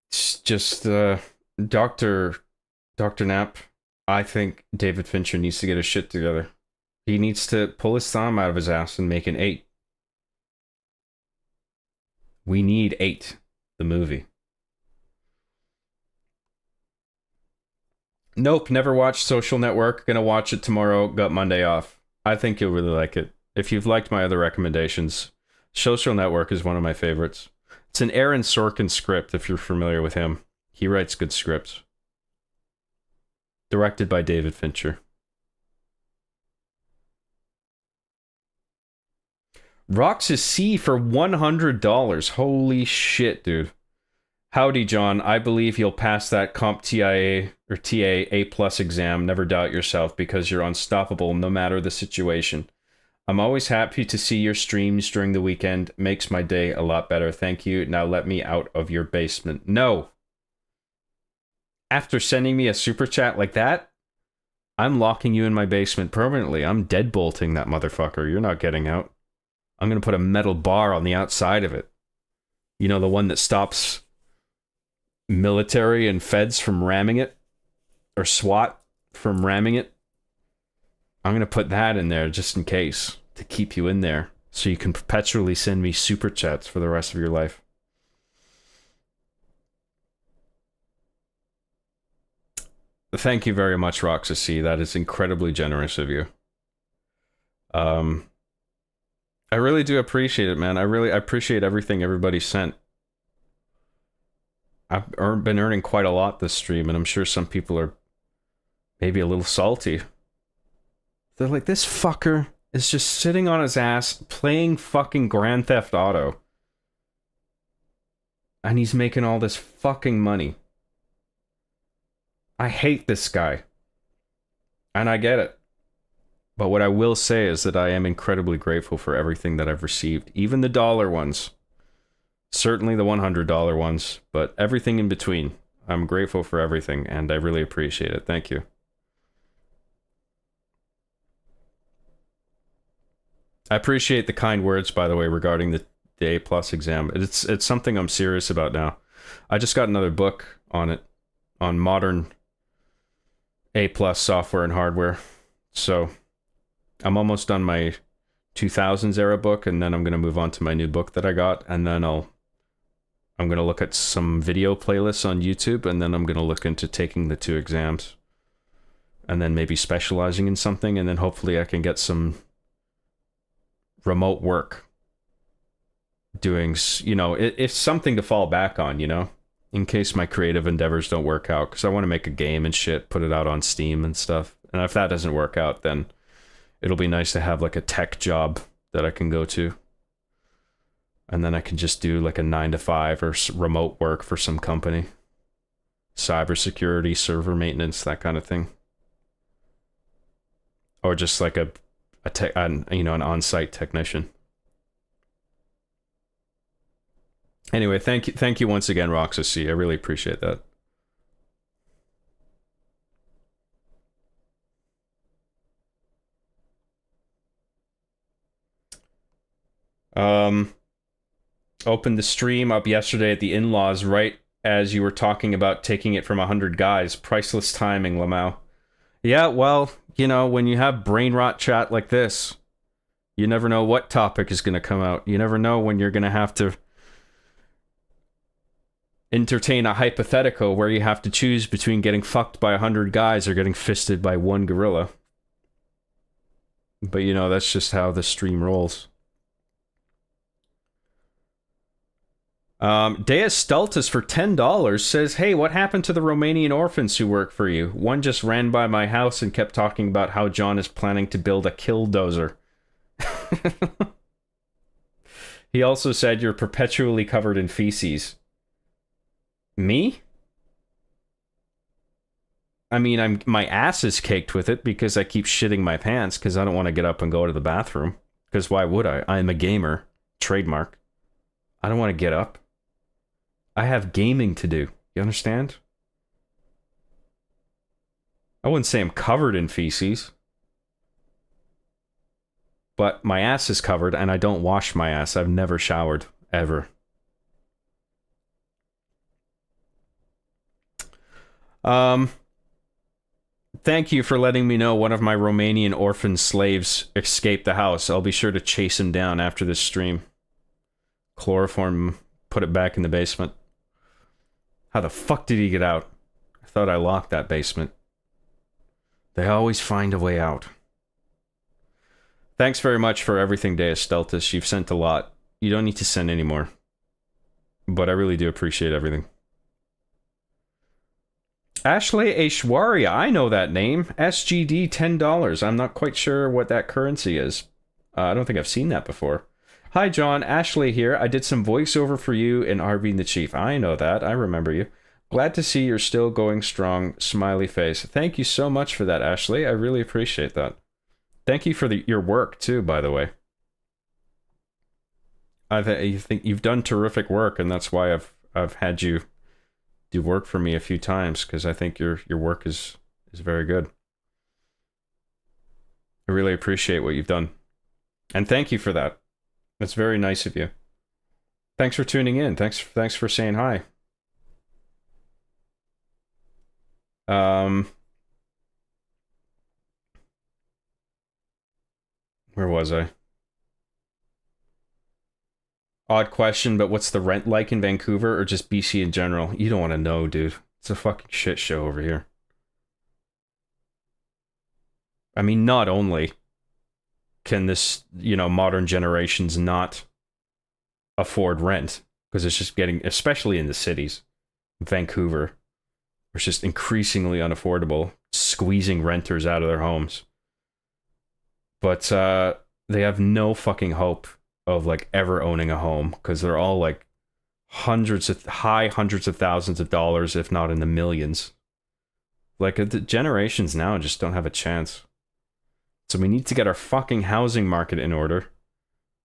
Speaker 1: It's just, Dr. Knapp, I think David Fincher needs to get his shit together. He needs to pull his thumb out of his ass and make an 8. We need 8, the movie. Nope, never watched Social Network. Gonna watch it tomorrow. Got Monday off. I think you'll really like it. If you've liked my other recommendations, Social Network is one of my favorites. It's an Aaron Sorkin script, if you're familiar with him. He writes good scripts. Directed by David Fincher. Roxas C for $100. Holy shit, dude. Howdy, John. I believe you'll pass that Comp TIA or TA A+ exam. Never doubt yourself because you're unstoppable no matter the situation. I'm always happy to see your streams during the weekend. Makes my day a lot better. Thank you. Now let me out of your basement. No. After sending me a super chat like that? I'm locking you in my basement permanently. I'm deadbolting that motherfucker. You're not getting out. I'm going to put a metal bar on the outside of it. You know, the one that stops military and feds from ramming it? Or SWAT from ramming it? I'm going to put that in there just in case, to keep you in there, so you can perpetually send me super chats for the rest of your life. Thank you very much, Roxasy. That is incredibly generous of you. I really do appreciate it, man. I appreciate everything everybody sent. I've been earning quite a lot this stream, and I'm sure some people are maybe a little salty. They're like, this fucker is just sitting on his ass playing fucking Grand Theft Auto. And he's making all this fucking money. I hate this guy. And I get it. But what I will say is that I am incredibly grateful for everything that I've received. Even the dollar ones. Certainly the $100 ones. But everything in between. I'm grateful for everything. And I really appreciate it. Thank you. I appreciate the kind words, by the way, regarding the A+ exam. It's something I'm serious about now. I just got another book on it. On modern A+ software and hardware. So I'm almost done my 2000s era book, and then I'm going to move on to my new book that I got, and then I'm going to look at some video playlists on YouTube, and then I'm going to look into taking the 2 exams, and then maybe specializing in something, and then hopefully I can get some remote work doing, you know, it's something to fall back on, you know, in case my creative endeavors don't work out, because I want to make a game and shit, put it out on Steam and stuff. And if that doesn't work out, then it'll be nice to have like a tech job that I can go to. And then I can just do like a 9-to-5 or remote work for some company. Cybersecurity, server maintenance, that kind of thing. Or just like an on-site technician. Anyway, thank you once again, Roxasy. I really appreciate that. Opened the stream up yesterday at the in-laws right as you were talking about taking it from 100 guys. Priceless timing, Lamau. Yeah, well, you know, when you have brain rot chat like this, you never know what topic is going to come out. You never know when you're going to have to entertain a hypothetical where you have to choose between getting fucked by 100 guys or getting fisted by one gorilla. But, you know, that's just how the stream rolls. Deus Stultus for $10 says, hey, what happened to the Romanian orphans who work for you? One just ran by my house and kept talking about how John is planning to build a killdozer. He also said you're perpetually covered in feces. Me? I mean, my ass is caked with it because I keep shitting my pants because I don't want to get up and go to the bathroom. Because why would I? I'm a gamer. Trademark. I don't want to get up. I have gaming to do. You understand? I wouldn't say I'm covered in feces. But my ass is covered and I don't wash my ass. I've never showered. Ever. Thank you for letting me know one of my Romanian orphan slaves escaped the house. I'll be sure to chase him down after this stream. Chloroform, put it back in the basement. How the fuck did he get out? I thought I locked that basement. They always find a way out. Thanks very much for everything, Deus Stultus. You've sent a lot. You don't need to send any more. But I really do appreciate everything. Ashley Aishwarya, I know that name. SGD $10. I'm not quite sure what that currency is. I don't think I've seen that before. Hi John, Ashley here. I did some voiceover for you in Arvin the Chief. I know that. I remember you. Glad to see you're still going strong. Smiley face. Thank you so much for that, Ashley. I really appreciate that. Thank you for your work too, by the way. I think you've done terrific work, and that's why I've had you do work for me a few times, because I think your work is very good. I really appreciate what you've done. And thank you for that. That's very nice of you. Thanks for tuning in. Thanks for saying hi. Where was I? Odd question, but what's the rent like in Vancouver or just BC in general? You don't want to know, dude. It's a fucking shit show over here. I mean, not only can this, you know, modern generations not afford rent, because it's just getting, especially in the cities, Vancouver, it's just increasingly unaffordable, squeezing renters out of their homes. But they have no fucking hope of like ever owning a home, because they're all like hundreds of thousands of dollars, if not in the millions. Like the generations now just don't have a chance. So we need to get our fucking housing market in order.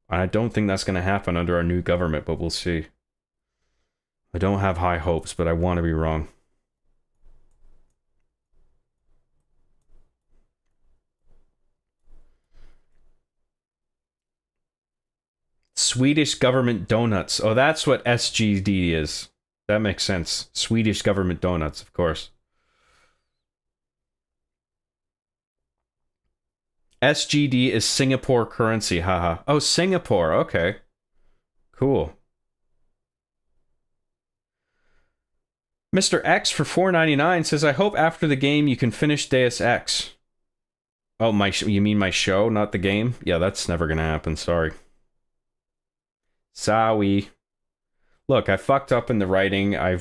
Speaker 1: And I don't think that's going to happen under our new government, but we'll see. I don't have high hopes, but I want to be wrong. Swedish government donuts. Oh, that's what SGD is. That makes sense. Swedish government donuts, of course. SGD is Singapore currency, haha. Oh, Singapore, okay. Cool. Mr. X for $4.99 says, I hope after the game you can finish Deus Ex. Oh, you mean my show, not the game? Yeah, that's never gonna happen, sorry. Sorry. Look, I fucked up in the writing. I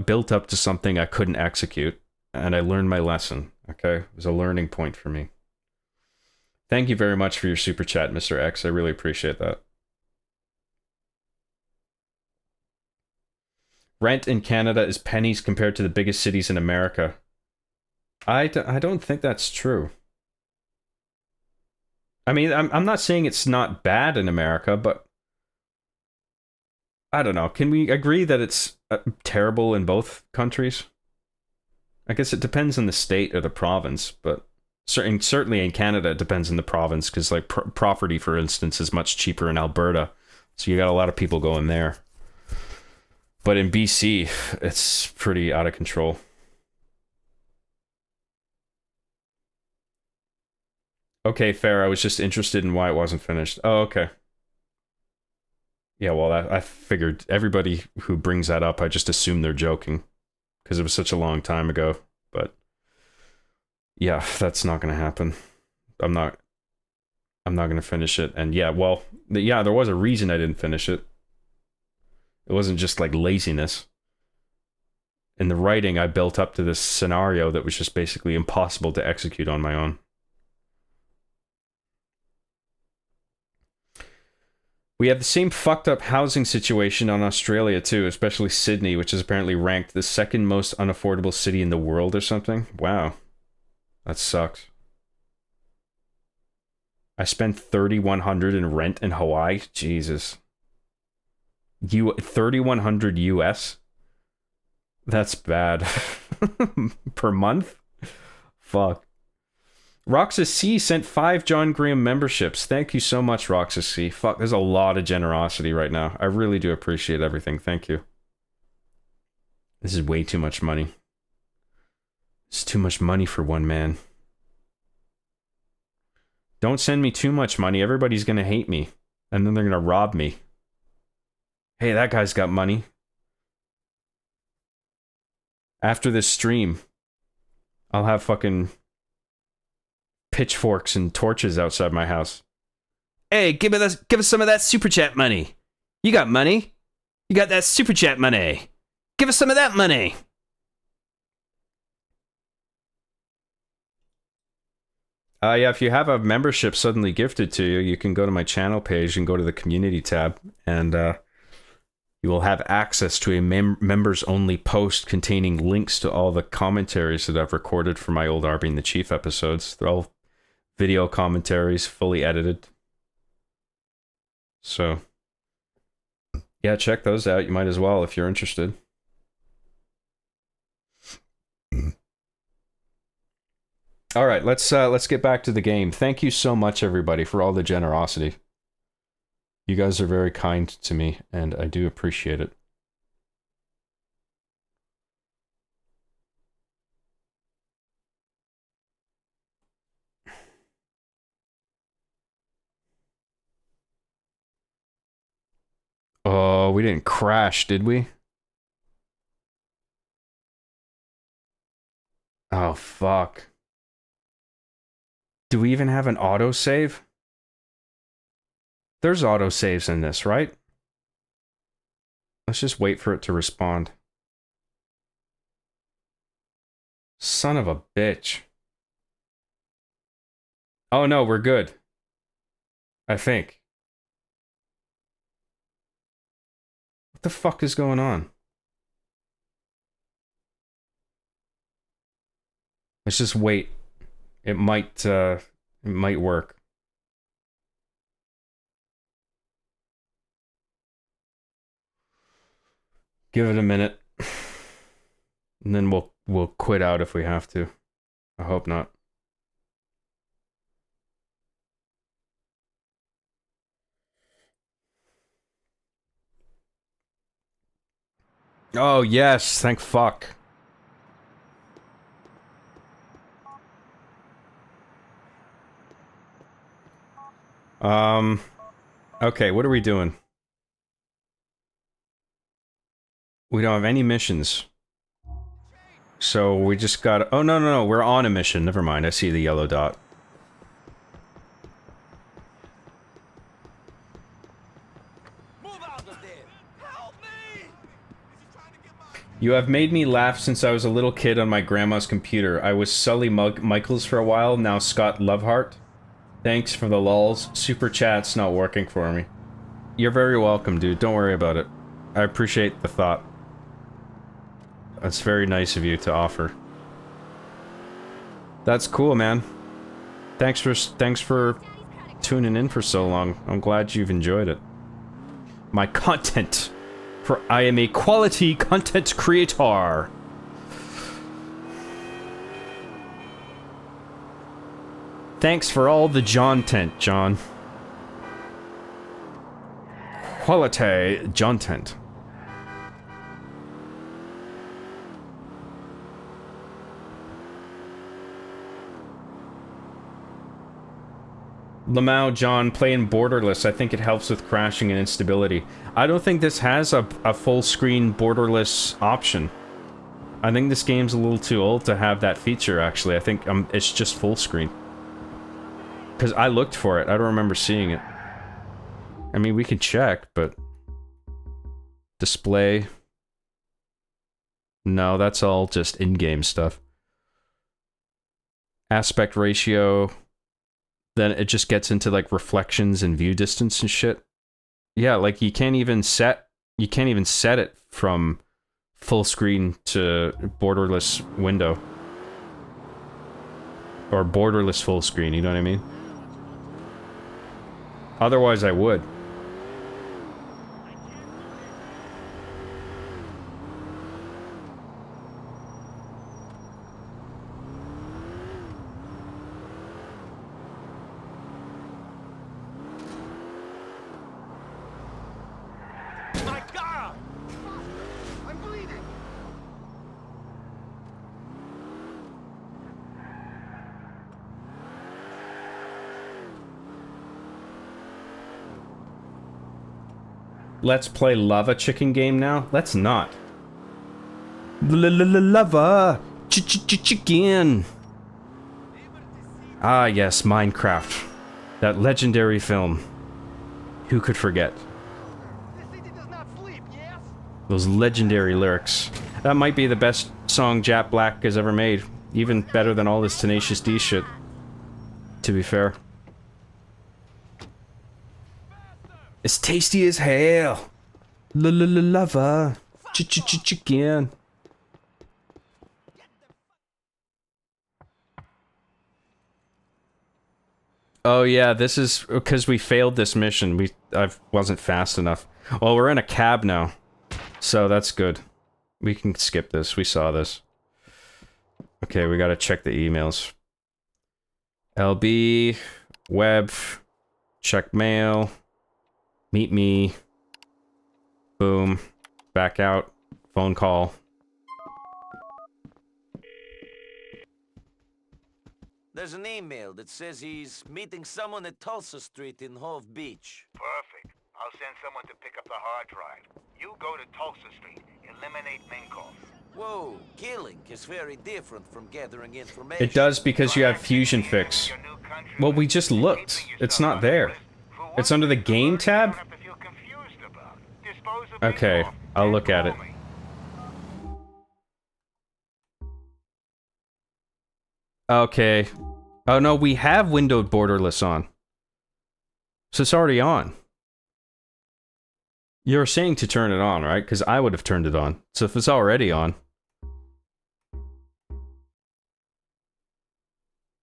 Speaker 1: built up to something I couldn't execute, and I learned my lesson, okay? It was a learning point for me. Thank you very much for your super chat, Mr. X. I really appreciate that. Rent in Canada is pennies compared to the biggest cities in America. I don't think that's true. I mean, I'm not saying it's not bad in America, but I don't know. Can we agree that it's terrible in both countries? I guess it depends on the state or the province, but certainly in Canada it depends on the province, because like property, for instance, is much cheaper in Alberta, so you got a lot of people going there. But in BC, it's pretty out of control. Okay, fair. I was just interested in why it wasn't finished. Oh, okay. Yeah, well, I figured everybody who brings that up, I just assume they're joking, because it was such a long time ago. But yeah, that's not going to happen. I'm not going to finish it. And yeah, well, yeah, there was a reason I didn't finish it. It wasn't just like laziness. In the writing, I built up to this scenario that was just basically impossible to execute on my own. We have the same fucked up housing situation on Australia too, especially Sydney, which is apparently ranked the second most unaffordable city in the world or something. Wow. That sucks. I spent $3,100 in rent in Hawaii. Jesus. $3,100 US? That's bad. Per month? Fuck. Roxas C sent 5 John Graham memberships. Thank you so much, Roxas C. Fuck, there's a lot of generosity right now. I really do appreciate everything. Thank you. This is way too much money. It's too much money for one man. Don't send me too much money. Everybody's gonna hate me. And then they're gonna rob me. Hey, that guy's got money. After this stream, I'll have fucking pitchforks and torches outside my house. Hey, give us some of that super chat money. You got money? You got that super chat money. Give us some of that money. Yeah, if you have a membership suddenly gifted to you, you can go to my channel page and go to the community tab, and you will have access to a members only post containing links to all the commentaries that I've recorded for my old Arby and the Chief episodes. They're all video commentaries, fully edited. So, yeah, check those out. You might as well if you're interested. All right, let's get back to the game. Thank you so much, everybody, for all the generosity. You guys are very kind to me, and I do appreciate it. Oh, we didn't crash, did we? Oh, fuck. Do we even have an autosave? There's autosaves in this, right? Let's just wait for it to respond. Son of a bitch. Oh no, we're good. I think. What the fuck is going on? Let's just wait. It might work. Give it a minute. And then we'll quit out if we have to. I hope not. Oh yes, thank fuck. Okay, what are we doing? We don't have any missions. So we just got... Oh, no, we're on a mission. Never mind, I see the yellow dot. You have made me laugh since I was a little kid on my grandma's computer. I was Sully Michaels for a while, now Scott Lovehart. Thanks for the lulz. Super chat's not working for me. You're very welcome, dude. Don't worry about it. I appreciate the thought. That's very nice of you to offer. That's cool, man. Thanks for tuning in for so long. I'm glad you've enjoyed it. My content. For I am a quality content creator. Thanks for all the John-tent, John. Quality John-tent. Lamau, John, playing borderless. I think it helps with crashing and instability. I don't think this has a full screen borderless option. I think this game's a little too old to have that feature, actually. I think it's just full screen. Because I looked for it. I don't remember seeing it. I mean, we can check, but... Display... No, that's all just in-game stuff. Aspect ratio... Then it just gets into, like, reflections and view distance and shit. Yeah, like, you can't even set it from full screen to borderless window. Or borderless full screen, you know what I mean? Otherwise, I would.
Speaker 19: My God! I'm bleeding!
Speaker 1: Let's play Lava Chicken game now? Let's not. Lava Chicken. Ah, yes, Minecraft. That legendary film. Who could forget? Those legendary lyrics. That might be the best song Jack Black has ever made. Even better than all this Tenacious D shit. To be fair. It's tasty as hell. Lava. Chicken. Oh yeah, this is because we failed this mission. I wasn't fast enough. Well, we're in a cab now. So that's good. We can skip this. We saw this. Okay, we gotta check the emails. LB, web, check mail, meet me, boom, back out, phone call.
Speaker 13: There's an email that says he's meeting someone at Tulsa Street in Hove Beach.
Speaker 21: Perfect. I'll send someone to pick up the hard drive. You go to Tulsa Street. Eliminate Minkoff.
Speaker 13: Whoa, killing is very different from gathering information.
Speaker 1: It does because you have Fusion Fix. Well, we just looked. It's not there. It's under the game tab? Okay, I'll look at it. Okay. Oh no, we have windowed borderless on. So it's already on. You're saying to turn it on, right? Because I would have turned it on. So if it's already on...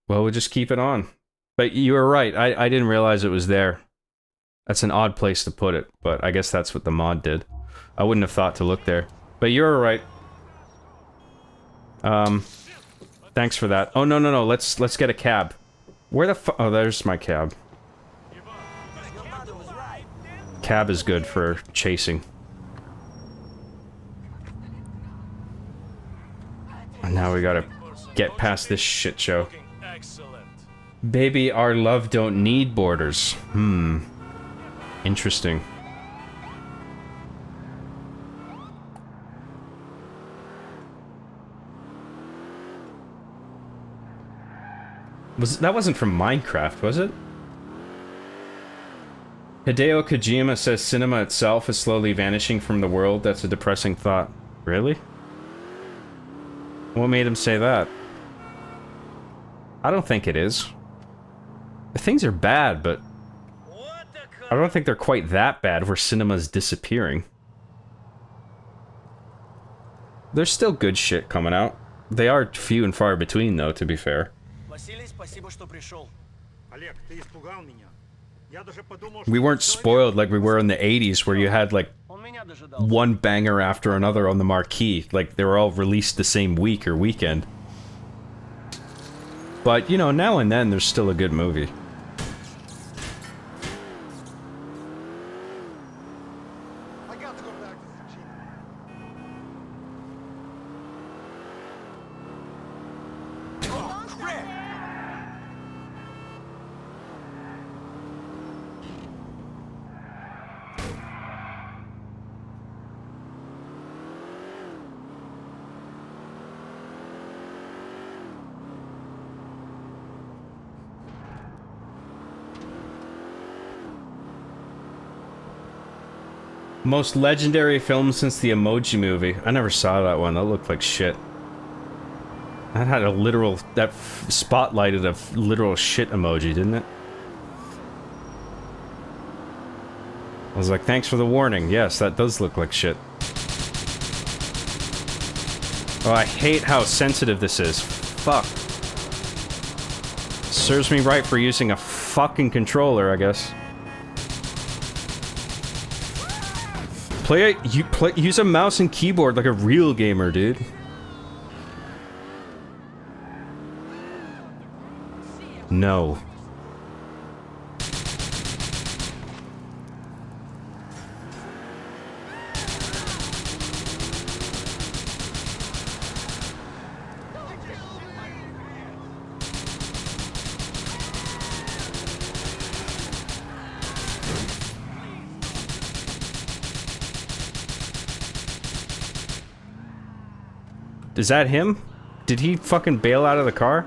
Speaker 1: well, we'll just keep it on. But you were right, I didn't realize it was there. That's an odd place to put it, but I guess that's what the mod did. I wouldn't have thought to look there. But you're right. Thanks for that. Oh, no, let's get a cab. Where the fu- oh, there's my cab. Cab is good for chasing. And now we gotta get past this shit show. Baby, our love don't need borders. Interesting. That wasn't from Minecraft, was it? Hideo Kojima says cinema itself is slowly vanishing from the world. That's a depressing thought. Really? What made him say that? I don't think it is. Things are bad, but I don't think they're quite that bad where cinema's disappearing. There's still good shit coming out. They are few and far between, though, to be fair. We weren't spoiled like we were in the 80s, where you had, like, one banger after another on the marquee. Like, they were all released the same week or weekend. But, you know, now and then, there's still a good movie. Most legendary film since the Emoji Movie. I never saw that one. That looked like shit. That had a literal... that spotlighted a literal shit emoji, didn't it? I was like, thanks for the warning. Yes, that does look like shit. Oh, I hate how sensitive this is. Fuck. Serves me right for using a fucking controller, I guess. Use a mouse and keyboard like a real gamer, dude. No. Is that him? Did he fucking bail out of the car?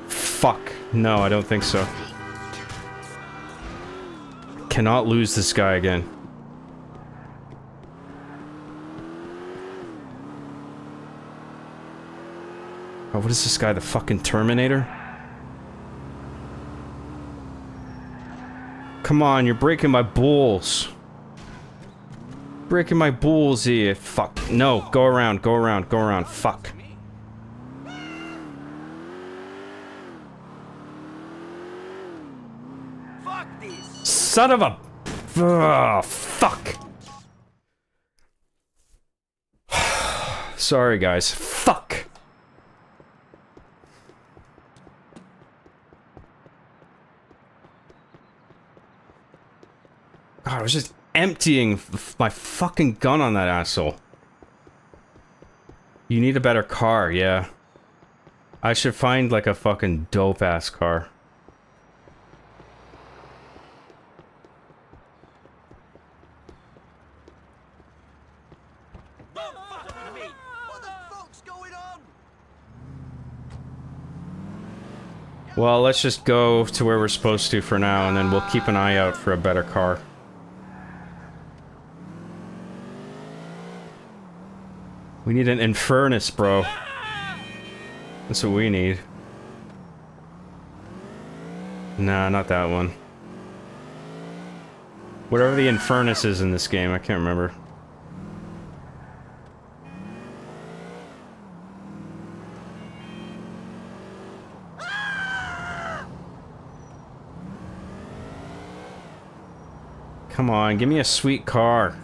Speaker 1: Fuck. No, I don't think so. Cannot lose this guy again. Oh, what is this guy, the fucking Terminator? Come on, you're breaking my balls. Breaking my balls here. Fuck. No, go around, go around, go around. Fuck.
Speaker 13: Fuck this.
Speaker 1: Son of a... Ugh, fuck. Sorry, guys. Fuck. was just emptying my fucking gun on that asshole. You need a better car, yeah. I should find like a fucking dope-ass car. Well, let's just go to where we're supposed to for now, and then we'll keep an eye out for a better car. We need an Infernus, bro. That's what we need. Nah, not that one. Whatever the Infernus is in this game, I can't remember. Come on, give me a sweet car.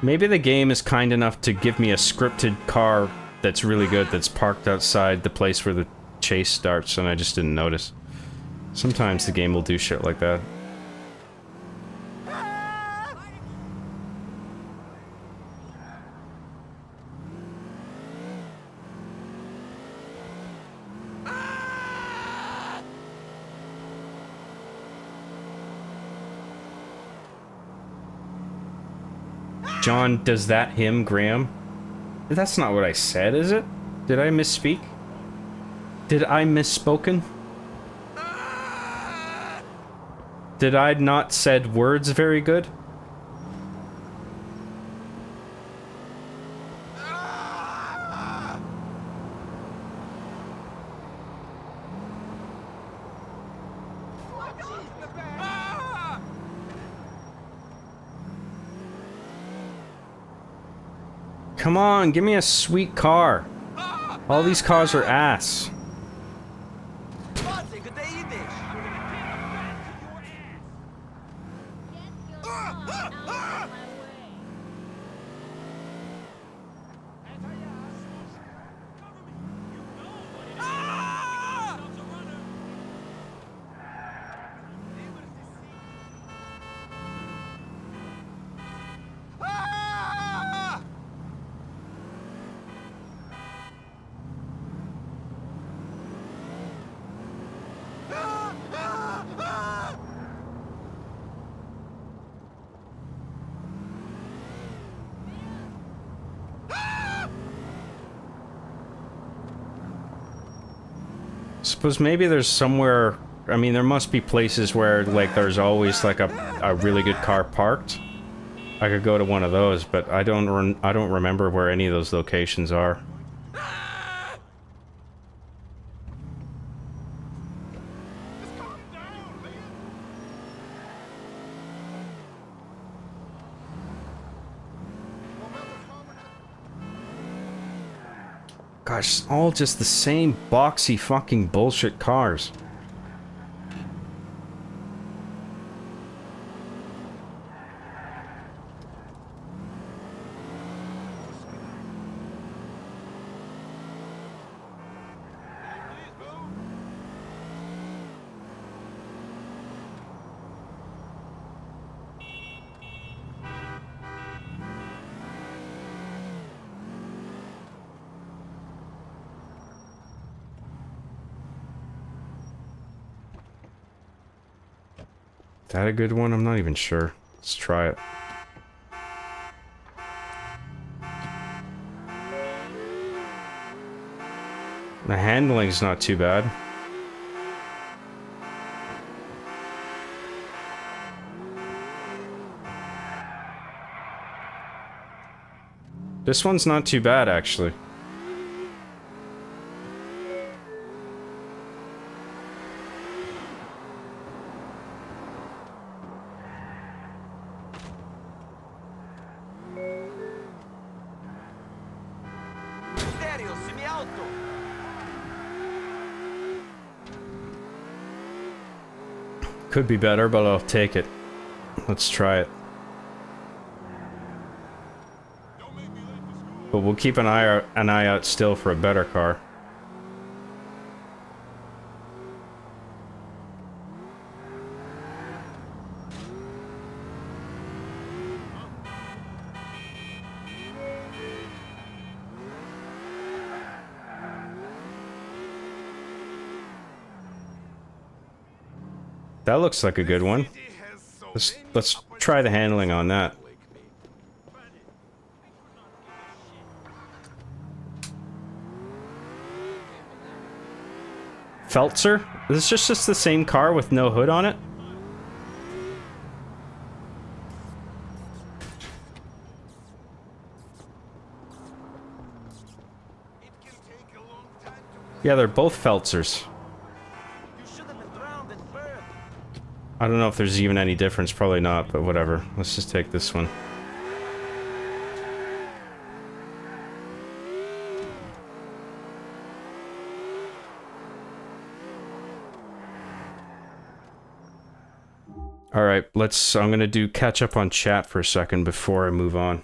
Speaker 1: Maybe the game is kind enough to give me a scripted car that's really good, that's parked outside the place where the chase starts, and I just didn't notice. Sometimes the game will do shit like that. John, does that him, Graham? That's not what I said, is it? Did I misspeak? Did I misspoken? Did I not said words very good? Come on, give me a sweet car. All these cars are ass. Suppose maybe there's somewhere, I mean, there must be places where, like, there's always, like, a really good car parked. I could go to one of those, but I don't remember where any of those locations are. Gosh, all just the same boxy fucking bullshit cars. Is that a good one? I'm not even sure. Let's try it. The handling's not too bad. This one's not too bad, actually. Could be better, but I'll take it. Let's try it. But we'll keep an eye out still for a better car. That looks like a good one. Let's try the handling on that. Feltzer? Is this just the same car with no hood on it? Yeah, they're both Feltzers. I don't know if there's even any difference, probably not, but whatever. Let's just take this one. Alright, I'm gonna do catch up on chat for a second before I move on.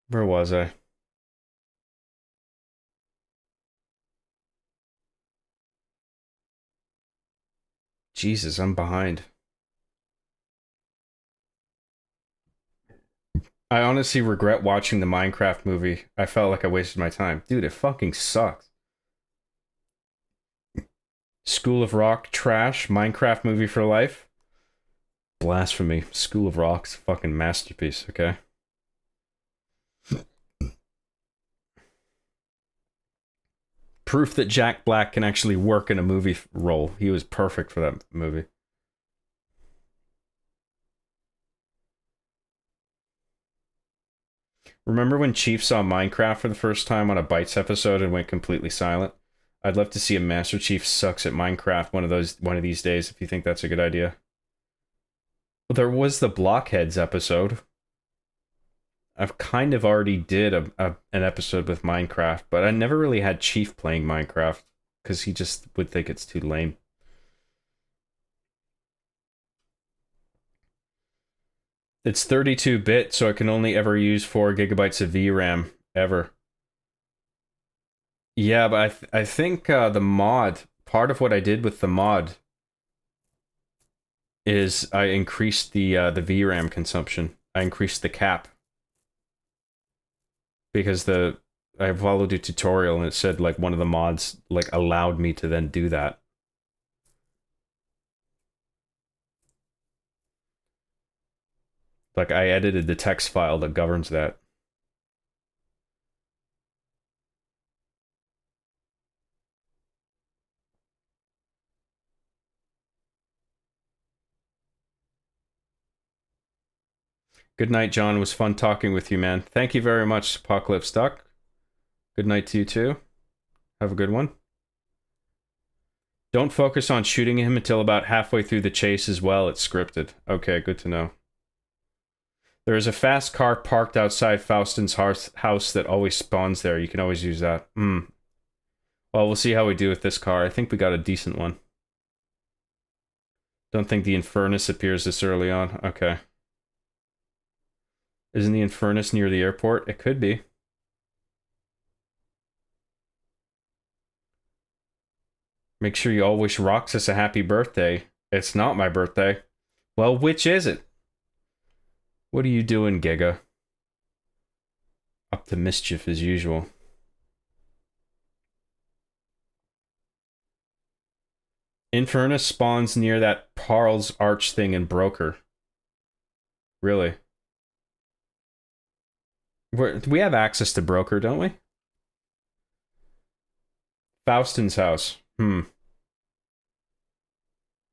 Speaker 1: Where was I? Jesus, I'm behind. I honestly regret watching the Minecraft movie. I felt like I wasted my time. Dude, it fucking sucks. School of Rock, trash. Minecraft movie for life. Blasphemy. School of Rock's a fucking masterpiece, okay? Proof that Jack Black can actually work in a movie role. He was perfect for that movie. Remember when Chief saw Minecraft for the first time on a Bites episode and went completely silent? I'd love to see a Master Chief sucks at Minecraft one of these days if you think that's a good idea. Well, there was the Blockheads episode. I've kind of already did an episode with Minecraft, but I never really had Chief playing Minecraft because he just would think it's too lame. It's 32-bit, so I can only ever use 4 gigabytes of VRAM, ever. Yeah, but I think the mod, part of what I did with the mod is I increased the VRAM consumption. I increased the cap. Because I followed a tutorial and it said like one of the mods like allowed me to then do that. Like I edited the text file that governs that. Good night, John. It was fun talking with you, man. Thank you very much, Apocalypse Duck. Good night to you, too. Have a good one. Don't focus on shooting him until about halfway through the chase as well. It's scripted. Okay, good to know. There is a fast car parked outside Faustin's house that always spawns there. You can always use that. Well, we'll see how we do with this car. I think we got a decent one. Don't think the Infernus appears this early on. Okay. Isn't the Infernus near the airport? It could be. Make sure you all wish Roxas a happy birthday. It's not my birthday. Well, which is it? What are you doing, Giga? Up to mischief as usual. Infernus spawns near that Parl's Arch thing in Broker. Really? We have access to Broker, don't we? Faustin's house. I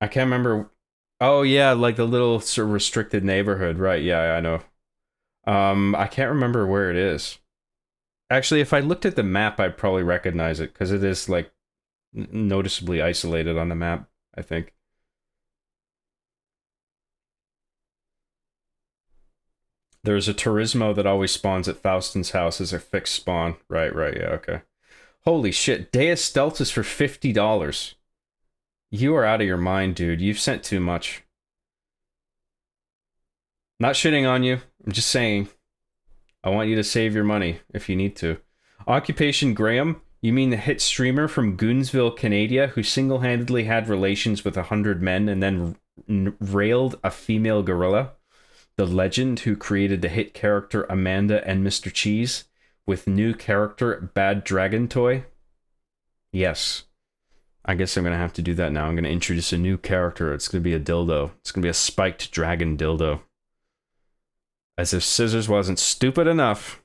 Speaker 1: can't remember. Oh, yeah, like the little sort of restricted neighborhood. Right, yeah, I know. I can't remember where it is. Actually, if I looked at the map, I'd probably recognize it, because it is, like, noticeably isolated on the map, I think. There's a Turismo that always spawns at Faustin's house as a fixed spawn. Right, yeah, okay. Holy shit, Deus Stealth is for $50. You are out of your mind, dude. You've sent too much. Not shitting on you. I'm just saying. I want you to save your money if you need to. Occupation Graham? You mean the hit streamer from Goonsville, Canada, who single-handedly had relations with 100 men and then railed a female gorilla? the legend who created the hit character Amanda and Mr. Cheese with new character Bad Dragon Toy? Yes. I guess I'm going to have to do that now. I'm going to introduce a new character. It's going to be a dildo. It's going to be a spiked dragon dildo. As if Scissors wasn't stupid enough,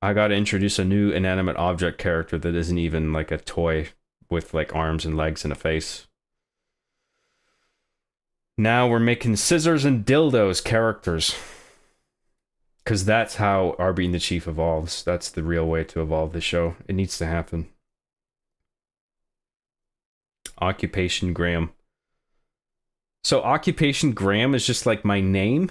Speaker 1: I got to introduce a new inanimate object character that isn't even like a toy with like arms and legs and a face. Now we're making Scissors and dildos characters. Because that's how our Being the Chief evolves. That's the real way to evolve the show. It needs to happen. Occupation Graham. So Occupation Graham is just like my name?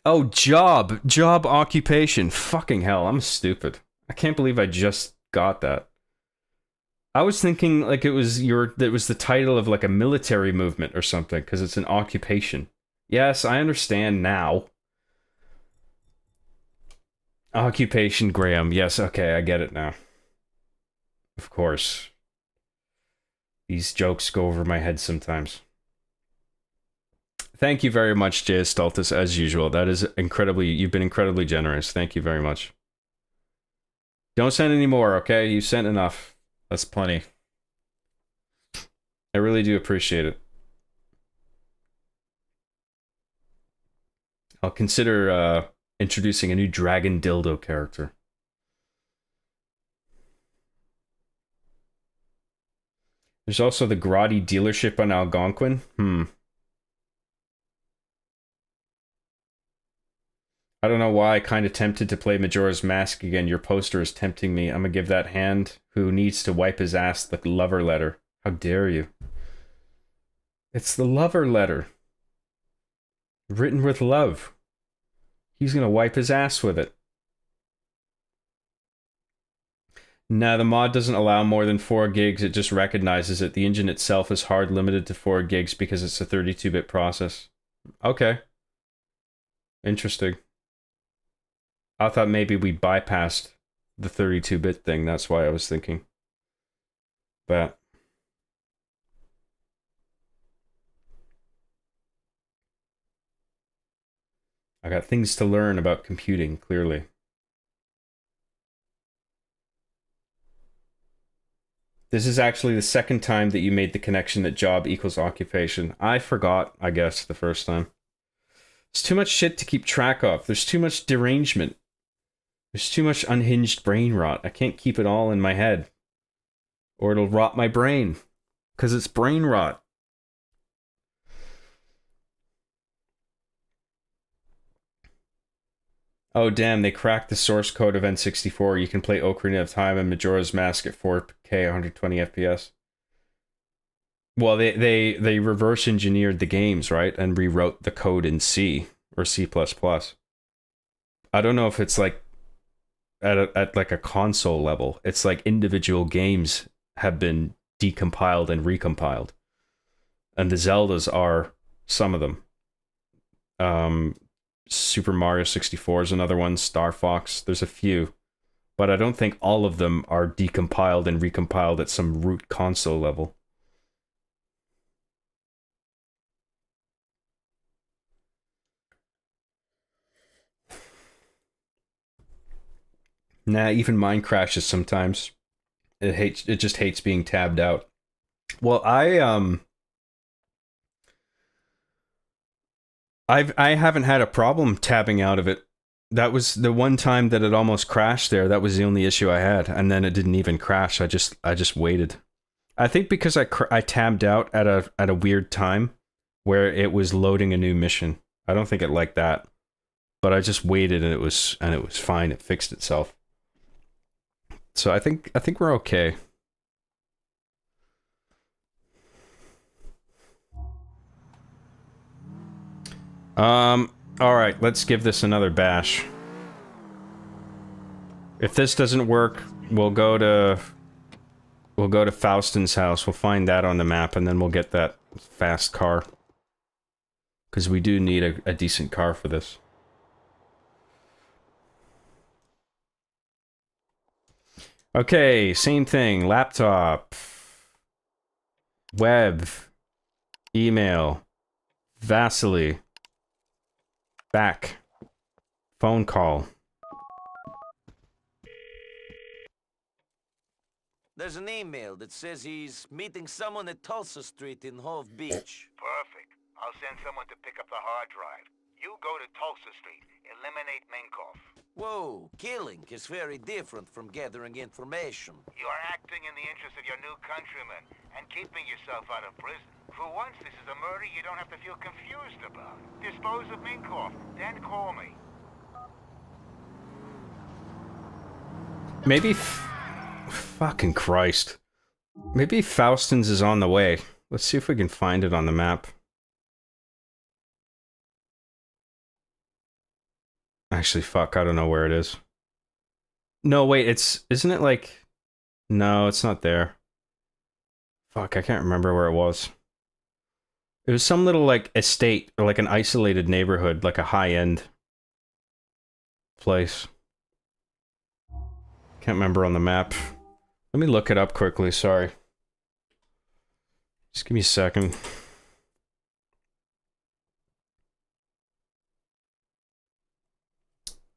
Speaker 1: Oh, job occupation. Fucking hell, I'm stupid. I can't believe I just got that. I was thinking like it was the title of like a military movement or something because it's an occupation. Yes, I understand now. Occupation Graham. Yes, okay, I get it now. Of course. These jokes go over my head sometimes. Thank you very much, J.S. Stultus, as usual. That is incredibly... You've been incredibly generous. Thank you very much. Don't send any more, okay? You sent enough. That's plenty. I really do appreciate it. I'll consider introducing a new dragon dildo character. There's also the Grotti dealership on Algonquin. I don't know why. Kind of tempted to play Majora's Mask again. Your poster is tempting me. I'm gonna give that hand who needs to wipe his ass the lover letter. How dare you? It's the lover letter. Written with love. He's gonna wipe his ass with it. Nah, the mod doesn't allow more than 4 gigs. It just recognizes it. The engine itself is hard limited to 4 gigs because it's a 32-bit process. Okay. Interesting. I thought maybe we bypassed the 32-bit thing. That's why I was thinking. But I got things to learn about computing, clearly. This is actually the second time that you made the connection that job equals occupation. I forgot, I guess, the first time. There's too much shit to keep track of. There's too much derangement. There's too much unhinged brain rot. I can't keep it all in my head. Or it'll rot my brain. Because it's brain rot. Oh damn, they cracked the source code of N64. You can play Ocarina of Time and Majora's Mask at 4K 120 FPS. Well, they reverse engineered the games, right? And rewrote the code in C or C++. I don't know if it's like at like a console level. It's like individual games have been decompiled and recompiled. And the Zeldas are some of them. Super Mario 64 is another one. Star Fox. There's a few. But I don't think all of them are decompiled and recompiled at some root console level. Nah, even mine crashes sometimes. It just hates being tabbed out. Well, I haven't had a problem tabbing out of it. That was the one time that it almost crashed there. That was the only issue I had, and then it didn't even crash. I just waited. I think because I tabbed out at a weird time where it was loading a new mission. I don't think it liked that. But I just waited and it was fine. It fixed itself. So I think we're okay. All right, let's give this another bash. If this doesn't work, we'll go to Faustin's house. We'll find that on the map, and then we'll get that fast car. Because we do need a decent car for this. Okay, same thing. Laptop. Web. Email. Vasily. Back. Phone call.
Speaker 13: There's an email that says he's meeting someone at Tulsa Street in Hove Beach.
Speaker 21: Perfect. I'll send someone to pick up the hard drive. You go to Tulsa Street. Eliminate Minkoff.
Speaker 13: Whoa, killing is very different from gathering information.
Speaker 21: You are acting in the interest of your new countrymen and keeping yourself out of prison. For once, this is a murder you don't have to feel confused about. Dispose of Minkoff, then call me.
Speaker 1: Maybe... Fucking Christ. Maybe Faustin's is on the way. Let's see if we can find it on the map. Actually, fuck, I don't know where it is. No, wait, isn't it like... No, it's not there. Fuck, I can't remember where it was. It was some little, like, estate, or like an isolated neighborhood, like a high-end place. Can't remember on the map. Let me look it up quickly, sorry. Just give me a second.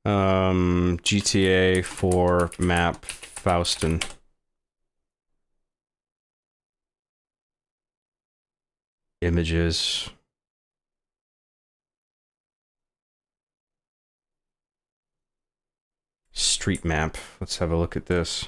Speaker 1: GTA 4 map Faustin. Images. Street map. Let's have a look at this.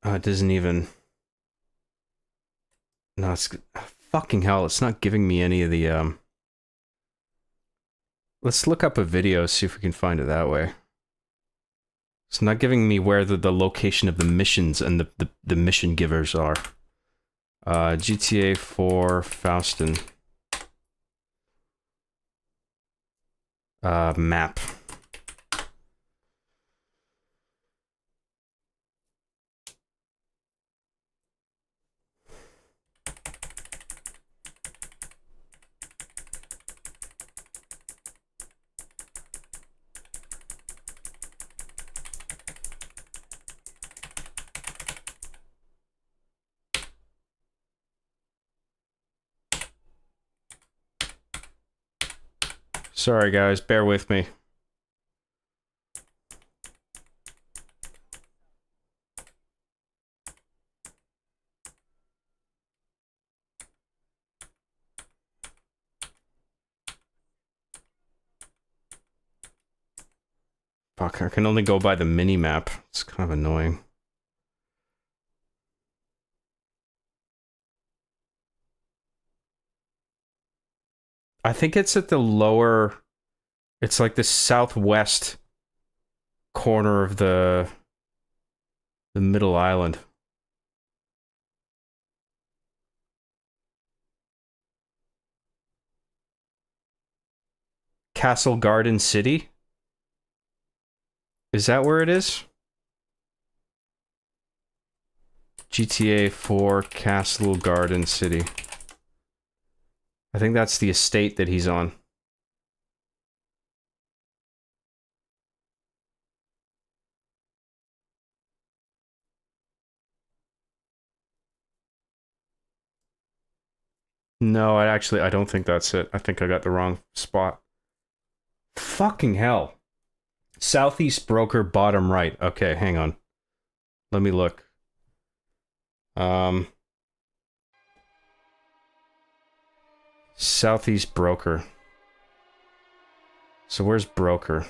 Speaker 1: It doesn't even... No, it's... Fucking hell, it's not giving me any of the, Let's look up a video, see if we can find it that way. It's not giving me where the location of the missions and the mission givers are. GTA 4 Faustin. Map. Sorry guys, bear with me. Fuck, I can only go by the mini-map. It's kind of annoying. I think it's at the lower... It's like the southwest corner of the middle island. Castle Garden City? Is that where it is? GTA 4 Castle Garden City. I think that's the estate that he's on. No, I don't think that's it. I think I got the wrong spot. Fucking hell. Southeast broker, bottom right. Okay, hang on. Let me look. Southeast broker. So where's broker?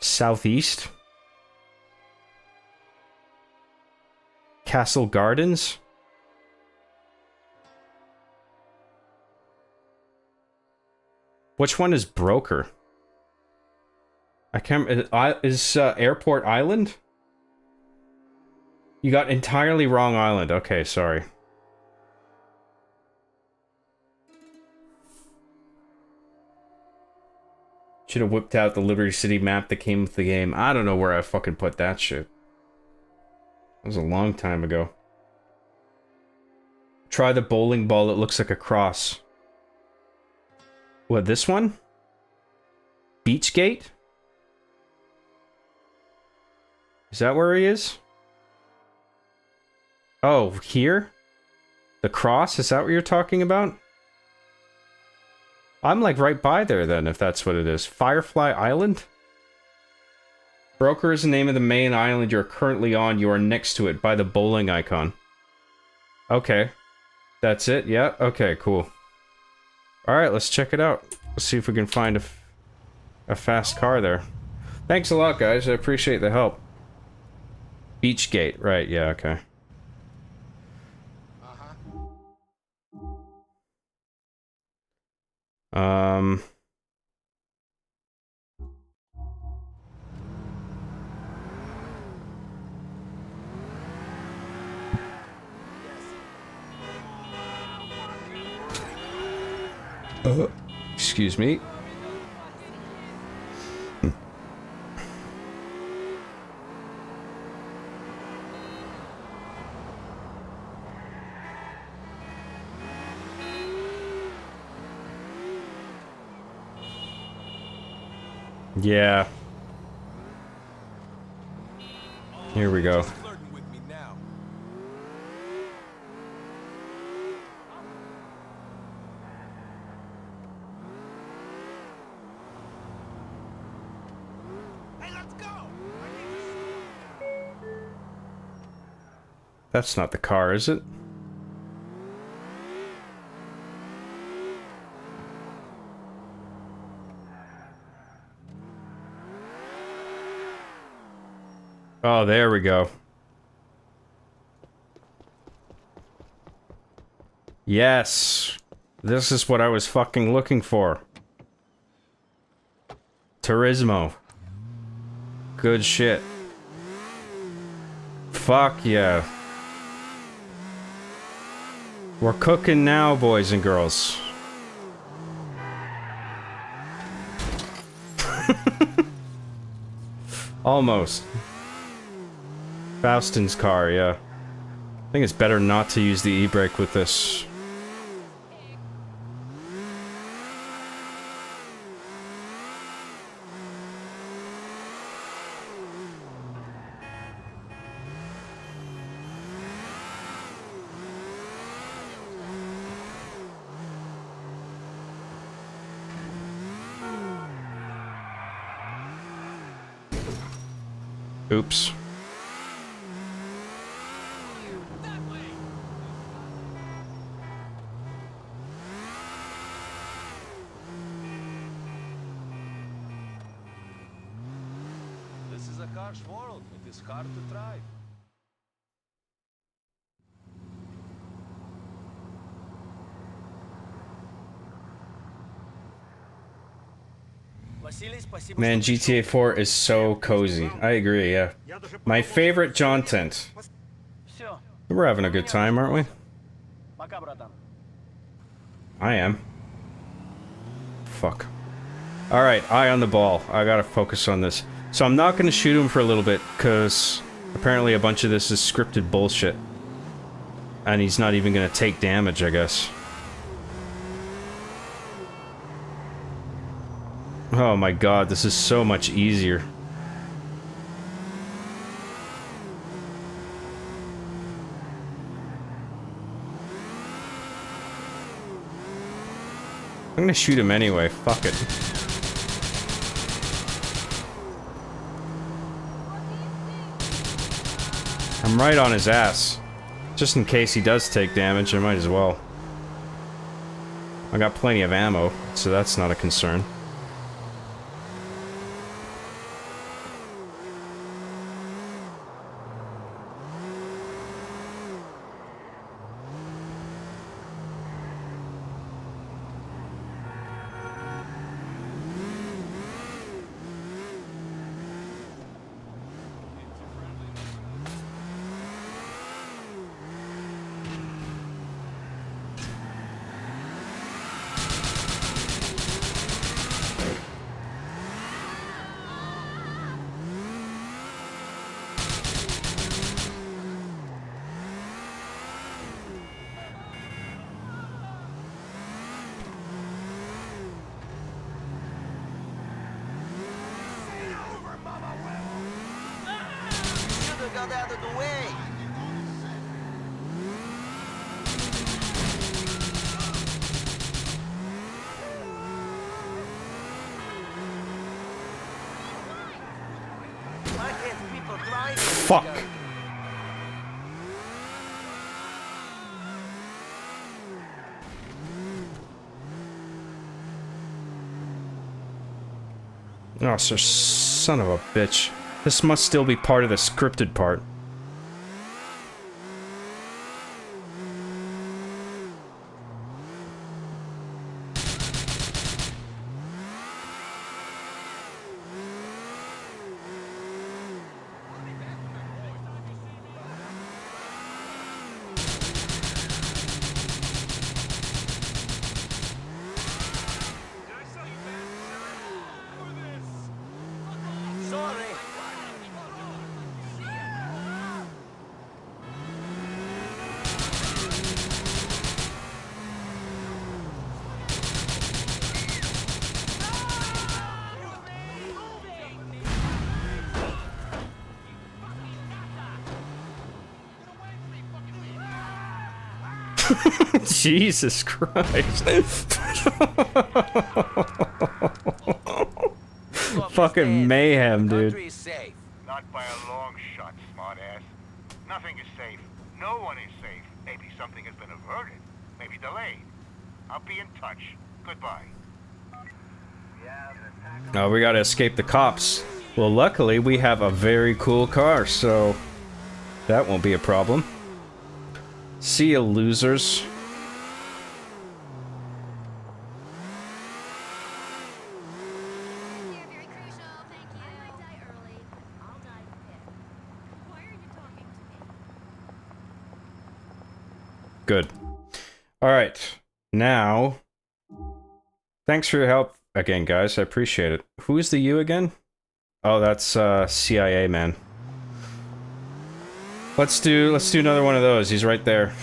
Speaker 1: Southeast? Castle Gardens? Which one is broker? I can't... Is Airport Island? You got entirely wrong island. Okay, sorry. Should have whipped out the Liberty City map that came with the game. I don't know where I fucking put that shit. That was a long time ago. Try the bowling ball. It looks like a cross. What, this one? Beachgate? Is that where he is? Oh, here? The cross? Is that what you're talking about? I'm like right by there then, if that's what it is. Firefly Island? Broker is the name of the main island you're currently on. You are next to it by the bowling icon. Okay. That's it? Yeah? Okay, cool. Alright, let's check it out. Let's see if we can find a fast car there. Thanks a lot, guys. I appreciate the help. Beachgate. Right, yeah, okay. Excuse me. Yeah. Here we go. That's not the car, is it? Oh, there we go. Yes. This is what I was fucking looking for. Turismo. Good shit. Fuck yeah. We're cooking now, boys and girls. Almost. Faustin's car, yeah. I think it's better not to use the e-brake with this. Oops.
Speaker 13: This is a harsh world. It is hard to drive.
Speaker 1: Man, GTA 4 is so cozy. I agree, yeah. My favorite John tent. We're having a good time, aren't we? I am. Fuck. Alright, eye on the ball. I gotta focus on this. So I'm not gonna shoot him for a little bit, because apparently a bunch of this is scripted bullshit. And he's not even gonna take damage, I guess. Oh my god, this is so much easier. I'm gonna shoot him anyway, fuck it. I'm right on his ass. Just in case he does take damage, I might as well. I got plenty of ammo, so that's not a concern.
Speaker 13: got out of the way. Why can't people drive?
Speaker 1: Fuck. Oh, so son of a bitch. This must still be part of the scripted part.
Speaker 13: Sorry.
Speaker 1: Jesus Christ. Fucking mayhem, dude.
Speaker 21: Not by a long shot, smartass. Nothing is safe. No one is safe. Maybe something has been averted. Maybe delayed. I'll be in touch. Goodbye.
Speaker 1: Oh, we gotta escape the cops. Well, luckily, we have a very cool car, so that won't be a problem. See ya, losers. Good. Alright. Now, thanks for your help again, guys. I appreciate it. Who's the you again? Oh, that's CIA man. Let's do another one of those. He's right there.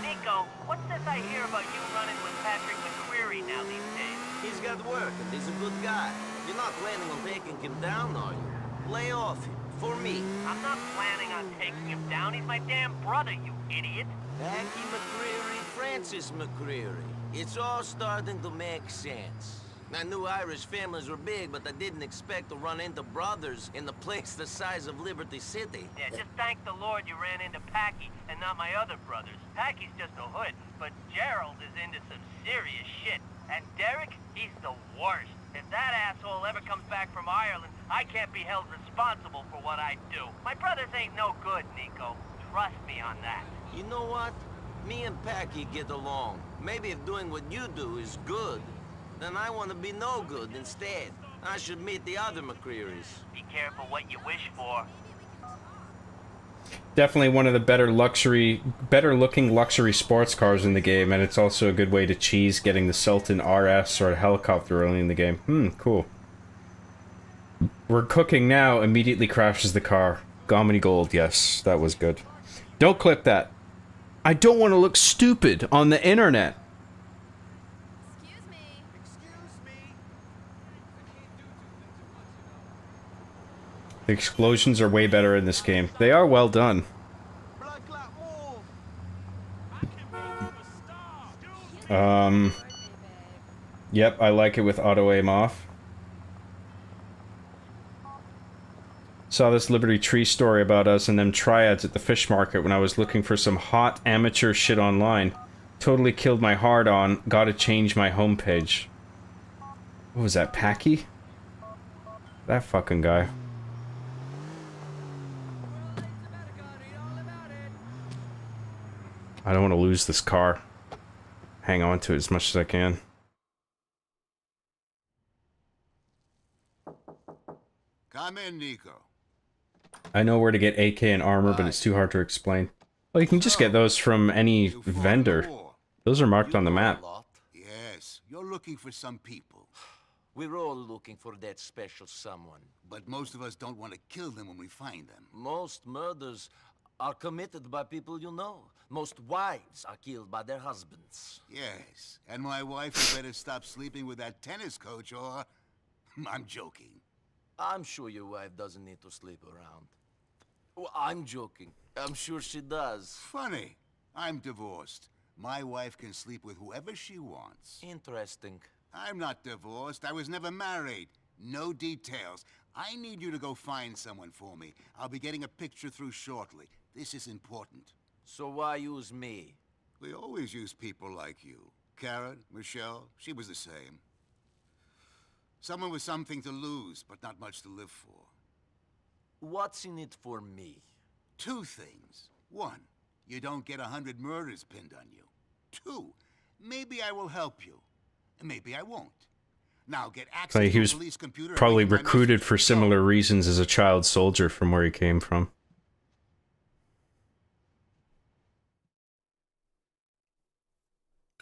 Speaker 9: Nico, what's this I hear about you running with Patrick McCreary now these days?
Speaker 13: He's got work and he's a good guy. You're not planning on taking him down, are you? Lay off him. For me.
Speaker 9: I'm not planning on taking him down. He's my damn brother, you idiot.
Speaker 13: Packie McCreary, Francis McCreary. It's all starting to make sense. I knew Irish families were big, but I didn't expect to run into brothers in a place the size of Liberty City.
Speaker 9: Yeah, just thank the Lord you ran into Packy and not my other brothers. Packy's just a hood, but Gerald is into some serious shit. And Derek, he's the worst. If that asshole ever comes back from Ireland, I can't be held responsible for what I do. My brothers ain't no good, Nico. Trust me on that.
Speaker 13: You know what? Me and Packy get along. Maybe if doing what you do is good, then I want to be no good instead. I should meet the other McCrearys.
Speaker 9: Be careful what you wish for.
Speaker 1: Definitely one of the better looking luxury sports cars in the game, and it's also a good way to cheese getting the Sultan RS or a helicopter early in the game. Cool. We're cooking now, immediately crashes the car. Gomini Gold, yes, that was good. Don't clip that. I don't want to look stupid on the internet. The explosions are way better in this game. They are well done. Yep, I like it with auto aim off. Saw this Liberty Tree story about us and them triads at the fish market when I was looking for some hot amateur shit online. Totally killed my heart on. Gotta change my homepage. What was that, Packy? That fucking guy. I don't want to lose this car. Hang on to it as much as I can.
Speaker 20: Come in, Nico.
Speaker 1: I know where to get AK and armor, but it's too hard to explain. Well, you can just get those from any vendor. Those are marked on the map.
Speaker 20: Yes, you're looking for some people.
Speaker 13: We're all looking for that special someone.
Speaker 20: But most of us don't want to kill them when we find them.
Speaker 13: Most murders are committed by people you know. Most wives are killed by their husbands.
Speaker 20: Yes, and my wife had better stop sleeping with that tennis coach or... I'm joking.
Speaker 13: I'm sure your wife doesn't need to sleep around. Well, I'm joking. I'm sure she does.
Speaker 20: Funny. I'm divorced. My wife can sleep with whoever she wants.
Speaker 13: Interesting.
Speaker 20: I'm not divorced. I was never married. No details. I need you to go find someone for me. I'll be getting a picture through shortly. This is important.
Speaker 13: So why use me?
Speaker 20: We always use people like you. Karen, Michelle, she was the same. Someone with something to lose, but not much to live for.
Speaker 13: What's in it for me?
Speaker 20: 2 things. 1, you don't get 100 murders pinned on you. 2, maybe I will help you. Maybe I won't. Now get access
Speaker 1: Like he
Speaker 20: to
Speaker 1: was
Speaker 20: a police computer. and
Speaker 1: probably
Speaker 20: make my
Speaker 1: recruited
Speaker 20: message.
Speaker 1: for similar reasons as a child soldier from where he came from.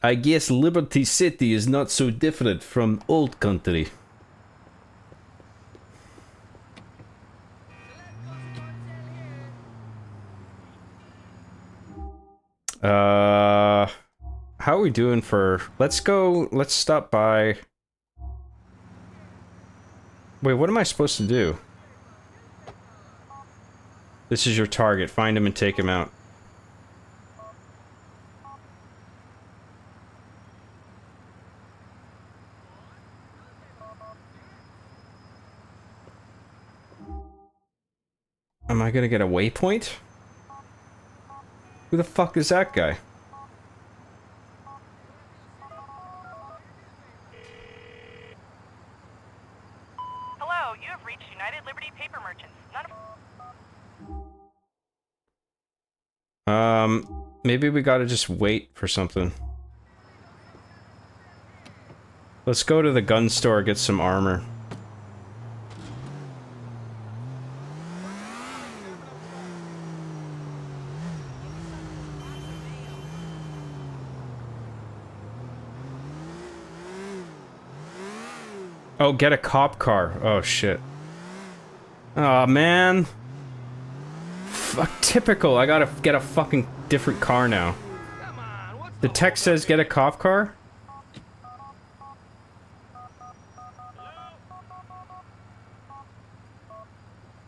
Speaker 1: I guess Liberty City is not so different from Old Country. How are we doing for... Let's stop by... Wait, what am I supposed to do? This is your target. Find him and take him out. Am I gonna get a waypoint? Who the fuck is that guy?
Speaker 10: Hello, you have reached United Liberty Paper Merchants. None of...
Speaker 1: Maybe we gotta just wait for something. Let's go to the gun store, get some armor. Oh, get a cop car. Oh, shit. Oh, man. Typical. I gotta get a fucking different car now. The text says get a cop car?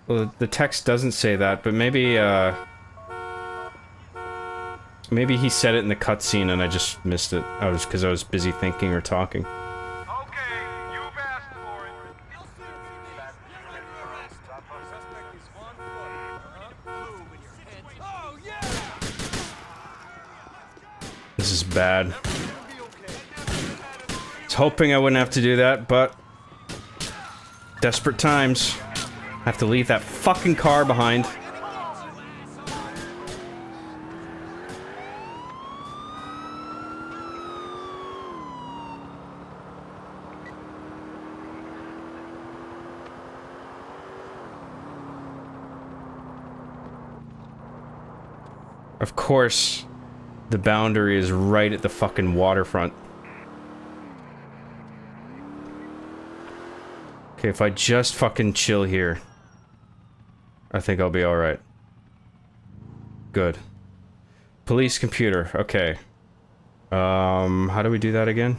Speaker 1: Well, the text doesn't say that, but maybe, maybe he said it in the cutscene and I just missed it. Because I was busy thinking or talking. This is bad. I was hoping I wouldn't have to do that, but... Desperate times. I have to leave that fucking car behind. Of course, the boundary is right at the fucking waterfront. Okay, if I just fucking chill here, I think I'll be alright. Good. Police computer, okay. How do we do that again?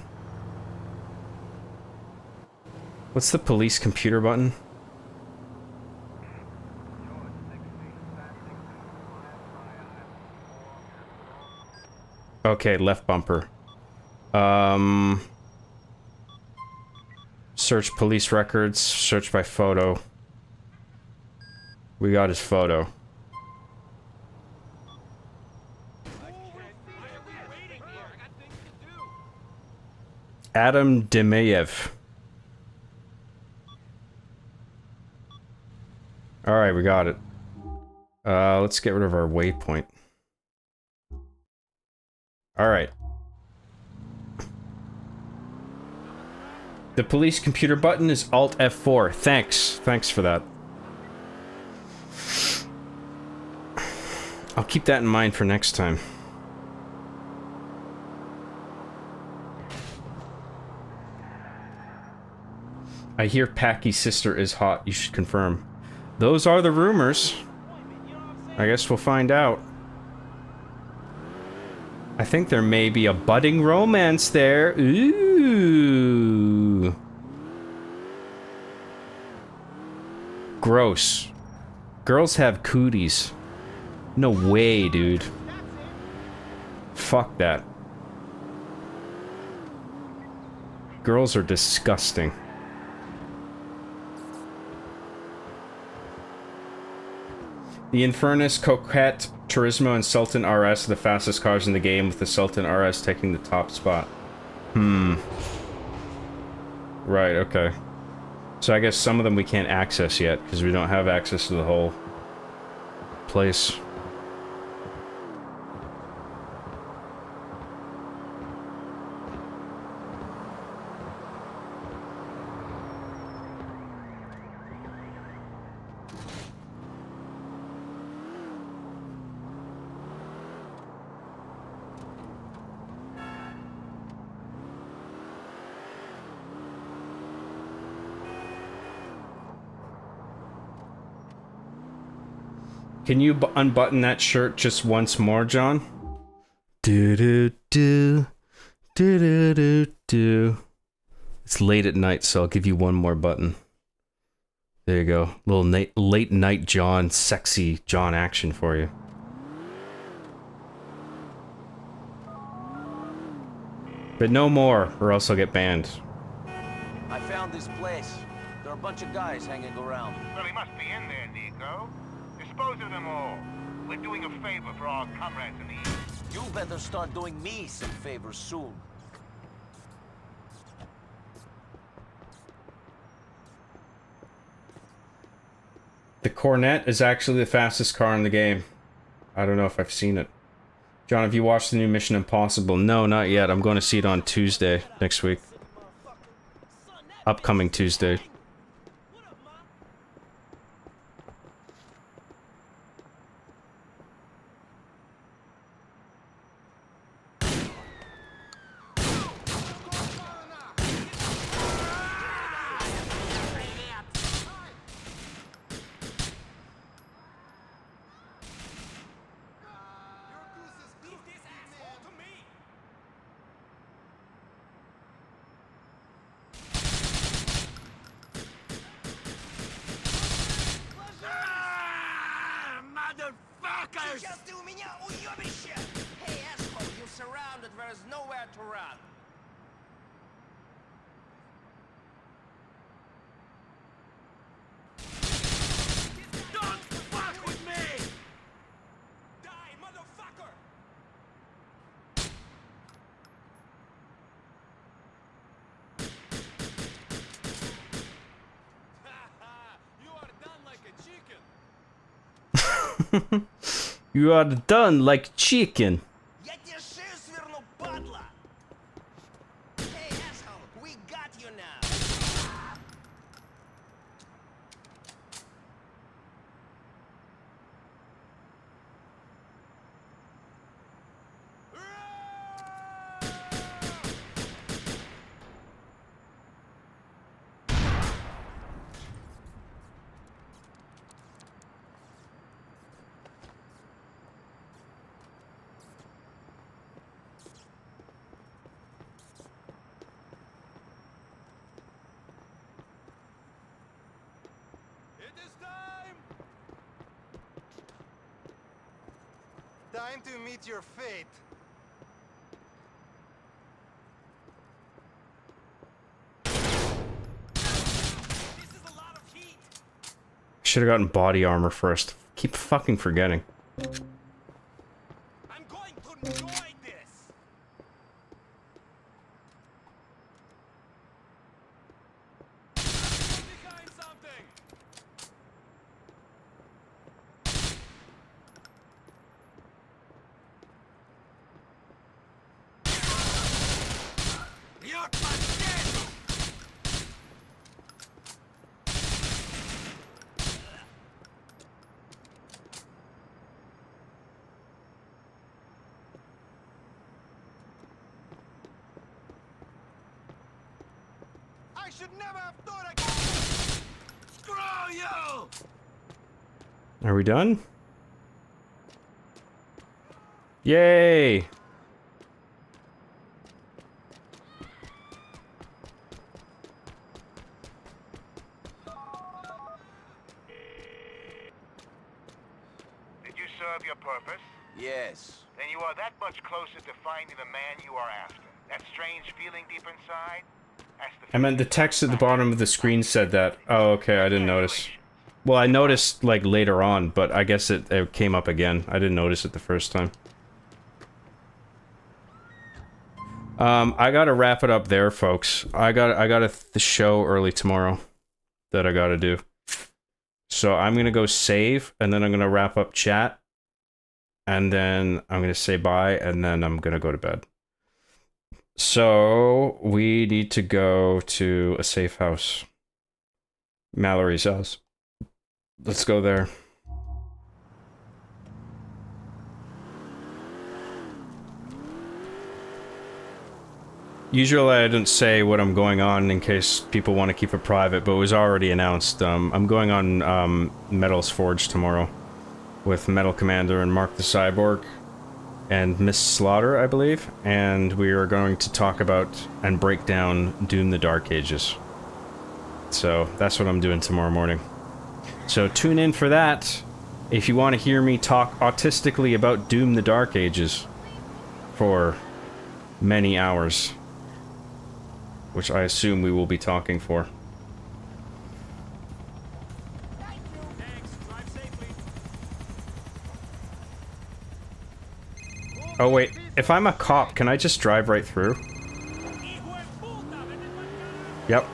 Speaker 1: What's the police computer button? Okay, left bumper. Search police records, search by photo. We got his photo. Adam Demayev. Alright, we got it. Let's get rid of our waypoint. Alright. The police computer button is Alt F4. Thanks. Thanks for that. I'll keep that in mind for next time. I hear Packy's sister is hot. You should confirm. Those are the rumors. I guess we'll find out. I think there may be a budding romance there. Ooh. gross. Girls have cooties. No way, dude. Fuck that. Girls are disgusting. The Infernus, Coquette, Turismo, and Sultan RS are the fastest cars in the game, with the Sultan RS taking the top spot. Right, okay. So I guess some of them we can't access yet, because we don't have access to the whole place. Can you unbutton that shirt just once more, John? Do-do-do. Do-do-do-do. It's late at night, so I'll give you one more button. There you go. Little late night John, sexy John action for you. But no more, or else I'll get banned.
Speaker 13: I found this place. There are a bunch of guys hanging around.
Speaker 21: Well, he must be in there, Nico. Dispose of them all. We're doing a favor for our comrades in the East.
Speaker 13: You better start doing me some favors soon.
Speaker 1: The Cornet is actually the fastest car in the game. I don't know if I've seen it. John, have you watched the new Mission Impossible? No, not yet. I'm going to see it on Tuesday next week. Upcoming Tuesday.
Speaker 13: Hey, asshole, you're surrounded. There is nowhere to run.
Speaker 4: Don't fuck with me! Die, motherfucker! You are done like a chicken.
Speaker 1: You are done like chicken.
Speaker 13: Hey, asshole, we got you now.
Speaker 19: Time to meet your fate.
Speaker 1: Should have gotten body armor first. Keep fucking forgetting.
Speaker 4: I'm going to enjoy this. Behind something. You're dead. I should never have thought I could. Screw you!
Speaker 1: Are we done? Yay!
Speaker 21: serve your purpose?
Speaker 13: Yes.
Speaker 21: Then you are that much closer to finding the man you are after. That strange feeling deep inside? That's the
Speaker 1: I meant the text at the bottom of the screen said that. Oh, okay, I didn't notice. Well, I noticed, like, later on, but I guess it came up again. I didn't notice it the first time. I gotta wrap it up there, folks. I got the show early tomorrow that I gotta do. So I'm gonna go save, and then I'm gonna wrap up chat, and then I'm gonna say bye, and then I'm gonna go to bed. So we need to go to a safe house. Mallory's house. Let's go there. Usually I didn't say what I'm going on in case people want to keep it private, but it was already announced. I'm going on Metal's Forge tomorrow with Metal Commander and Mark the Cyborg and Miss Slaughter, I believe, and we are going to talk about and break down Doom the Dark Ages. So that's what I'm doing tomorrow morning. So tune in for that if you want to hear me talk autistically about Doom the Dark Ages for many hours. Which I assume we will be talking for. Oh wait, if I'm a cop, can I just drive right through? Yep.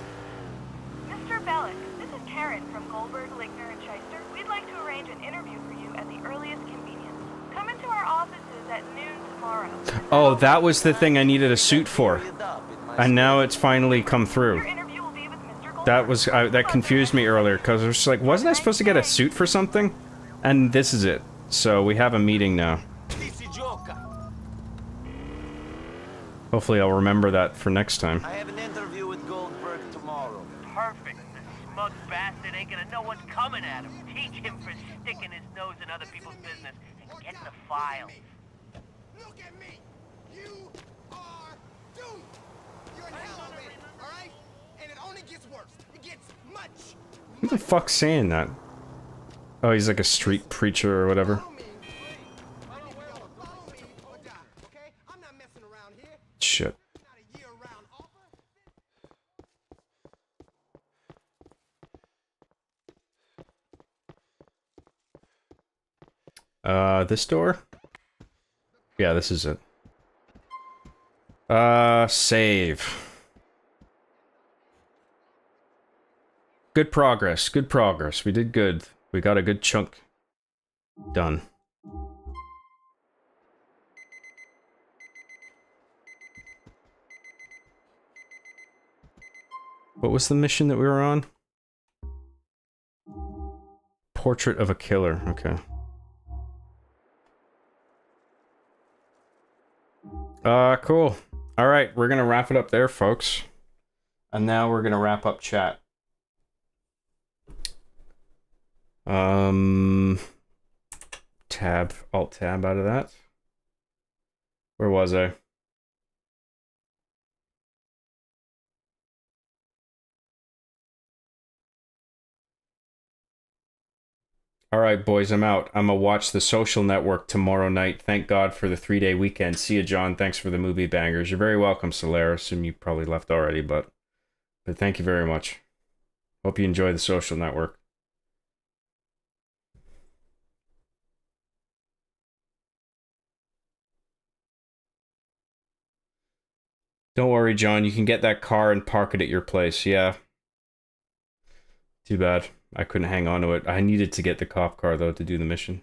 Speaker 10: Mr. Bellick, this is Karen from Goldberg, Ligner, and Shyster. We'd like to arrange an interview for you at the earliest convenience. Come into our offices at noon tomorrow.
Speaker 1: Oh, that was the thing I needed a suit for. And now it's finally come through. That was, that confused me earlier, because I was just like, wasn't I supposed to get a suit for something? And this is it. So we have a meeting now. Hopefully I'll remember that for next time.
Speaker 13: I have an interview with Goldberg tomorrow.
Speaker 9: Perfect. The smug bastard ain't gonna know what's coming at him. Teach him for sticking his nose in other people's business and get the files.
Speaker 19: Look at me! You are doomed! You're in hell already, alright? And it only gets worse. It gets much.
Speaker 1: Who the fuck's saying that? Oh, he's like a street preacher or whatever. Shit. This door? Yeah, this is it. Save. Good progress, good progress. We did good. We got a good chunk done. What was the mission that we were on? Portrait of a Killer, okay. Cool. Alright, we're gonna wrap it up there, folks. And now we're gonna wrap up chat. Tab, Alt-Tab out of that. Where was I? Alright, boys, I'm out. I'm gonna watch The Social Network tomorrow night. Thank God for the 3-day weekend. See ya, John. Thanks for the movie bangers. You're very welcome, Solaris. And you probably left already, but thank you very much. Hope you enjoy The Social Network. Don't worry, John. You can get that car and park it at your place. Yeah. Too bad. I couldn't hang on to it. I needed to get the cop car, though, to do the mission.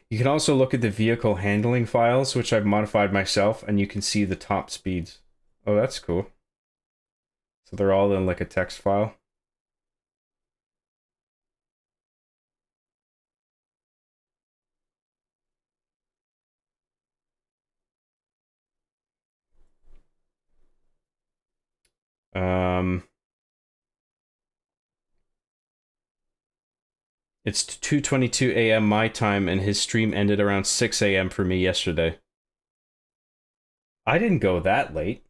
Speaker 1: You can also look at the vehicle handling files, which I've modified myself, and you can see the top speeds. Oh, that's cool. So they're all in, like, a text file. It's 2:22 a.m. my time, and his stream ended around 6 a.m. for me yesterday. I didn't go that late.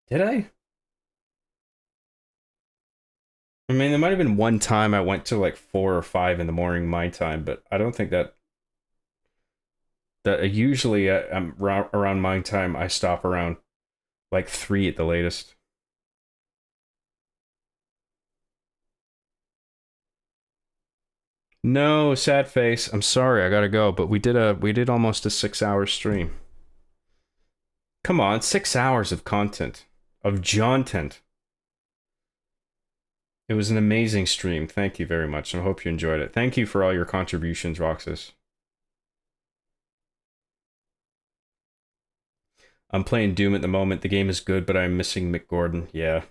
Speaker 1: Did I? I mean, there might have been one time I went to like 4 or 5 in the morning my time, but I don't think that usually I'm around my time I stop around like 3 at the latest. No, sad face. I'm sorry, I gotta go. But we did almost a 6-hour stream. Come on, 6 hours of content of Jontent. It was an amazing stream. Thank you very much. I hope you enjoyed it. Thank you for all your contributions, Roxas. I'm playing Doom at the moment. The game is good, but I'm missing Mick Gordon. Yeah.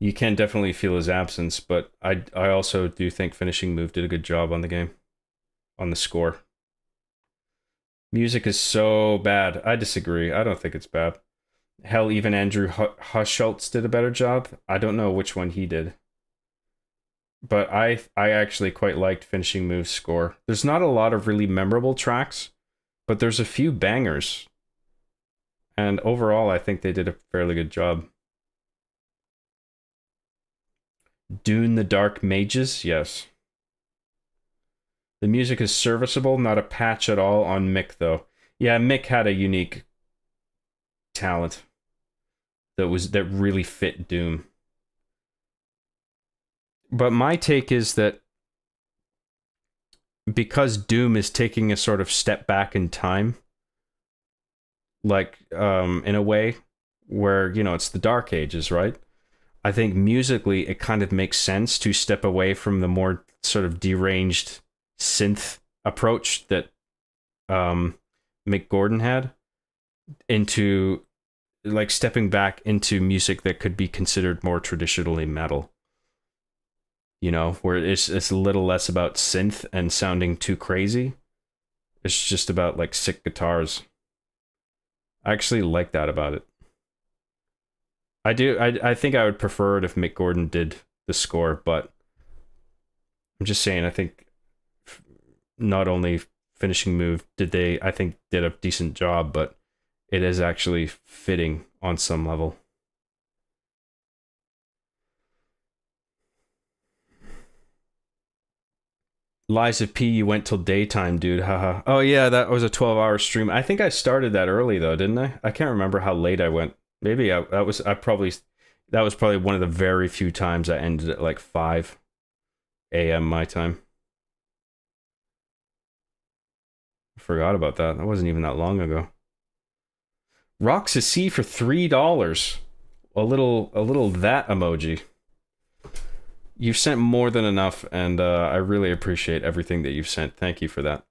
Speaker 1: You can definitely feel his absence, but I also do think Finishing Move did a good job on the game. On the score. Music is so bad. I disagree. I don't think it's bad. Hell, even Andrew Huschultz did a better job. I don't know which one he did. But I actually quite liked Finishing Move's score. There's not a lot of really memorable tracks, but there's a few bangers. And overall, I think they did a fairly good job. Dune the Dark Mages, yes. The music is serviceable, not a patch at all on Mick, though. Yeah, Mick had a unique talent that really fit Doom. But my take is that because Doom is taking a sort of step back in time, like in a way where, you know, it's the Dark Ages, right? I think musically it kind of makes sense to step away from the more sort of deranged synth approach that Mick Gordon had into like stepping back into music that could be considered more traditionally metal. You know, where it's a little less about synth and sounding too crazy. It's just about like sick guitars. I actually like that about it. I do. I think I would prefer it if Mick Gordon did the score, but I'm just saying, I think not only Finishing Move did a decent job, but it is actually fitting on some level. Lies of P, you went till daytime, dude. Haha. Oh yeah, that was a 12-hour stream. I think I started that early though, didn't I? I can't remember how late I went. Maybe that was probably one of the very few times I ended at like 5 a.m. my time. I forgot about that. That wasn't even that long ago. Roxas C for $3. A little that emoji. You've sent more than enough, and I really appreciate everything that you've sent. Thank you for that.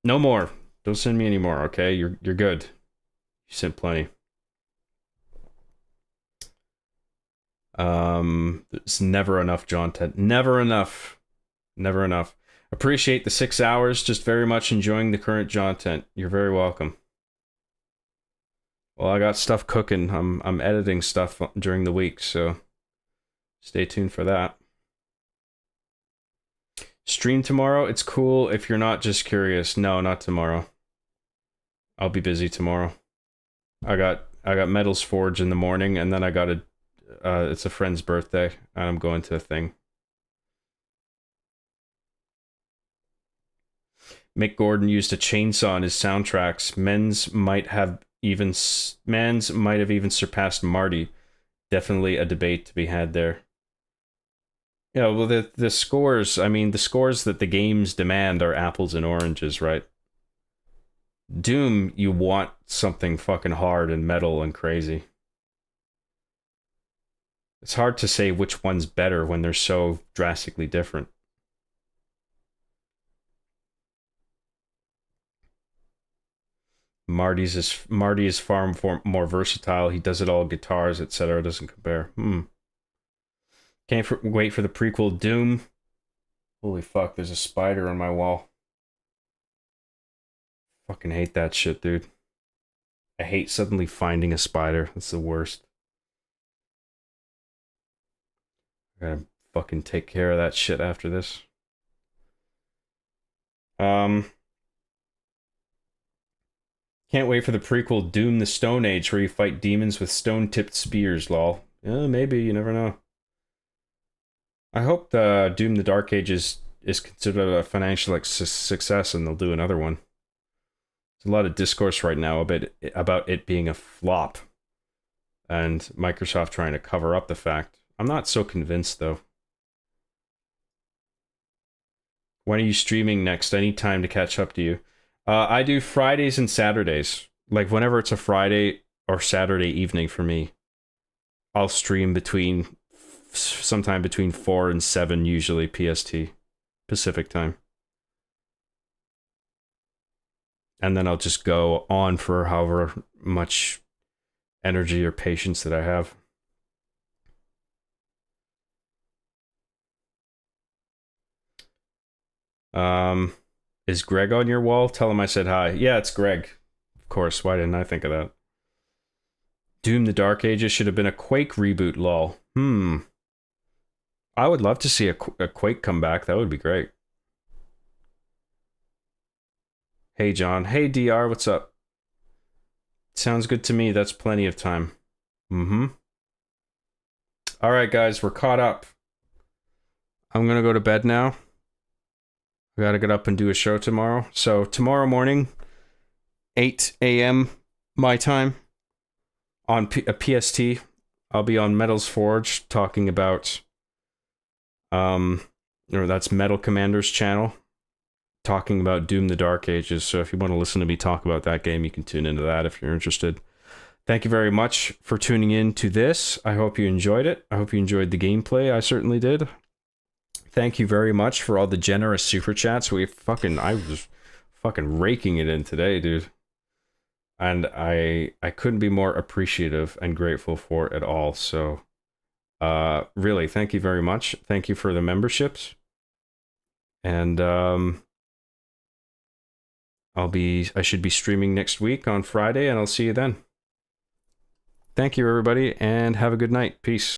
Speaker 1: No more. Don't send me any more, okay? You're good. You sent plenty. It's never enough, John Ted. Never enough. Never enough. Appreciate the 6 hours. Just very much enjoying the current Jontent. You're very welcome. Well, I got stuff cooking. I'm editing stuff during the week, so stay tuned for that. Stream tomorrow. It's cool if you're not just curious. No, not tomorrow. I'll be busy tomorrow. I got Metals Forge in the morning, and then I got it's a friend's birthday, and I'm going to a thing. Mick Gordon used a chainsaw in his soundtracks. Mans might have even surpassed Marty. Definitely a debate to be had there. Yeah, well, the scores, I mean, the scores that the games demand are apples and oranges, right? Doom, you want something fucking hard and metal and crazy. It's hard to say which one's better when they're so drastically different. Marty is far more versatile. He does it all, guitars, etc. Doesn't compare. Can't wait for the prequel Doom. Holy fuck, there's a spider on my wall. Fucking hate that shit, dude. I hate suddenly finding a spider. That's the worst. I gotta fucking take care of that shit after this. Can't wait for the prequel Doom the Stone Age where you fight demons with stone-tipped spears, lol. Yeah, maybe, you never know. I hope the Doom the Dark Ages is considered a financial success and they'll do another one. There's a lot of discourse right now about it being a flop and Microsoft trying to cover up the fact. I'm not so convinced though. When are you streaming next? I need time to catch up to you. I do Fridays and Saturdays. Like whenever it's a Friday or Saturday evening for me, I'll stream sometime between 4 and 7 usually PST, Pacific time. And then I'll just go on for however much energy or patience that I have. Is Greg on your wall? Tell him I said hi. Yeah, it's Greg. Of course, why didn't I think of that? Doom the Dark Ages should have been a Quake reboot, lol. I would love to see a Quake come back. That would be great. Hey, John. Hey, DR, what's up? Sounds good to me. That's plenty of time. All right, guys, we're caught up. I'm going to go to bed now. I got to get up and do a show tomorrow. So tomorrow morning, 8 a.m. my time, on PST, I'll be on Metal's Forge talking about, that's Metal Commander's channel, talking about Doom the Dark Ages. So if you want to listen to me talk about that game, you can tune into that if you're interested. Thank you very much for tuning in to this. I hope you enjoyed it. I hope you enjoyed the gameplay. I certainly did. Thank you very much for all the generous super chats. I was fucking raking it in today, dude. And I couldn't be more appreciative and grateful for it all. So, really, thank you very much. Thank you for the memberships. And I should be streaming next week on Friday, and I'll see you then. Thank you, everybody, and have a good night. Peace.